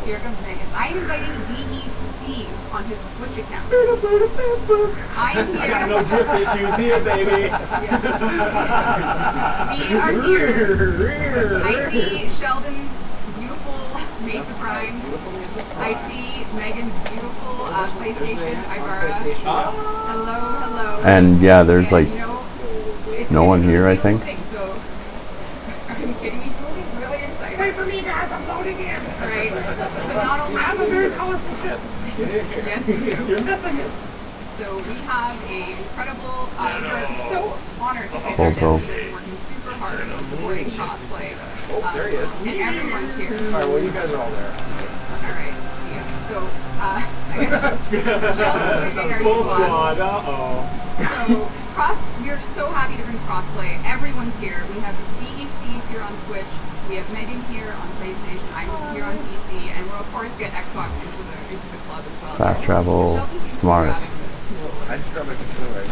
Here comes Megan. I'm inviting DE Steve on his Switch account. I am here. I got no drift issues here, baby. We are here. I see Sheldon's beautiful Mesa Prime. I see Megan's beautiful PlayStation Ivara. Hello, hello. And yeah, there's like It's no one here, I think. So, are you kidding me? I'm really excited. Wait for me, guys. I'm loading in. Right. So not only I'm a very colorful ship. Yes, you do. You're missing it. So we have a incredible. We're so honored to say Photo. that we're working super hard on supporting cosplay. Oh, there he is. And everyone's here. All right. Well, you guys are all there. All right. Yeah. So I guess Sheldon's leading our Full squad. squad. Uh-oh. So we're so happy to bring crossplay. Everyone's here. We have DE Steve here on Switch. We have Megan here on PlayStation. I'm here on PC, and we'll of course get Xbox into the club as well. Fast travel, Smarus. I just grabbed my controller.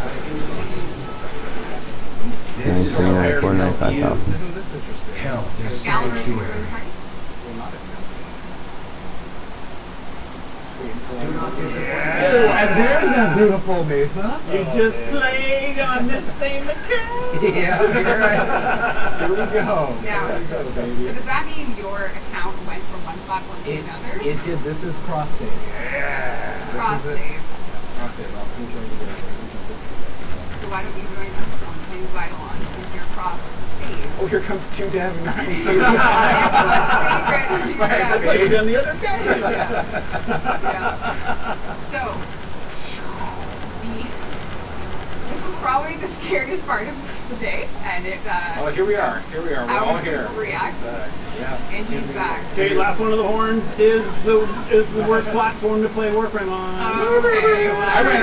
This is 49,500. Isn't this interesting? Help this sanctuary. And there's that beautiful Mesa. You just played on the same account. Yeah, here we go. Now, so does that mean your account went from one platform to another? It did. This is cross save. Yeah. Cross save. Cross save. I'll come join you guys. So why don't you join us on PlaywithViewers with your cross save? Oh, here comes 2dev 92. I played on the other day. So, this is probably the scariest part of the day, and it. Oh, here we are. Here we are. We're all here. React. Yeah. And he's back. Okay, last one of the horns is the worst platform to play Warframe on. Okay, well, I win.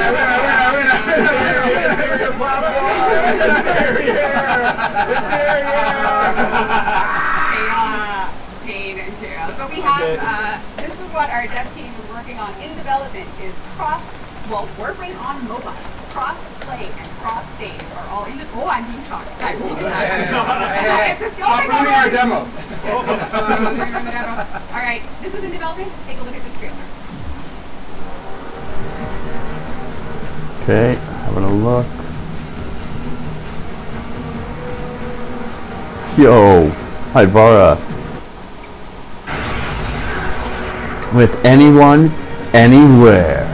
Chaos, pain, and chaos. But we have, this is what our dev team is working on in development is Warframe on mobile. Cross-play and cross-save are all in the, I'm being shocked. I'm being Stop running our demo. Alright, this is in development. Take a look at this trailer. Okay, having a look. Yo, hi Vara. With anyone, anywhere.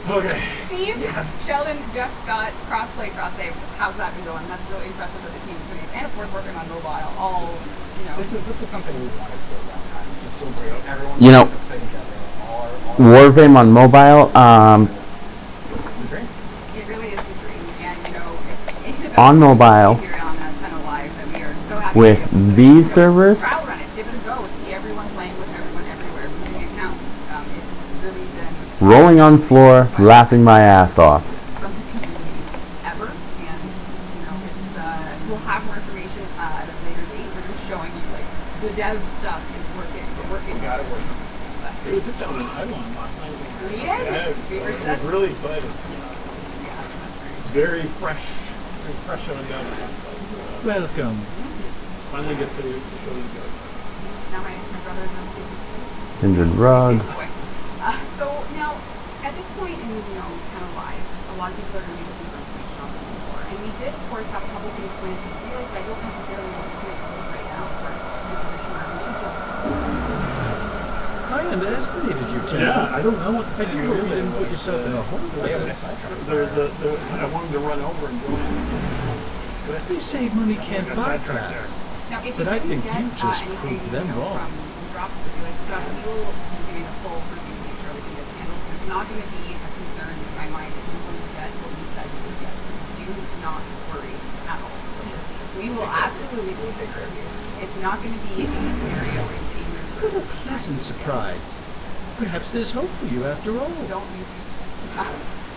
Okay. Steve, Sheldon, Jeff, Scott, cross-play, cross-save. How's that been going? That's really impressive that the team's doing it. And of course, working on mobile. All, you know. This is something we wanted for a long time. It's just so great. Everyone You know, to play together. Warframe on mobile, It really is the dream. And, you know, it's on mobile, here on Tenno Live that we are so happy with these servers, trial run it, give it a go, see everyone playing with everyone everywhere, moving accounts. It's really been rolling on floor, laughing my ass off. ever, and you know, it's we'll have more information at a later date. We're just showing you like the dev stuff is working. We're working. Got it working. We took down an island last night. We did. Yeah, We were it was really exciting. It's very fresh on down. Welcome. Finally get to show you guys. Now my brother is on season. Kindred Rug. So now, at this point in kind of live, a lot of people are going to be looking for information on this before, and we did, of course, have a couple things planned. We realized I don't necessarily want to commit to this right now for a position where we should just. I underestimated you, Tim. Yeah, I don't know what to say. I do hope you didn't put yourself in a hole. I wanted to run over and go. They say money can't buy class. Now, if But I think get, you just anything, proved them wrong. From drops with like stuff, we will be doing a full review, make sure everything gets handled. There's not going to be a concern in my mind that you will get what we said you would get. So do not worry at all. We will absolutely take care of you. It's not going to be a scenario in What a pleasant surprise. Perhaps there's hope for you after all. Don't you?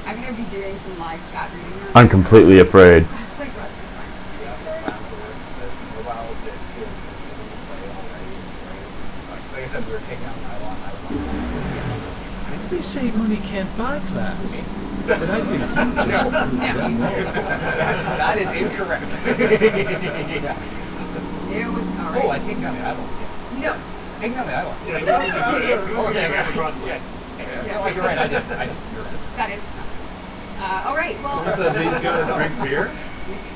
I'm going to be doing some live chat reading. I'm completely afraid. Like I said, we were taking out nylon. They say money can't buy class. But I think you just proved them wrong. That is incorrect. It was alright. Oh, I take down the nylon. Yes. No. Take down the nylon. Yeah, You're right. I did. You're right. That is. Alright, well. So these guys drink beer?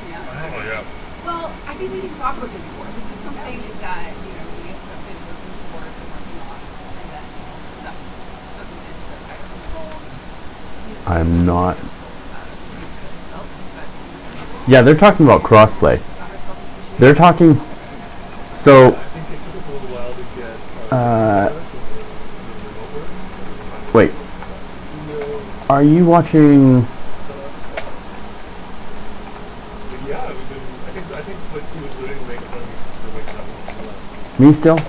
Yeah. Oh, yeah. Well, I think we need to talk about this before. This is something that, we have been working towards and working on, and then some circumstances are out of control. I'm not. Yeah, they're talking about crossplay. They're talking. So. Wait. Are you watching? Me still?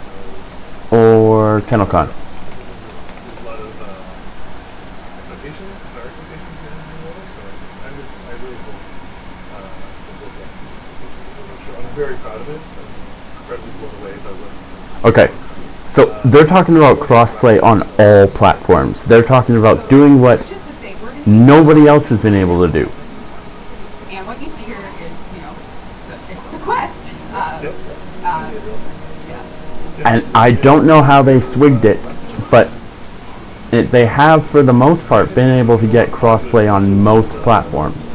Or Tennocon? Very proud of it. Incredibly blown away by what. Okay, so they're talking about crossplay on all platforms. They're talking about doing what nobody else has been able to do. And what you see here is, it's the quest. And I don't know how they swigged it, but they have, for the most part, been able to get crossplay on most platforms.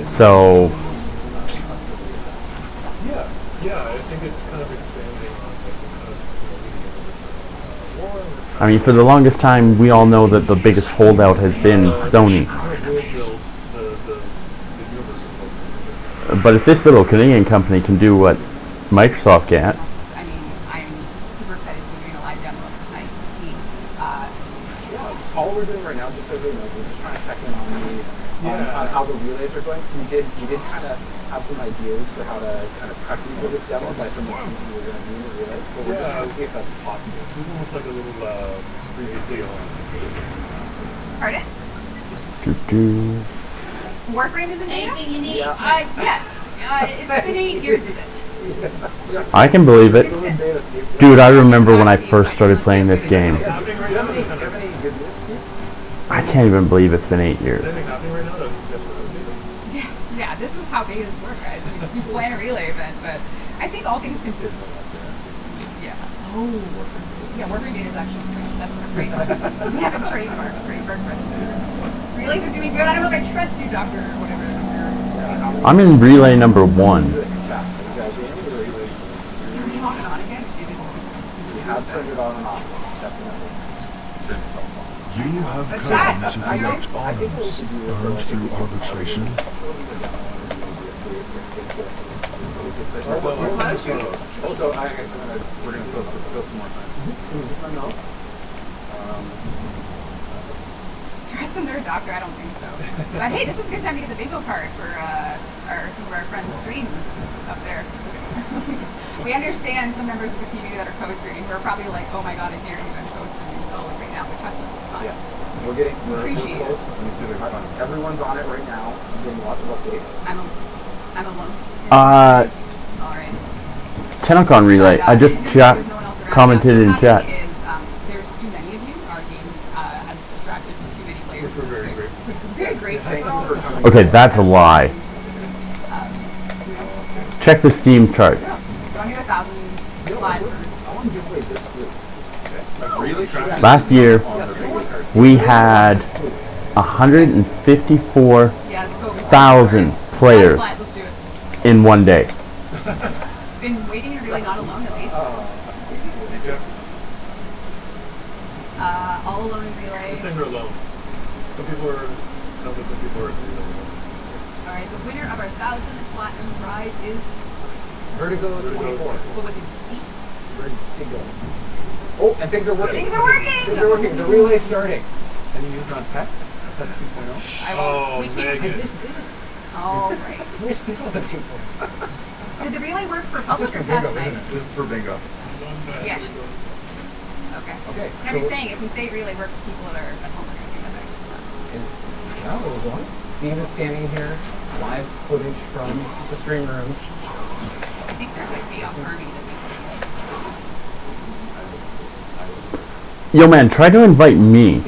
So, yeah, I think it's kind of expanding on I mean, for the longest time, we all know that the biggest holdout has been Sony. But if this little Canadian company can do what Microsoft can't, super excited to be doing a live demo of it tonight with the team. Yeah, all we're doing right now, just so you know, we're just trying to check in on on how the relays are going. So we did kind of have some ideas for how to kind of prep you for this demo by some of the things we were going to do in the relays, but we're just trying to see if that's possible. It's almost like a little previously on. Pardon? Warframe is in beta? Anything you need? Yes. It's been 8 years of it. I can believe it. Dude, I remember when I first started playing this game. I can't even believe it's been 8 years. Yeah, this is how betas work, guys. I mean, you plan a relay event, but I think all things considered. Yeah. Oh, yeah, Warframe beta is actually great. That's what's great. We have a trademark for this. Relays are doing good. I don't know if I trust you, Doctor, or whatever. I'm in relay number 1. Turn it on again. You have turned it on and off, definitely. You have come to collect honors earned through arbitration. Also, we're going to fill some more time. Trust the nerd doctor? I don't think so. But hey, this is a good time to get the bingo card for some of our friends' streams up there. We understand some members of the community that are co-streaming who are probably like, oh my god, I can't even co-streaming solo right now, but trust us, it's fine. Yes. We're Appreciate close. it. Everyone's on it right now. I'm getting lots of updates. I'm alone. Alright. Tennocon relay. I just commented in chat. There's too many of you. Our game has attracted too many players. Very great. Okay, that's a lie. Check the Steam charts. Don't hear 1,000 live. Last year, we had 154,000 players in one day. Been waiting and really not alone at least. All alone in relay. Just saying you're alone. Some people are some people are Alright, the winner of our 1,000 platinum prize is Vertigo 24. But with a D. Vertigo. Oh, and things are working. Things are working! Things are working. The relay's starting. Can you use it on pets? Pets 2.0? We can't. Alright. We're still at the 2.0. Did the relay work for public or test night? This is for bingo. Yes. Okay. I'm just saying, if we say relay work for people that are at home, we're going to do that next. No, we're going. Steve is scanning here. Live footage from the stream room. I think there's a Chaos Army that Yo man, try to invite me.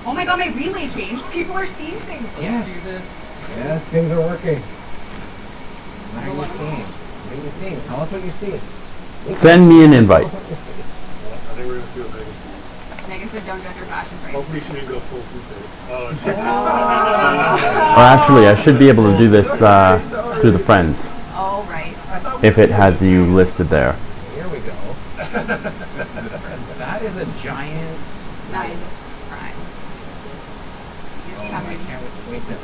Oh my god, my relay changed. People are seeing things. Yes. Let's do this. Yes, things are working. What are you seeing? What are you seeing? Tell us what you see. Send me an invite. I think we're going to see what Megan sees. Megan said don't judge your fashion, right? Hopefully she didn't go full two-face. Well, actually, I should be able to do this through the friends. Oh, right. If it has you listed there. Here we go. That is a giant Nice. Prime. Oh, I can't wait to...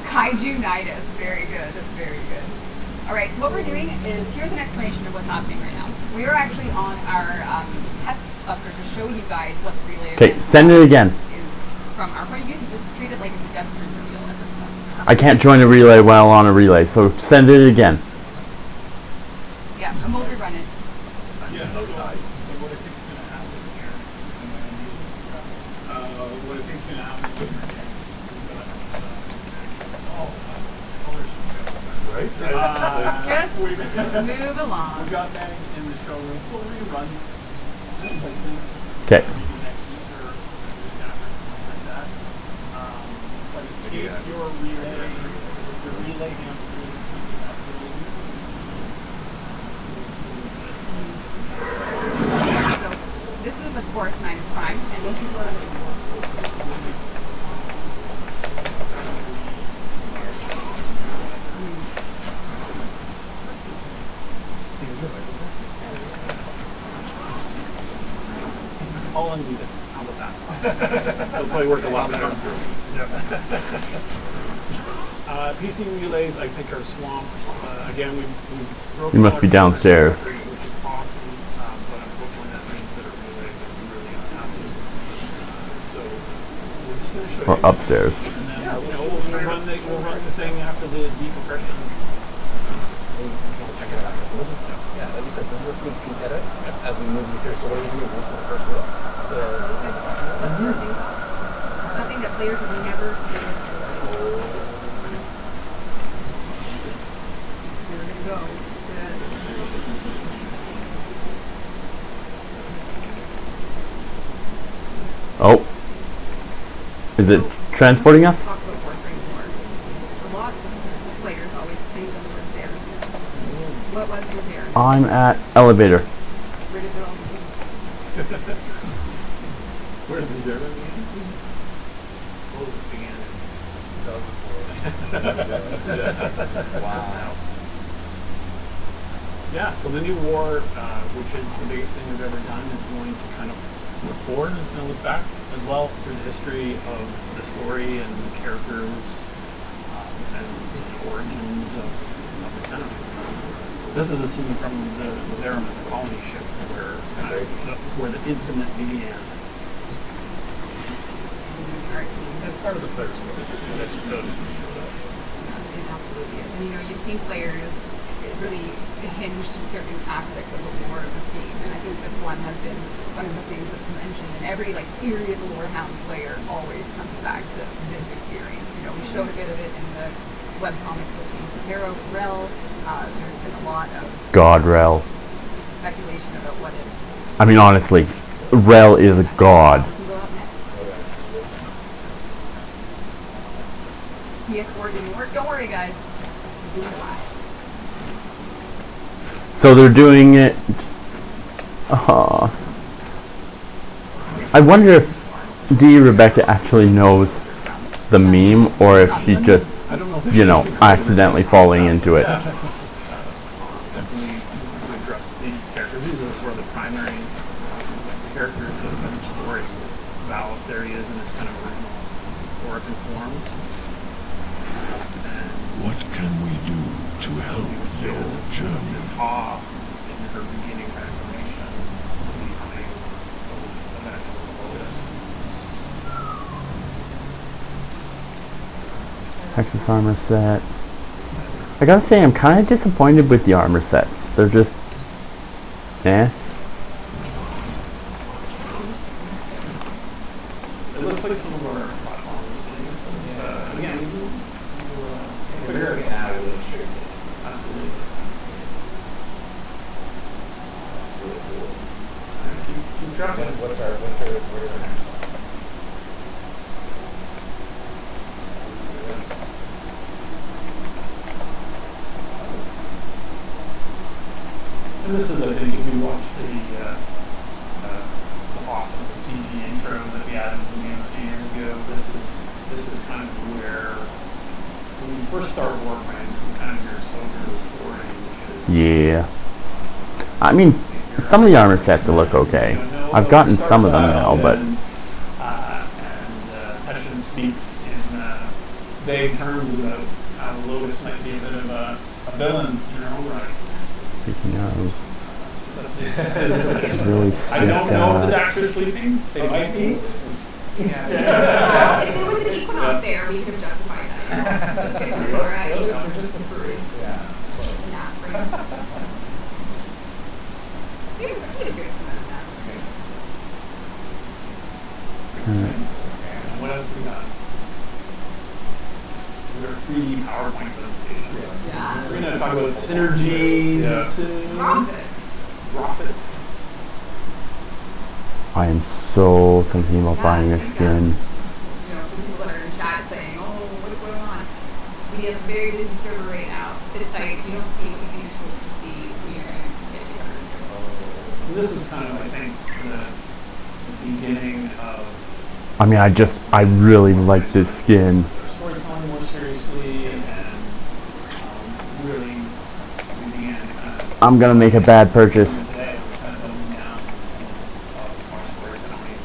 Kaiju-nitis. Very good. Very good. Alright, so what we're doing is, here's an explanation of what's happening right now. We are actually on our test cluster to show you guys what the relay Okay, send it again. is from our point of view, so just treat it like it's a dead stream reveal at this point. I can't join a relay while on a relay, so send it again. Yeah, and we'll rerun it. Yeah, so what I think is going to happen here, what I think is going to happen with your games, right? Just move along. We got Meg in the showroom. We'll rerun this likely. Okay. Next week or like that. But in case your relay hamster, So this is of course Ninus Prime, and I'll undo it. How about that? It'll probably work a lot better. PC relays, I think, are swamped. Again, we broke You must be downstairs. which is awesome. Or upstairs. And then we'll run the thing after the decompression. We'll check it out. So this is, yeah, like you said, this is a sneak peek at it as we move you through. So what do we move to the first look? Let's start things off. Something that players have never seen. We're gonna go Oh. Is it transporting us? talk about Warframe more. A lot of players always think of the word there. What was the there? I'm at elevator. Where did it all begin? Where did the zero begin? I suppose it began in 2004. Wow. Yeah, so the new war, which is the biggest thing we've ever done, is going to kind of look forward and it's going to look back as well through the history of the story and the characters and the origins of the Tennocon. So this is a scene from the Zerum, the colony ship, where the incident began. That's part of the player's story. That's just It absolutely is. And you've seen players really hinge to certain aspects of the lore of this game, and I think this one has been one of the things that's mentioned, and every serious lorehound player always comes back to this experience. We showed a bit of it in the webcomics with James Hero, Rel. There's been a lot of God, Rel. speculation about what it. I mean, honestly, Rel is a god. Go up next. PS4 didn't work. Don't worry, guys. Do it live. So they're doing it. I wonder if Rebecca actually knows the meme, or if she just, accidentally falling into it. Definitely address these characters. These are sort of the primary characters of the story. Valis, there he is in his kind of original origin form. What can we do to help your journey? Awe in her beginning transformation, becoming eventually Lotus. Texas armor set. I gotta say, I'm kind of disappointed with the armor sets. They're just, eh. It looks like some of our platforms. Again, figure it out. Absolutely. Keep dropping. What's our next one? And this is, I think, if you watch the awesome CG intro that we added to the game a few years ago, this is kind of where, when you first start Warframe, this is kind of your exposure to the story, which is Yeah. I mean, some of the armor sets will look okay. I've gotten some of them now, but Hessian speaks in vague terms about how Lotus might be a bit of a villain in her own right. speaking of, That's really I strict. don't know if the Dax are sleeping. They might be. If there was an Equinox there, we could have justified that. Let's get it right. They're just the three. Yeah. Nah, frames. We had a good amount of that. What else we got? Is there a 3D PowerPoint presentation? Yeah. We're going to talk about synergies. Profit. I am so thinking about buying a skin. People that are in chat saying, oh, what's going on? We have a very busy server right now. Sit tight. If you don't see what you think you're supposed to see, we are going to get you covered. This is kind of, I think, the beginning of I mean, I really like this skin. storytelling more seriously and really began kind of I'm gonna make a bad purchase. today, kind of building down some more storytelling.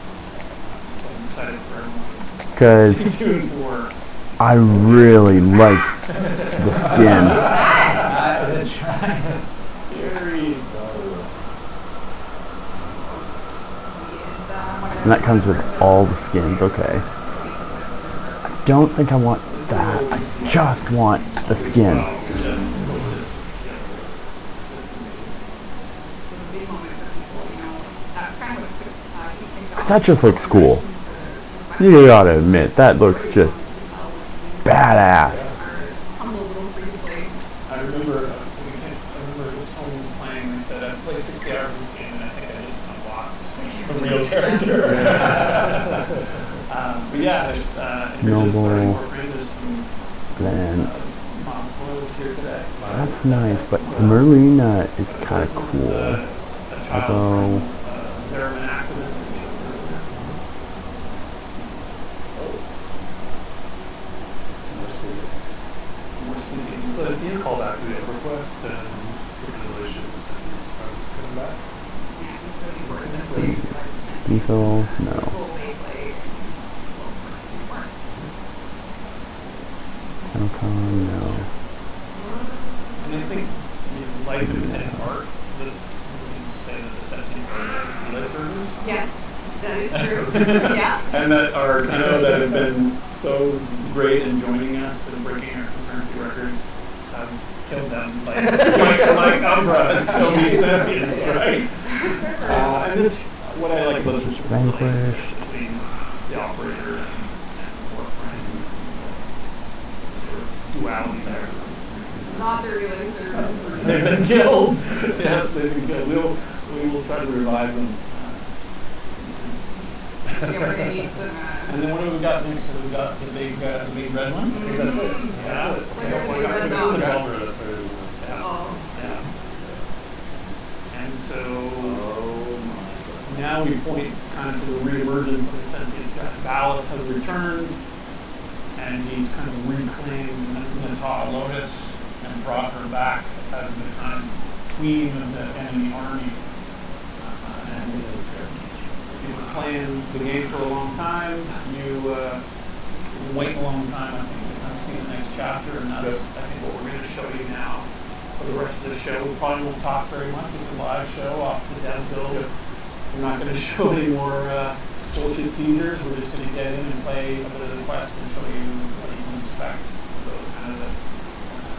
So I'm excited for everyone. Because Stay tuned for I really like the skin. That is a giant. Scary. And that comes with all the skins, okay. don't think I want that. I just want the skin. Because that just looks cool. You gotta admit, that looks just badass. I remember someone was playing, they said, I've played 60 hours of this game and I think I just unlocked a real character. But yeah, if you're just starting Warframe, there's some mod spoilers here today. That's nice, but the Marina is kind of cool. Although... Zerman accident. So if you call back to the request and congratulations, it's coming back. Diesel, no. Tennocon, no. And I think life independent art, would you say that the 17th are relay servers? Yes, that is true. Yeah. And that are that have been so great in joining us and breaking our concurrency records. Killed them like Umbra, killed these Sapiens, right? And this, what I like about this Vanquished. between the operator and Warframe, sort of duality there. Not the relay servers. They've been killed. Yes, they've been killed. We will try to revive them. Yeah, we're gonna need some. And then what do we got next? So we got the big red one. I think that's it. Yeah. Yeah. And so now we point kind of to the reemergence of the sentient guy. Valis has returned, and he's kind of reclaimed Natah Lotus and brought her back as the kind of queen of the enemy army. And you've been playing the game for a long time. You wait a long time, I think, to kind of see the next chapter, and that's, I think, what we're going to show you now. For the rest of the show, we probably won't talk very much. It's a live show off the dev build. We're not going to show any more bullshit teasers. We're just going to get in and play a bit of the quest and show you what you can expect. So kind of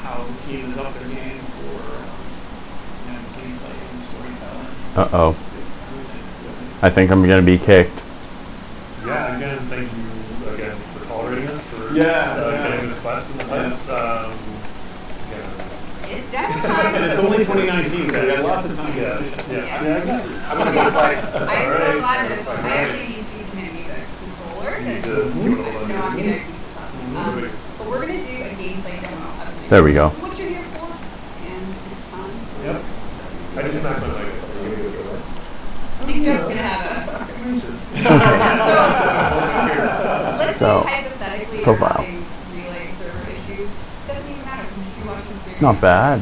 how the team is up their game for gameplay and storytelling. Uh-oh. I think I'm going to be kicked. Yeah, again, thank you again for tolerating us, for getting this quest in the pipes. It's definitely time. And it's only 2019, so we got lots of time. Yeah. I'm going to go play. I'm so glad that it's I actually need to hand me the controller. I'm going to keep this up. But we're going to do a gameplay demo of the There we go. This is what you're here for, and it's fun. Yep. I just smacked my leg. I think Jeff's going to have a... let's say hypothetically profile. you're having relay server issues. Doesn't even matter because you watch the stream. Not bad.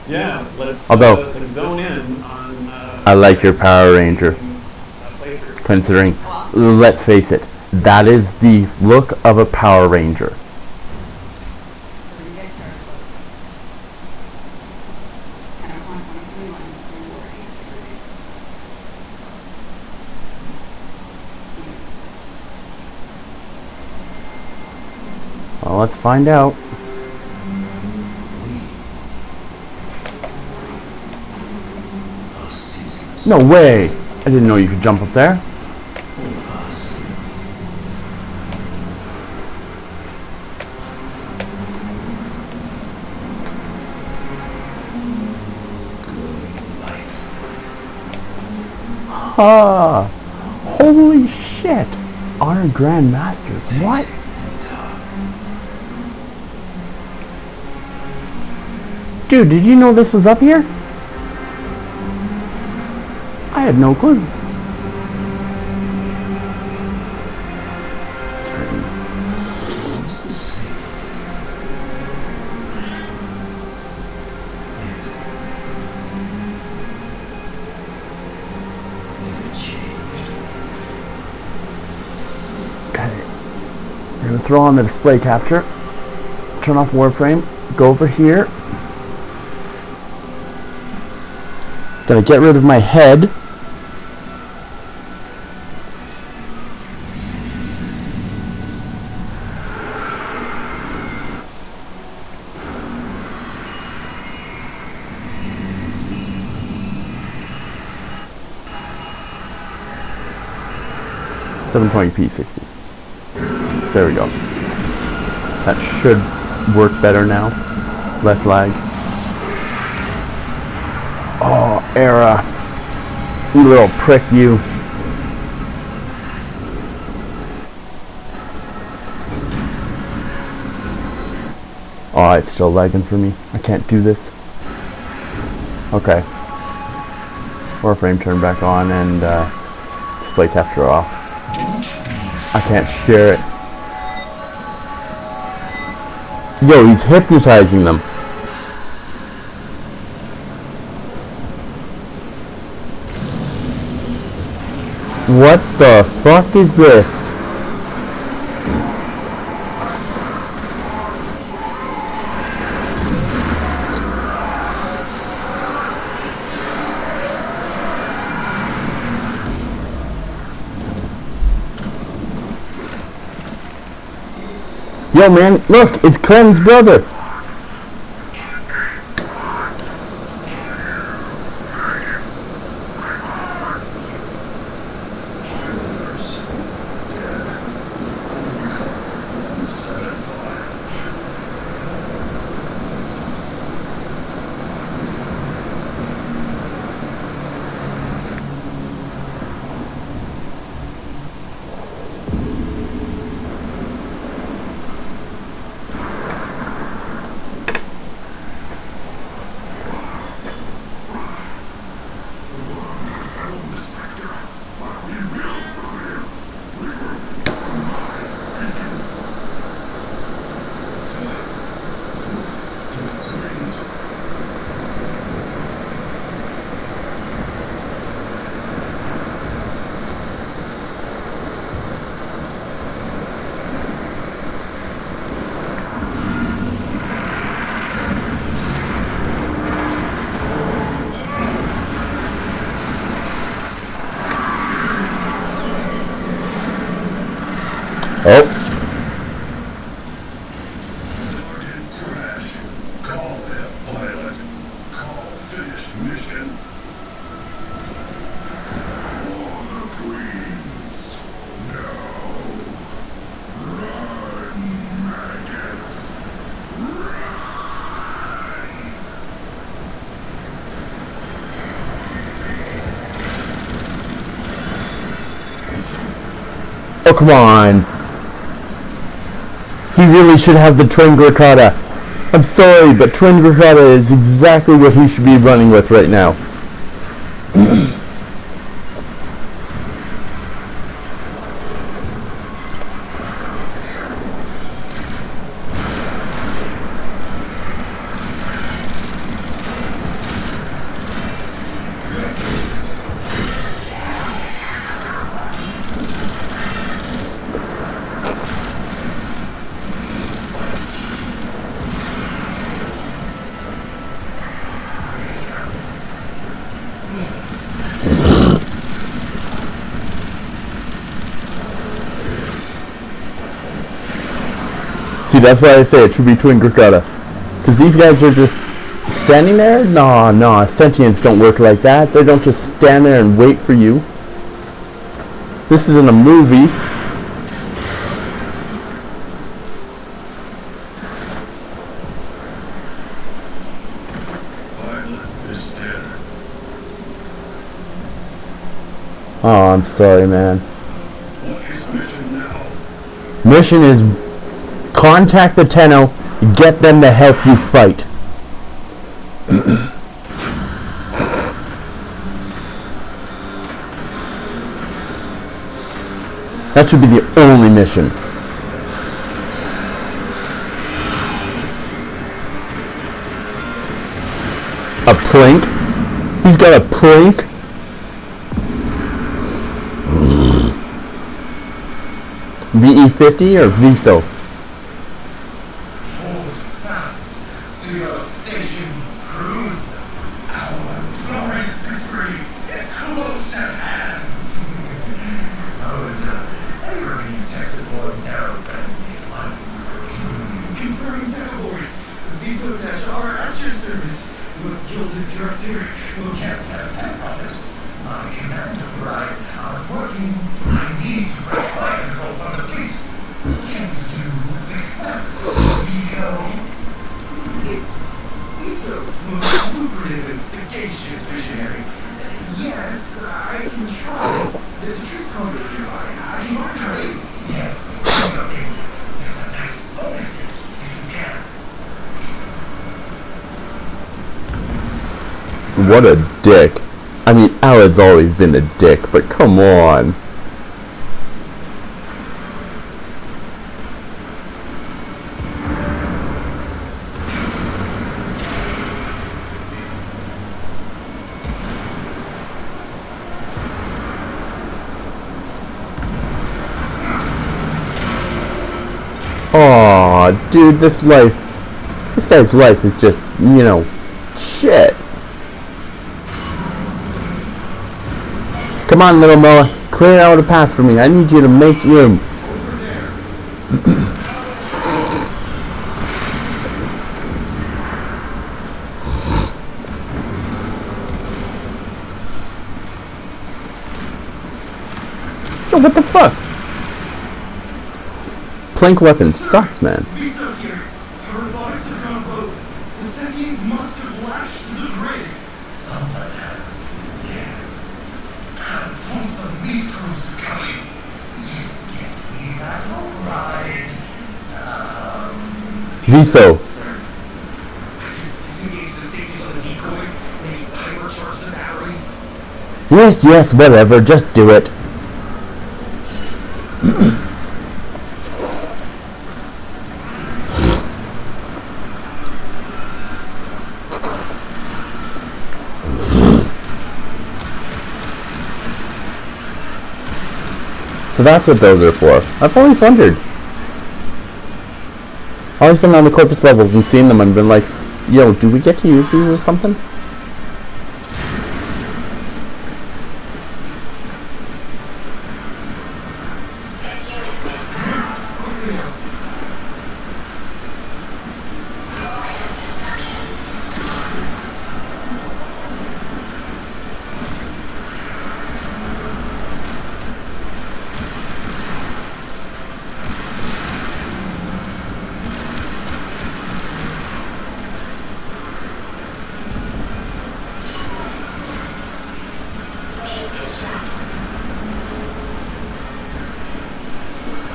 Yeah, let's Although, zone in on... I like your Power Ranger. Considering, let's face it, that is the look of a Power Ranger. Well, let's find out. No way! I didn't know you could jump up there. Ah! Holy shit! Honor Grand Masters, what? Dude, did you know this was up here? I had no clue. Okay. We're gonna throw on the display capture. Turn off Warframe. Go over here. Gonna get rid of my head. 720p 60. There we go. That should work better now. Less lag. Oh, Era. You little prick, you. Oh, it's still lagging for me. I can't do this. Okay. Warframe turned back on and display capture off. I can't share it. Yo, he's hypnotizing them. What the fuck is this? Yo man, look, it's Clem's brother. Oh. Call that pilot. Call finished mission. For the Queens. No. Run, maggots. Oh, come on. He really should have the twin Gurkata. I'm sorry, but twin Gurkata is exactly what he should be running with right now. See, that's why I say it should be twin Gurkata. Because these guys are just standing there? Nah, sentients don't work like that. They don't just stand there and wait for you. This isn't a movie. Pilot is dead. Oh, I'm sorry, man. What is mission now? Mission is contact the Tenno, get them to help you fight. That should be the only mission. A plank? He's got a plank? VE50 or VSO? Hold fast to your stations, crews. Our glorious victory is close at hand. Every tech support narrow banded once. Confirming tech-aboard. VSO-R at your service. Most gilded director will cast as net profit. My command overrides aren't working. I need to Yes, I can try. There's a truce code nearby. I can arbitrate. Yes, there's a nice bonus in it if you can. What a dick. I mean, Alad's always been a dick, but come on. Aw, dude, this guy's life is just, you know, shit. Come on, little Moa, clear out a path for me. I need you to make room. Yo, what the fuck? Plank weapon sucks, man. Visa here. Our robotics have gone rogue. The sentients must have lashed to the grid. Someone has. Yes. And once the meat crews are coming, just get me that override. Viso. Sir. Disengage the safeties on the decoys. Maybe hypercharge the batteries. Yes, whatever, just do it. So that's what those are for. I've always wondered. Always been on the corpus levels and seen them and been like, yo, do we get to use these or something?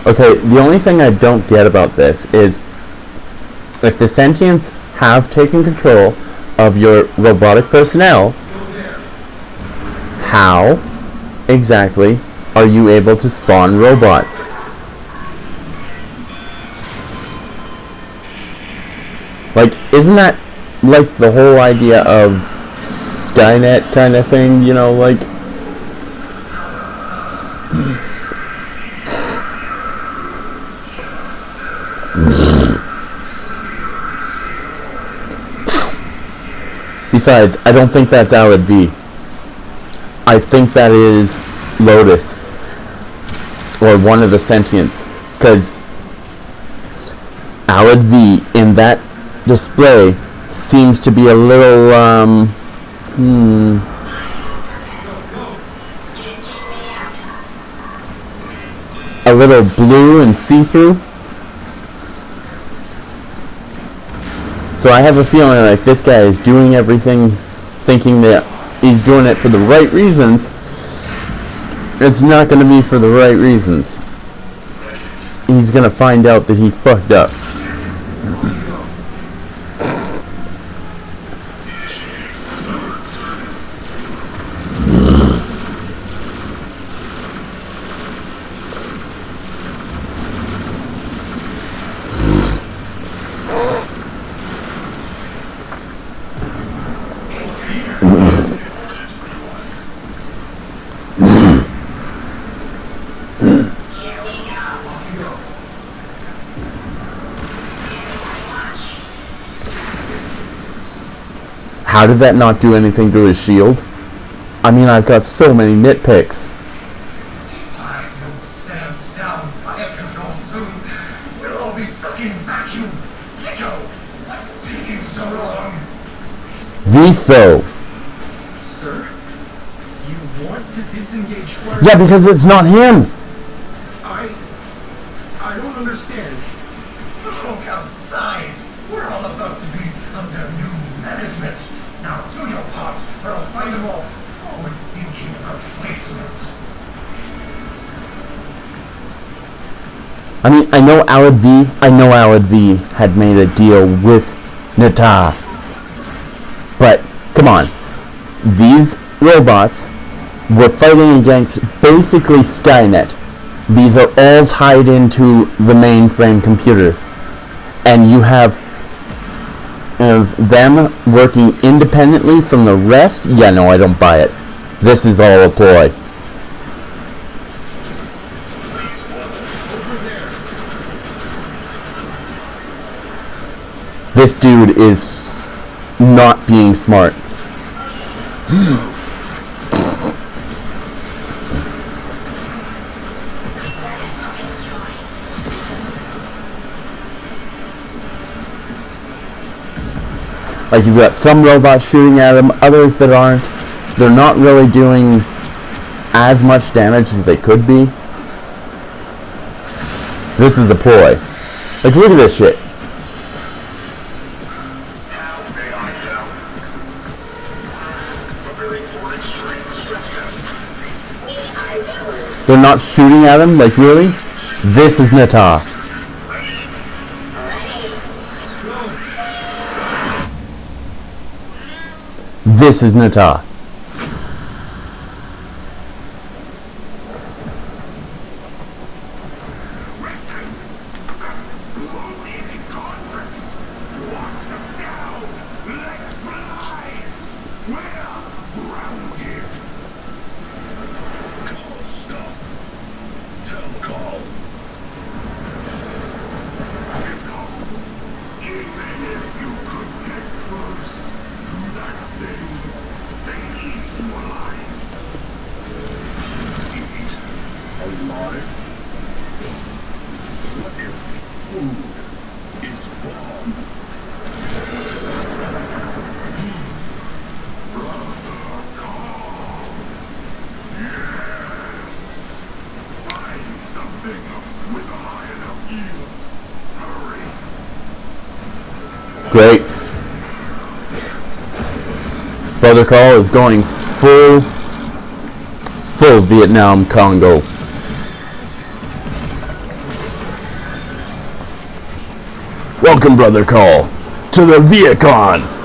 Okay, the only thing I don't get about this is if the sentients have taken control of your robotic personnel, how exactly are you able to spawn robots? Like, isn't that like the whole idea of Skynet kind of thing, you know, like... Besides, I don't think that's Alad V. I think that is Lotus. Or one of the sentients. Because Alad V in that display seems to be a little, a little blue and see-through. So I have a feeling like this guy is doing everything thinking that he's doing it for the right reasons. It's not going to be for the right reasons. He's going to find out that he fucked up. How did that not do anything to his shield? I mean, I've got so many nitpicks. I don't stand down fire control soon. We'll all be sucking vacuum. Chico, what's taking so long? Viso. Sir, you want to disengage first? Yeah, because it's not him. I don't understand. Look outside. We're all about to be under new management. Now do your part, or I'll find them all. Forward, I mean, I know Alad V had made a deal with Nata. But, come on. These robots were fighting against basically Skynet. These are all tied into the mainframe computer. And you have them working independently from the rest? Yeah, no, I don't buy it. This is all a ploy. This dude is not being smart. Like, you've got some robots shooting at him, others that aren't. They're not really doing as much damage as they could be. This is a ploy. Like, look at this shit. They're not shooting at him? Like, really? This is Nata. This is Nata. Great. Brother Call is going full Vietnam Congo. Welcome, Brother Call, to the Viacon.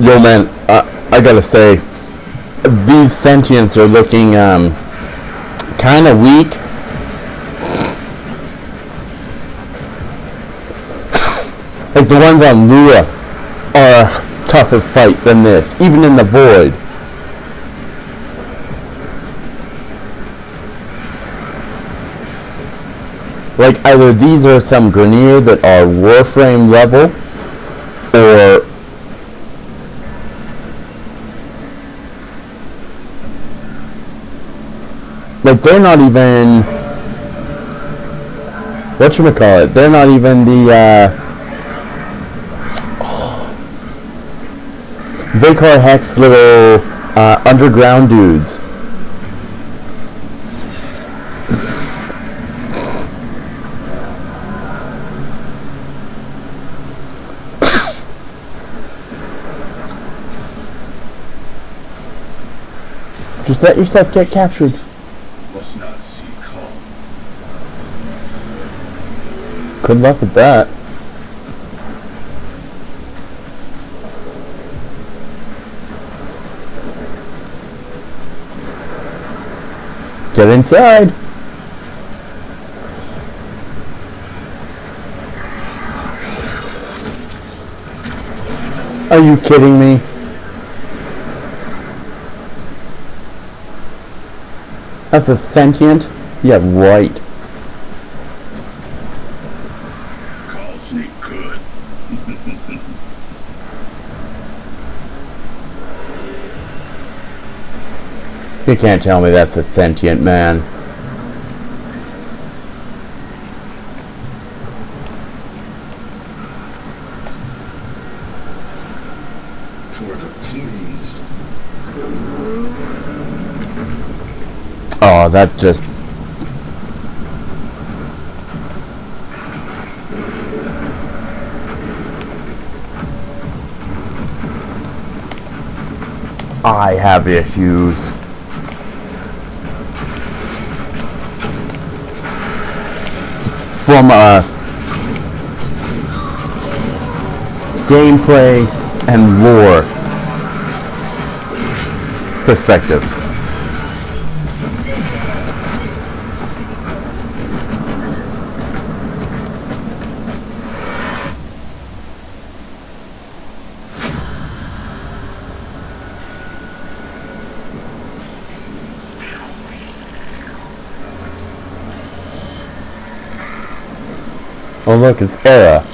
Yo, man, I gotta say, these sentients are looking kind of weak. Like, the ones on Lua are a tougher fight than this, even in the void. Like, either these are some Grenier that are Warframe level, or like, they're not even, whatchamacallit, they're not even the, Vakar Hex little, underground dudes. Just let yourself get captured. Must not see calm. Good luck with that. Get inside. Are you kidding me? That's a sentient? Yeah, right. Call Snake good. You can't tell me that's a sentient man. Oh, that just... I have issues. From a gameplay and lore perspective. Oh look, it's Era.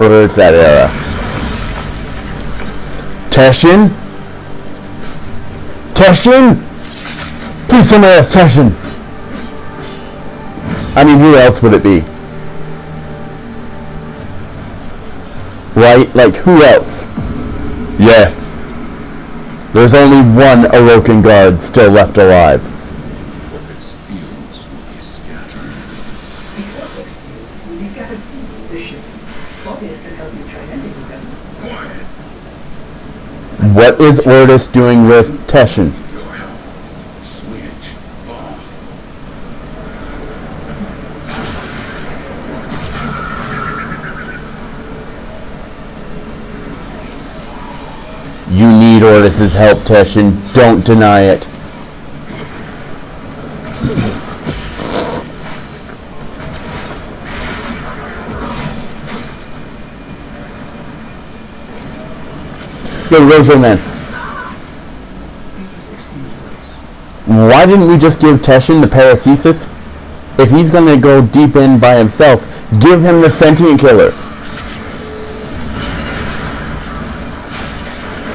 Or it's that Era. Teshin? Teshin? Please tell me that's Teshin. I mean, who else would it be? Right? Like, who else? Yes. There's only one Orokin guard still left alive. Its fields will be scattered. The Orphex fields will be scattered deep in the ship. Orpheus can help you try anything them. Quiet. What is Ortis doing with Teshin? Your health. Switch off. You need Ortis's help, Teshin. Don't deny it. Yo, Rojo Man. Why didn't we just give Teshin the paracesis? If he's gonna go deep in by himself, give him the sentient killer.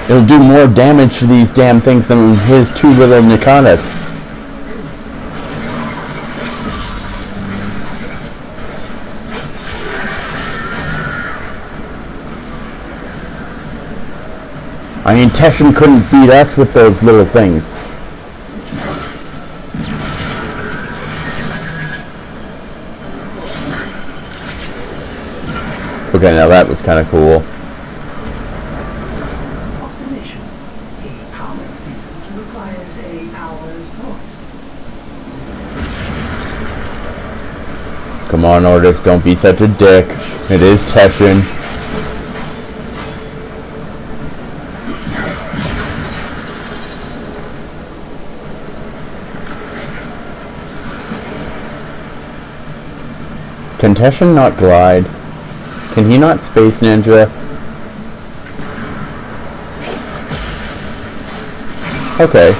It'll do more damage to these damn things than his two little Nikanas. I mean, Teshin couldn't beat us with those little things. Okay, now that was kind of cool. Observation. A power field requires a power source. Come on, Ortis, don't be such a dick. It is Teshin. Can Teshin not glide? Can he not space ninja? Okay.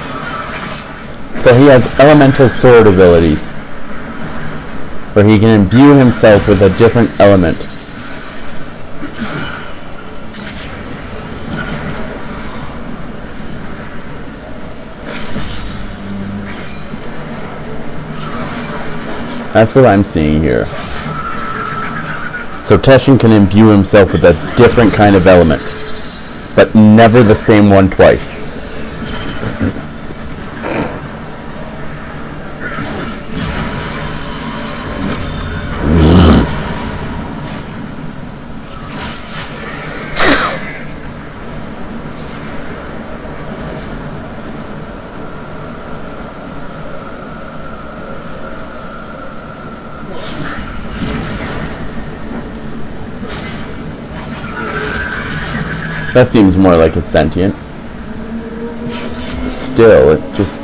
So he has elemental sword abilities, where he can imbue himself with a different element. That's what I'm seeing here. So Teshin can imbue himself with a different kind of element, but never the same one twice. That seems more like a sentient. Still, it just...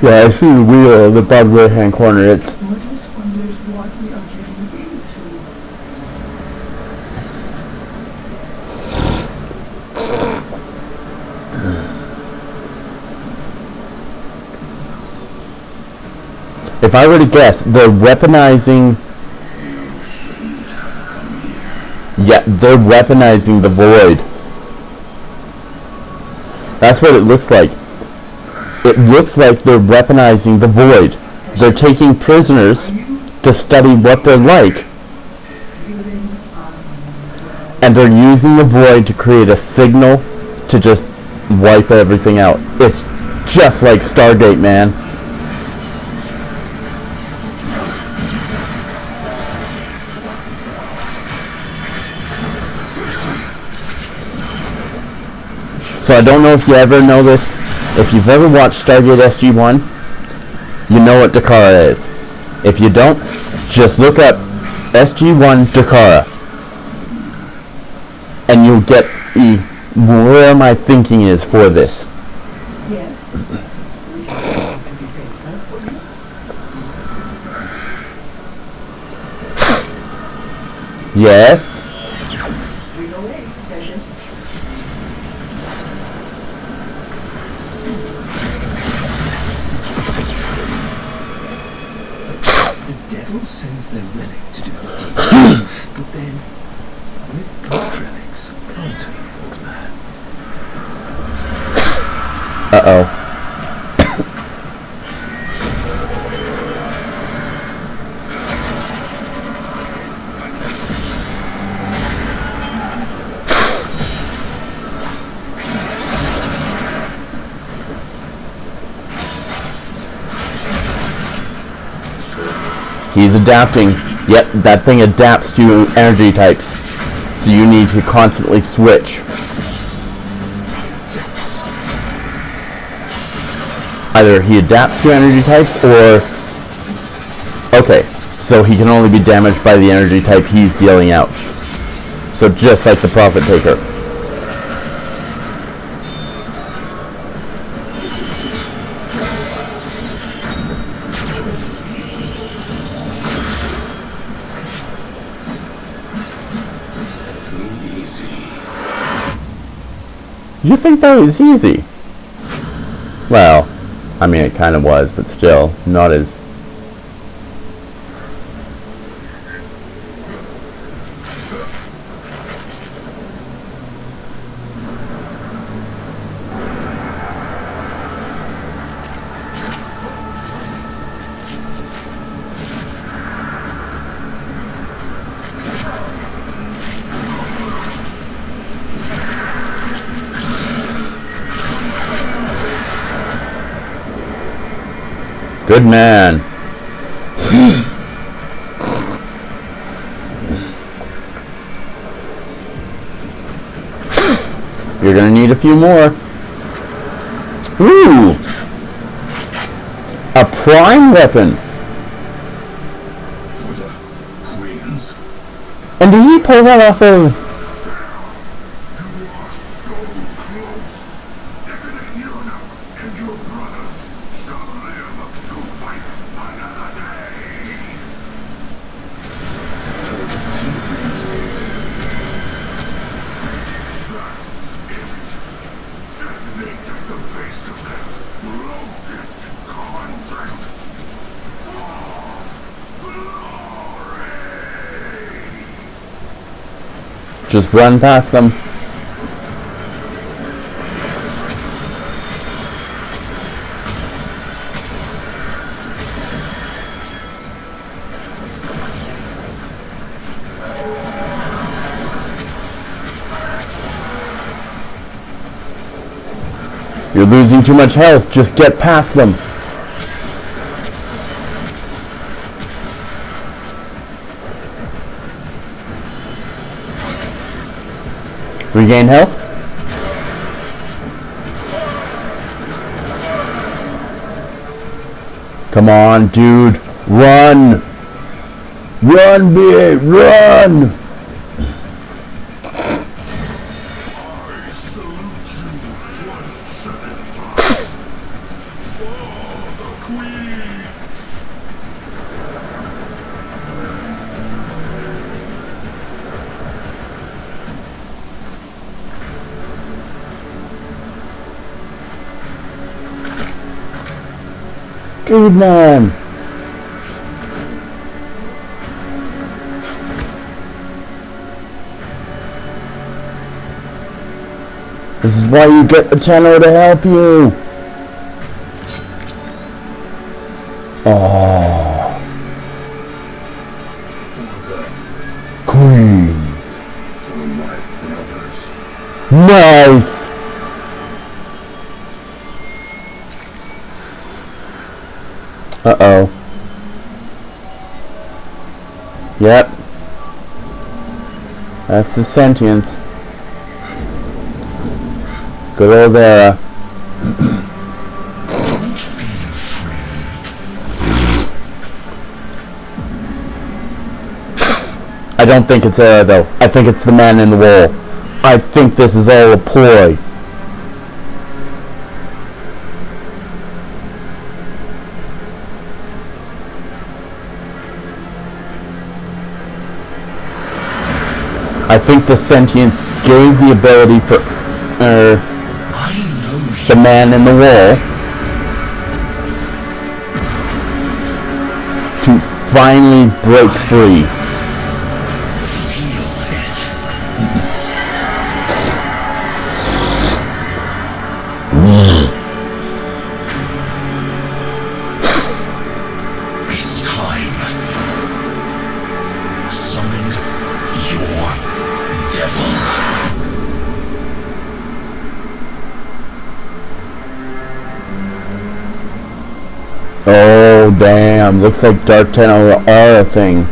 Yeah, I see the wheel in the bottom right hand corner. It's... If I were to guess, they're weaponizing... Yeah, they're weaponizing the void. That's what it looks like. It looks like they're weaponizing the void. They're taking prisoners to study what they're like. And they're using the void to create a signal to just wipe everything out. It's just like Stargate, man. So I don't know if you ever know this. If you've ever watched Stargate SG-1, you know what Dakara is. If you don't, just look up SG-1 Dakara. And you'll get where my thinking is for this. Yes. Yes. 308, possession. The devil sends their relic to do the deed. But then, with God's relics, can't we, old man? Uh-oh. He's adapting. Yep, that thing adapts to energy types. So you need to constantly switch. Either he adapts to energy types or... Okay, so he can only be damaged by the energy type he's dealing out. So just like the Prophet Taker. You think that was easy? Well, I mean it kind of was, but still, not as... Good man. You're gonna need a few more. Ooh! A prime weapon. For the Queens. And did he pull that off of... Just run past them. You're losing too much health. Just get past them. Regain health. Come on, dude. Run! Run, B8, run! Dude, man! This is why you get the Tenno to help you! Oh. Queens! For my brothers. Nice! Uh-oh. Yep. That's the sentience. Good old Vera. I don't think it's Era though. I think it's the man in the wall. I think this is all a ploy. I think the sentience gave the ability for the man in the wall to finally break free. It's time. Summon your devil. Oh damn, looks like Dark Tenno are a thing.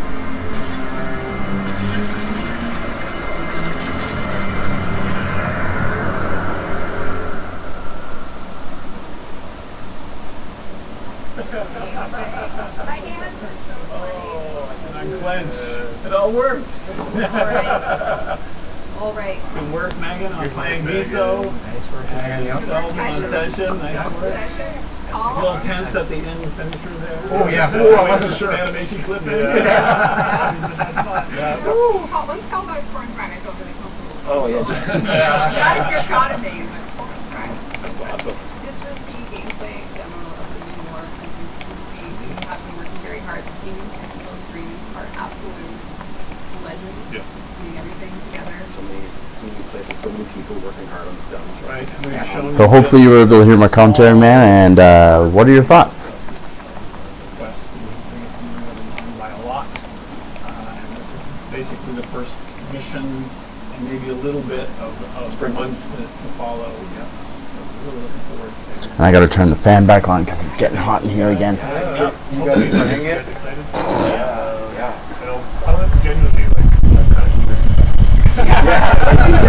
I'm clenched. It all worked. All right. Good work, Megan, on playing Miso. Nice work, Megan. On Teshin, nice work. A little tense at the end finisher there. Oh, yeah. Oh, I wasn't sure. Animation clip in. Once Calvo is scoring front, I feel really comfortable. Oh, yeah. That's your shot of me. That's awesome. This is the gameplay demo of the new war. As you can see, we have been working very hard. The team and those streams are absolute legends. Yeah. Putting everything together. So many places, so many people working hard on this demo. Right. So hopefully you were able to hear my commentary, man, and what are your thoughts? Quest is the biggest thing we've ever done by a lot. And this is basically the first mission and maybe a little bit of months to follow. Yeah. So really looking forward to it. And I gotta turn the fan back on because it's getting hot in here again. You guys are playing it? Excited? Yeah. I'm genuinely like, I'm kind of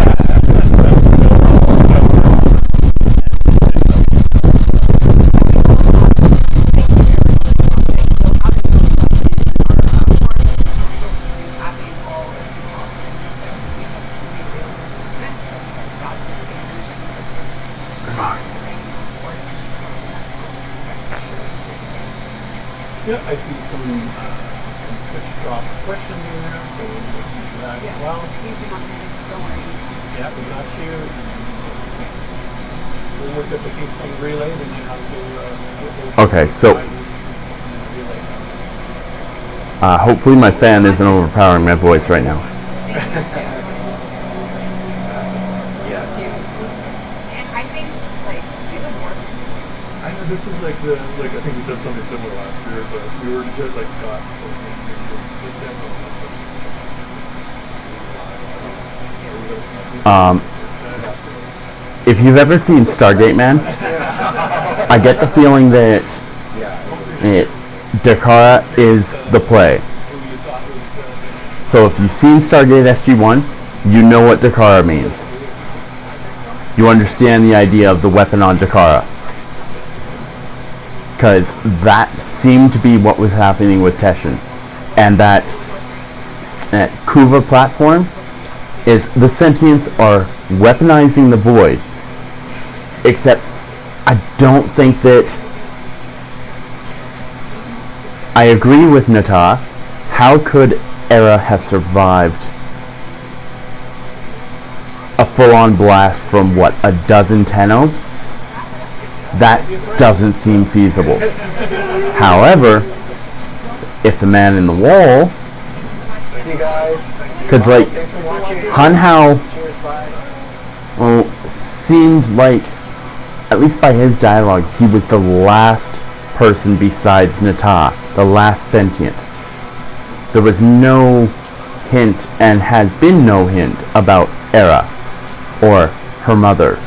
yeah, I see some Twitch drop questions in there, so we'll look into that as well. Please do not panic. Don't worry. Yeah, we got you. We'll work at the kinks on the relays and you have to Okay, so hopefully my fan isn't overpowering my voice right now. Yes. And I think, like, to the war. I know this is like the I think we said something similar last year, but we were just like Scott. If you've ever seen Stargate, man, I get the feeling that Dakara is the play. So if you've seen Stargate SG-1, you know what Dakara means. You understand the idea of the weapon on Dakara. because that seemed to be what was happening with Teshin. And that Kuva platform is the sentients are weaponizing the void, except I don't think that I agree with Nata. How could Era have survived a full-on blast from what, a dozen Tenno? That doesn't seem feasible. However, if the man in the wall, See you guys. because like Thanks for watching. Hanhao Cheers, bye. well, seemed like, at least by his dialogue, he was the last person besides Nata, the last sentient. There was no hint, and has been no hint, about Era or her mother,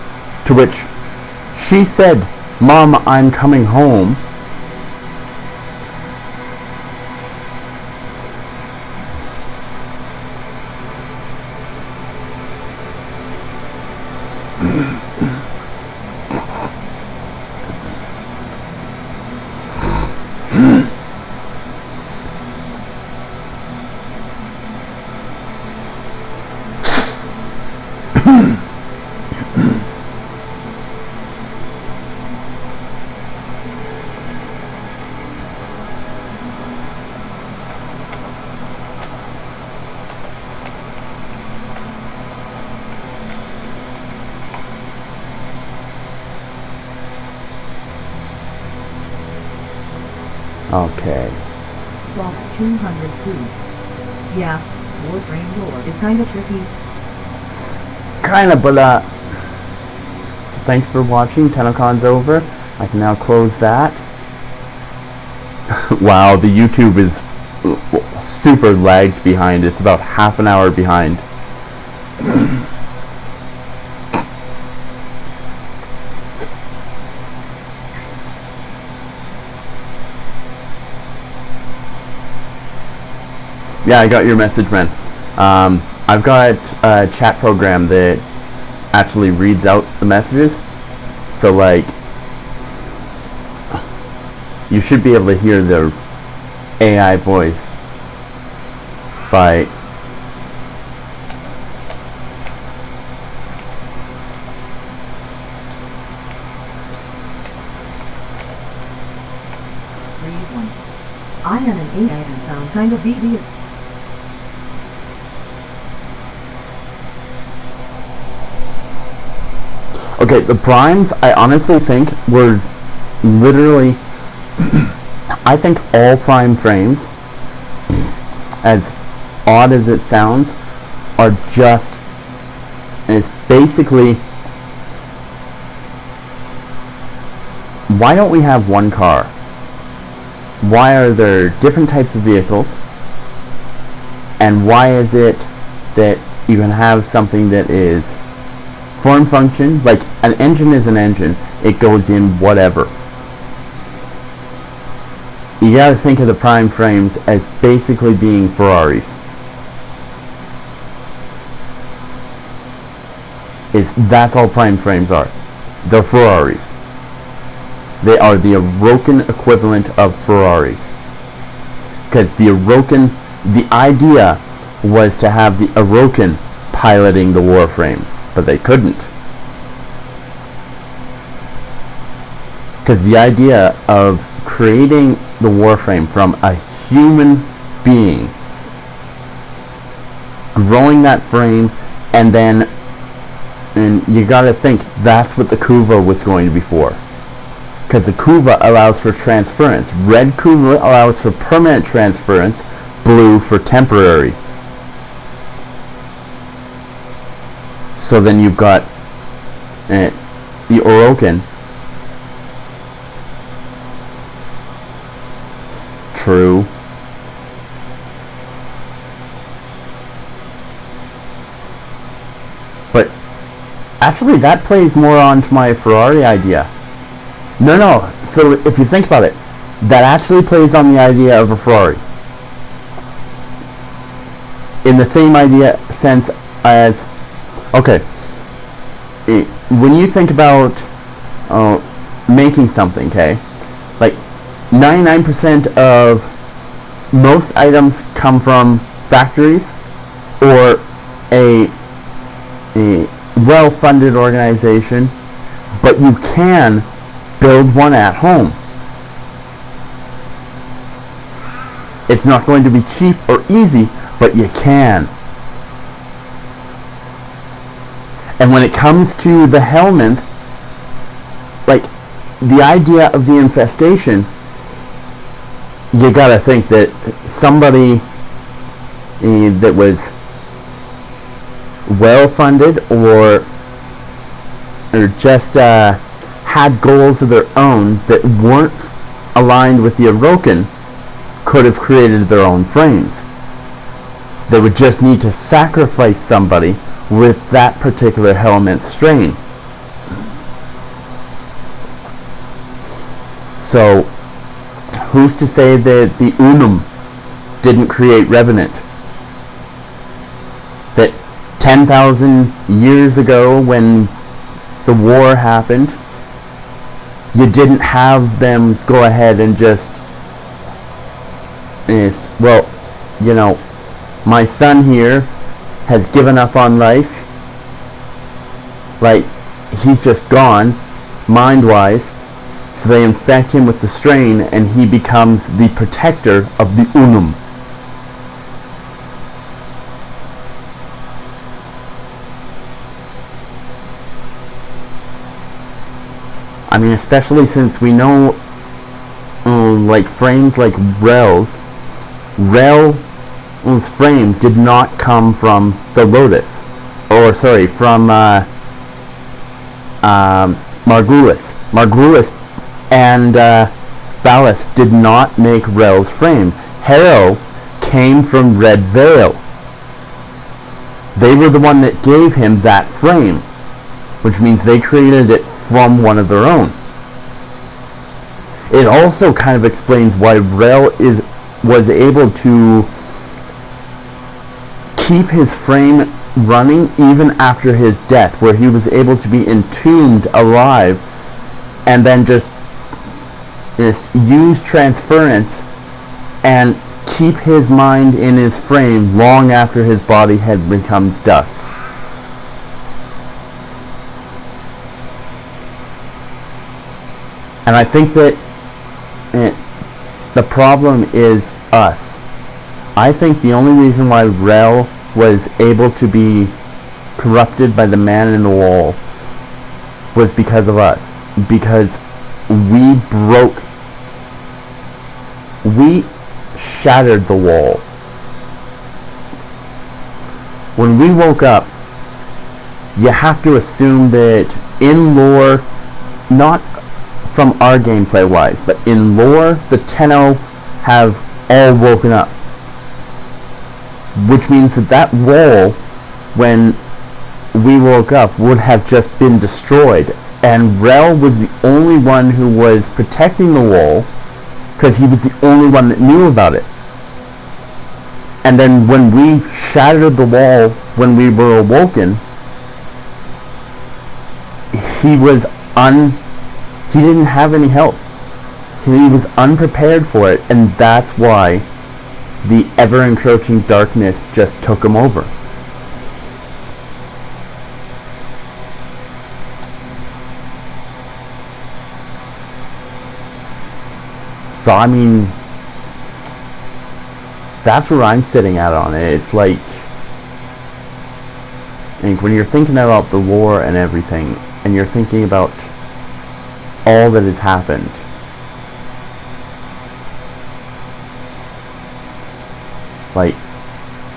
to which she said, "Mom, I'm coming home." Okay. Salt 200 food. Yeah, Warframe lore is kinda tricky. Kinda, but so thanks for watching. Tennocon's over. I can now close that. Wow, the YouTube is super lagged behind. It's about half an hour behind. Yeah, I got your message, man. I've got a chat program that actually reads out the messages. So, like, you should be able to hear the AI voice by... I had an AI and sound kind of weird. Okay, the primes, I honestly think, were literally... I think all prime frames, as odd as it sounds, are just... It's basically... Why don't we have one car? Why are there different types of vehicles? And why is it that you can have something that is form function, like an engine is an engine, it goes in whatever. You gotta think of the prime frames as basically being Ferraris. That's all prime frames are. They're Ferraris. They are the Orokin equivalent of Ferraris. Because the Orokin, the idea was to have the Orokin piloting the Warframes, but they couldn't. Because the idea of creating the Warframe from a human being, growing that frame, and then, and you gotta think, that's what the Kuva was going to be for. Because the Kuva allows for transference. Red Kuva allows for permanent transference, blue for temporary. So then you've got the Orokin. True. But actually that plays more onto my Ferrari idea. No, so if you think about it, that actually plays on the idea of a Ferrari. In the same idea sense as, okay, when you think about making something, okay, like 99% of most items come from factories or a well-funded organization, but you can build one at home. It's not going to be cheap or easy, but you can. And when it comes to the helmet, like, the idea of the infestation, you gotta think that somebody that was well funded or just had goals of their own that weren't aligned with the Orokin could have created their own frames. They would just need to sacrifice somebody with that particular helmet strain. So who's to say that the Unum didn't create Revenant? That 10,000 years ago when the war happened, you didn't have them go ahead and just, well, you know, my son here has given up on life. Like, he's just gone, mind-wise. So they infect him with the strain and he becomes the protector of the Unum. I mean, especially since we know, like, frames like Rel's frame did not come from the Lotus. Or, sorry, from Margulis. Margulis and Ballast did not make Rel's frame. Harrow came from Red Veil. They were the one that gave him that frame, which means they created it from one of their own. It also kind of explains why Rel was able to keep his frame running even after his death, where he was able to be entombed alive and then just use transference and keep his mind in his frame long after his body had become dust. And I think that the problem is us. I think the only reason why Rel was able to be corrupted by the man in the wall was because of us. Because we shattered the wall. When we woke up, you have to assume that in lore, not from our gameplay wise, but in lore, the Tenno have all woken up. Which means that that wall, when we woke up, would have just been destroyed. And Rel was the only one who was protecting the wall, because he was the only one that knew about it. And then when we shattered the wall, when we were awoken, he didn't have any help. He was unprepared for it, and that's why the ever-encroaching darkness just took him over. So, I mean, that's where I'm sitting at on it. It's like, when you're thinking about the war and everything, and you're thinking about all that has happened, like,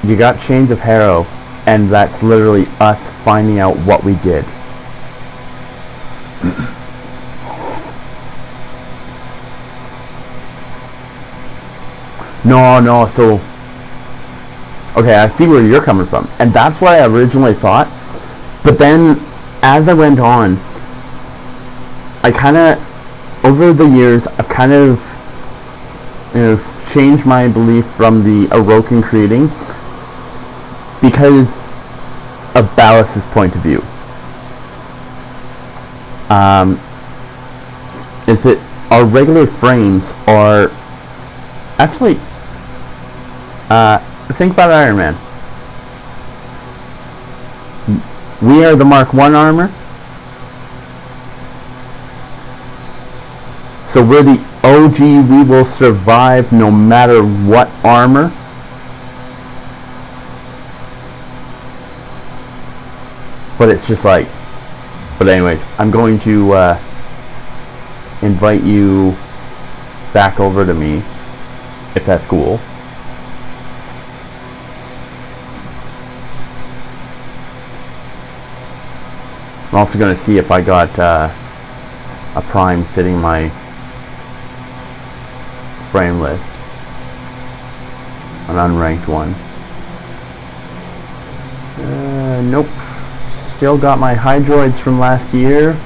you got Chains of Harrow, and that's literally us finding out what we did. No, so, okay, I see where you're coming from, and that's what I originally thought, but then, as I went on, I kind of, over the years, I've kind of, changed my belief from the Orokin creating, because of Ballast's point of view. Is that our regular frames are actually, think about Iron Man. We are the Mark 1 armor. So we're the OG, we will survive no matter what armor. But it's just like, but anyways, I'm going to invite you back over to me, if that's cool. I'm also going to see if I got a prime sitting in my frame list, an unranked one. Nope. Still got my Hydroids from last year.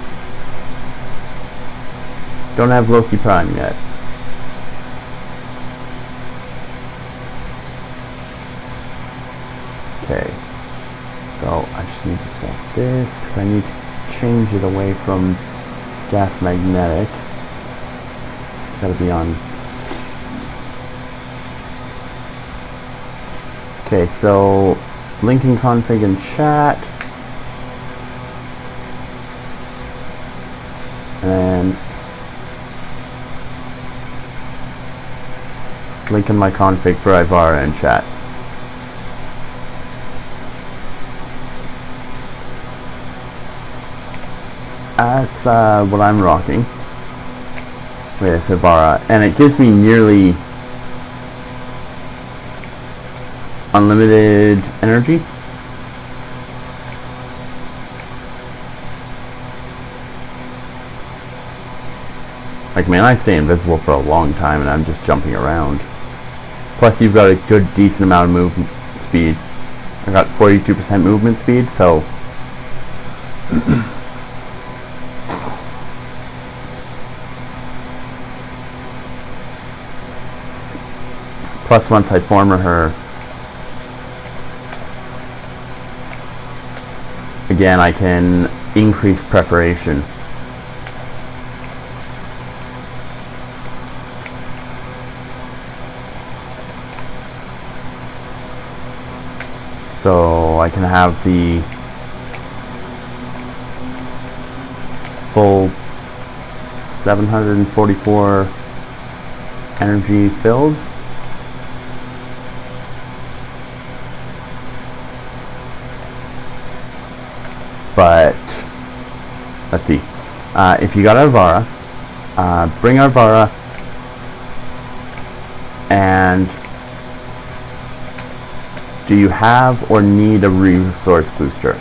Don't have Loki Prime yet. Okay. So I just need to swap this because I need to change it away from gas magnetic. It's got to be on. Okay, so linking config in chat, and linking my config for Ivara in chat. That's what I'm rocking with Ivara, and it gives me nearly unlimited energy. Like, man, I stay invisible for a long time and I'm just jumping around. Plus you've got a good decent amount of movement speed. I got 42% movement speed, so plus once I former her, again, I can increase preparation. So I can have the full 744 energy filled. But let's see, if you got Arvara, bring Arvara, and do you have or need a resource booster?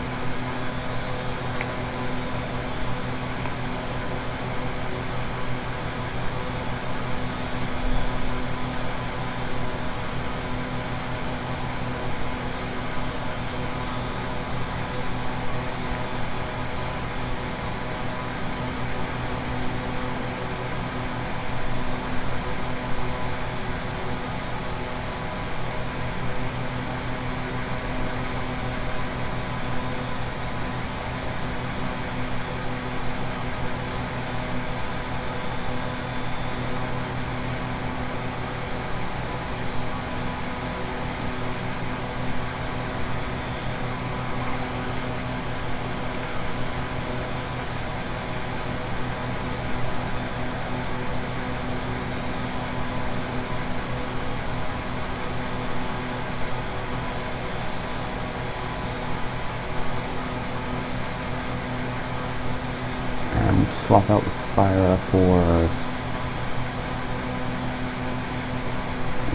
Swap out the Spira for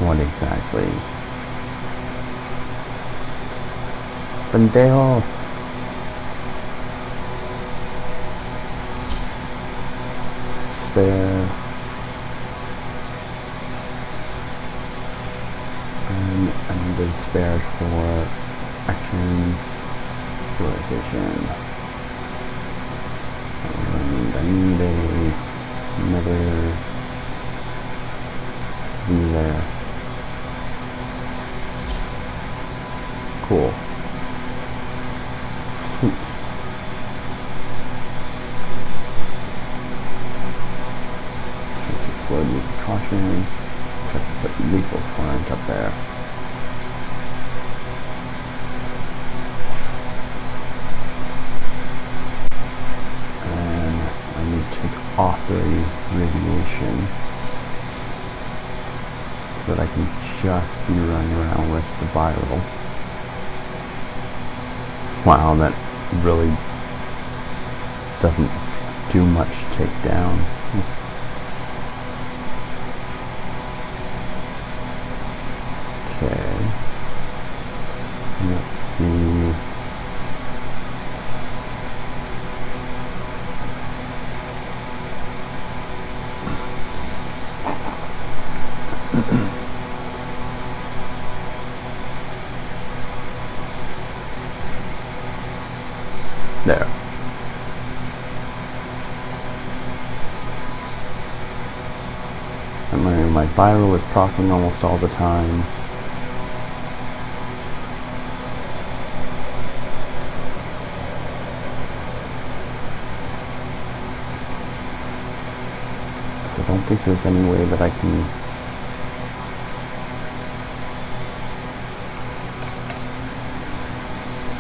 what exactly? Pendejo. Spare. And another spare for actions, realization. And I need another view there. Cool. Sweet. precautions. So I can put lethal torrent up there. And I need to take off the radiation so that I can just be running around with the viral. Wow, that really doesn't do much takedown. Okay. Let's see. There. And my viral is proccing almost all the time. So I don't think there's any way that I can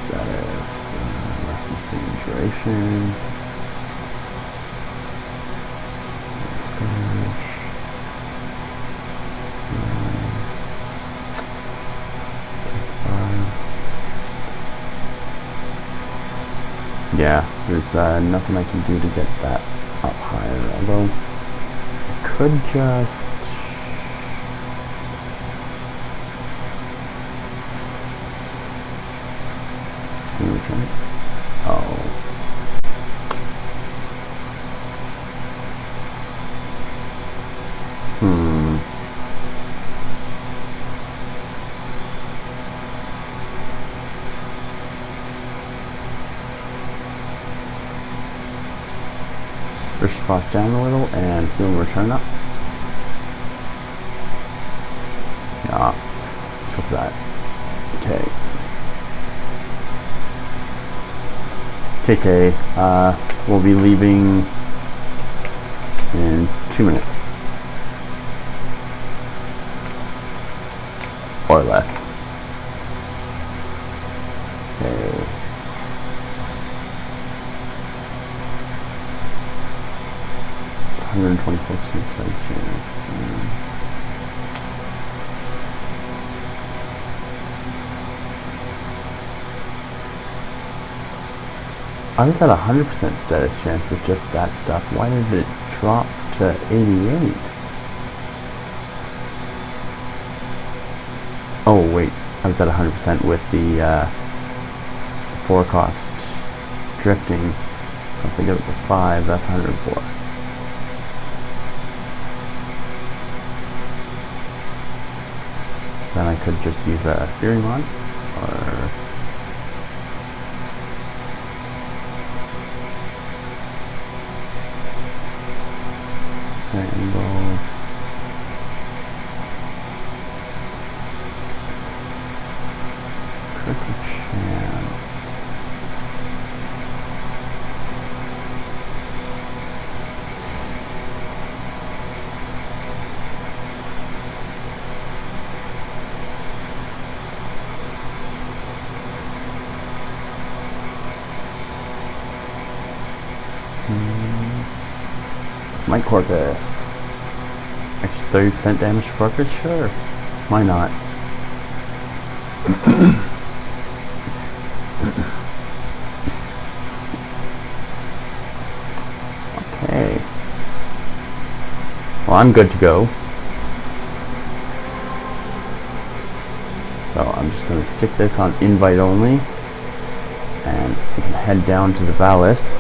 status, licensing durations. Yeah, there's nothing I can do to get that up higher, although I could just... Can you return it? Oh. Push spot down a little and fuel return up. Yeah, go for that. Okay. KK, we'll be leaving in 2 minutes. Or less. Okay. It's 124% space chance. I was at 100% status chance with just that stuff. Why did it drop to 88? Oh wait, I was at 100% with the forecast drifting. So if I get it to 5, that's 104. Then I could just use a Fury mod, or angle. Critical chance. Smite Corpus. Extra 30% damage to Corpus? Sure. Why not? Okay. Well, I'm good to go. So I'm just going to stick this on invite only. And we can head down to the Valis.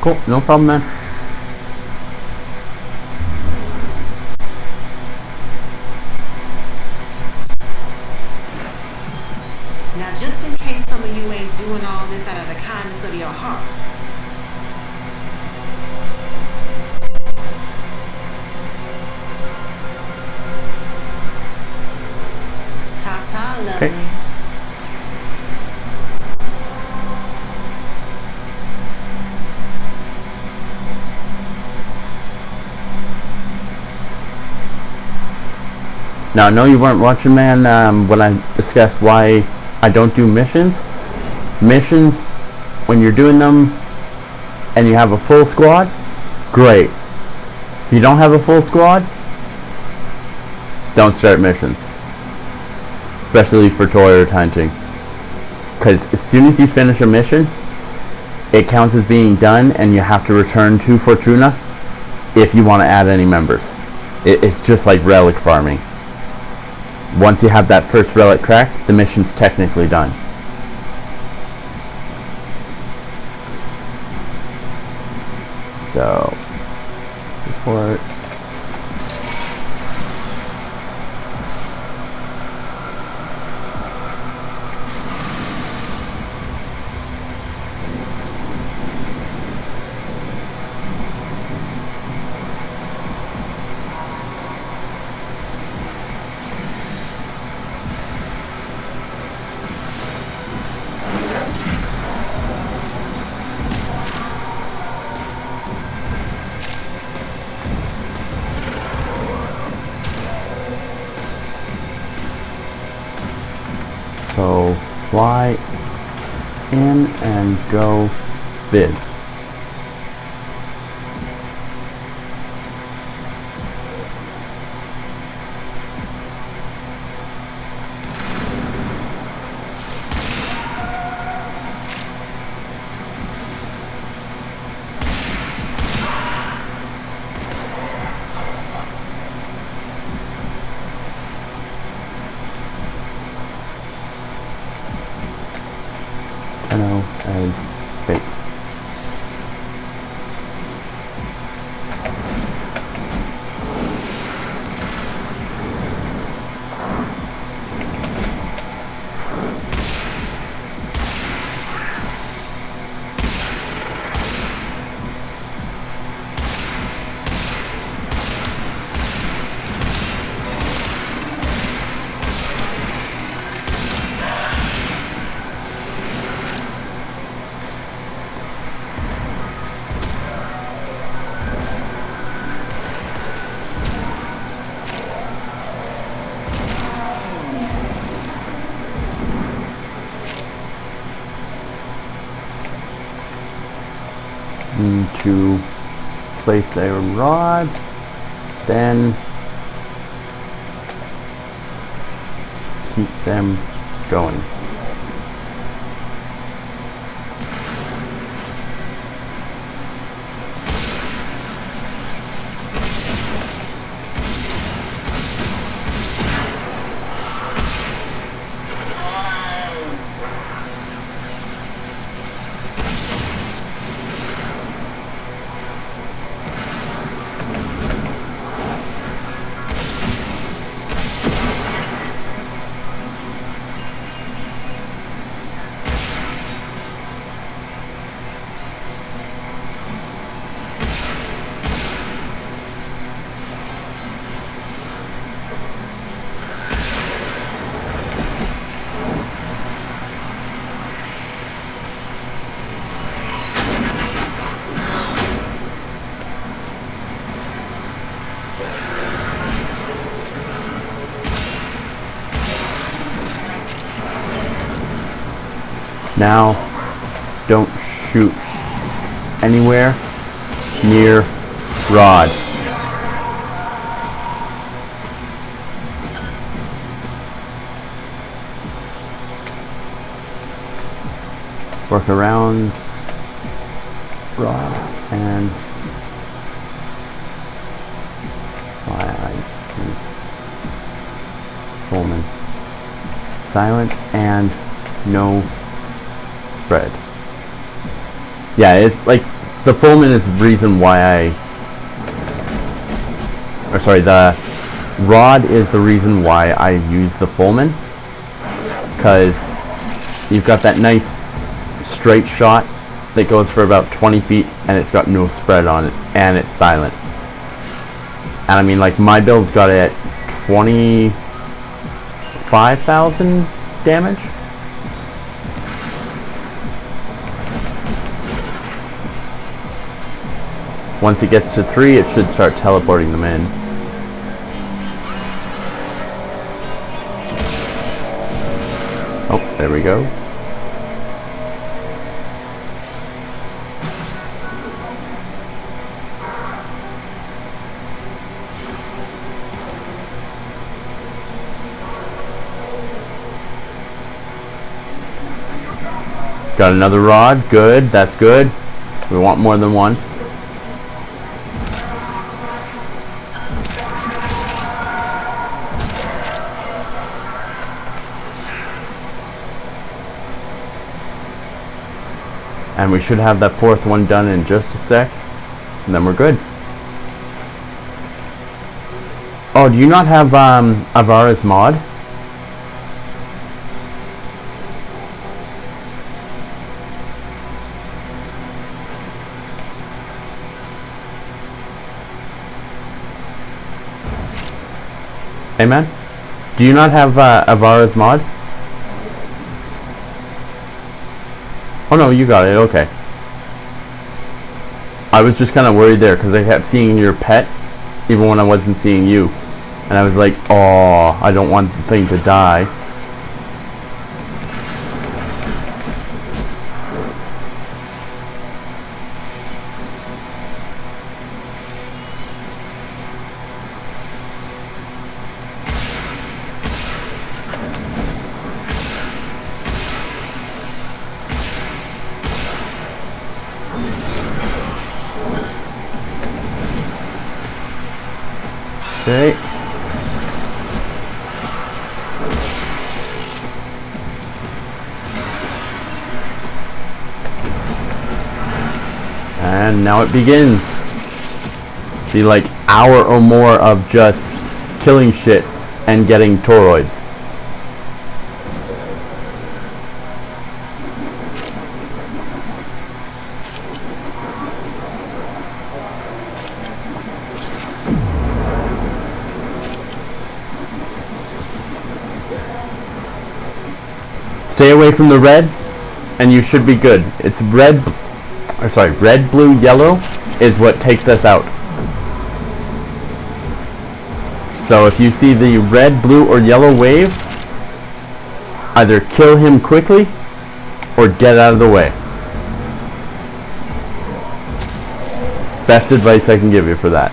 Cool, no problem, man. Now, just in case some of you ain't doing doing all this out of the kindness of your hearts. Ta-ta, lovelies. Now, I know you weren't watching, man, when I discussed why I don't do missions. Missions, when you're doing them and you have a full squad, great. If you don't have a full squad, don't start missions. Especially for toy or hunting. Because as soon as you finish a mission, it counts as being done and you have to return to Fortuna if you want to add any members. It's just like relic farming. Once you have that first relic cracked, the mission's technically done. So, sport. So fly in and go viz. As bait. To place a rod, then keep them going. Now, don't shoot anywhere near rod. Work around rod and Fullman. Silent and no spread. Yeah, it's like the Fullman is the reason why the rod is the reason why I use the Fullman, because you've got that nice straight shot that goes for about 20 feet, and it's got no spread on it, and it's silent. And I mean, like, my build's got it at 25,000 damage. Once it gets to 3, it should start teleporting them in. Oh, there we go. Got another rod. Good. That's good. We want more than one. And we should have that 4th one done in just a sec. And then we're good. Oh, do you not have Avara's mod? Hey man, do you not have Avara's mod? Oh no, you got it, okay. I was just kind of worried there because I kept seeing your pet even when I wasn't seeing you. And I was like, oh, I don't want the thing to die. Okay. And now it begins. The like hour or more of just killing shit and getting toroids. Stay away from the red, and you should be good. It's red, or sorry, red, blue, yellow is what takes us out. So if you see the red, blue, or yellow wave, either kill him quickly or get out of the way. Best advice I can give you for that.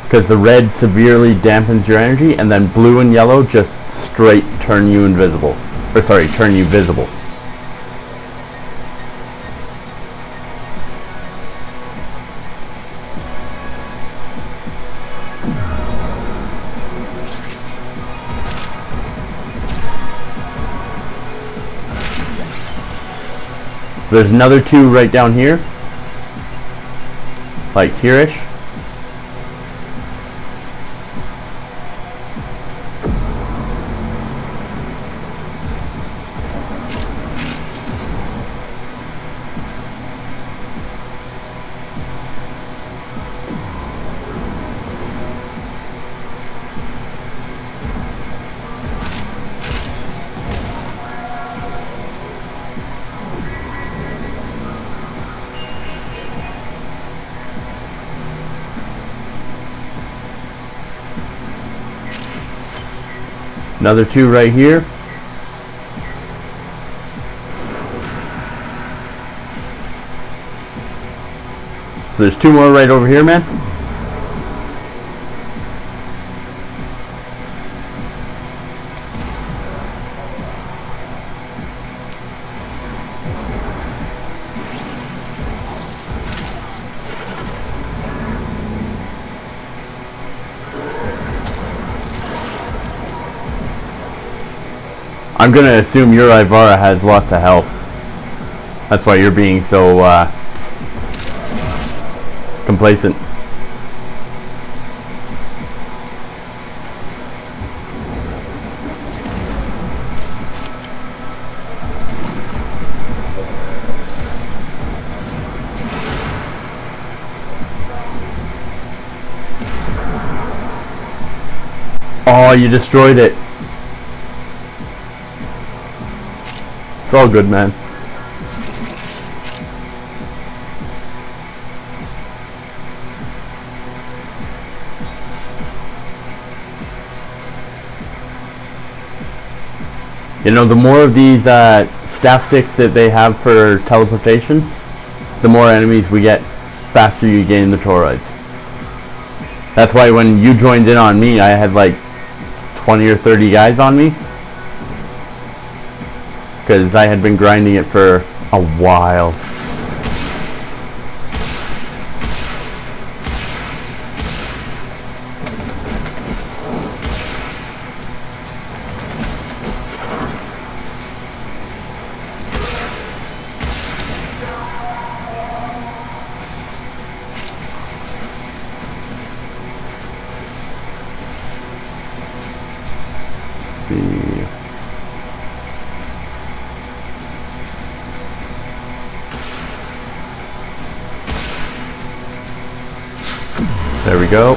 Because the red severely dampens your energy, and then blue and yellow just straight turn you invisible. Or sorry, turn you visible. So there's another 2 right down here. Like here-ish. Another 2 right here. So there's 2 more right over here, man. I'm gonna assume your Ivara has lots of health. That's why you're being so complacent. Oh, you destroyed it. It's all good, man. You know, the more of these staff sticks that they have for teleportation, the more enemies we get, faster you gain the toroids. That's why when you joined in on me, I had like 20 or 30 guys on me. Because I had been grinding it for a while. There we go.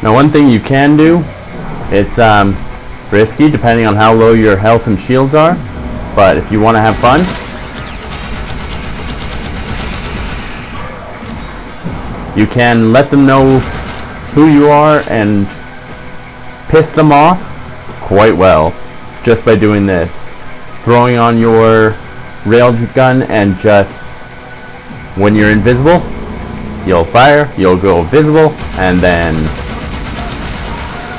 Now one thing you can do, it's risky depending on how low your health and shields are, but if you want to have fun, you can let them know who you are and piss them off quite well just by doing this. Throwing on your railgun and just, when you're invisible, you'll fire, you'll go visible, and then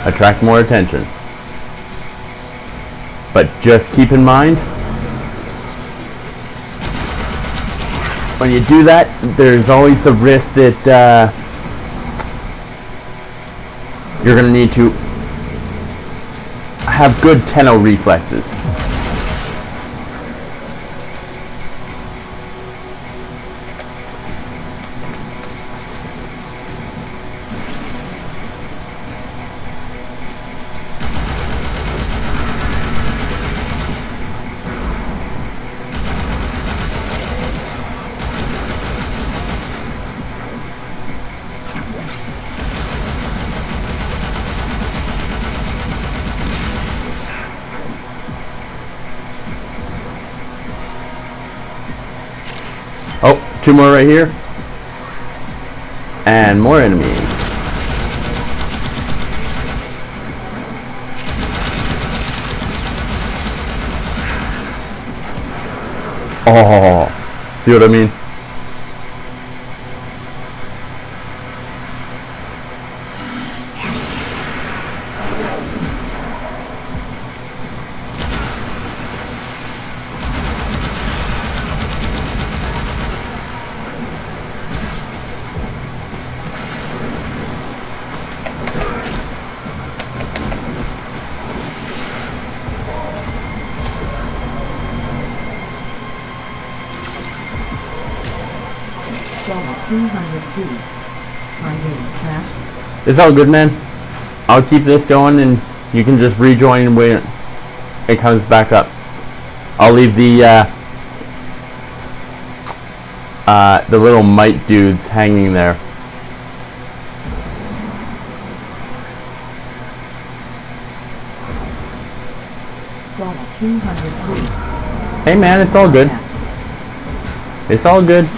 attract more attention. But just keep in mind, when you do that, there's always the risk that you're going to need to have good Tenno reflexes. Oh, two more right here. And more enemies. Oh, see what I mean? Saw 200 feet. My game crashed. It's all good, man. I'll keep this going and you can just rejoin when it comes back up. I'll leave the little mite dudes hanging there. Saw 200 feet. Hey man, it's all good. It's all good.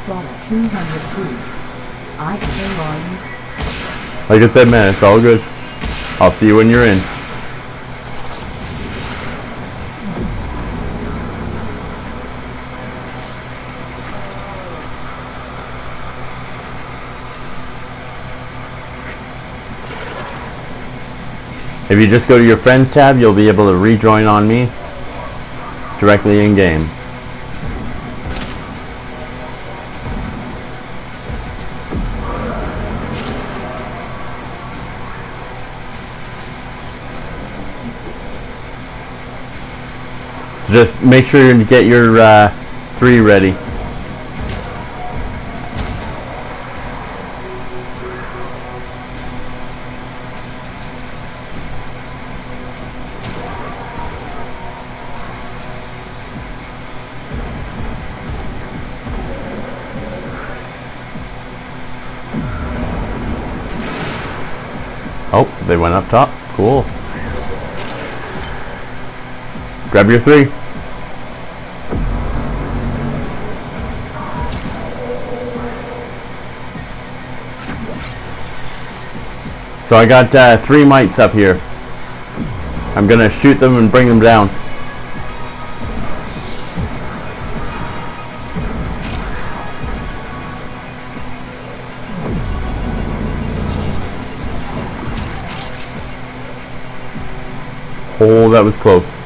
Saw 200 feet. I can on you. Like I said, man, it's all good. I'll see you when you're in. If you just go to your friends tab, you'll be able to rejoin on me directly in game. So just make sure you get your 3 ready. Oh, they went up top. Cool. Grab your 3. So I got 3 mites up here. I'm gonna shoot them and bring them down. Oh, that was close.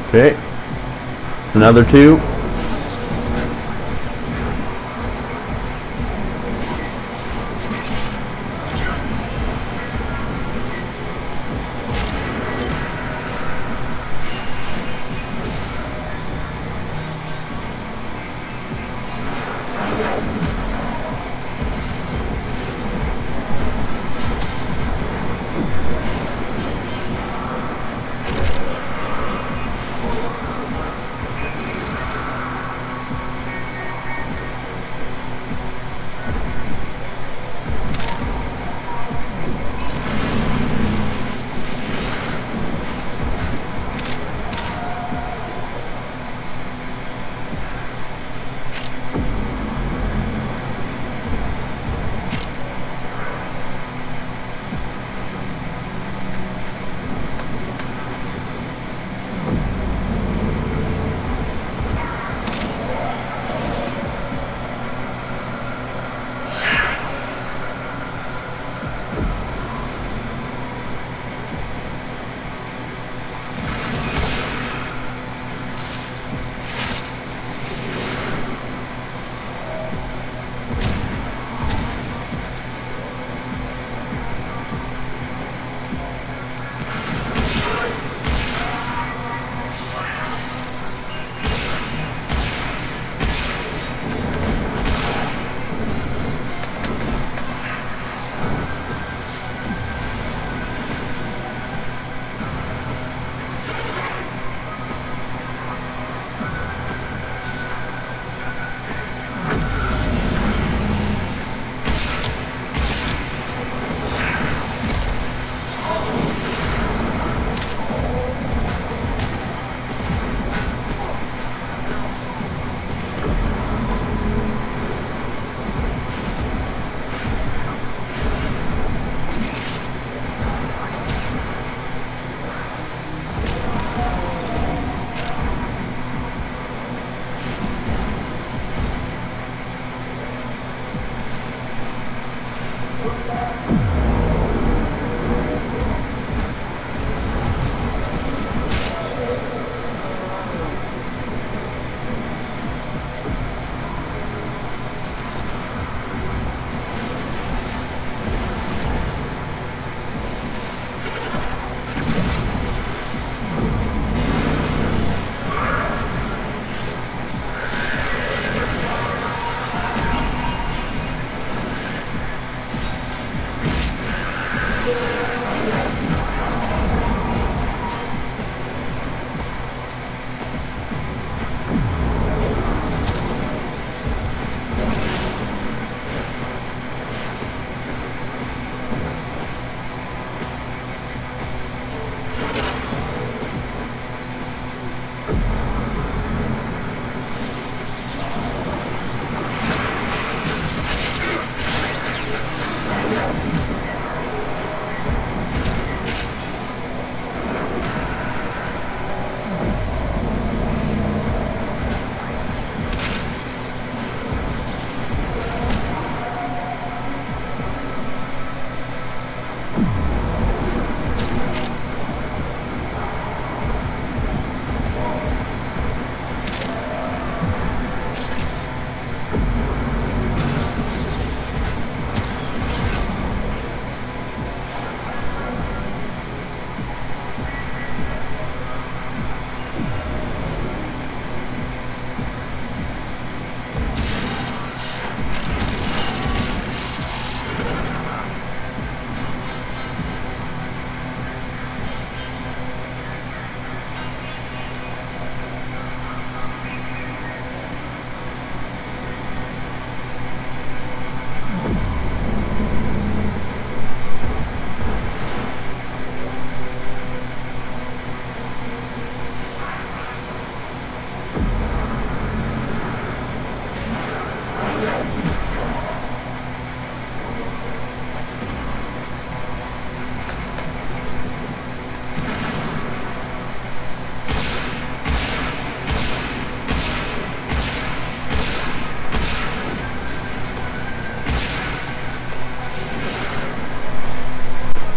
Okay. It's another 2.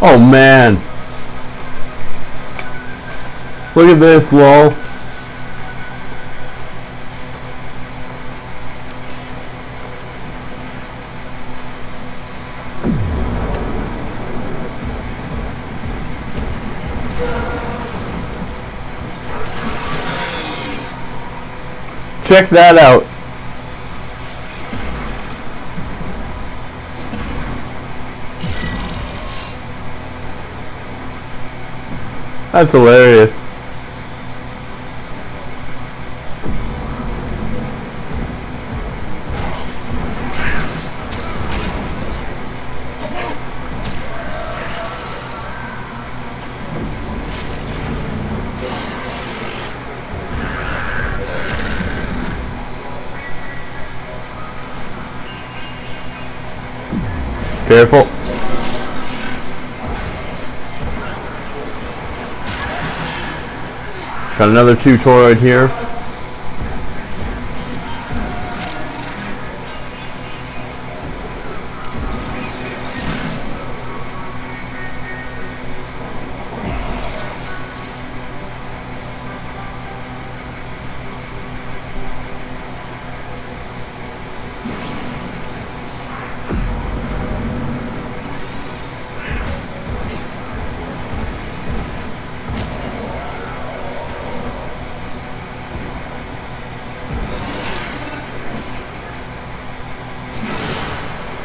Oh man. Look at this, lol. Check that out. That's hilarious. Careful. Got another 2 toroid here.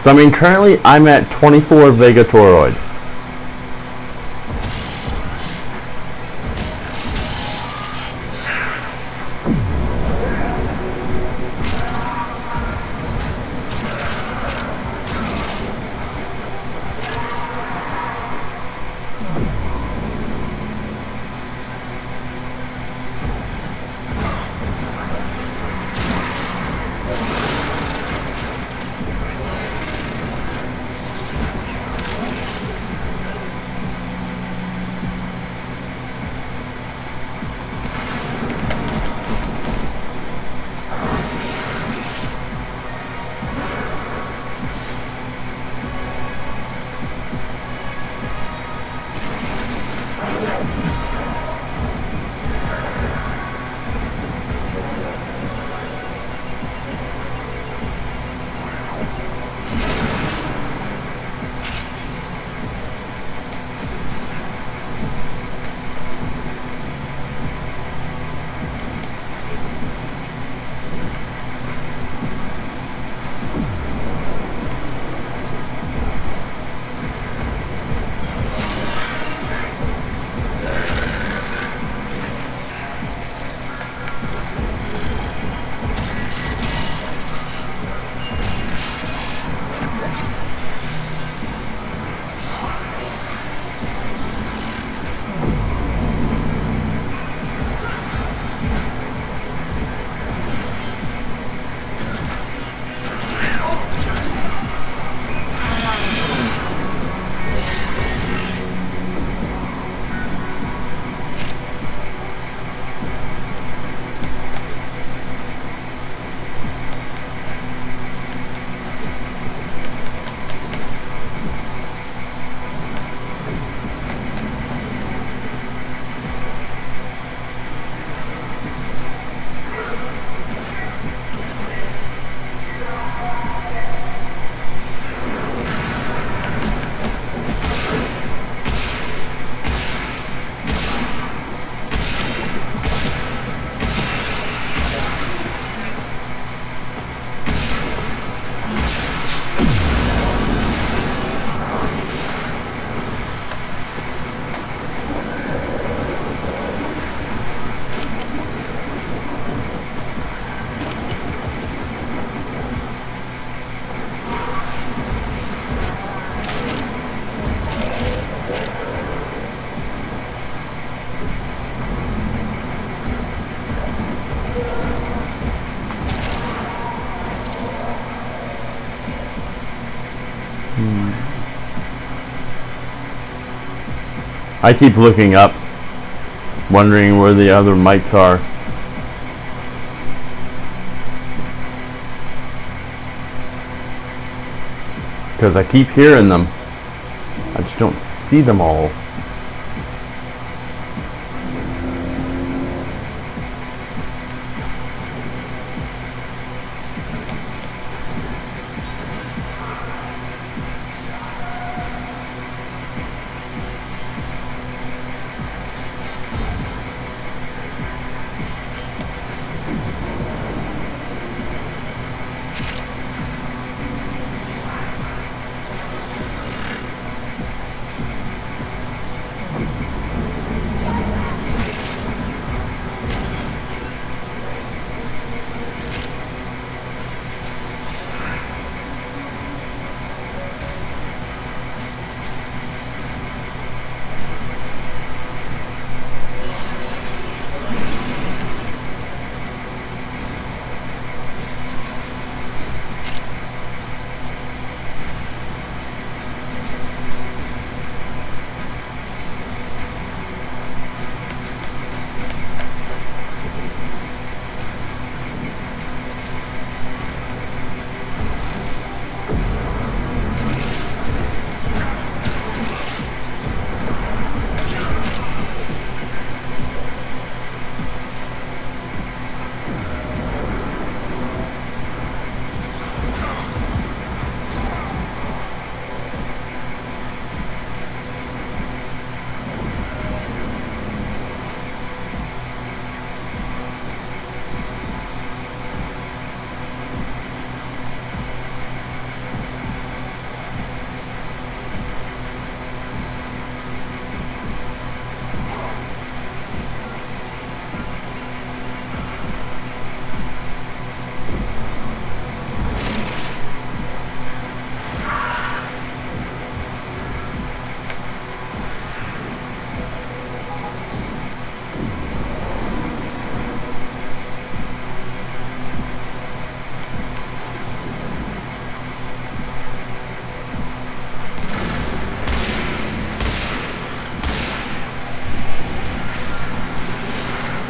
So I mean, currently I'm at 24 Vega toroid. I keep looking up, wondering where the other mites are. Because I keep hearing them. I just don't see them all.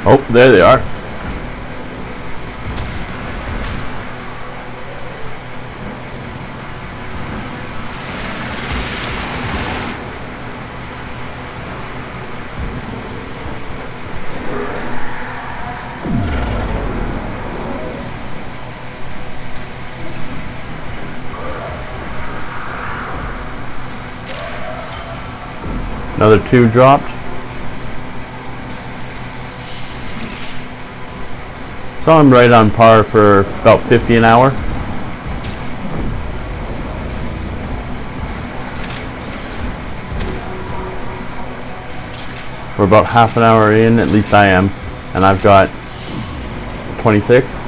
Oh, there they are. Another 2 dropped. So I'm right on par for about 50 an hour. We're about half an hour in, at least I am, and I've got 26.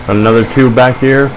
Another 2 back here.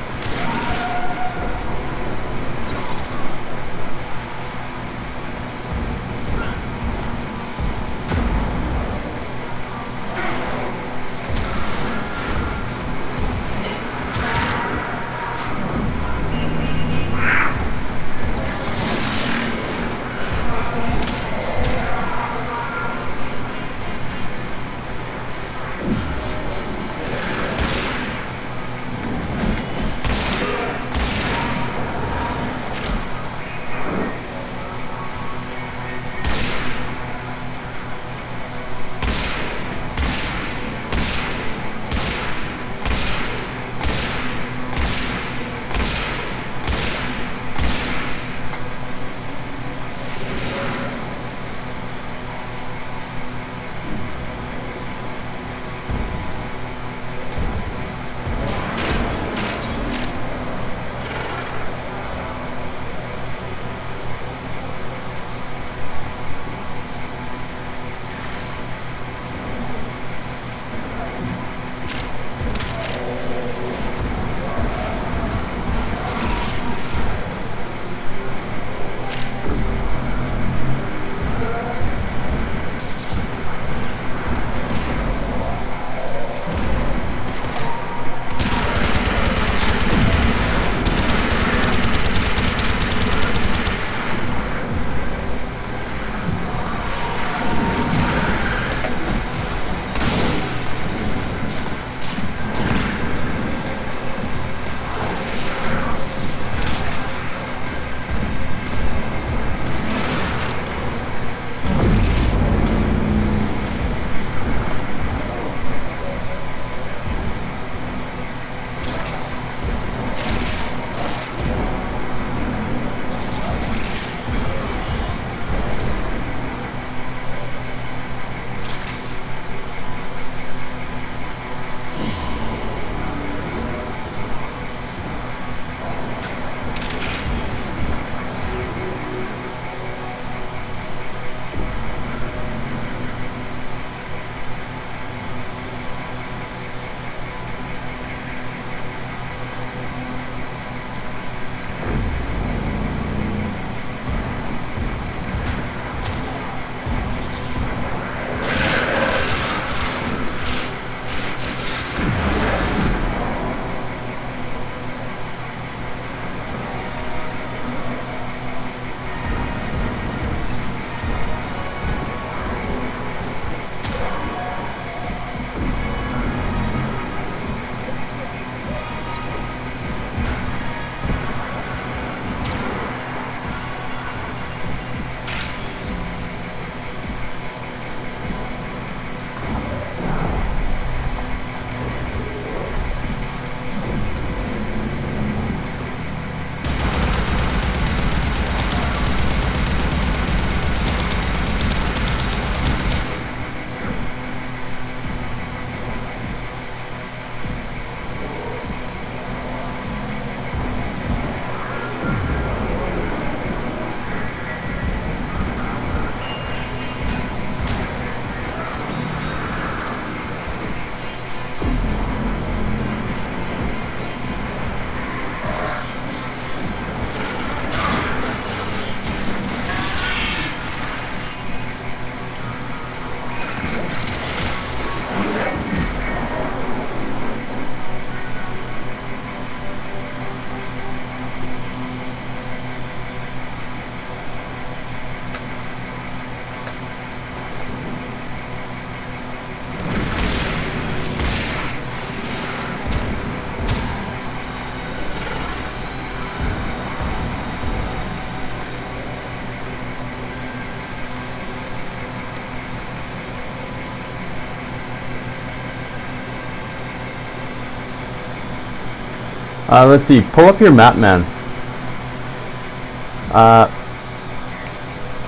Let's see, pull up your map, man.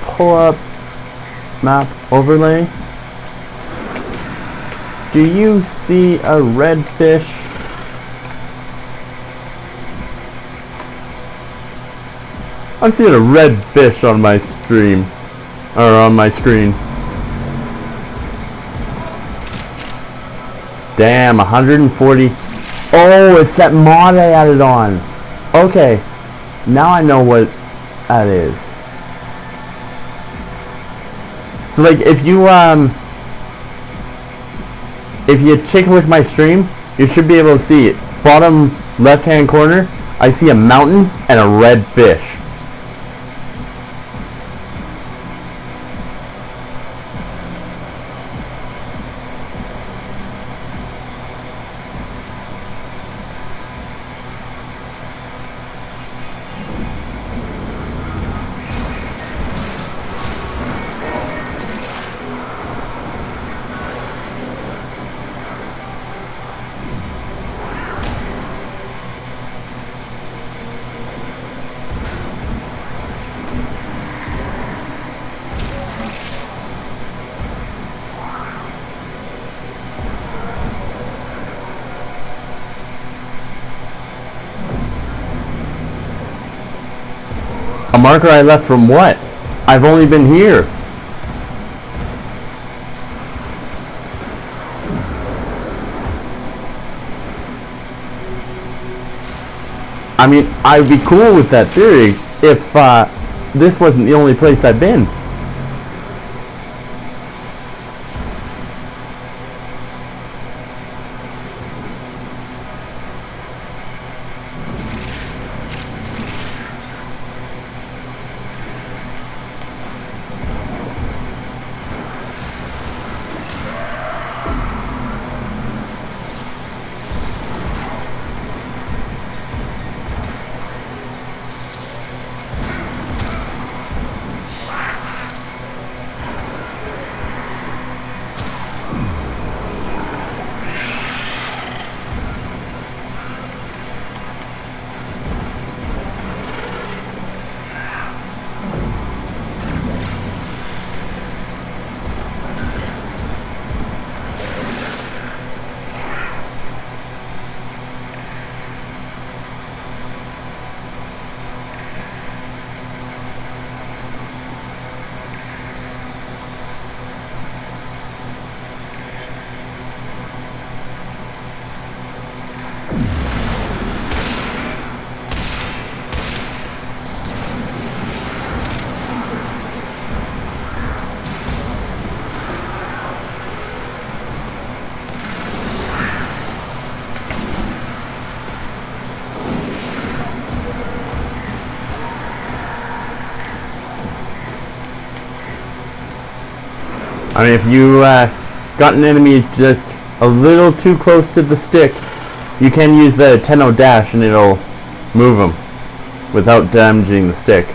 Pull up map overlay. Do you see a red fish? I'm seeing a red fish on my stream, or on my screen. Damn, 140. Oh, it's that mod I added on. Okay. Now I know what that is. So like if you take a look at my stream, you should be able to see it. Bottom left hand corner, I see a mountain and a red fish. A marker I left from what? I've only been here. I mean, I'd be cool with that theory if this wasn't the only place I've been. I mean, if you got an enemy just a little too close to the stick, you can use the Tenno dash and it'll move them without damaging the stick.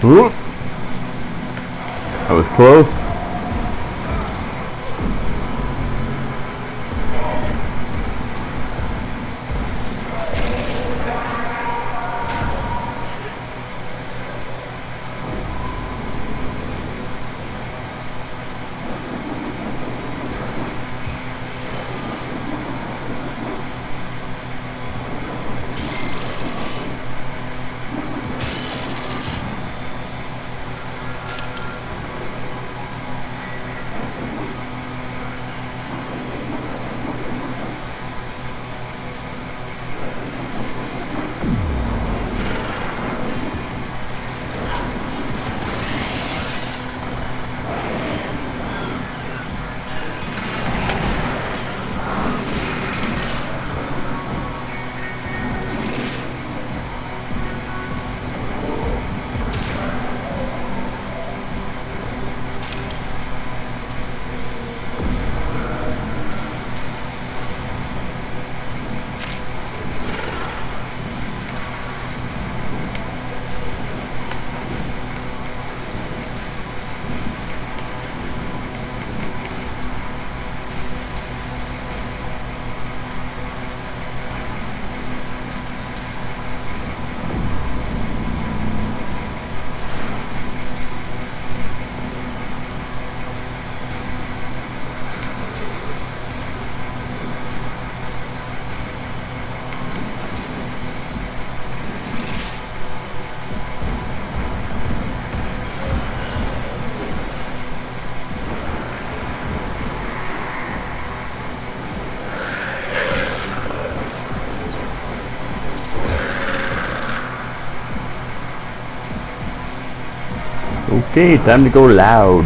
Ooh. That was close. Okay, time to go loud.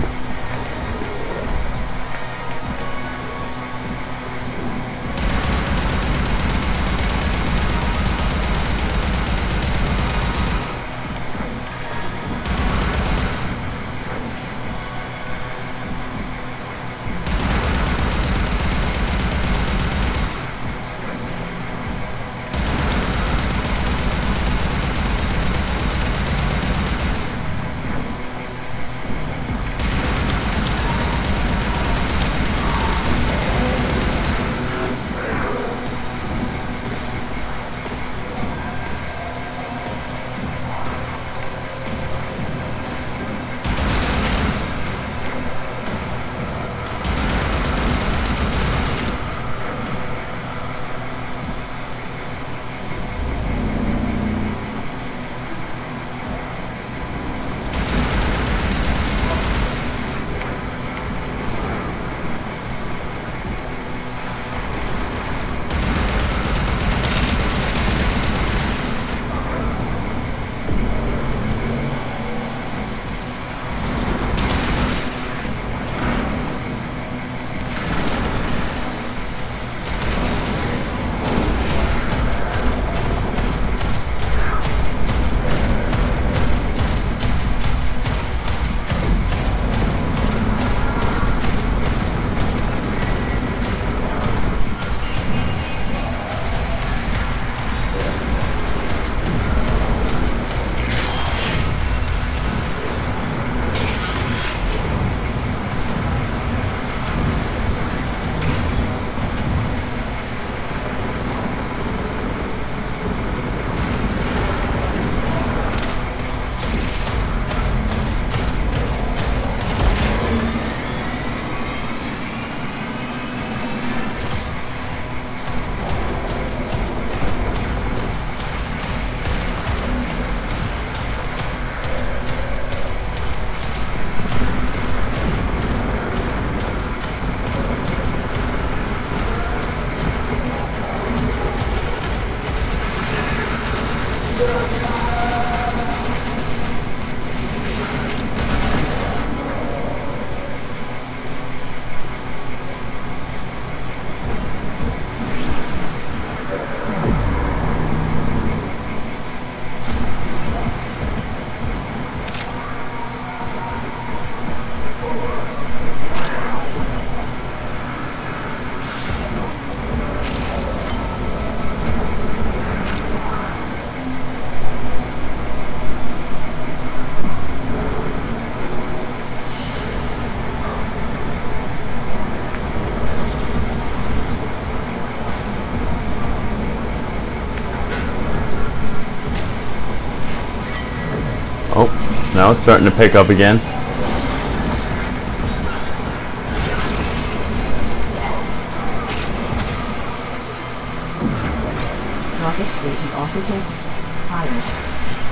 Oh, now it's starting to pick up again.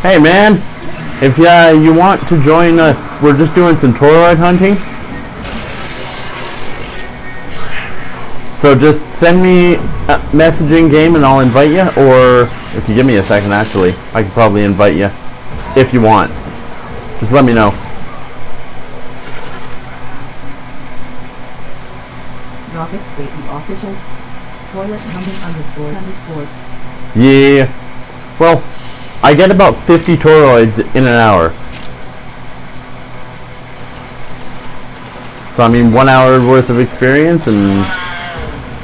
Hey man, if you want to join us, we're just doing some toroid hunting. So just send me a messaging game and I'll invite you, or if you give me a second actually, I could probably invite you if you want. Just let me know. Rocket Safety Official. Toilet hunting __. Yeah. Well, I get about 50 toroids in an hour. So I mean 1 hour worth of experience and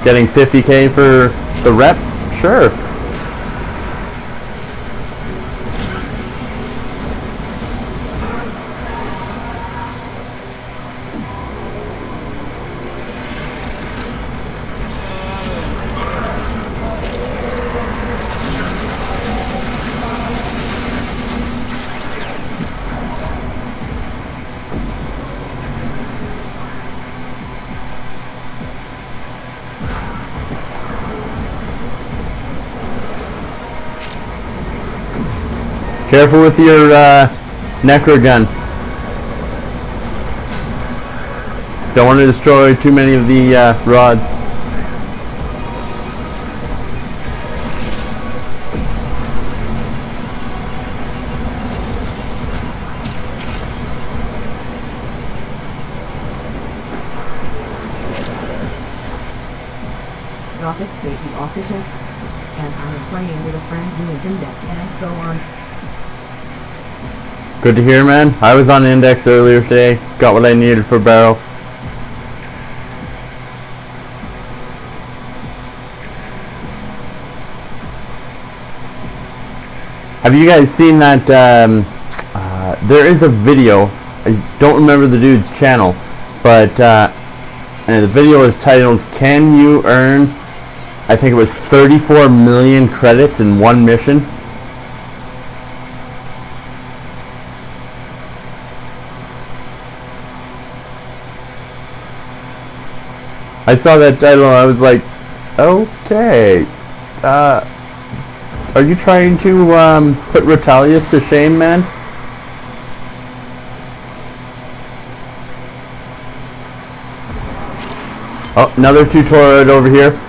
getting 50k for the rep? Sure. Careful with your necro gun. Don't want to destroy too many of the rods. topic may be official, and I am playing with a friend who is index and so on. Good to hear, man. I was on Index earlier today. Got what I needed for Barrow. Have you guys seen that? There is a video. I don't remember the dude's channel, but and the video is titled "Can You Earn?" I think it was 34 million credits in one mission. I saw that title and I was like, okay. Are you trying to put Retalius to shame, man? Oh, another tutorial over here.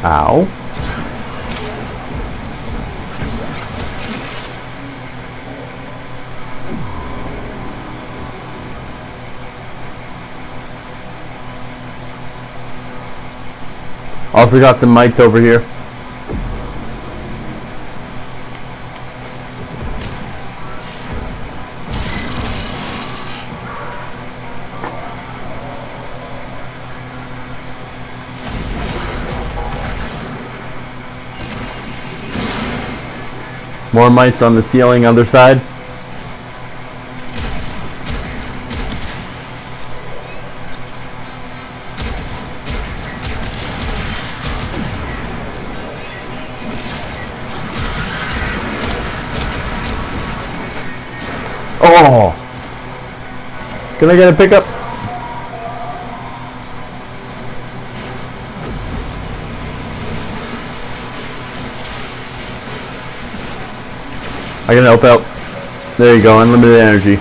Ow. Also got some mites over here. More mites on the ceiling, other side. Oh! Can I get a pickup? I can help out. There you go, unlimited energy.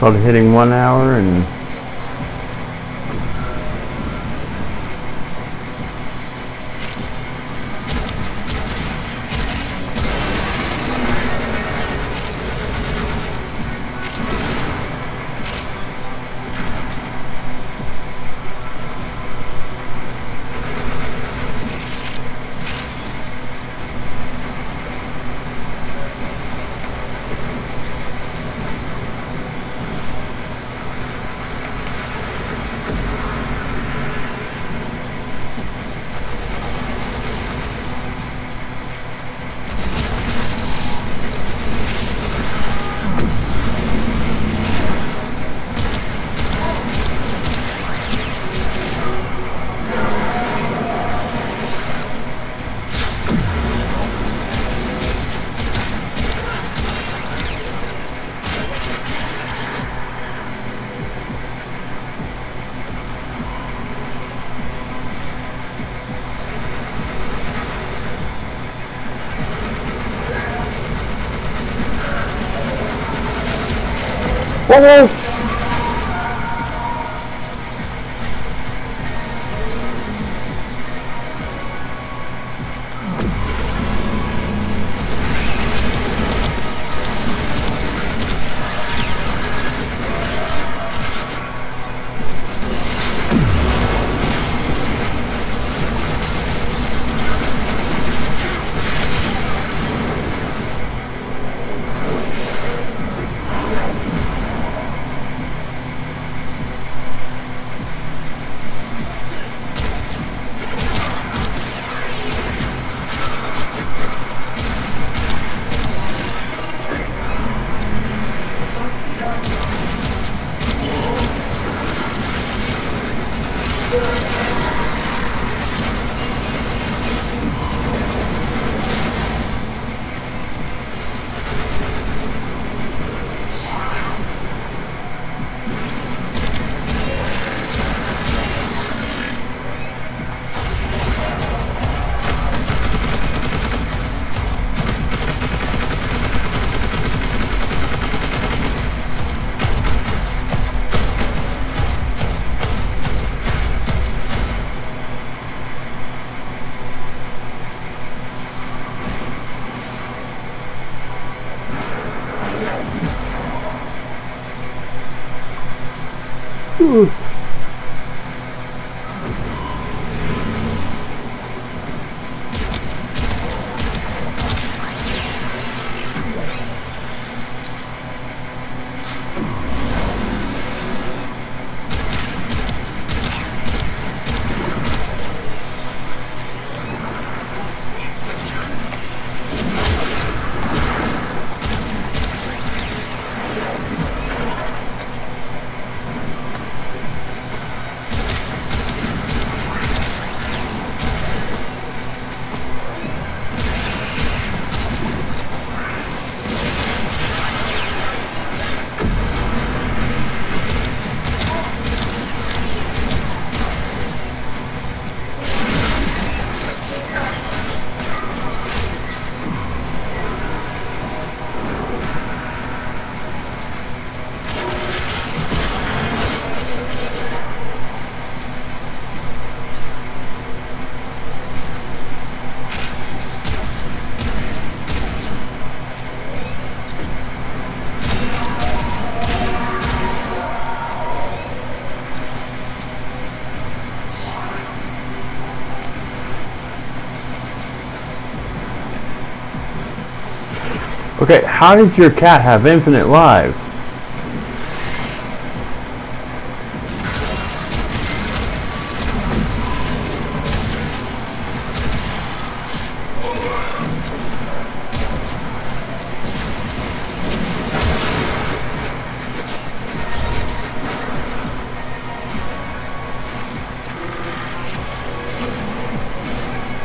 Probably hitting 1 hour and whoa! Ooh. Okay, how does your cat have infinite lives?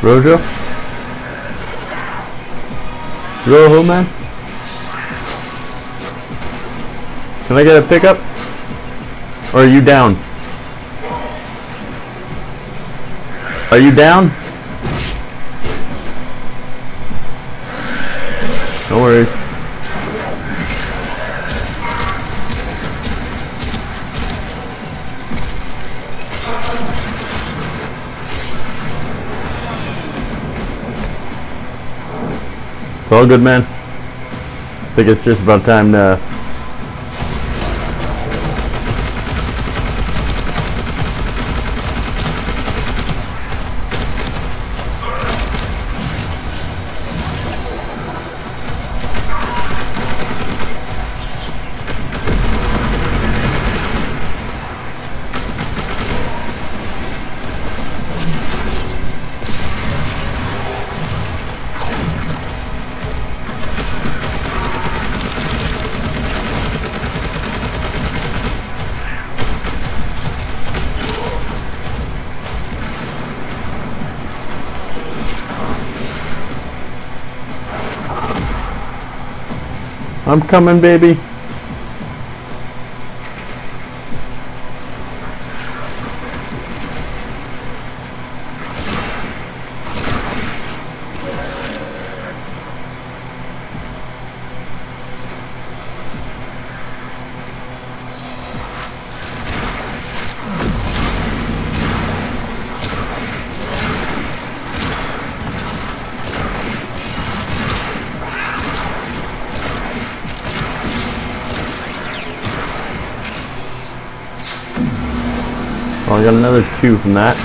Rojo? Rojo, man? Can I get a pickup? Or are you down? Are you down? No worries. all good, man. I think it's just about time to... I'm coming, baby. Oh, I got another 2 from that.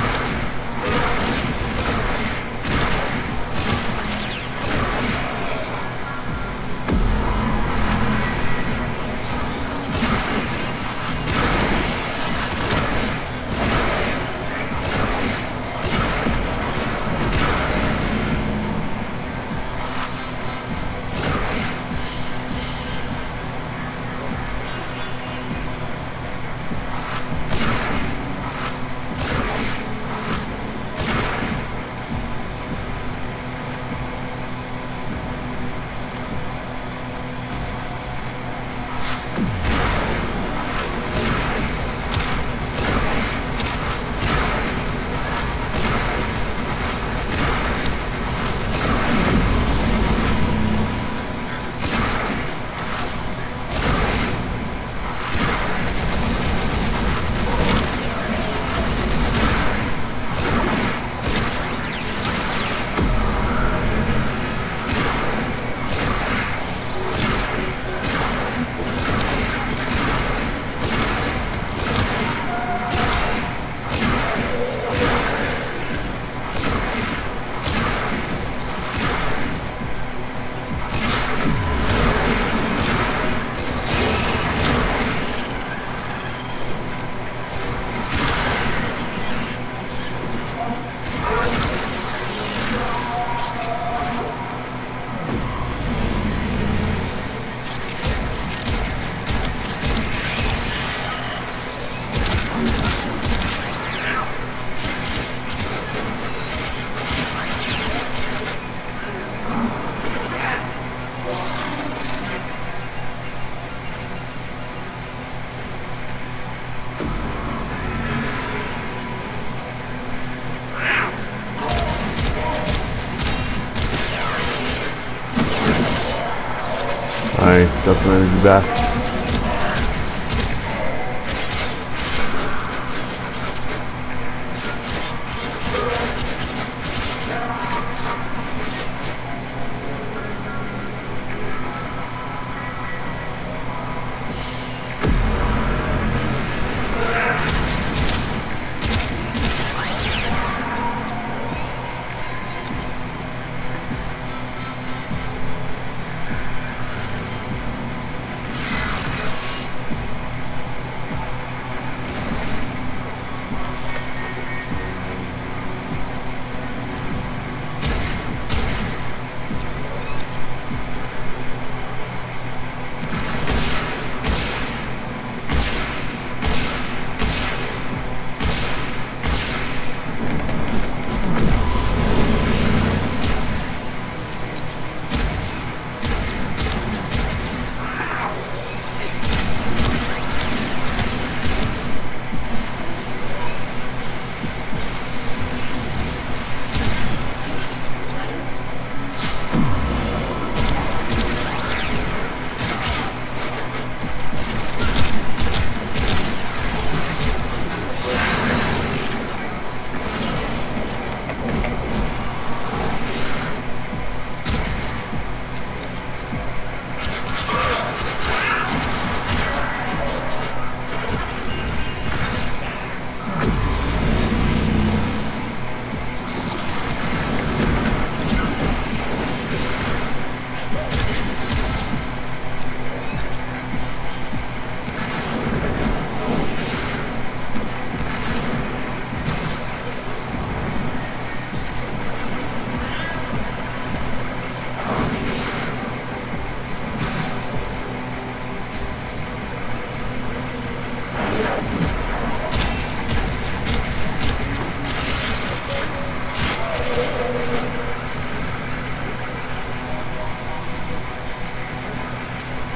Nice, got some energy back.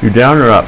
You down or up?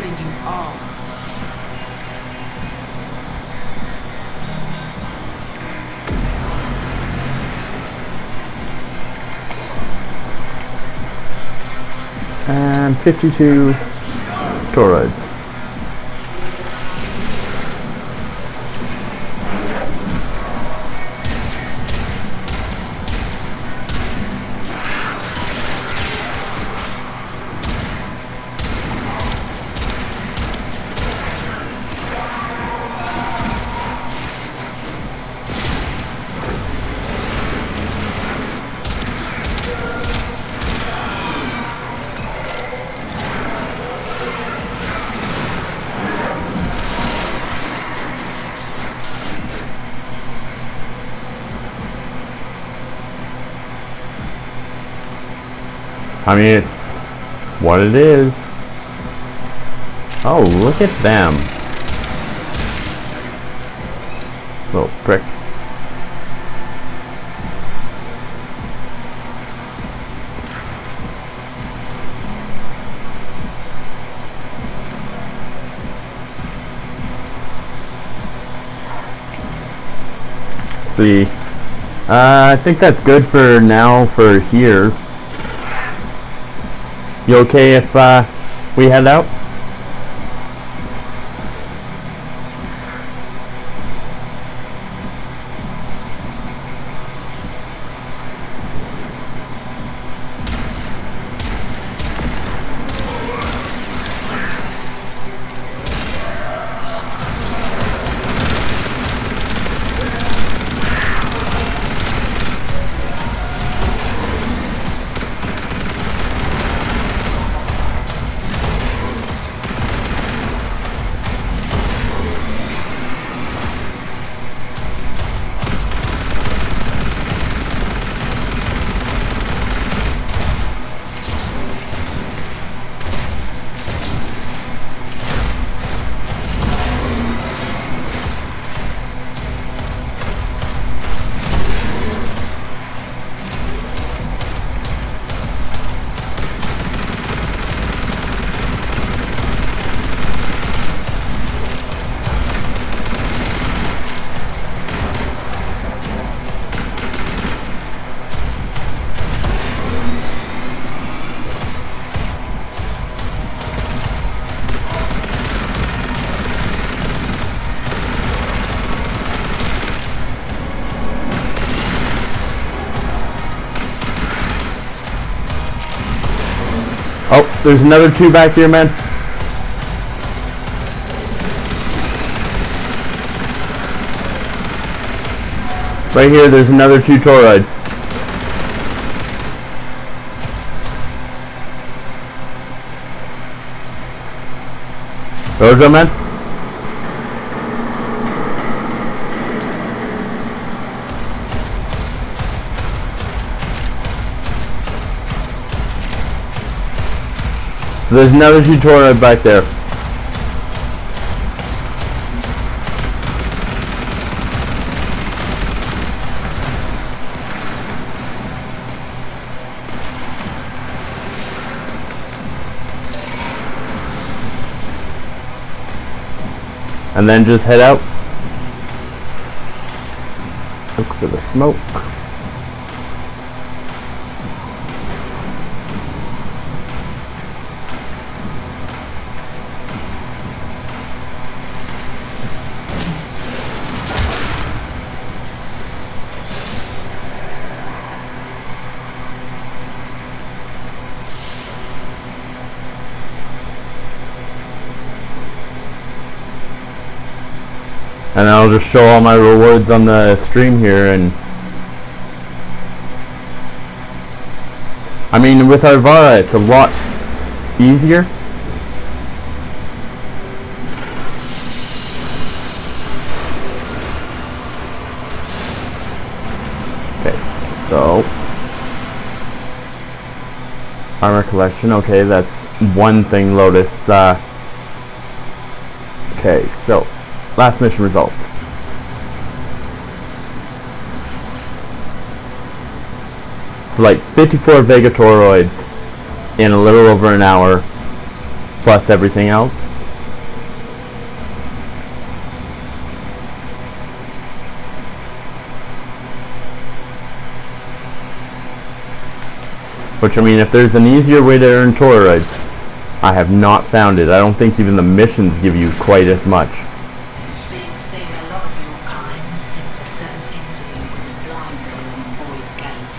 given you all. And 52 toroids. I mean, it's what it is. Oh, look at them. Little pricks. See, I think that's good for now for here. You okay if we head out? Oh, there's another two back here, man. Right here, there's another two toroid. Dojo, man. So there's another two toroid back there. And then just head out. Look for the smoke. And I'll just show all my rewards on the stream here. And I mean, with Arvara it's a lot easier. Okay, so armor collection, okay, that's one thing. Lotus, okay, so last mission results. So like 54 Vegatoroids in a little over an hour. plus everything else. Which, I mean, if there's an easier way to earn toroids, I have not found it. I don't think even the missions give you quite as much. They say a lot of your kind since a certain incident with the blind girl on the Void Gate.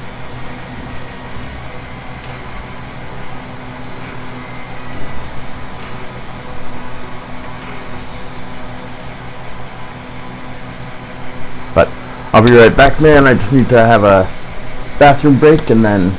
But I'll be right back, man. I just need to have a bathroom break and then...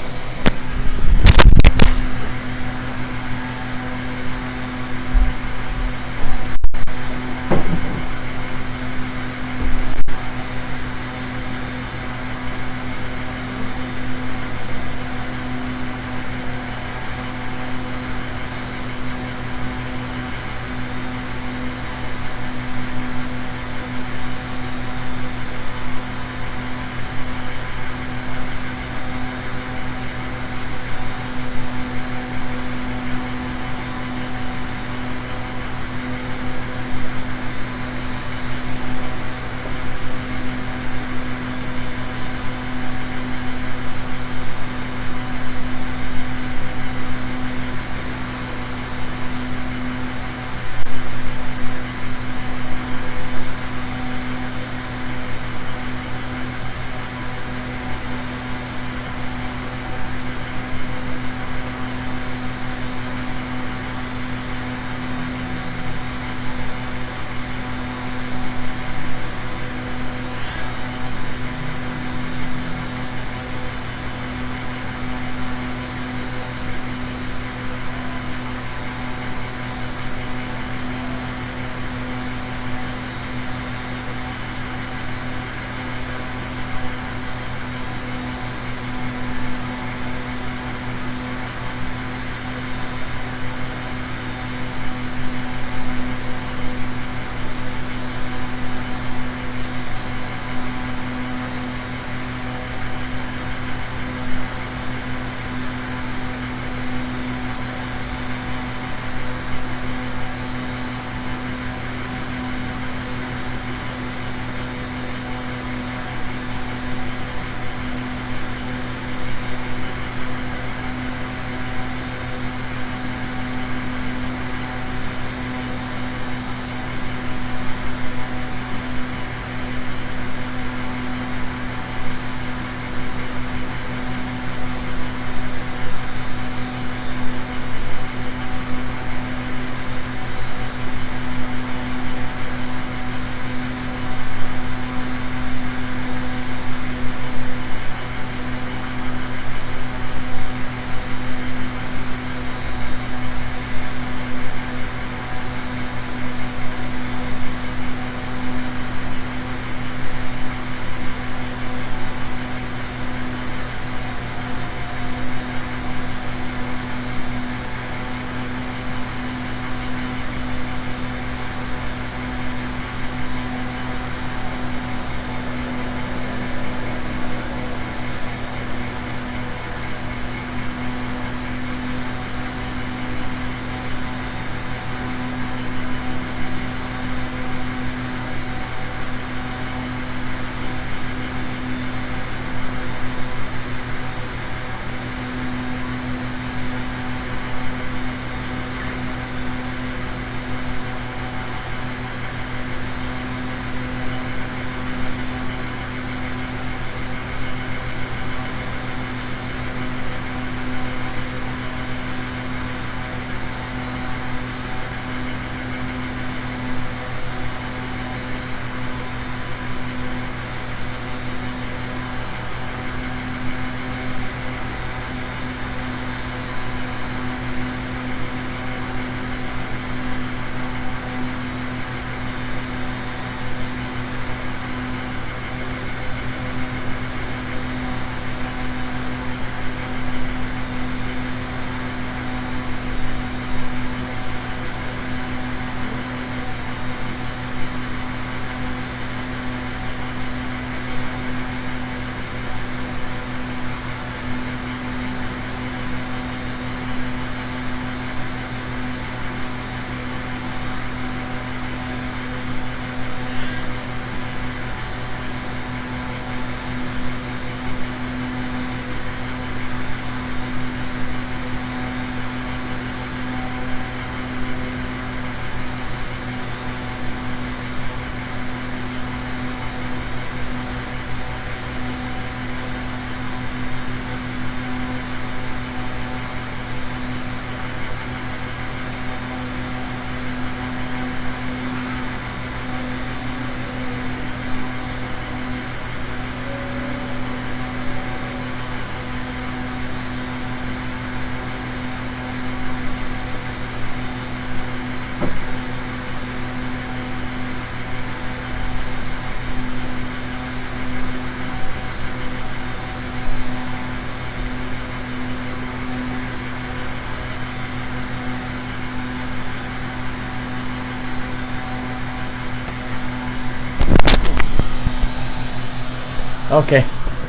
Okay,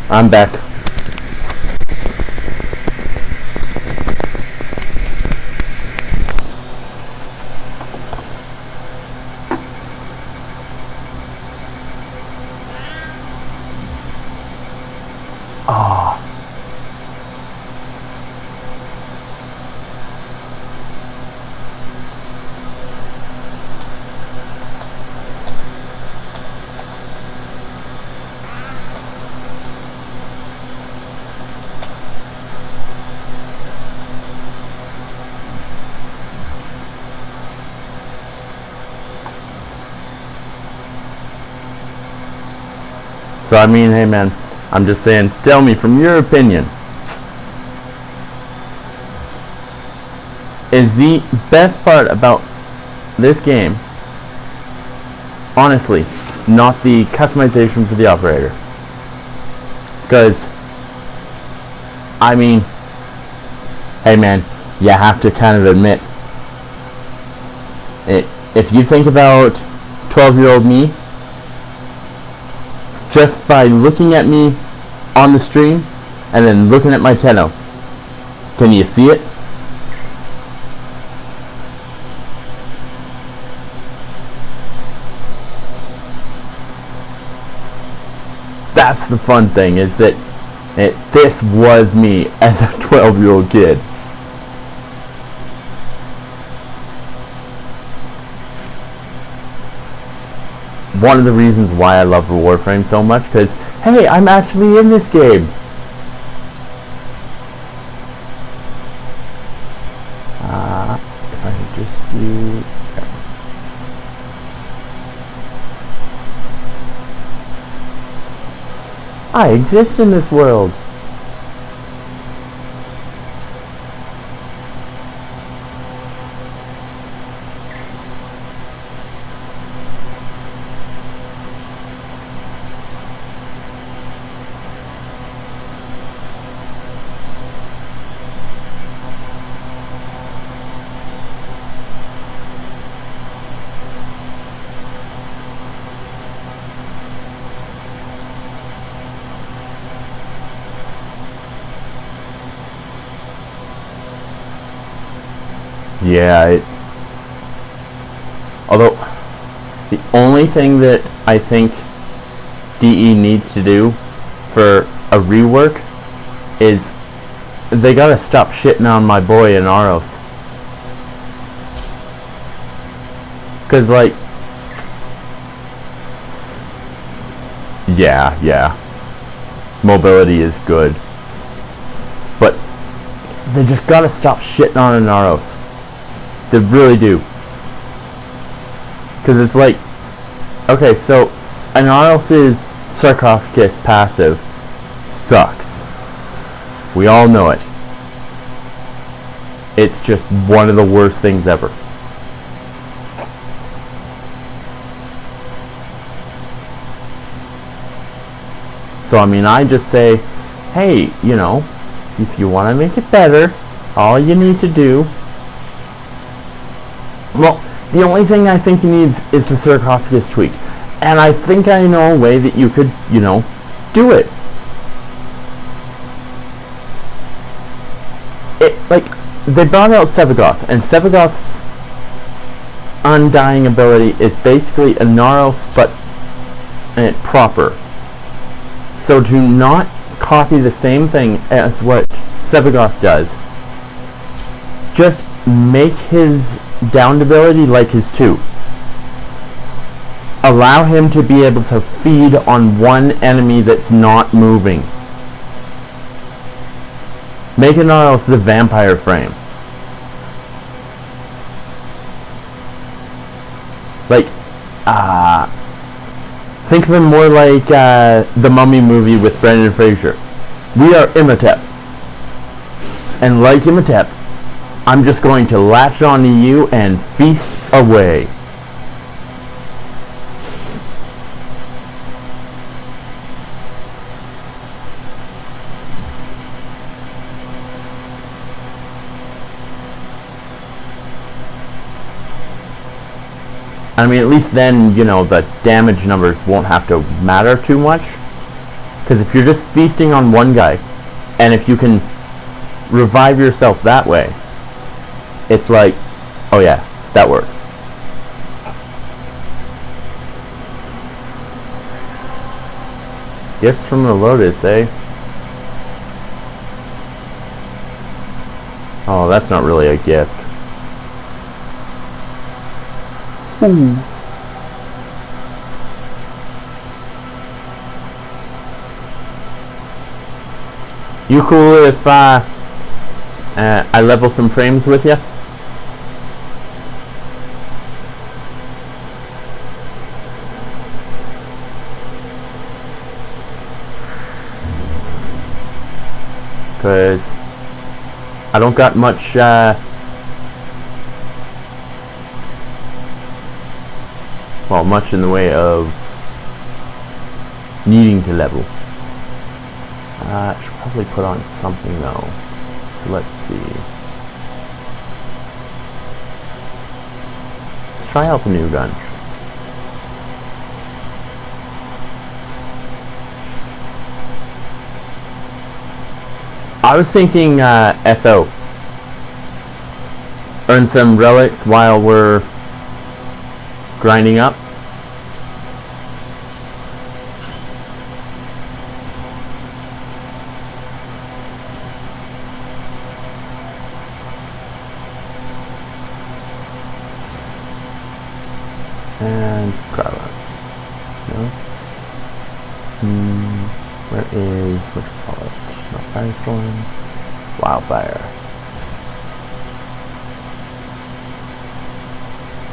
I'm back. Ah. So I mean, hey man, I'm just saying, tell me from your opinion, is the best part about this game, honestly, not the customization for the operator? Because, I mean, hey man, you have to kind of admit, if you think about 12-year-old me, just by looking at me on the stream and then looking at my Tenno, can you see it? That's the fun thing, is that this was me as a 12-year-old kid. One of the reasons why I love Warframe so much, because hey, I'm actually in this game. If I could just do. I exist in this world. Yeah, although the only thing that I think DE needs to do for a rework is they gotta stop shitting on my boy Inaros. Cause like, yeah, mobility is good, but they just gotta stop shitting on Inaros. They really do. Because it's like, okay, so Inaros' sarcophagus passive sucks. We all know it. It's just one of the worst things ever. So I mean, I just say, hey, you know, if you want to make it better, all you need to do, well, the only thing I think he needs is the sarcophagus tweak. And I think I know a way that you could, you know, do it. Like, they brought out Sevagoth, and Sevagoth's undying ability is basically a Inaros, but proper. So to not copy the same thing as what Sevagoth does, just make his downed ability like his 2. Allow him to be able to feed on one enemy that's not moving. Make Inaros the vampire frame. Like, think of him more like the Mummy movie with Brendan Fraser. We are Imhotep. And like Imhotep, I'm just going to latch onto you and feast away. I mean, at least then, you know, the damage numbers won't have to matter too much. Because if you're just feasting on one guy, and if you can revive yourself that way, it's like, oh yeah, that works. Gifts from the Lotus, eh? Oh, that's not really a gift. Ooh. You cool if I level some frames with you? Because I don't got much well, much in the way of needing to level. I should probably put on something though. So let's see. Let's try out the new gun. I was thinking SO. Earn some relics while we're grinding up. And Garlands. No? Where is, what you call it? Not Firestorm. Wildfire.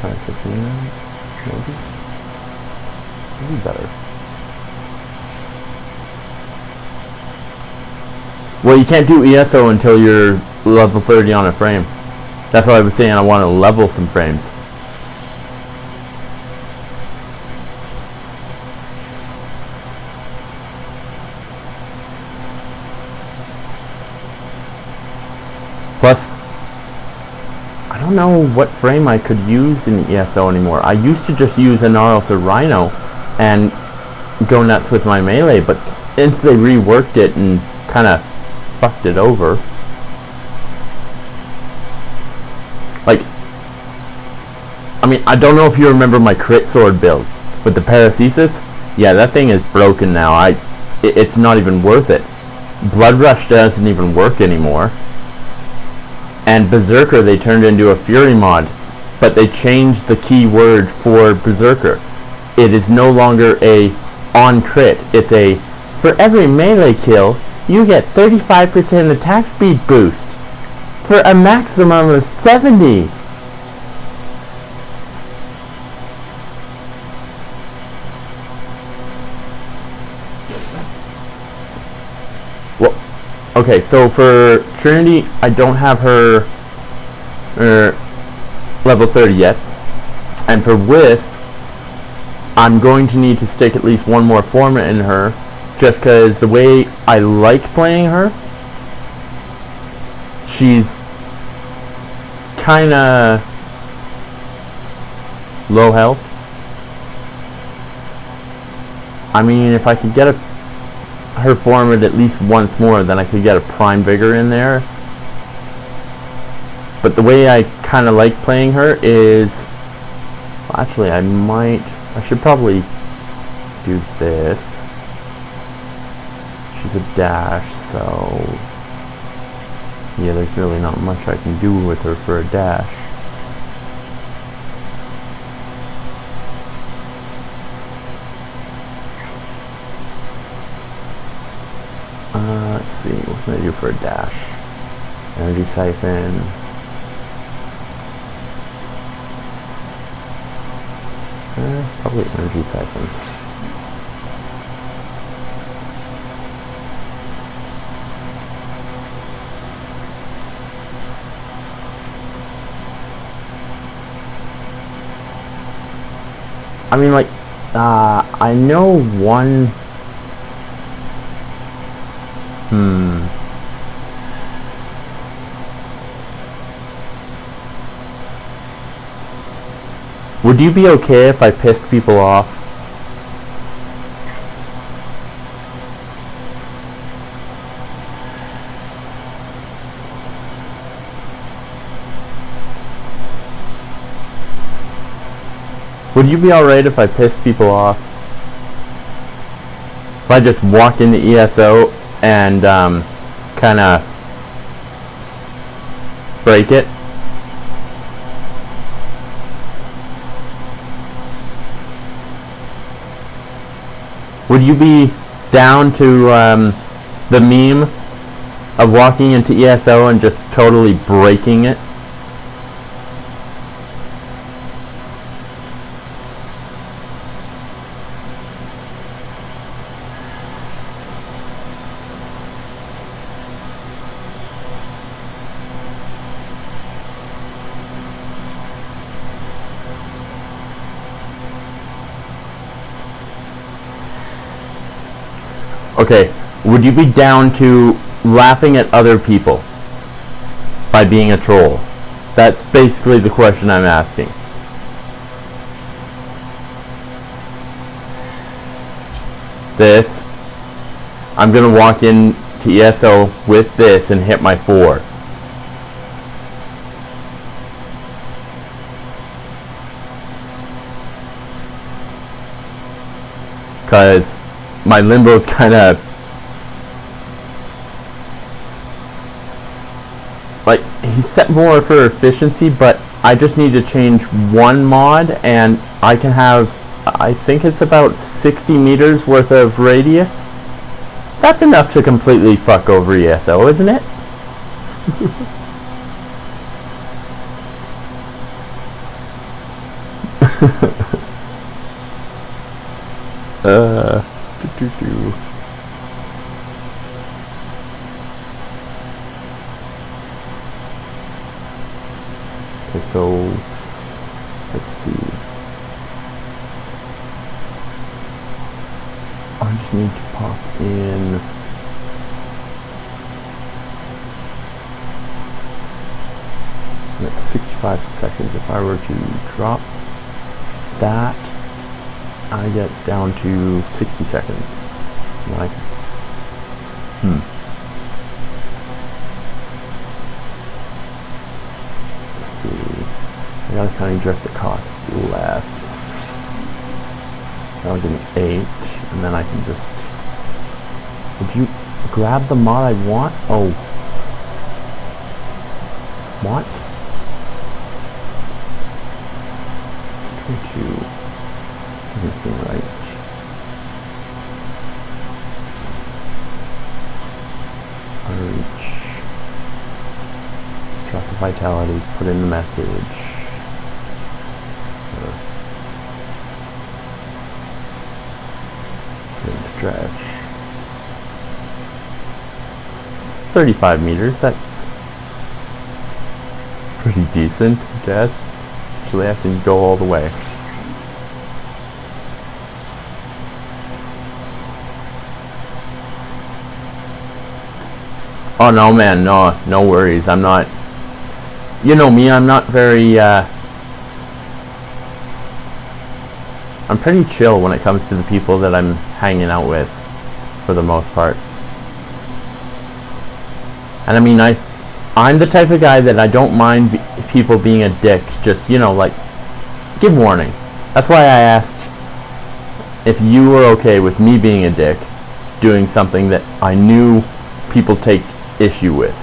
550 units. Maybe better. Well, you can't do ESO until you're level 30 on a frame. That's why I was saying I want to level some frames. Plus, I don't know what frame I could use in ESO anymore. I used to just use a Naros or Rhino and go nuts with my melee, but since they reworked it and kind of fucked it over, like, I mean, I don't know if you remember my crit sword build with the Paracesis. Yeah, that thing is broken now. It's not even worth it. Blood Rush doesn't even work anymore. And Berserker they turned into a Fury mod, but they changed the keyword for Berserker. It is no longer a on crit, it's a for every melee kill you get 35% attack speed boost for a maximum of 70. Well, okay, so for Trinity, I don't have her level 30 yet. And for Wisp, I'm going to need to stick at least one more format in her, just because the way I like playing her, she's kinda low health. I mean, if I could get her format at least once more, then I could get a Prime Vigor in there. But the way I kind of like playing her is, well, actually I should probably do this. She's a dash, so yeah, there's really not much I can do with her for a dash. Let's see, what can I do for a dash? Energy Siphon. Probably Energy Siphon. I mean, like, I know one. Would you be okay if I pissed people off? Would you be alright if I pissed people off? If I just walk into ESO and kinda break it? Would you be down to the meme of walking into ESO and just totally breaking it? Okay, would you be down to laughing at other people by being a troll? That's basically the question I'm asking. This, I'm gonna walk in to ESO with this and hit my 4. Cause my limbo's kinda like, he's set more for efficiency, but I just need to change one mod and I can have, I think it's about 60 meters worth of radius. That's enough to completely fuck over ESO, isn't it? Okay, so let's see. I just need to pop in that's 65 seconds. If I were to drop that, I get down to 60 seconds. Like, let's see. I got a counting drift that costs less. That'll give me 8, and then I can just. Would you grab the mod I want? Oh. What? 22. Doesn't seem right. Outreach. Drop the vitality, put in the message. Good stretch. It's 35 meters, that's pretty decent, I guess. Actually, I can go all the way. Oh no, man, no worries. I'm not, you know me, I'm not very, I'm pretty chill when it comes to the people that I'm hanging out with, for the most part. And I mean, I'm the type of guy that I don't mind people being a dick, just, you know, like, give warning. That's why I asked if you were okay with me being a dick, doing something that I knew people take issue with.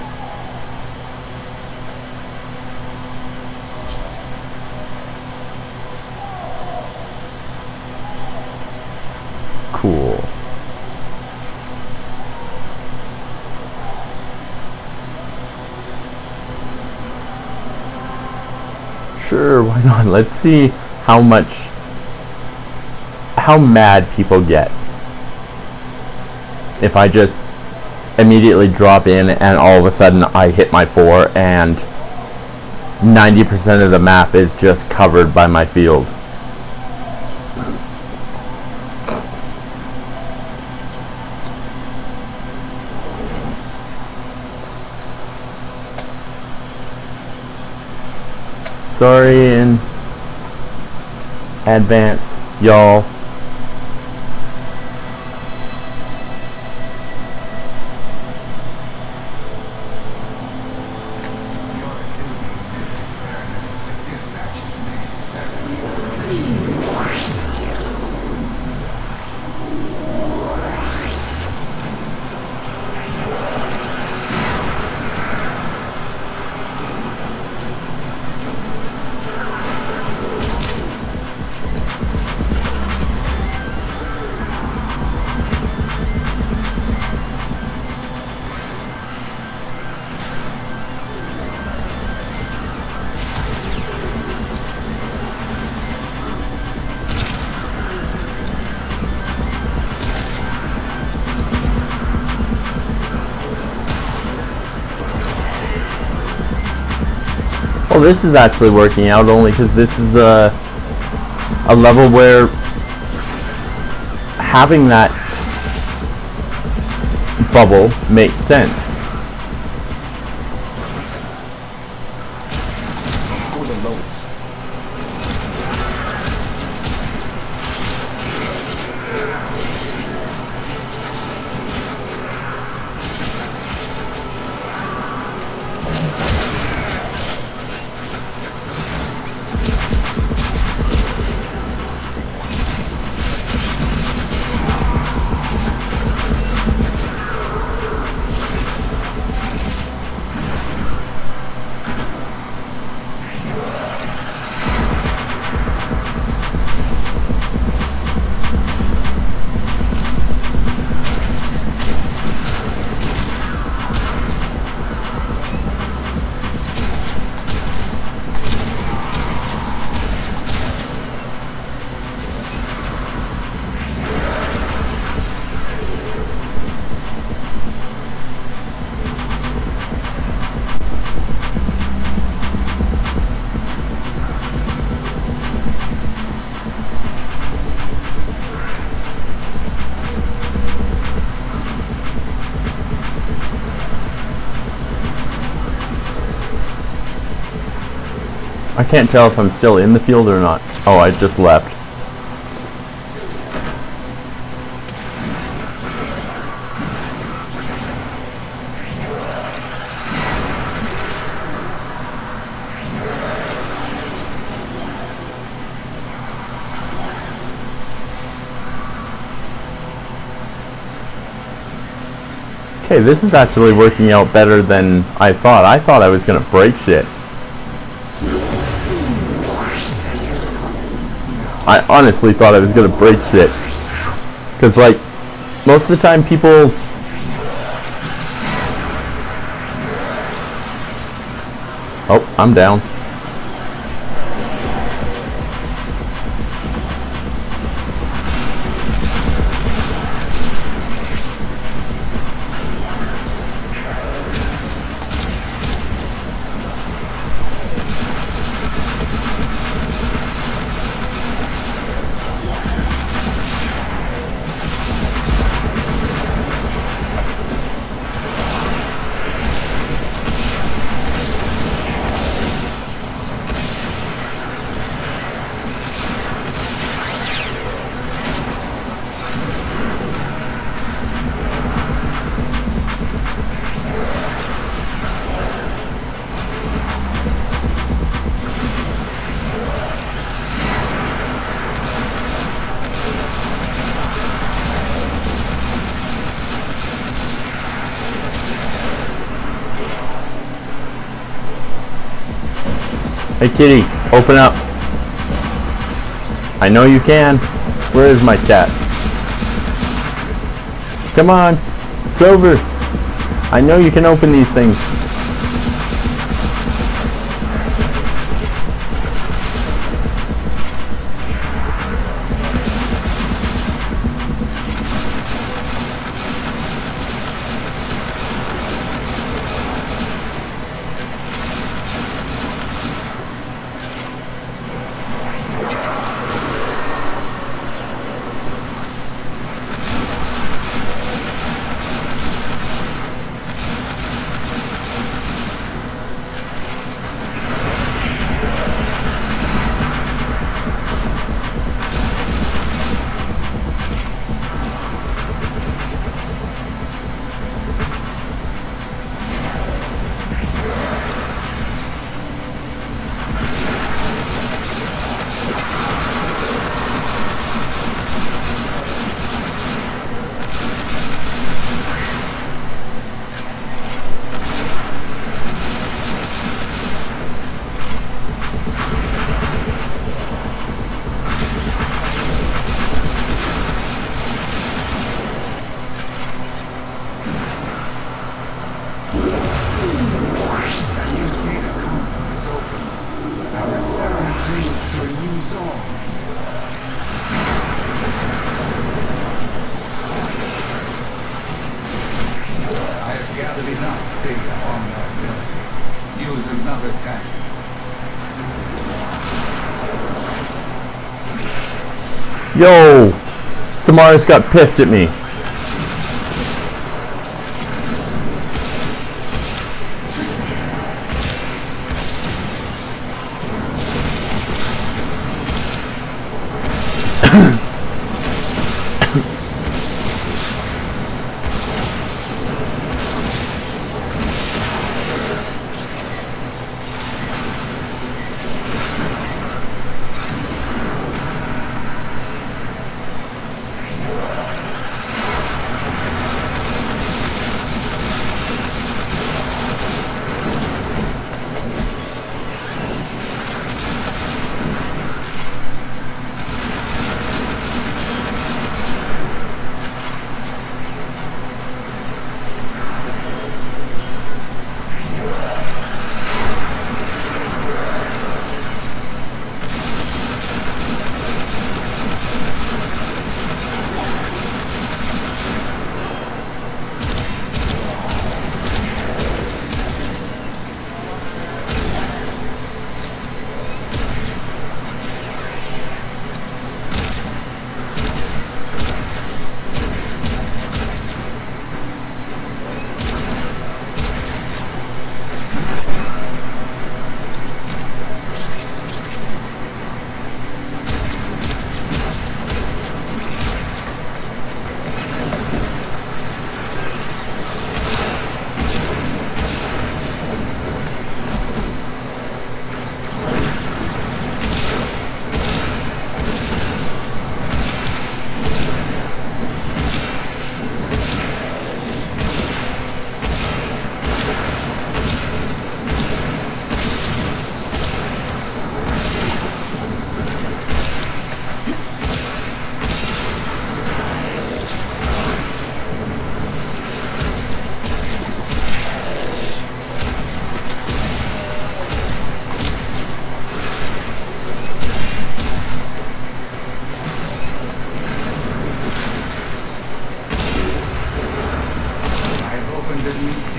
Cool. Sure, why not? Let's see how mad people get if I just immediately drop in and all of a sudden I hit my 4 and 90% of the map is just covered by my field. Sorry in advance, y'all. Well, this is actually working out only because this is a level where having that bubble makes sense. I can't tell if I'm still in the field or not. Oh, I just left. Okay, this is actually working out better than I thought. I thought I was gonna break shit. I honestly thought I was gonna break shit. Cause like, most of the time people... Oh, I'm down. Hey kitty, open up. I know you can. Where is my cat? Come on, Clover. I know you can open these things. zone. I have gathered enough data on that ability. Use another tactic. Yo! Samaras got pissed at me.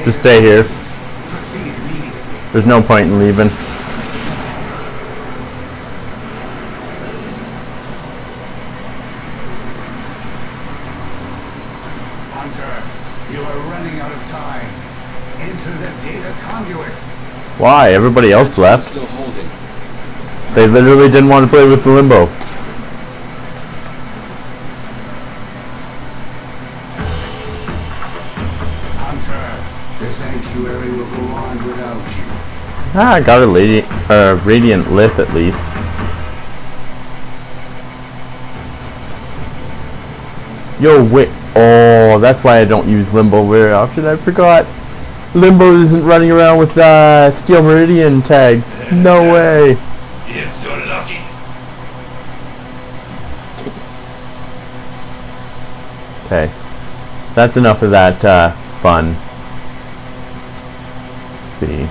Just stay here. There's no point in leaving. Hunter, you are running out of time. Enter the data conduit. Why? Everybody else left. They literally didn't want to play with the limbo. Hunter, the sanctuary will go on without you. Ah, I got a radiant lith at least. Yo, wait. Oh, that's why I don't use limbo very often. I forgot. Limbo isn't running around with Steel Meridian tags. No way. You're so lucky. Okay. That's enough of that fun. Let's see.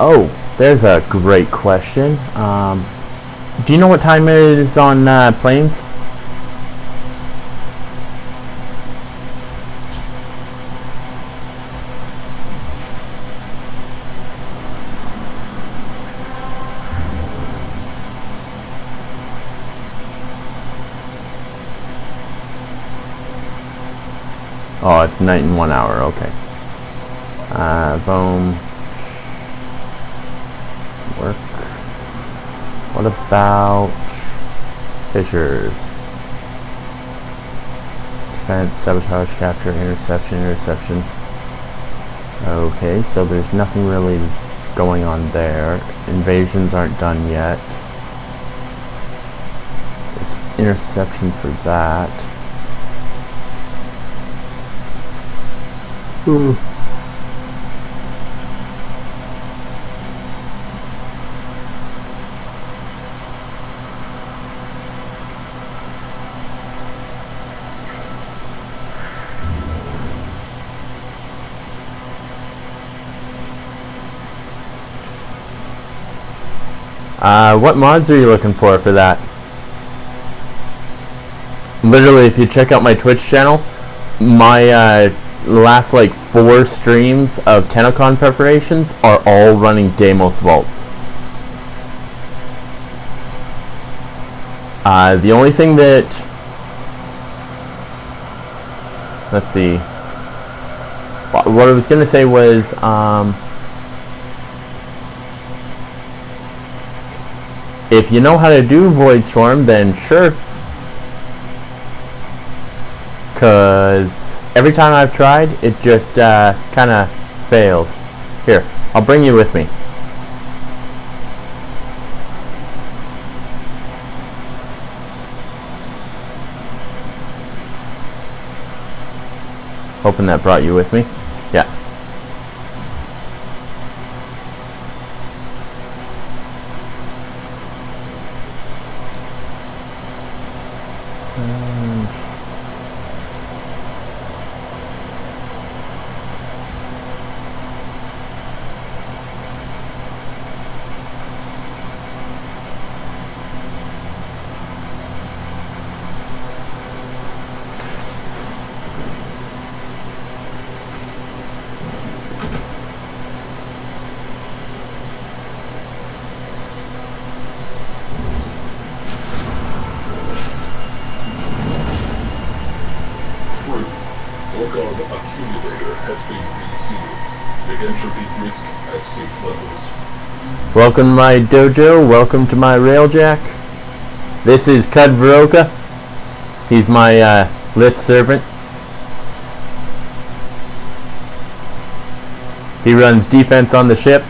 Oh, there's a great question. Do you know what time it is on planes? Oh, it's night in 1 hour. Okay. Boom. Work. What about fissures? Defense, sabotage, capture, interception. Okay, so there's nothing really going on there. Invasions aren't done yet. It's interception for that. Ooh. What mods are you looking for that? Literally, if you check out my Twitch channel, my last like 4 streams of Tennocon preparations are all running Deimos vaults. The only thing that, let's see, what I was gonna say was if you know how to do Void Storm, then sure, cause every time I've tried, it just kinda fails. Here, I'll bring you with me. Hoping that brought you with me. Yeah. Welcome to my dojo, welcome to my railjack. This is Cud Veroka. He's my lit servant. He runs defense on the ship.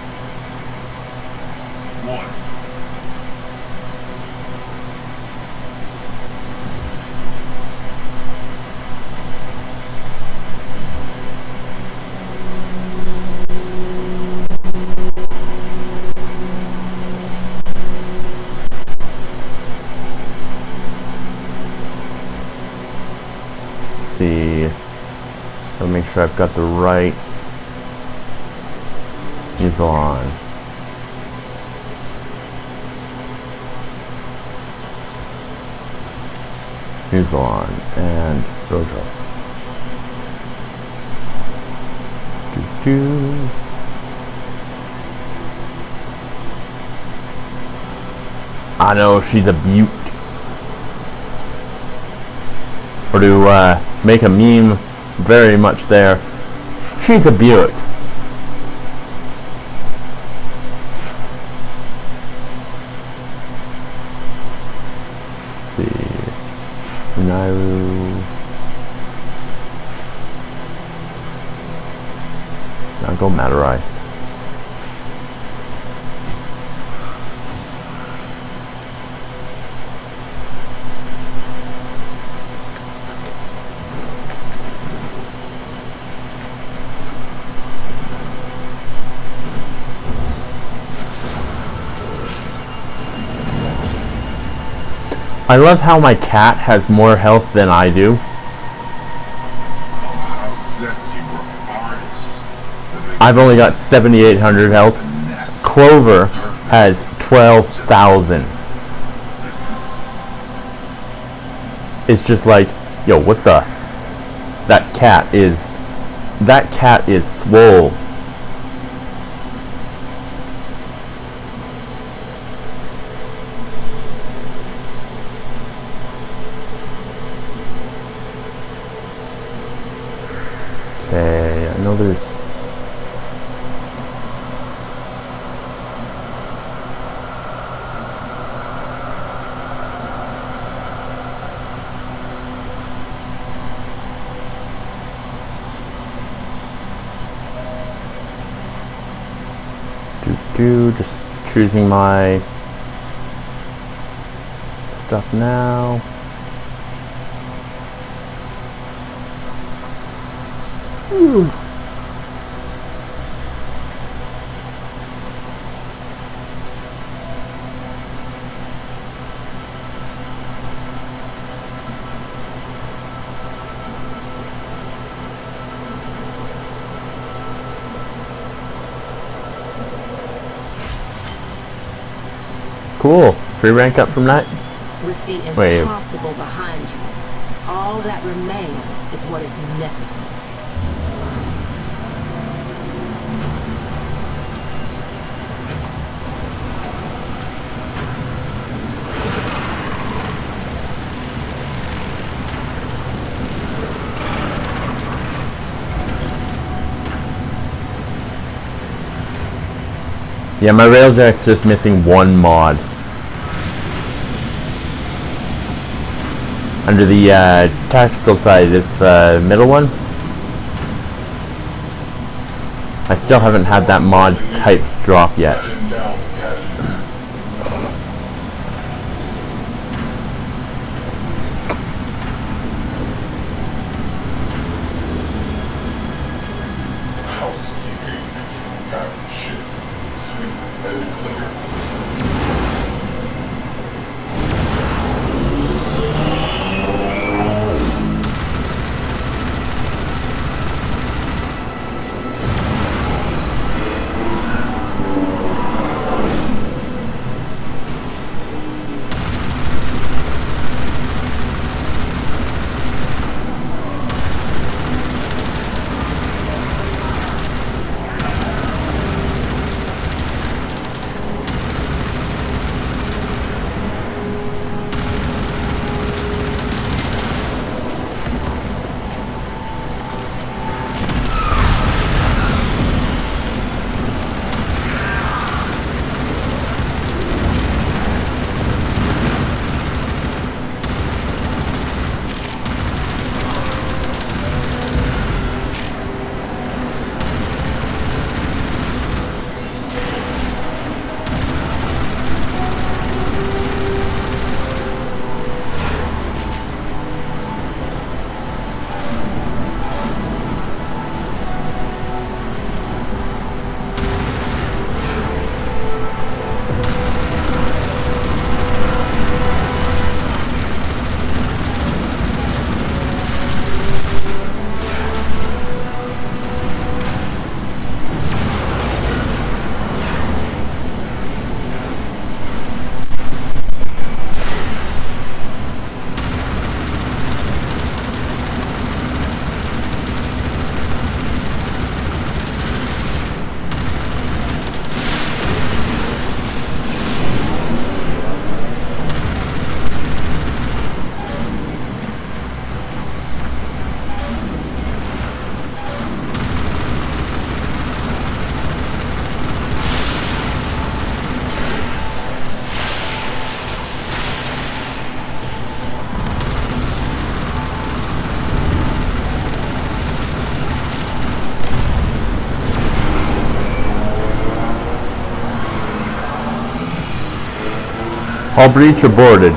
I'll make sure I've got the right Musalon. Musalon and Rojo. I know she's a beaut. Or to make a meme very much there, she's a Buick. Let's see, Nairu. Now go Matarai. I love how my cat has more health than I do. I've only got 7,800 health. Clover has 12,000. It's just like, yo, what the? That cat is swole. Okay, I know there's just choosing my stuff now. Cool. Free rank up from that. With the Wait. impossible behind you, all that remains is what is necessary. Yeah, my railjack's just missing one mod. Under the tactical side, it's the middle one. I still haven't had that mod type drop yet. All breach aborted.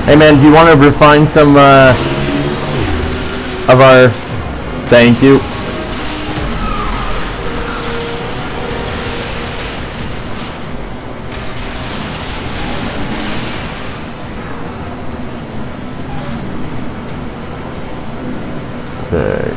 Hey man, do you want to refine some of our... Thank you. Okay.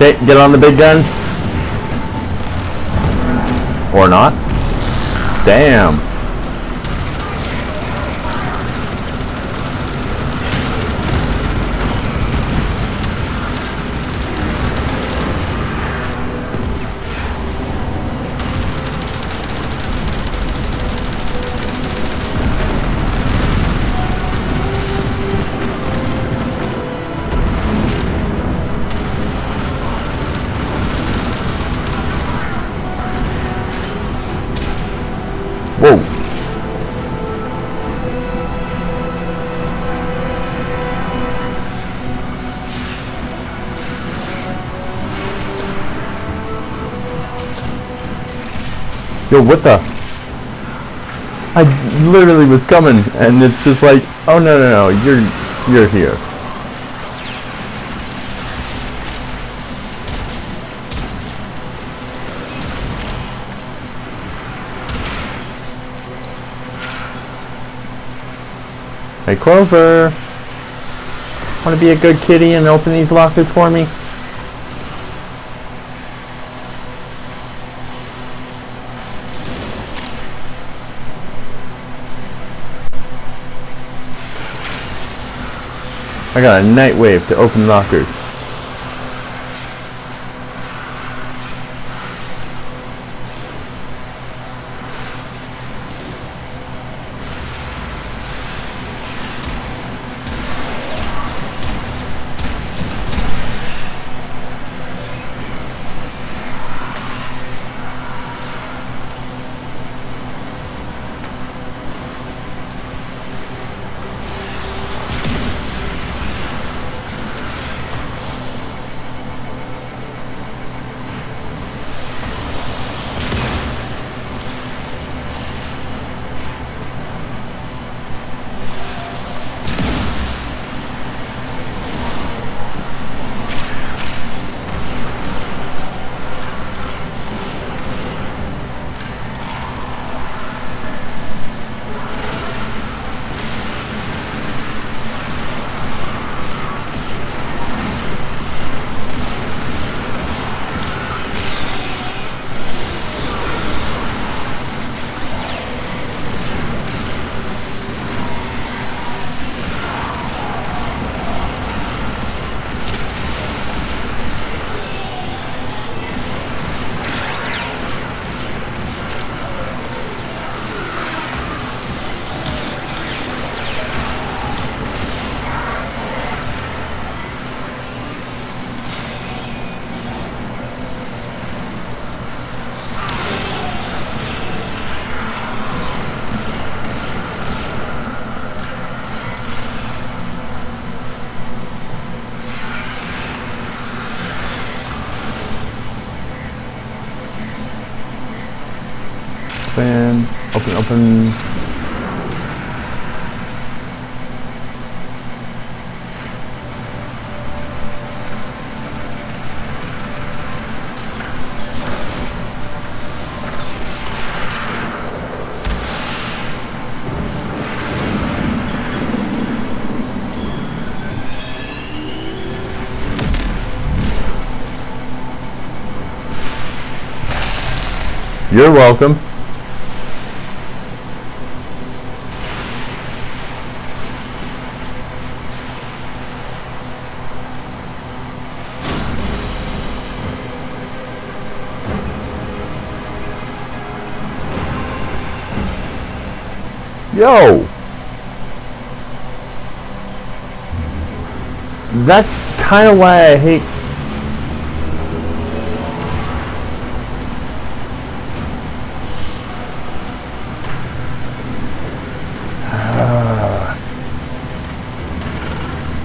Okay, get on the big gun. Or not. Damn. Whoa. Yo, what the? I literally was coming, and it's just like, oh no, you're here. Hey Clover, want to be a good kitty and open these lockers for me? I got a night wave to open lockers. Open. You're welcome. Yo! That's kind of why I hate...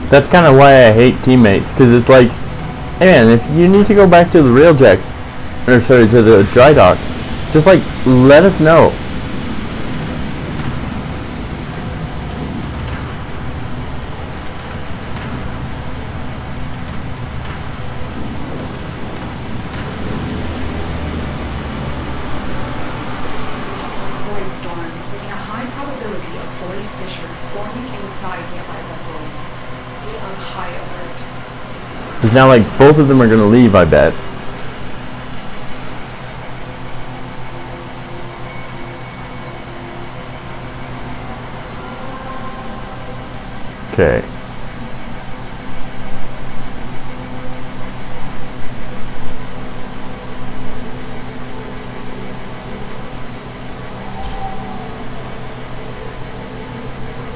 That's kind of why I hate teammates, because it's like, hey man, if you need to go back to the rail jack, or sorry, to the dry dock, just like, let us know. Void storms, leaving a high probability of void fissures forming inside nearby vessels. Be on high alert. Because now, like, both of them are going to leave, I bet. Okay.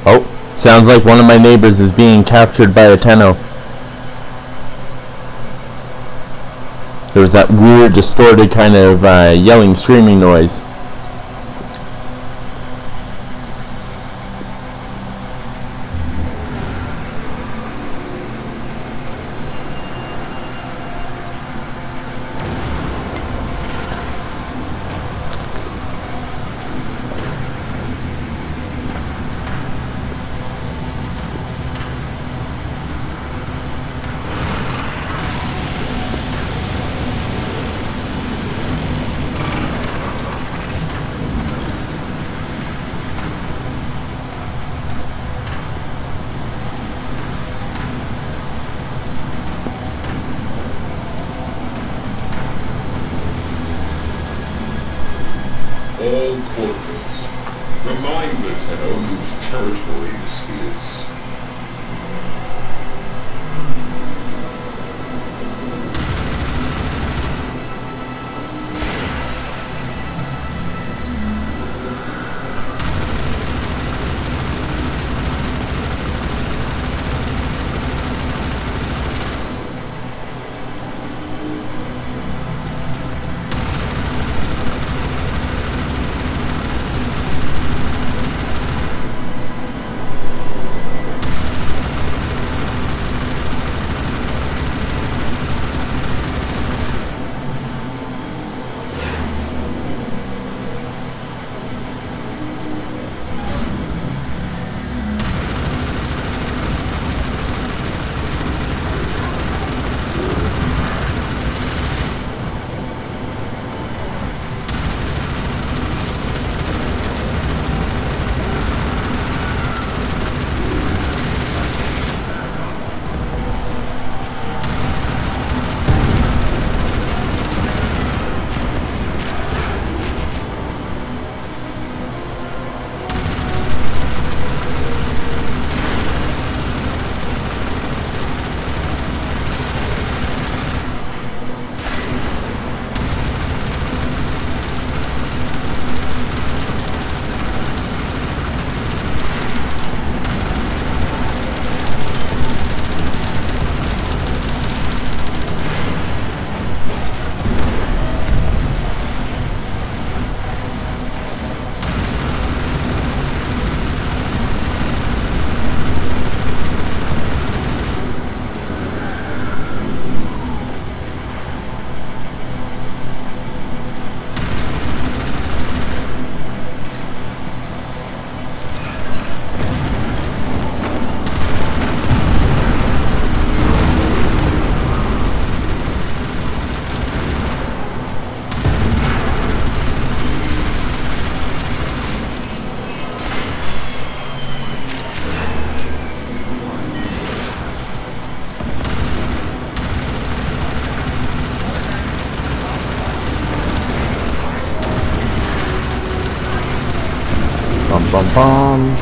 Oh, sounds like one of my neighbors is being captured by a Tenno. There was that weird, distorted kind of yelling, screaming noise. All Corpus. Remind the Tenno whose territory this is. Bum bum.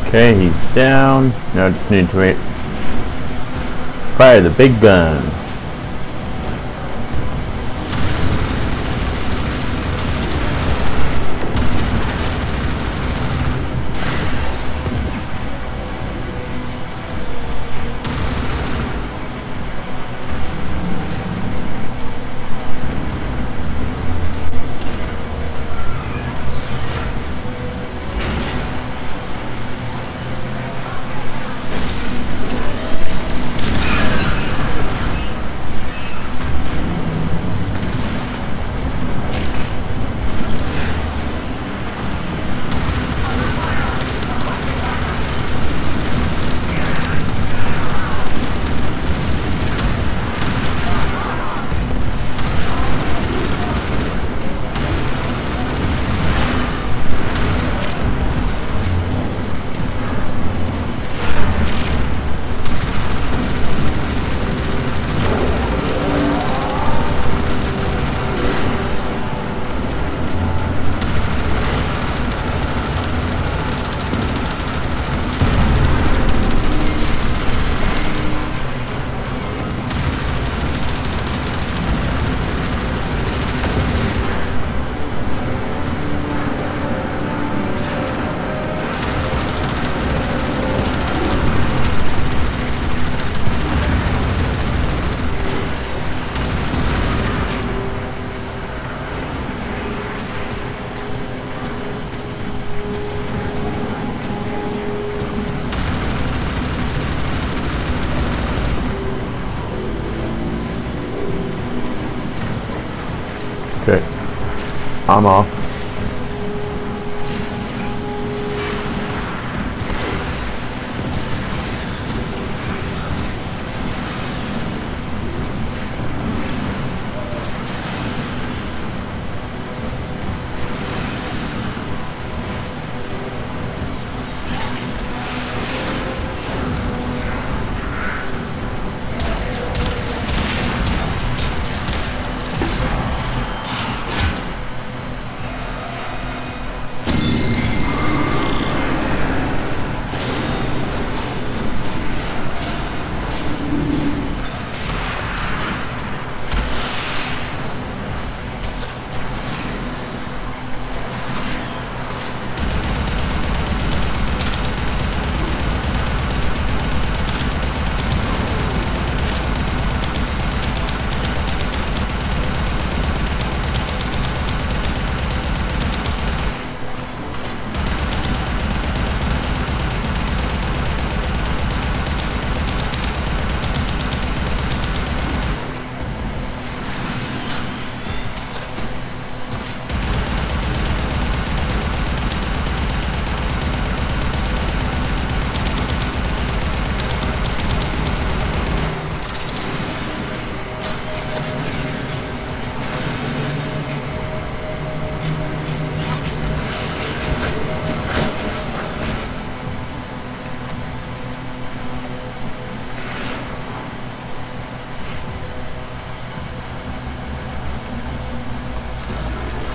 Okay, he's down. Now I just need to wait. Fire the big gun. Okay. I'm off.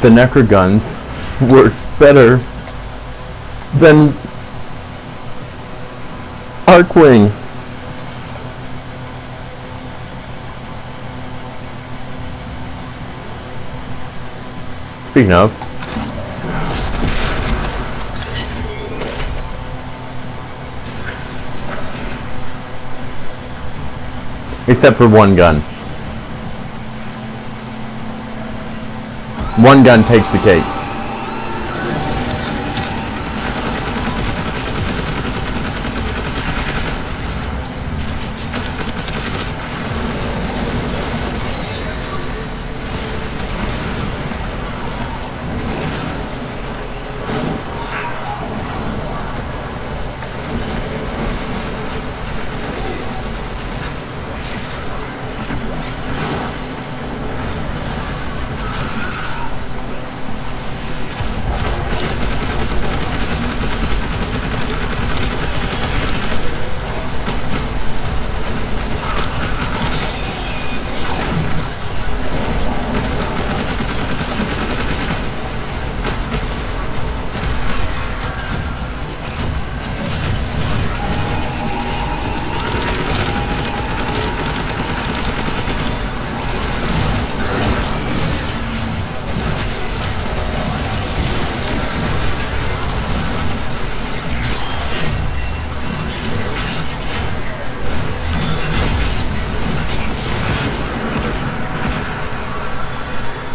The Necro guns were better than Arcwing. Speaking of, except for one gun. One gun takes the cake.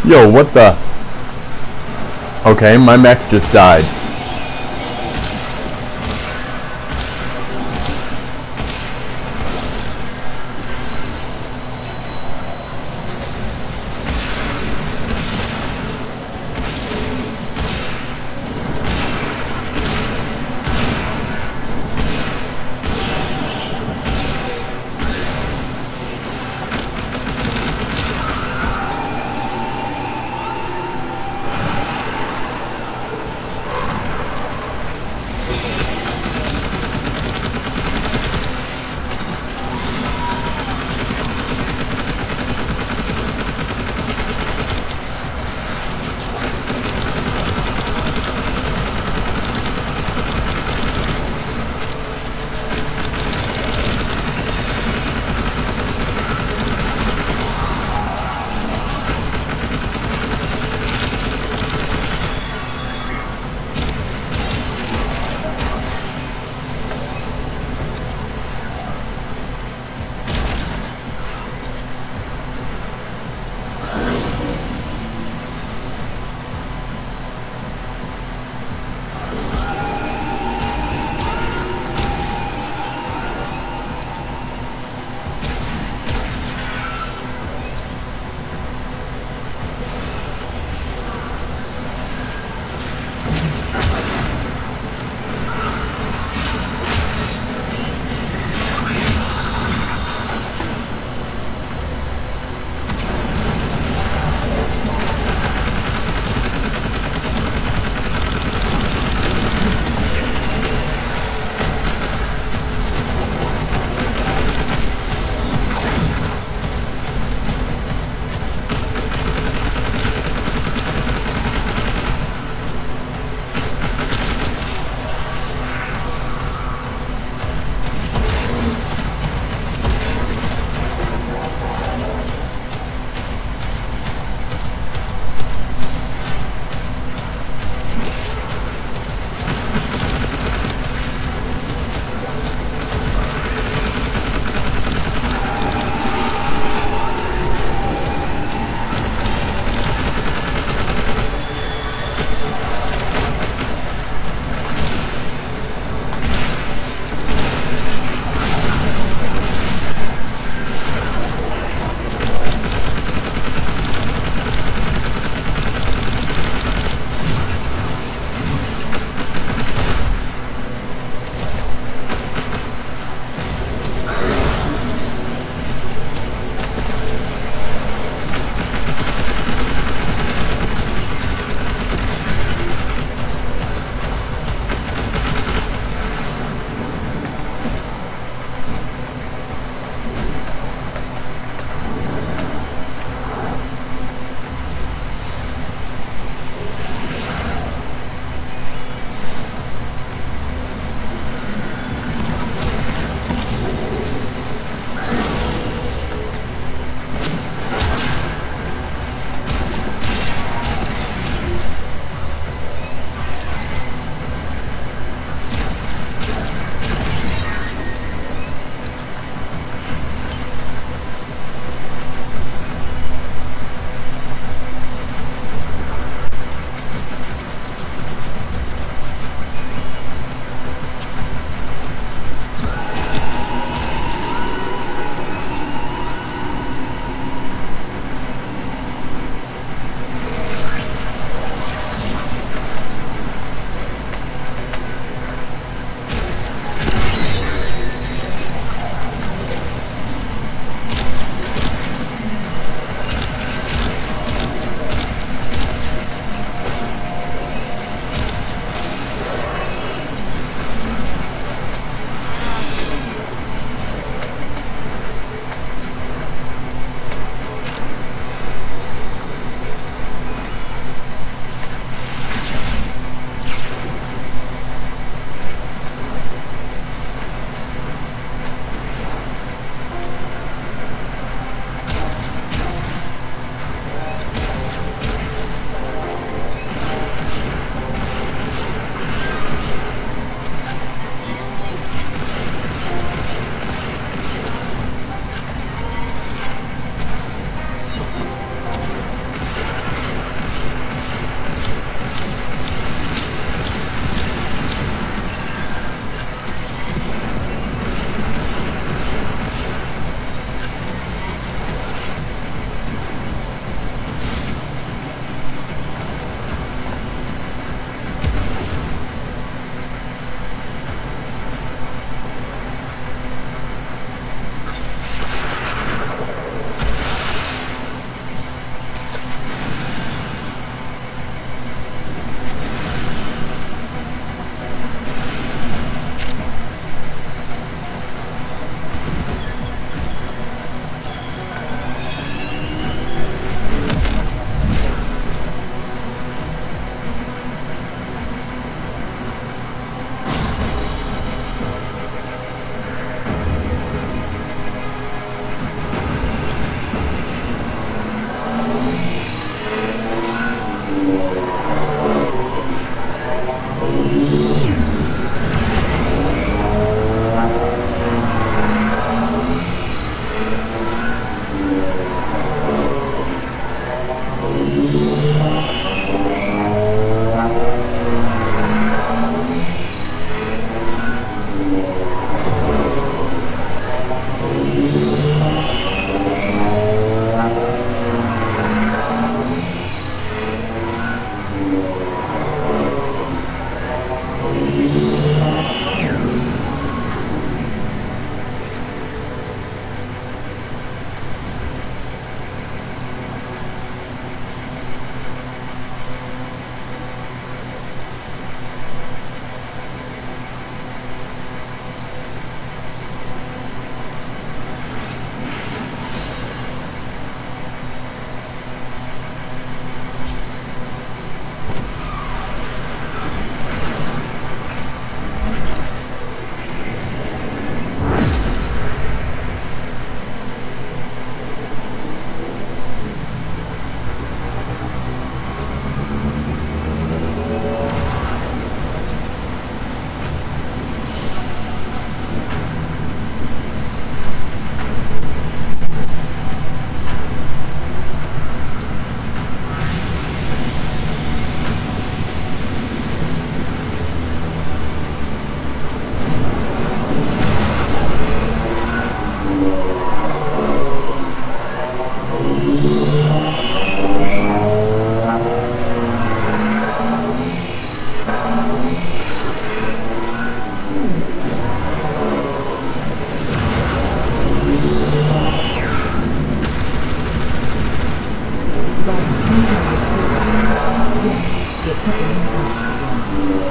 Yo, what the? Okay, my mech just died.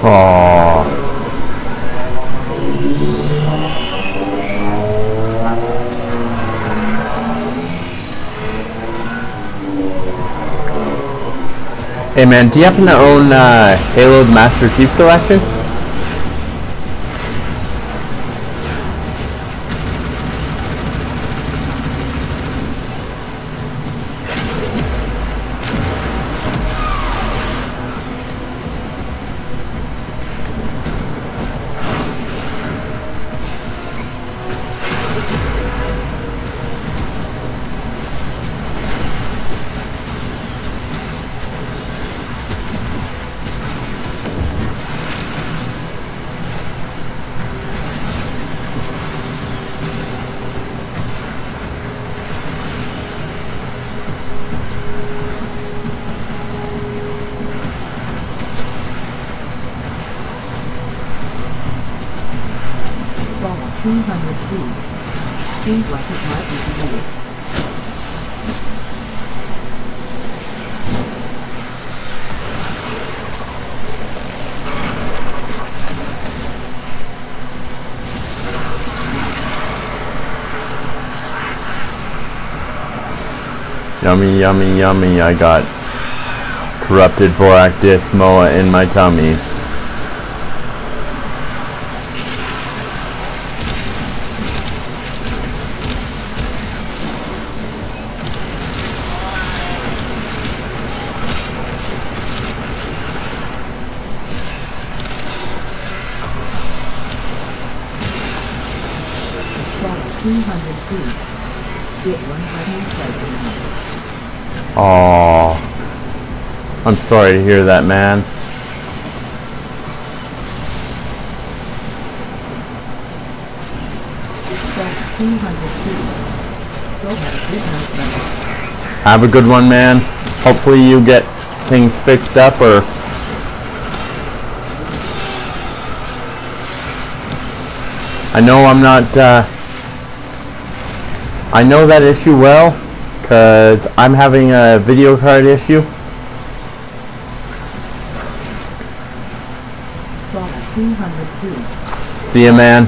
Aww. Hey man, do you happen to own Halo the Master Chief Collection? Saw 200 feet. Seems like it might be here. Yummy, yummy, yummy. I got corrupted Vorak Disc Moa in my tummy. Saw 200 feet. It runs right inside the mouth. Aww. I'm sorry to hear that, man. Saw 200 feet. Go have a good night, brother. Have a good one, man. Hopefully you get things fixed up, or I know I'm not I know that issue well, because I'm having a video card issue. Saw 200 feet. See ya, man.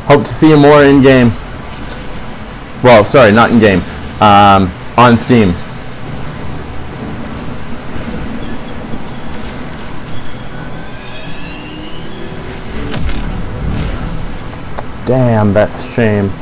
Hope to see you more in game. Well, sorry, not in game. On Steam. Damn, that's a shame.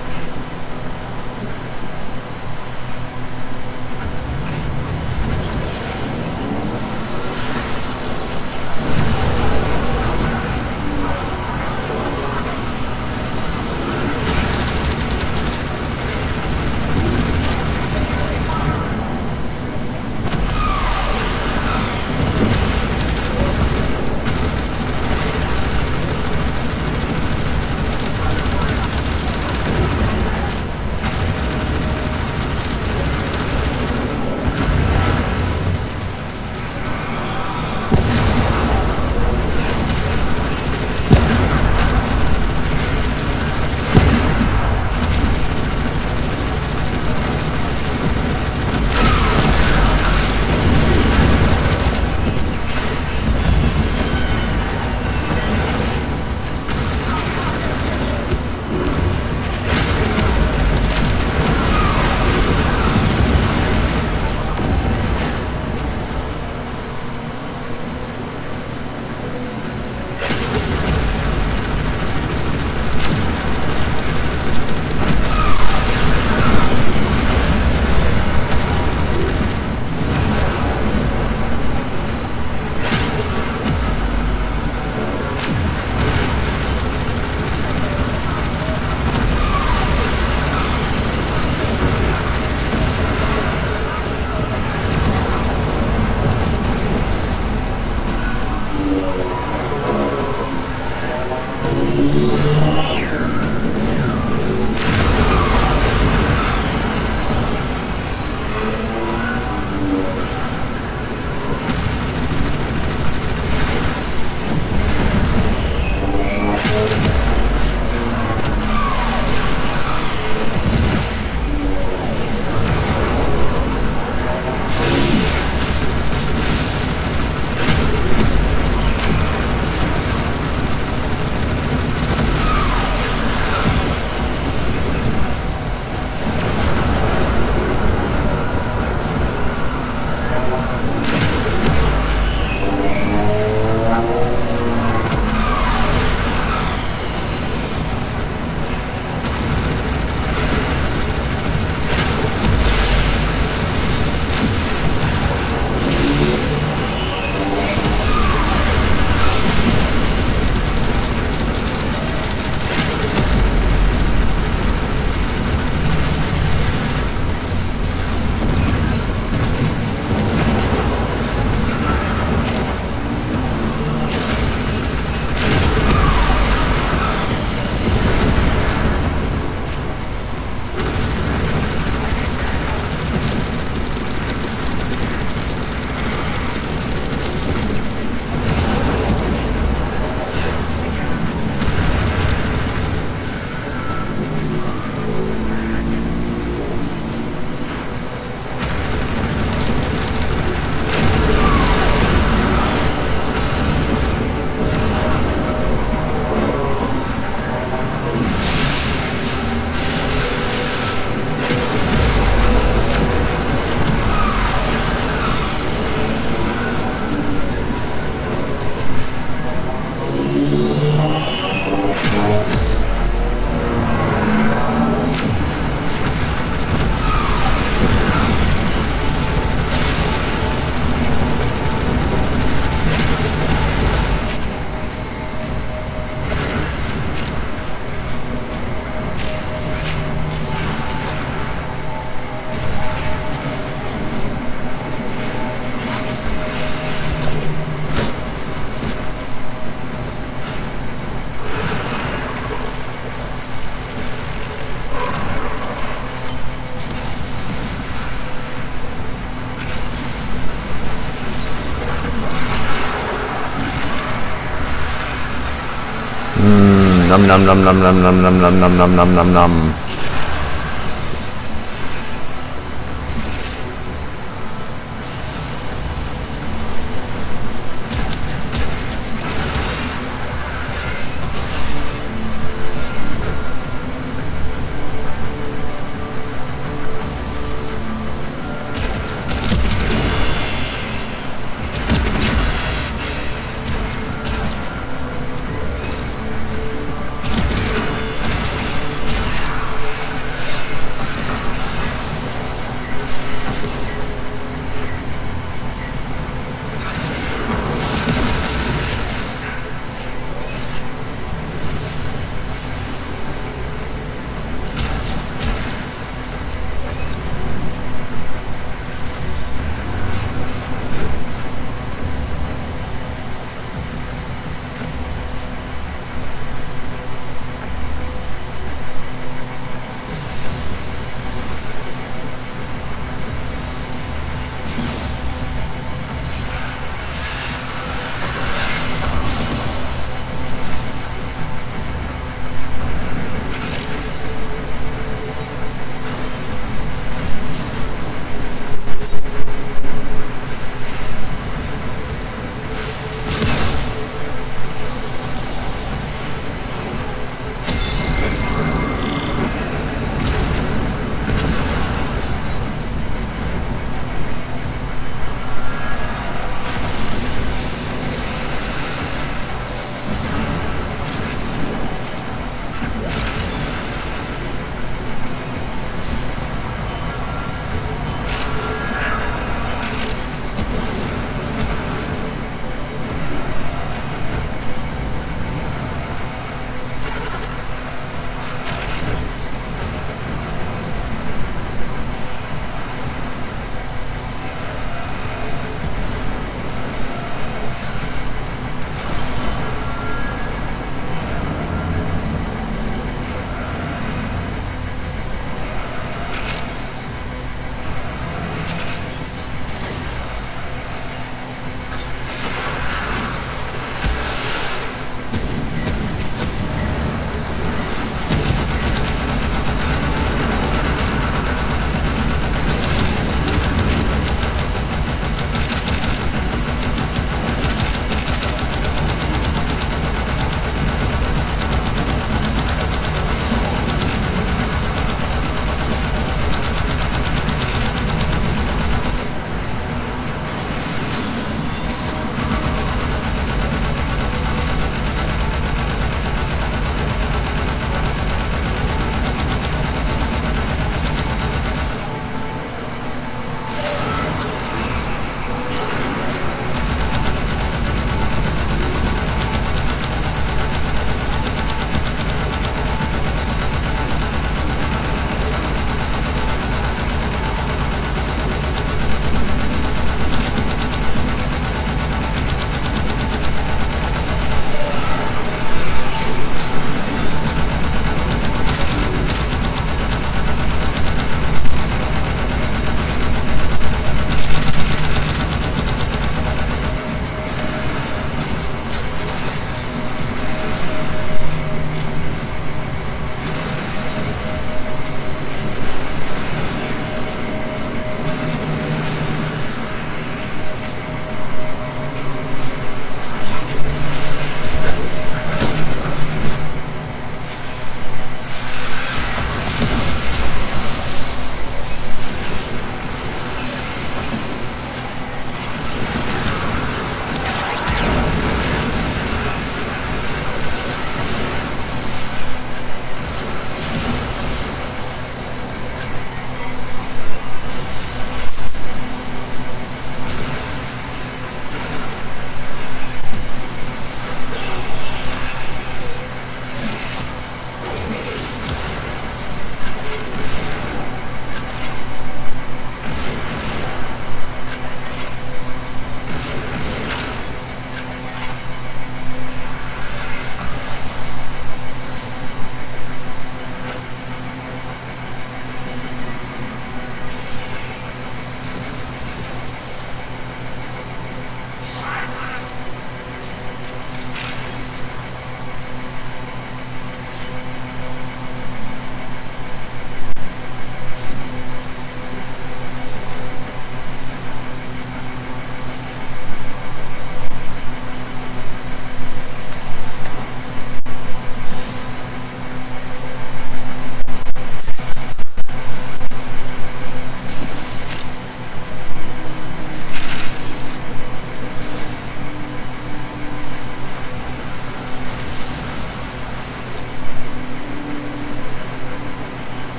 Nom nom nom nom nom nom nom nom nom nom nom nom nom.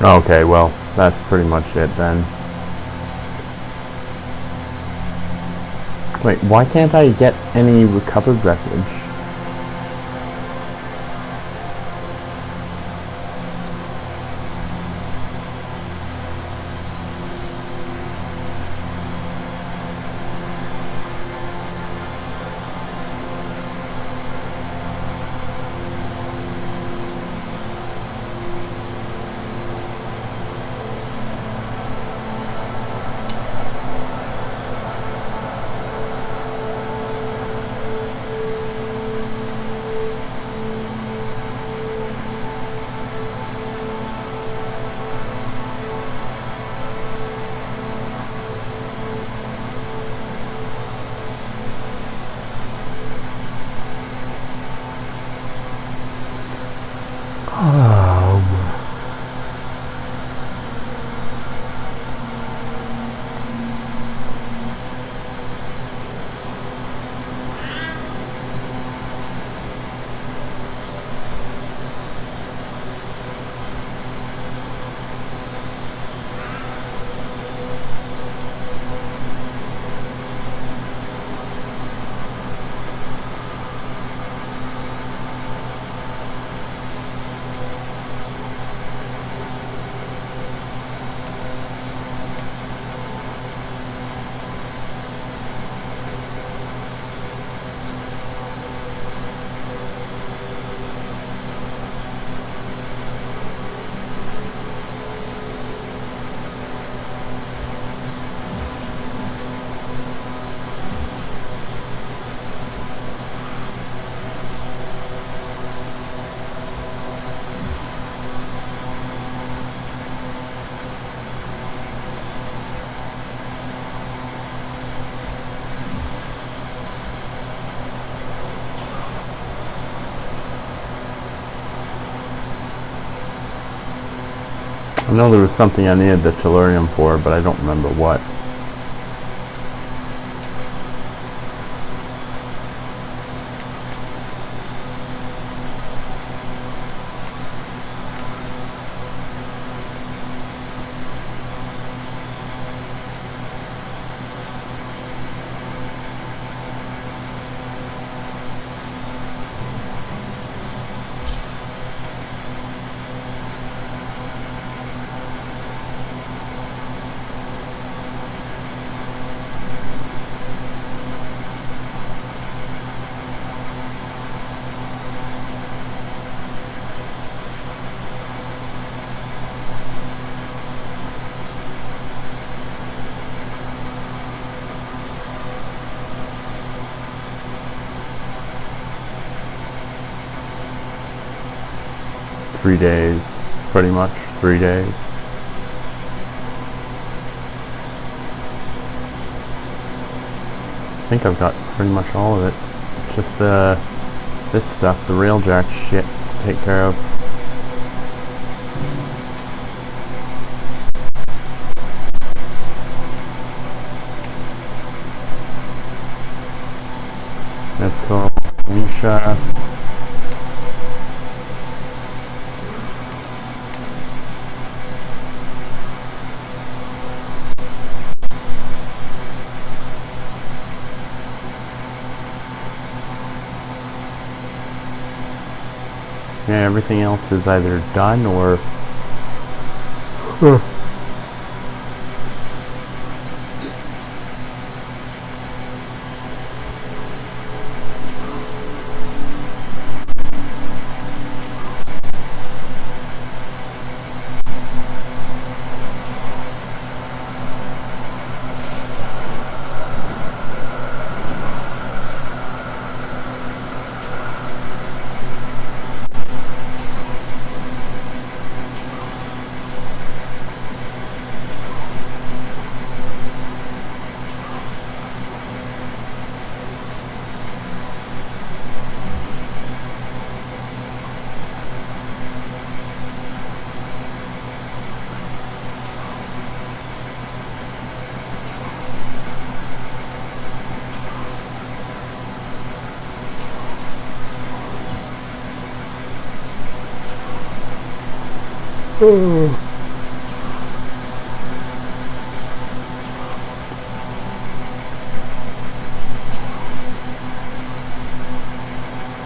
Okay, well, that's pretty much it then. Wait, why can't I get any recovered wreckage? know there was something I needed the tellurium for, but I don't remember what. Three days, pretty much 3 days. I think I've got pretty much all of it. Just this stuff, the railjack shit to take care of. That's all, Misha. Yeah, everything else is either done or...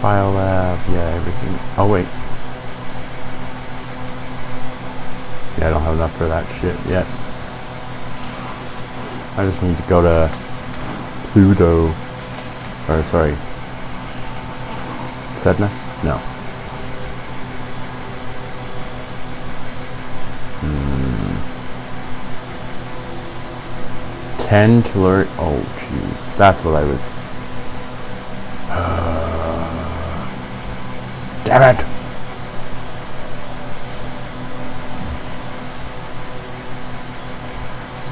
Biolab, yeah, everything. Oh wait. Yeah, I don't have enough for that shit yet. I just need to go to Pluto. Or sorry. Sedna? No. 10 to learn. Oh, jeez. That's what I was. Damn it!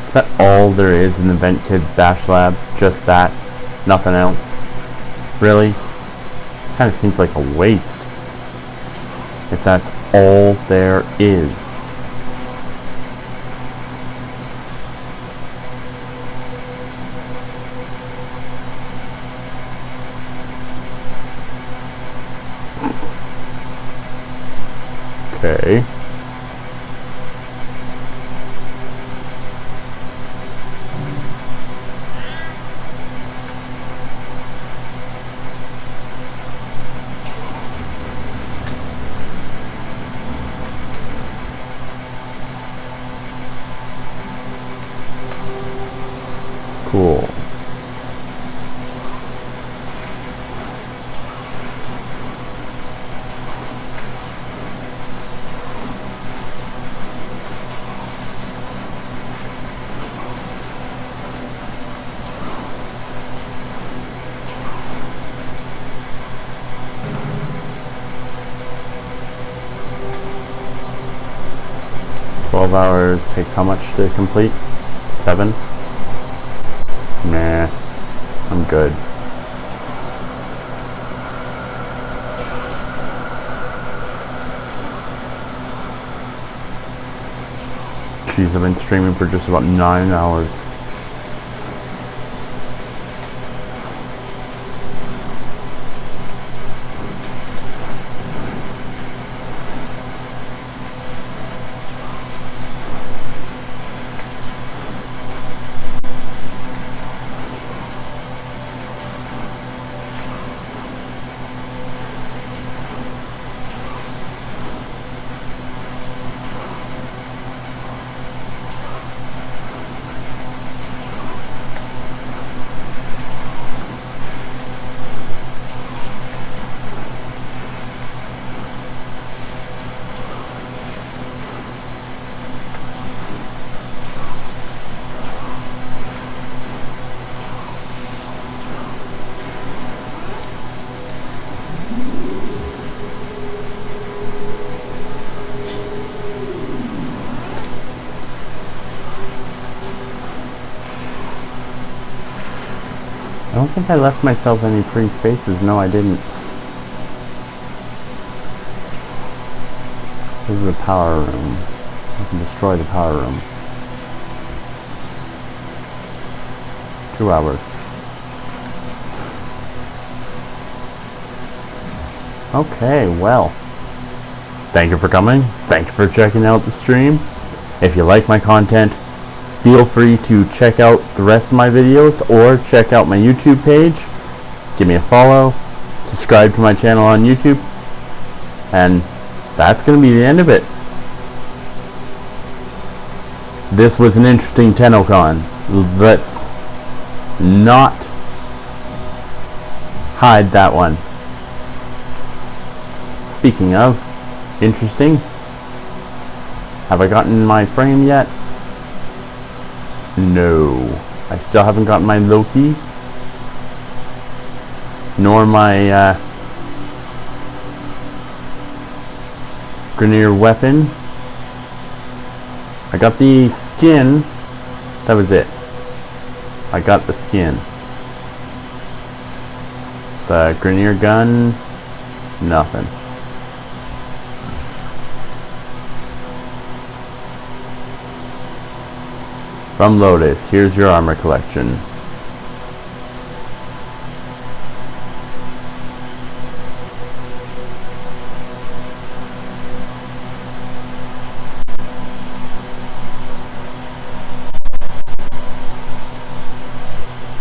Is that all there is in the Vent Kids Bash Lab? Just that? Nothing else? Really? Kinda seems like a waste. If that's all there is. Okay. Cool. Hours takes how much to complete? 7? Nah, I'm good. Jeez, I've been streaming for just about 9 hours. I don't think I left myself any free spaces. No, I didn't. This is the power room. I can destroy the power room. 2 hours. Okay, well. Thank you for coming. Thank you for checking out the stream. If you like my content, feel free to check out the rest of my videos or check out my YouTube page. Give me a follow, subscribe to my channel on YouTube, and that's going to be the end of it. This was an interesting Tennocon. Let's not hide that one. Speaking of interesting, have I gotten my frame yet? No, I still haven't gotten my Loki, nor my Grineer weapon. I got the skin, that was it. I got the skin. The Grineer gun, nothing. From Lotus, here's your armor collection.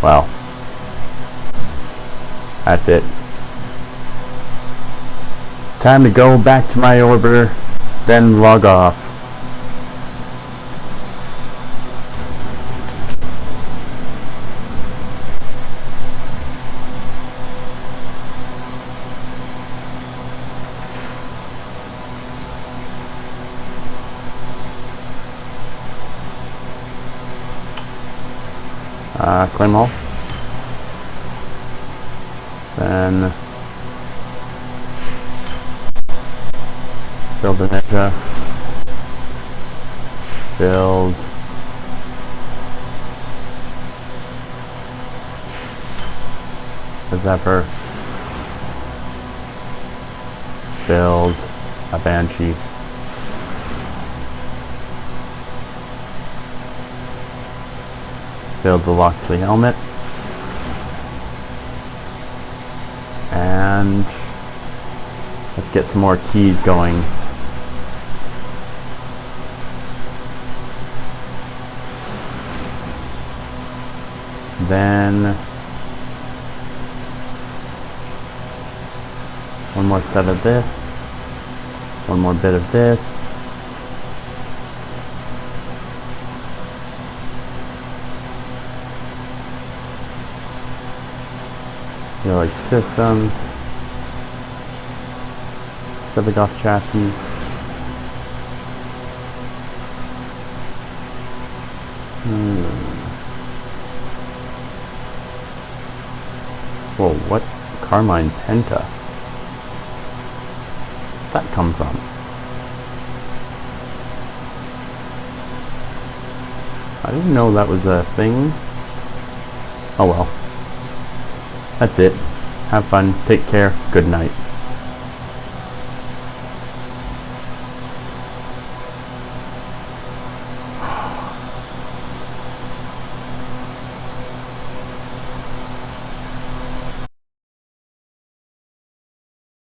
Well, that's it. Time to go back to my orbiter, then log off. Claim all. Then build the ninja. Build a Zephyr. Build a Banshee. Build the Loxley helmet, and let's get some more keys going. Then one more set of this, one more bit of this. Like systems, Sevagoth chassis, Whoa, what? Carmine Penta? Where's that come from? I didn't know that was a thing. Oh well. That's it. Have fun. Take care. Good night.